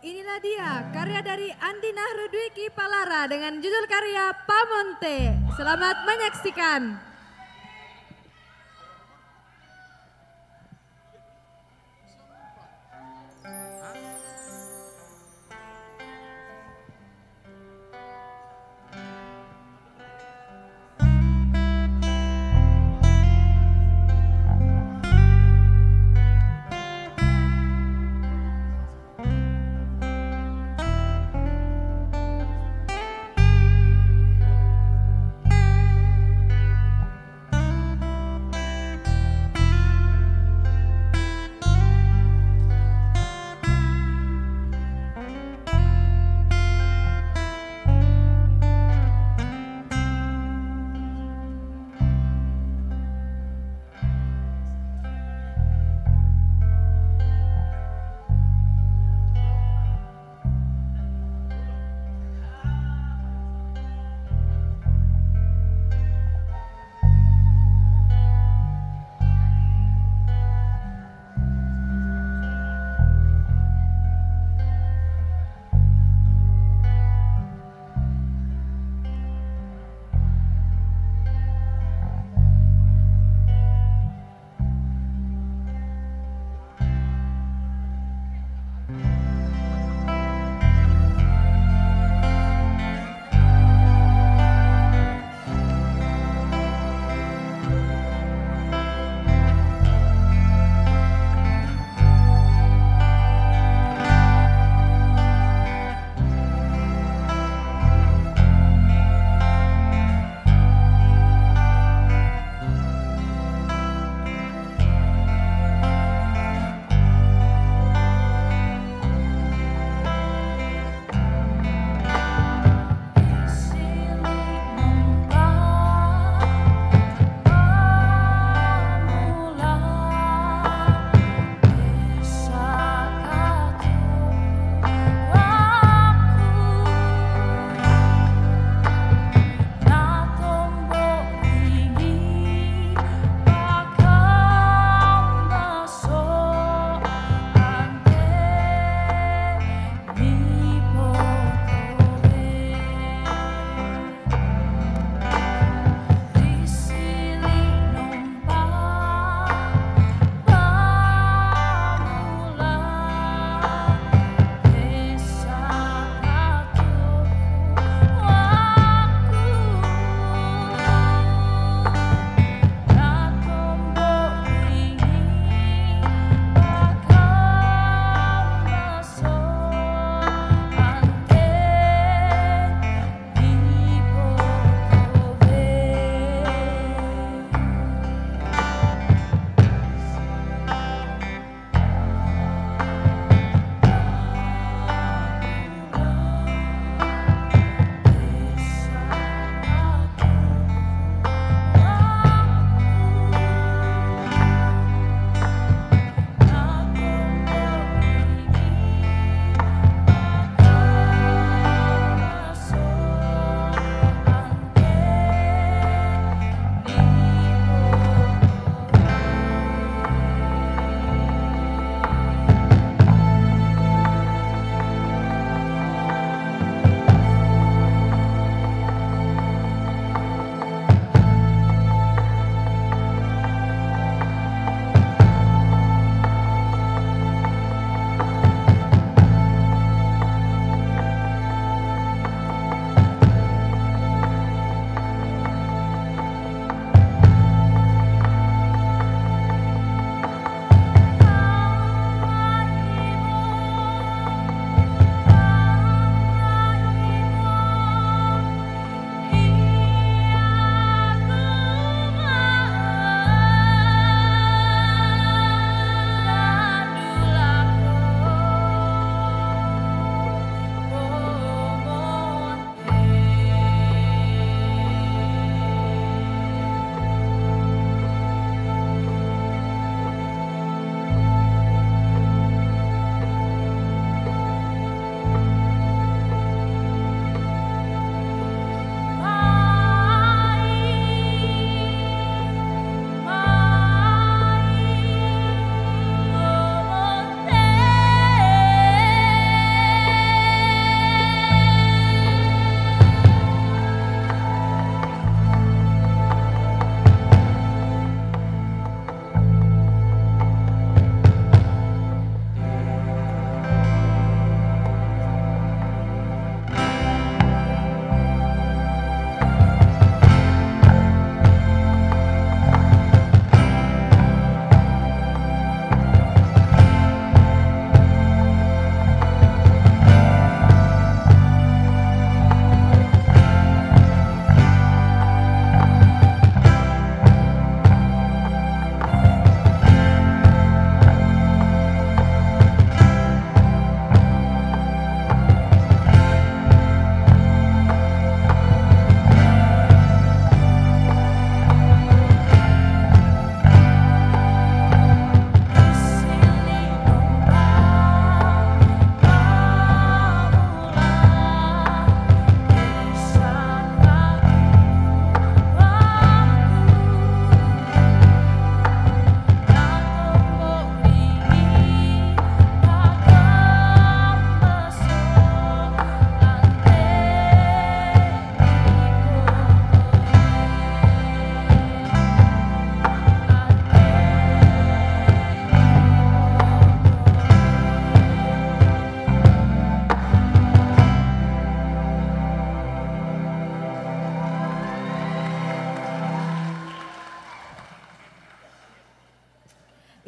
Inilah dia karya dari Andi Nahru Dwiki Palara dengan judul karya Pamonte. Selamat menyaksikan.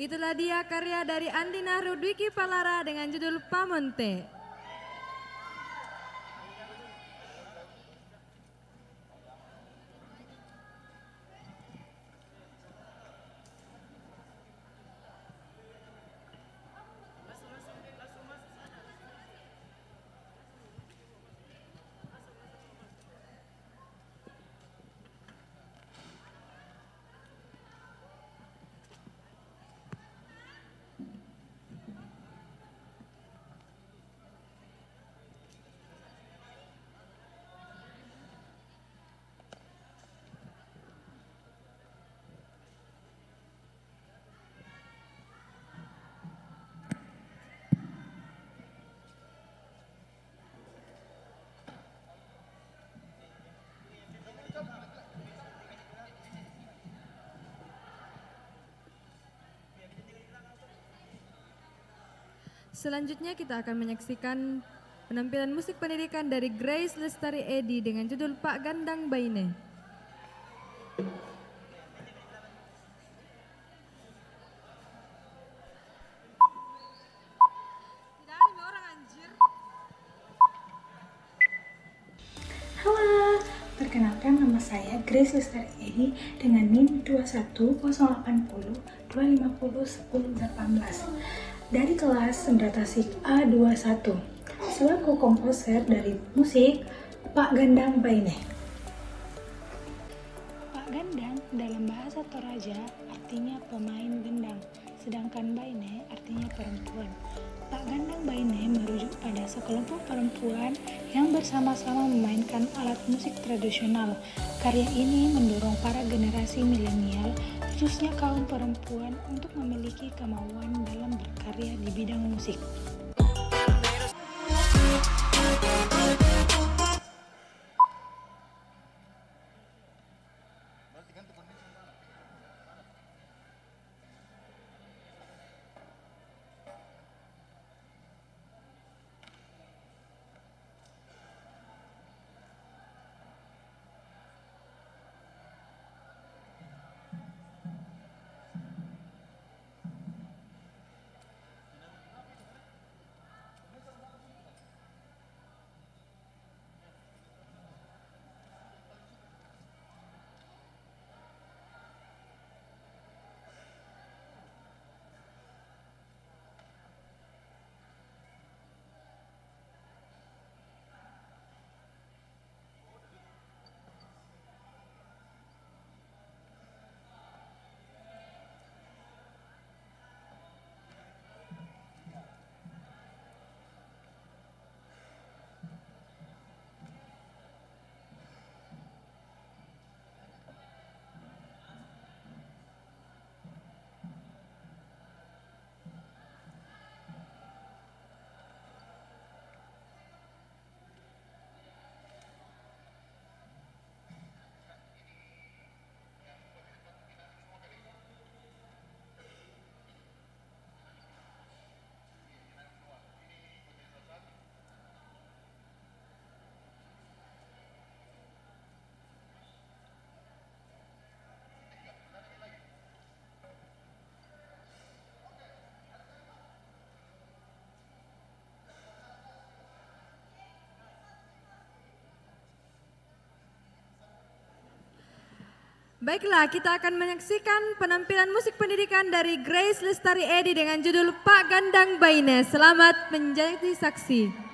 Itulah dia karya dari Andina Rudwiki Palara dengan judul Pamonte. Selanjutnya kita akan menyaksikan penampilan musik pendidikan dari Grace Lestari Edi dengan judul Pak Gandang Baine. Halo, perkenalkan nama saya Grace Lestari Edi dengan NIM 21050-250-1018 dari kelas Sendra Tasik A21 selaku komposer dari musik Pak Gandang Baine. Pak Gandang dalam bahasa Toraja artinya pemain gendang, sedangkan Baine artinya perempuan. Pak Gandang Baine merujuk pada sekelompok perempuan yang bersama-sama memainkan alat musik tradisional. Karya ini mendorong para generasi milenial, khususnya kaum perempuan, untuk memiliki kemauan dalam berkarya di bidang musik. Baiklah, kita akan menyaksikan penampilan musik pendidikan dari Grace Lestari Edi dengan judul Pak Gandang Baine. Selamat menjadi saksi.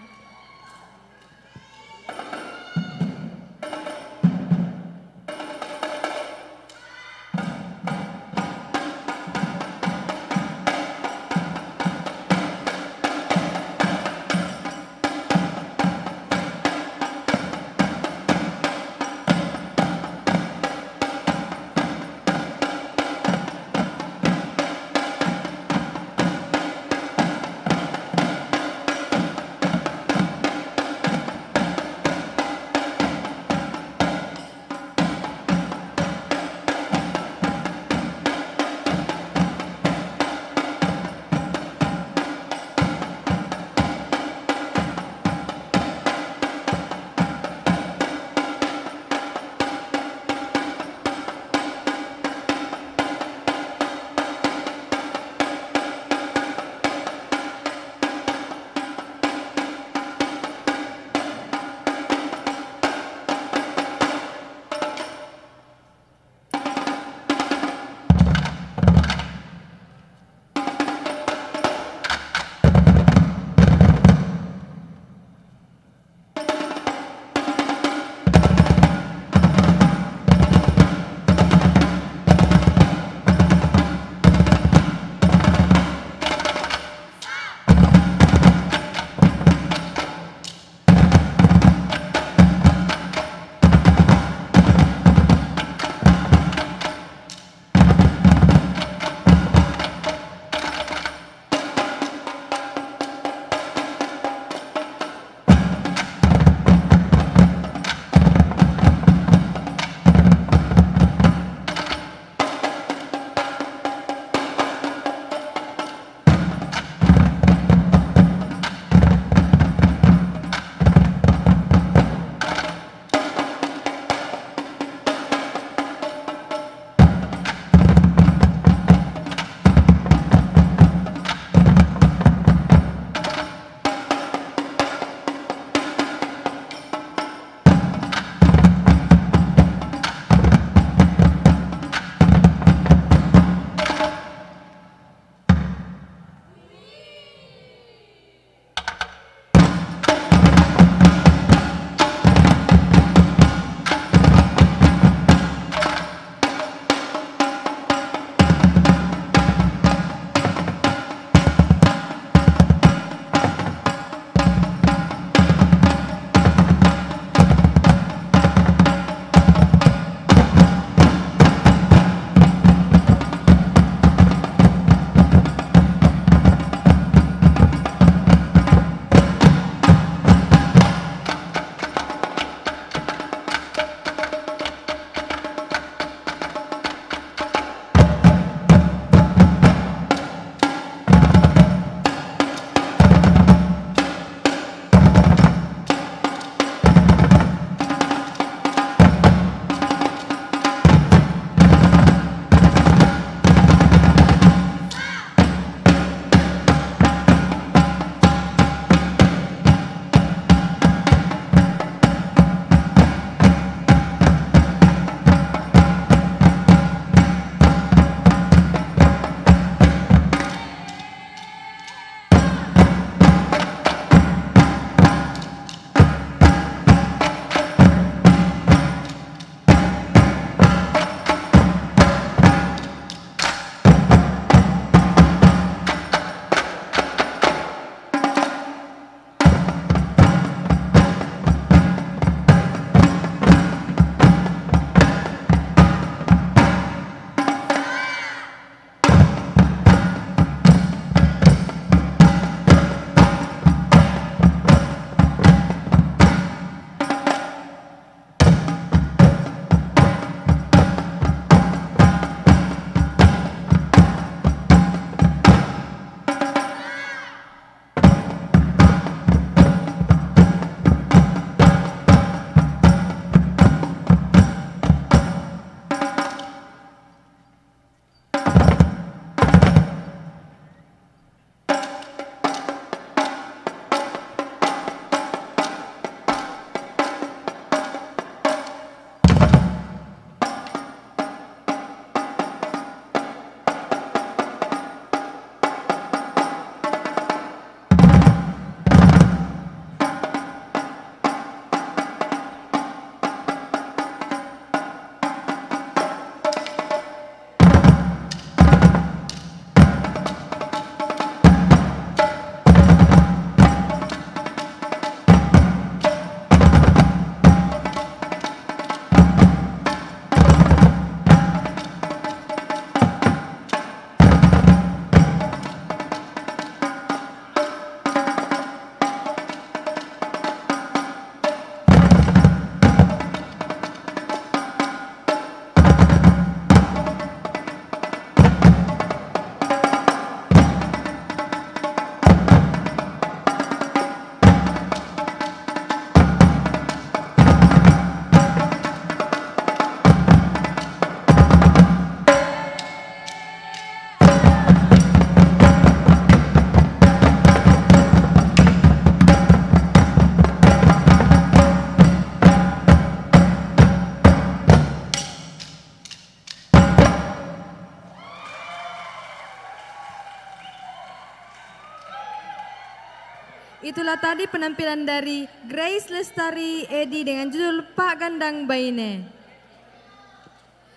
Itulah tadi penampilan dari Grace Lestari Edi dengan judul Pak Gandang Baine.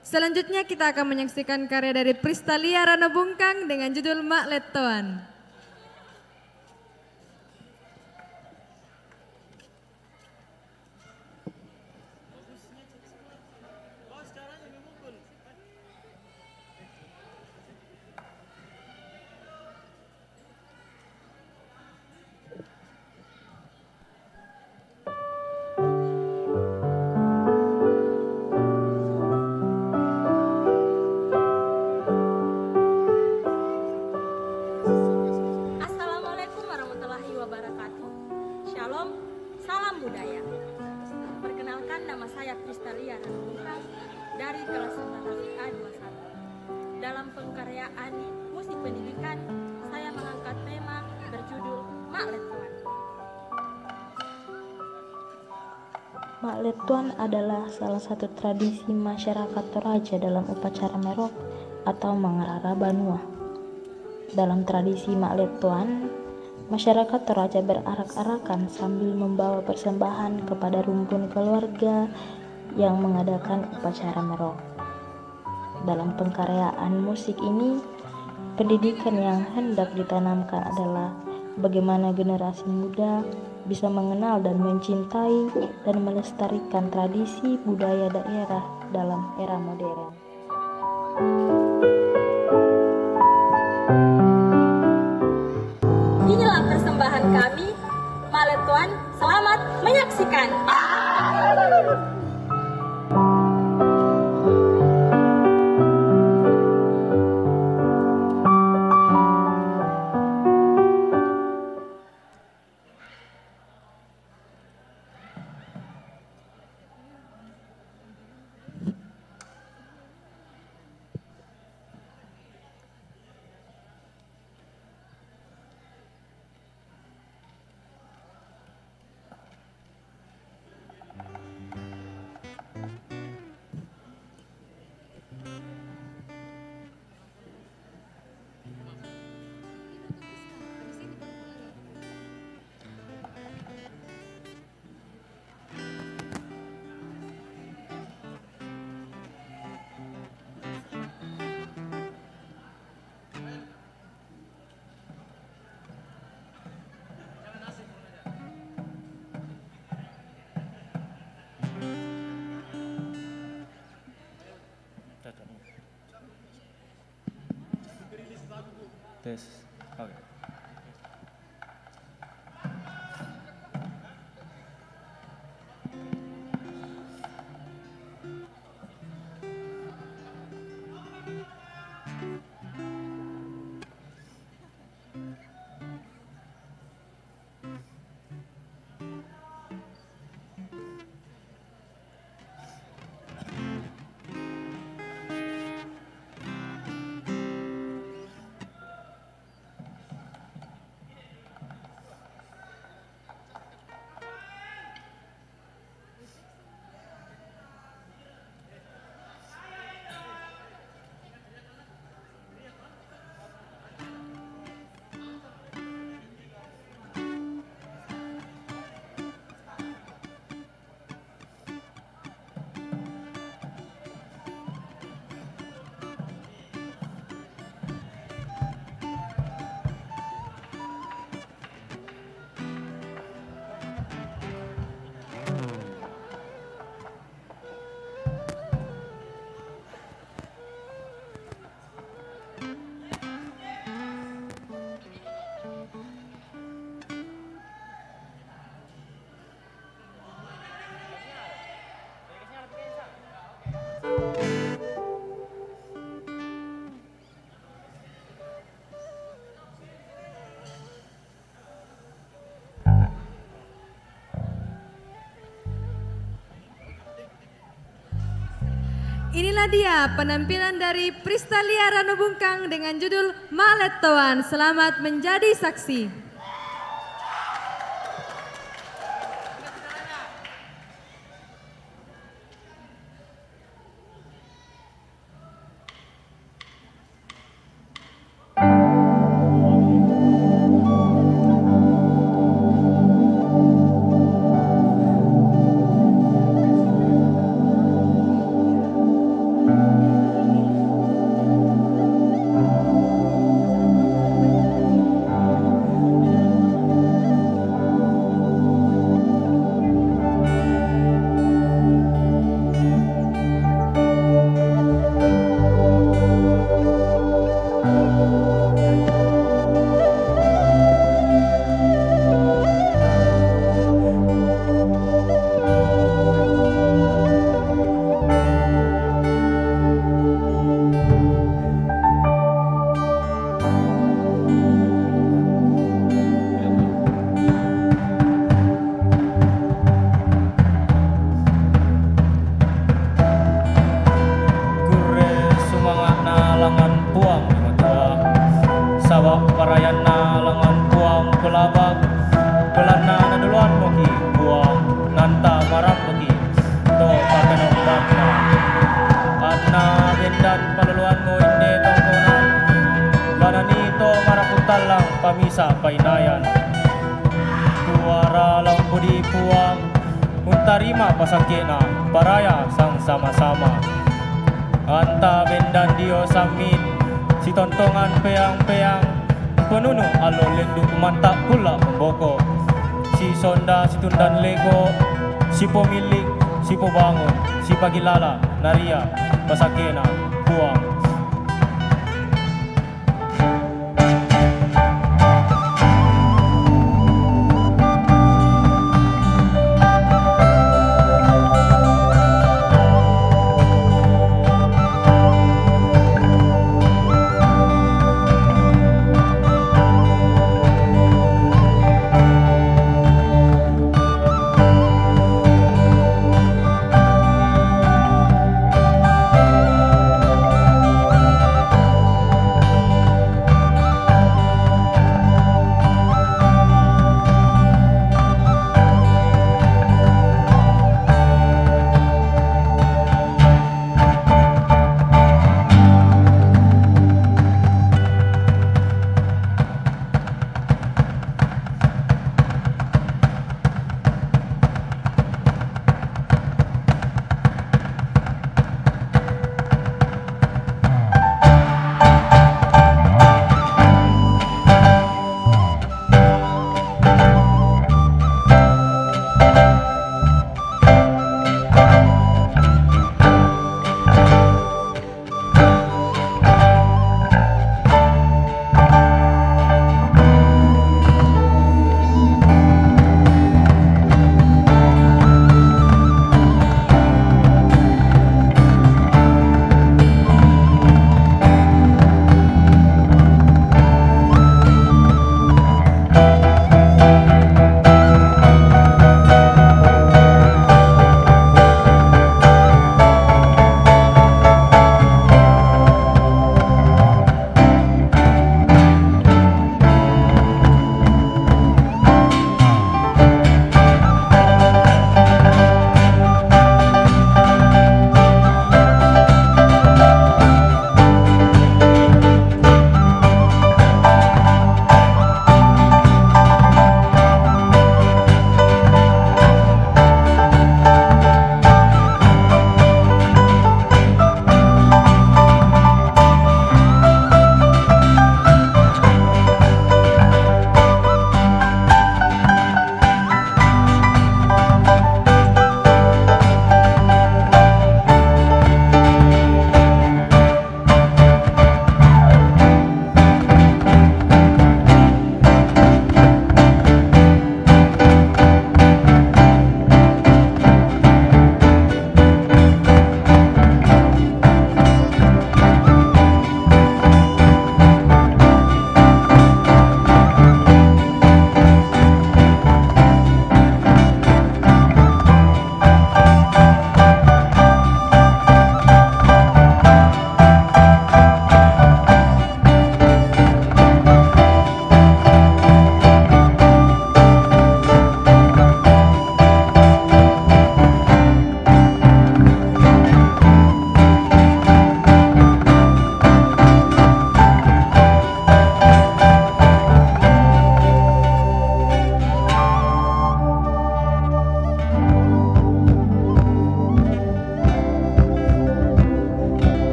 Selanjutnya kita akan menyaksikan karya dari Pristalia Rano Bungkang dengan judul Mak Letoan. Dari kelas 11 A21. Dalam pengkaryaan musik pendidikan, saya mengangkat tema berjudul Mak Letoan. Mak Letoan adalah salah satu tradisi masyarakat Toraja dalam upacara merok atau mengarara banua. Dalam tradisi Mak Letoan, masyarakat Toraja berarak-arakan sambil membawa persembahan kepada rumpun keluarga yang mengadakan upacara merok. Dalam pengkaryaan musik ini, pendidikan yang hendak ditanamkan adalah bagaimana generasi muda bisa mengenal dan mencintai dan melestarikan tradisi budaya daerah dalam era modern. Inilah persembahan kami, Mak Letoan. Selamat menyaksikan. Tes. Oke. Inilah dia penampilan dari Pristalia Rano Bungkang dengan judul Mak Letoan. Selamat menjadi saksi. misa painayan. Tuara lampu dipuang, untarima pasakena, paraya sang sama-sama. Anta bendan dio samin, si tontongan peang-peang, penunu alo lendu mantap pula memboko. Si sonda, si tundan lego, si pemilik, si pobangun, si pagilala, naria, pasakena, buang.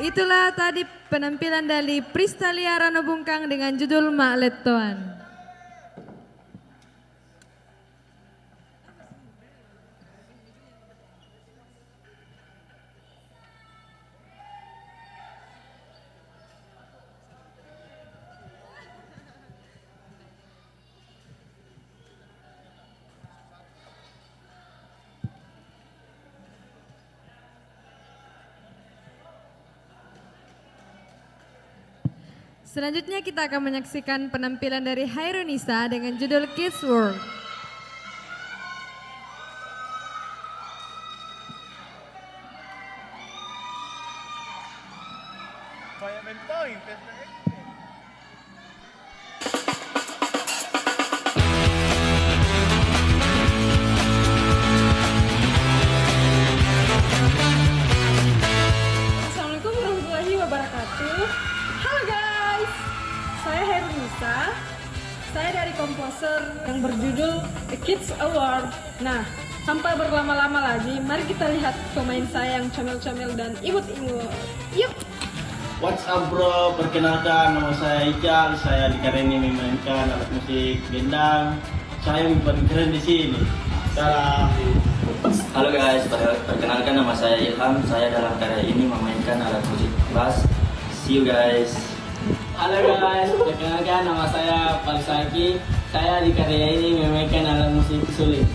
Itulah tadi penampilan dari Pristalia Rano Bungkang dengan judul Mak Lettoan. Selanjutnya kita akan menyaksikan penampilan dari Hairunisa dengan judul Kids World. Assalamualaikum warahmatullahi wabarakatuh. Halo guys, saya Hairunisa. Saya dari komposer yang berjudul The Kids Award. Nah, tanpa berlama-lama lagi, mari kita lihat pemain saya yang comel-comel dan imut-imut. Yuk! What's up bro, perkenalkan nama saya Ical. Saya di Kareni memainkan alat musik gendang. Saya yang paling keren di sini. Salam. Halo guys, perkenalkan nama saya Ilham. Saya dalam karya ini memainkan alat musik bass. See you guys. Halo guys, perkenalkan nama saya Palsaki. Saya di karya ini memainkan alat musik suling.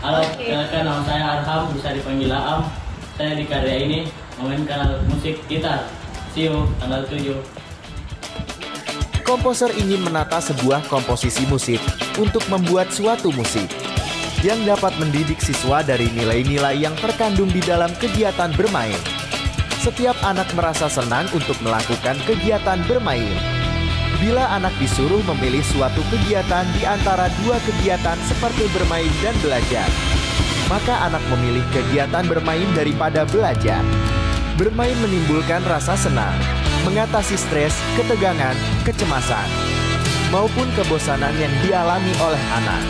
Halo, perkenalkan nama saya Arham, bisa dipanggil Aam. Saya di karya ini memainkan alat musik gitar. See you tanggal 7. Komposer ingin menata sebuah komposisi musik untuk membuat suatu musik yang dapat mendidik siswa dari nilai-nilai yang terkandung di dalam kegiatan bermain. Setiap anak merasa senang untuk melakukan kegiatan bermain. Bila anak disuruh memilih suatu kegiatan di antara dua kegiatan seperti bermain dan belajar, maka anak memilih kegiatan bermain daripada belajar. Bermain menimbulkan rasa senang, mengatasi stres, ketegangan, kecemasan, maupun kebosanan yang dialami oleh anak.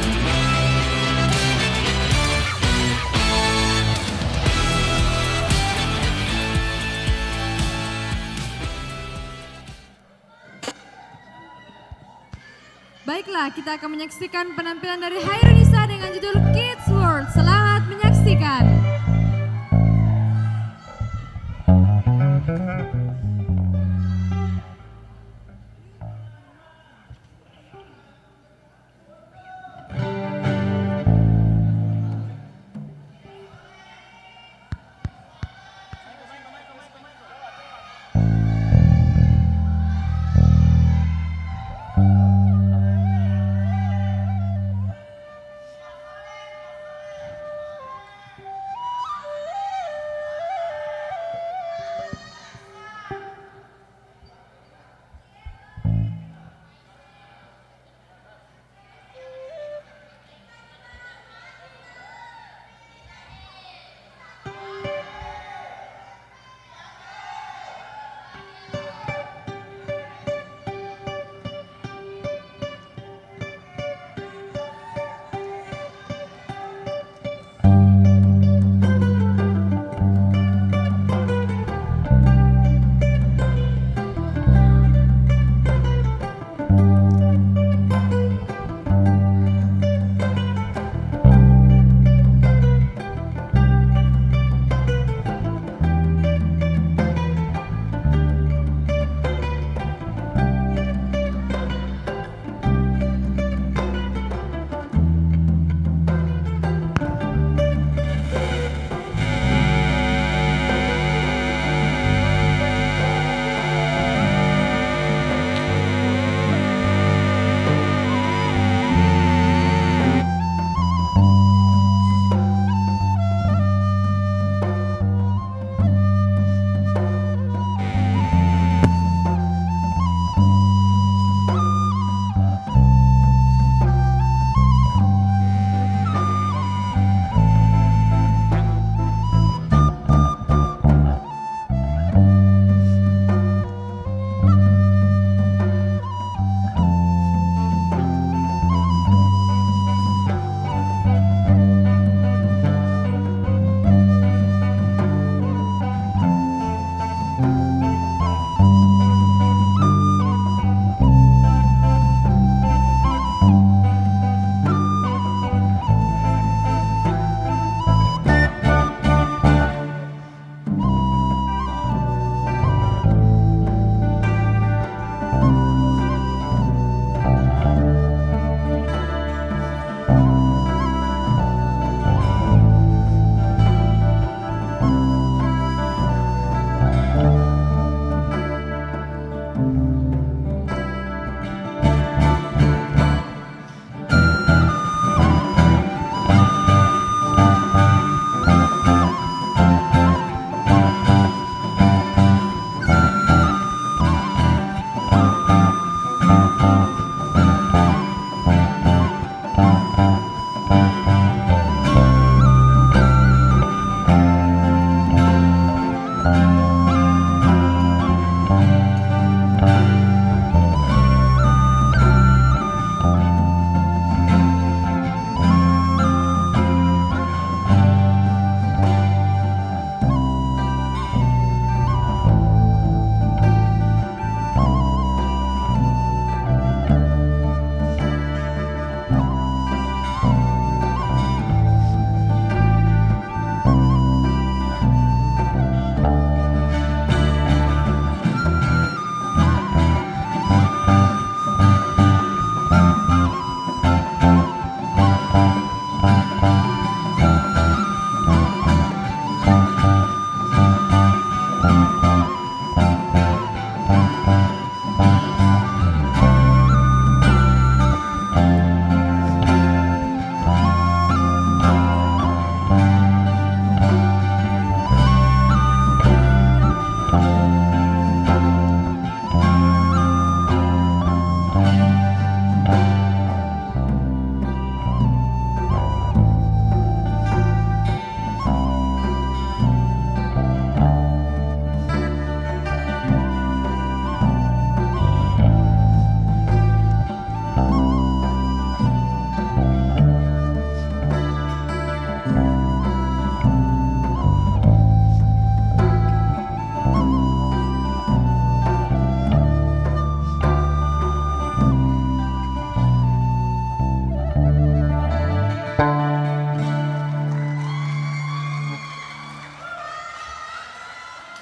Baiklah, kita akan menyaksikan penampilan dari Hairunisa dengan judul Kids World. Selamat menyaksikan.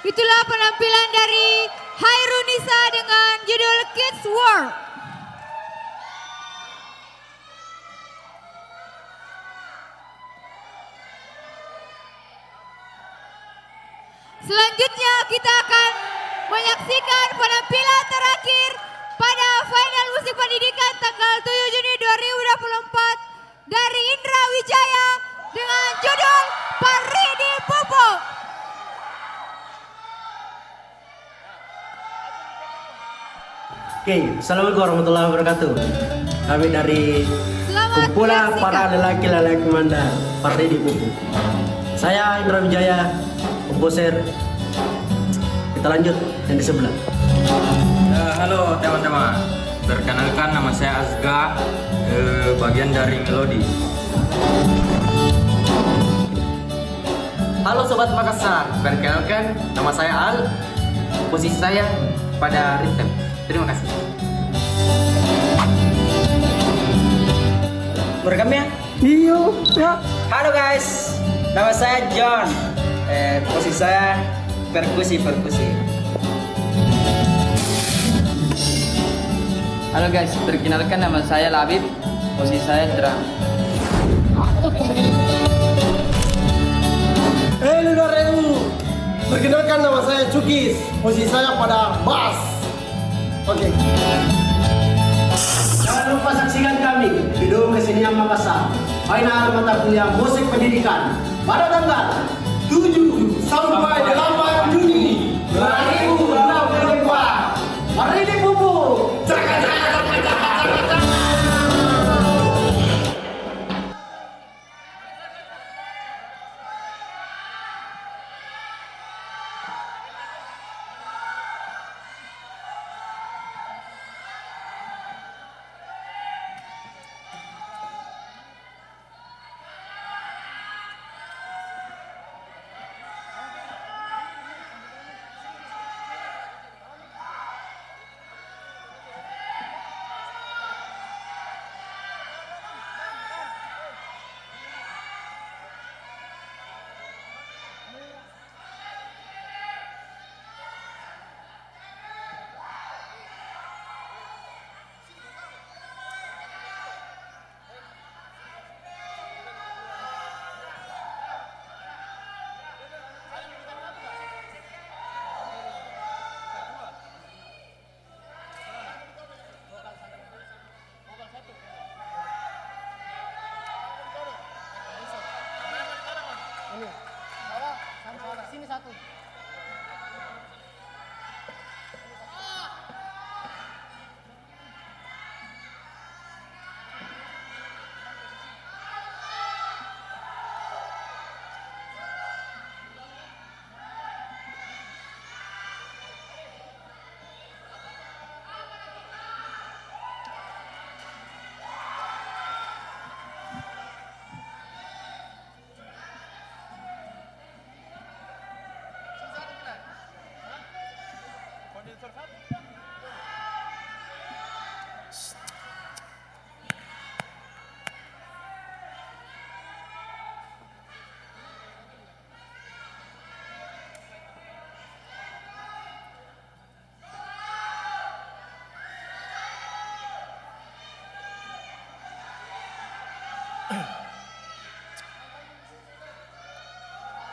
Itulah penampilan dari Hairunisa dengan judul Kids World. Selanjutnya kita akan menyaksikan penampilan terakhir pada final musik pendidikan tanggal 7 Juni 2024 dari Indra Wijaya dengan judul Paridi Pupuk. Oke, Assalamualaikum warahmatullahi wabarakatuh. Kami dari kumpulan para lelaki-lelaki Mandar Paridi Pupuk. Saya Indra Wijaya, komposer. Kita lanjut yang di sebelah. Halo teman-teman, perkenalkan nama saya Azga, bagian dari melodi. Halo Sobat Makassar, perkenalkan nama saya Al, posisi saya pada ritme. Terima kasih. Merekam ya? Iya. Halo guys, nama saya John, posisi saya perkusi. Halo guys, perkenalkan nama saya Labib, posisi saya drum. Perkenalkan nama saya Cukis, posisi saya pada bass. Oke. Jangan lupa saksikan kami Gedung Kesenian Makassar, final mata kuliah musik pendidikan pada tanggal 7 sampai 8 Juni 2024. Paridi Pupuk. Sini satu.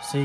Sí.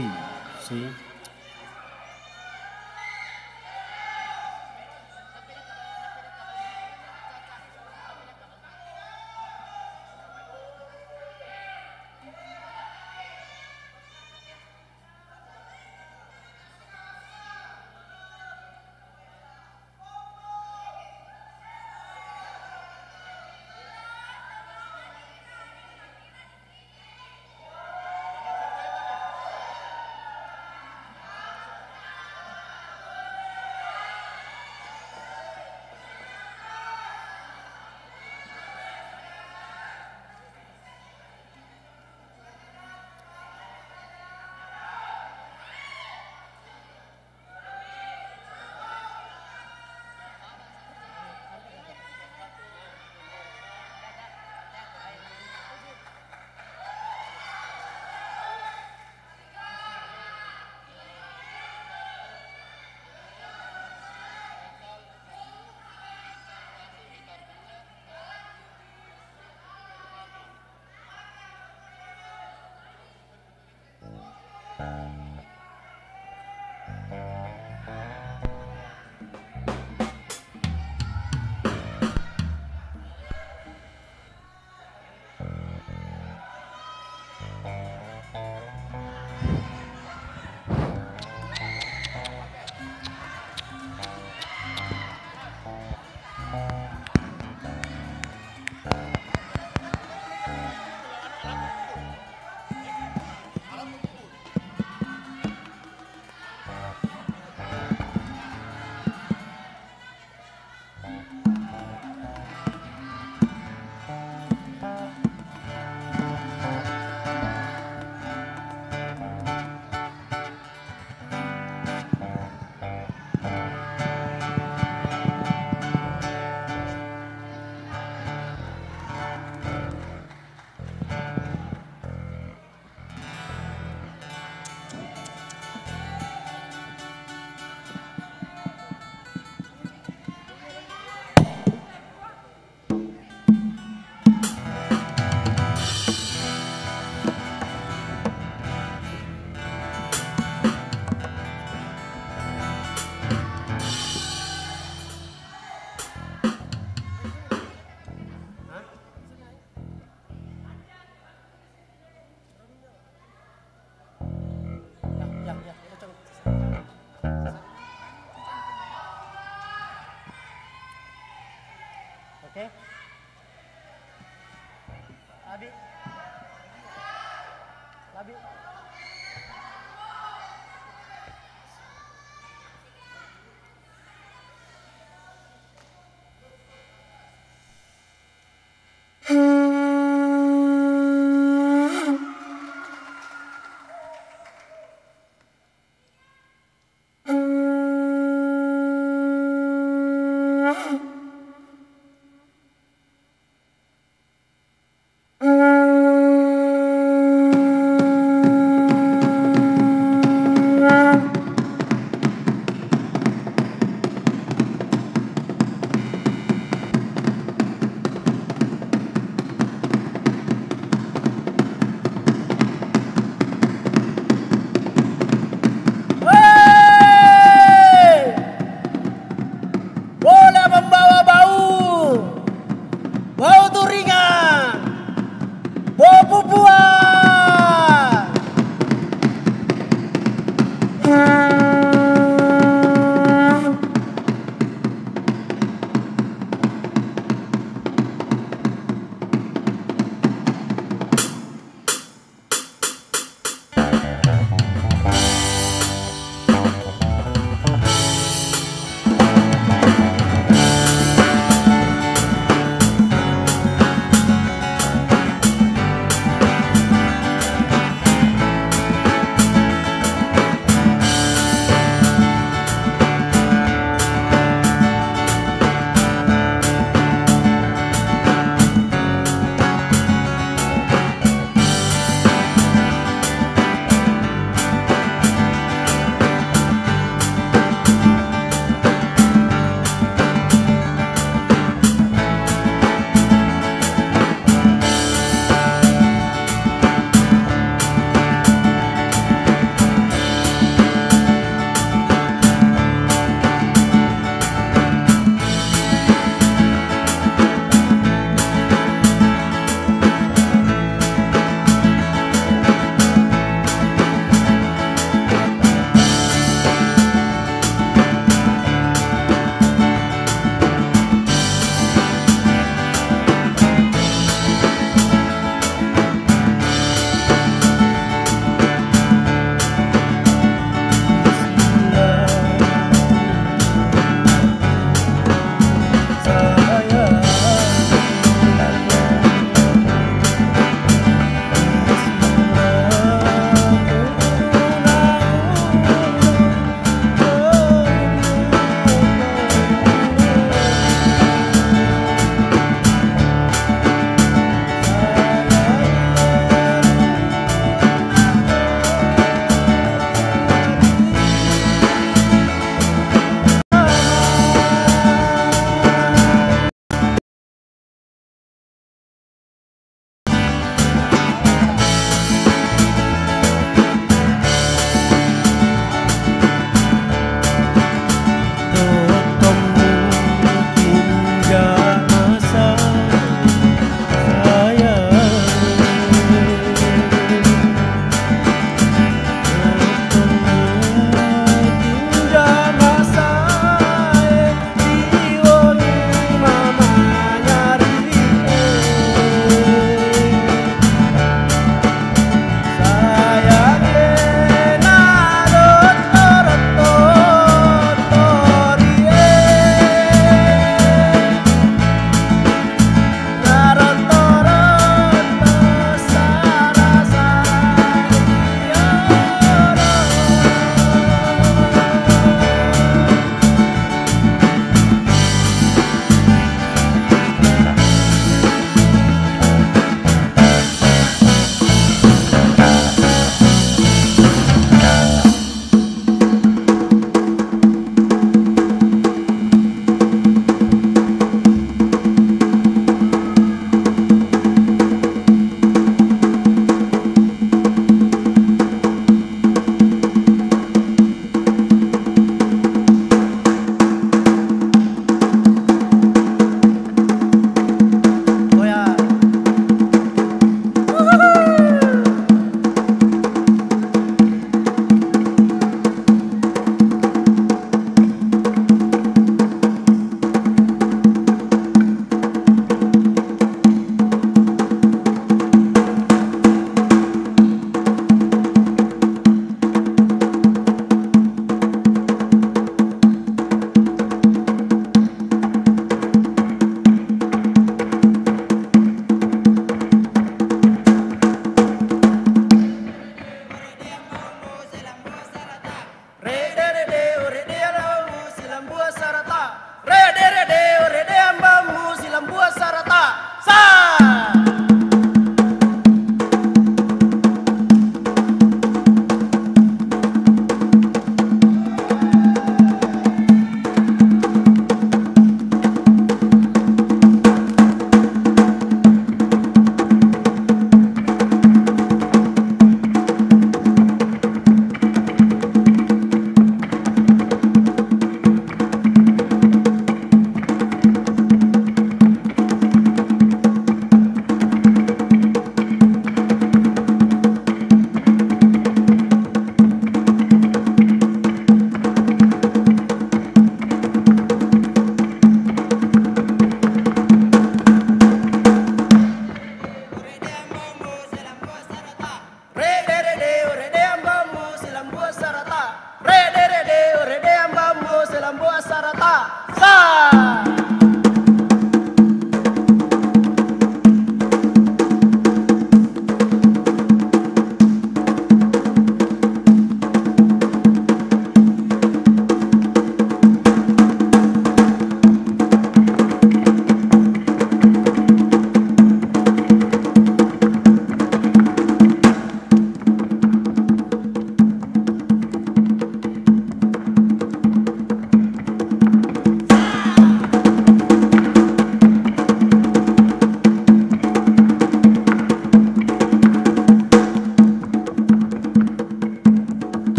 Selamat.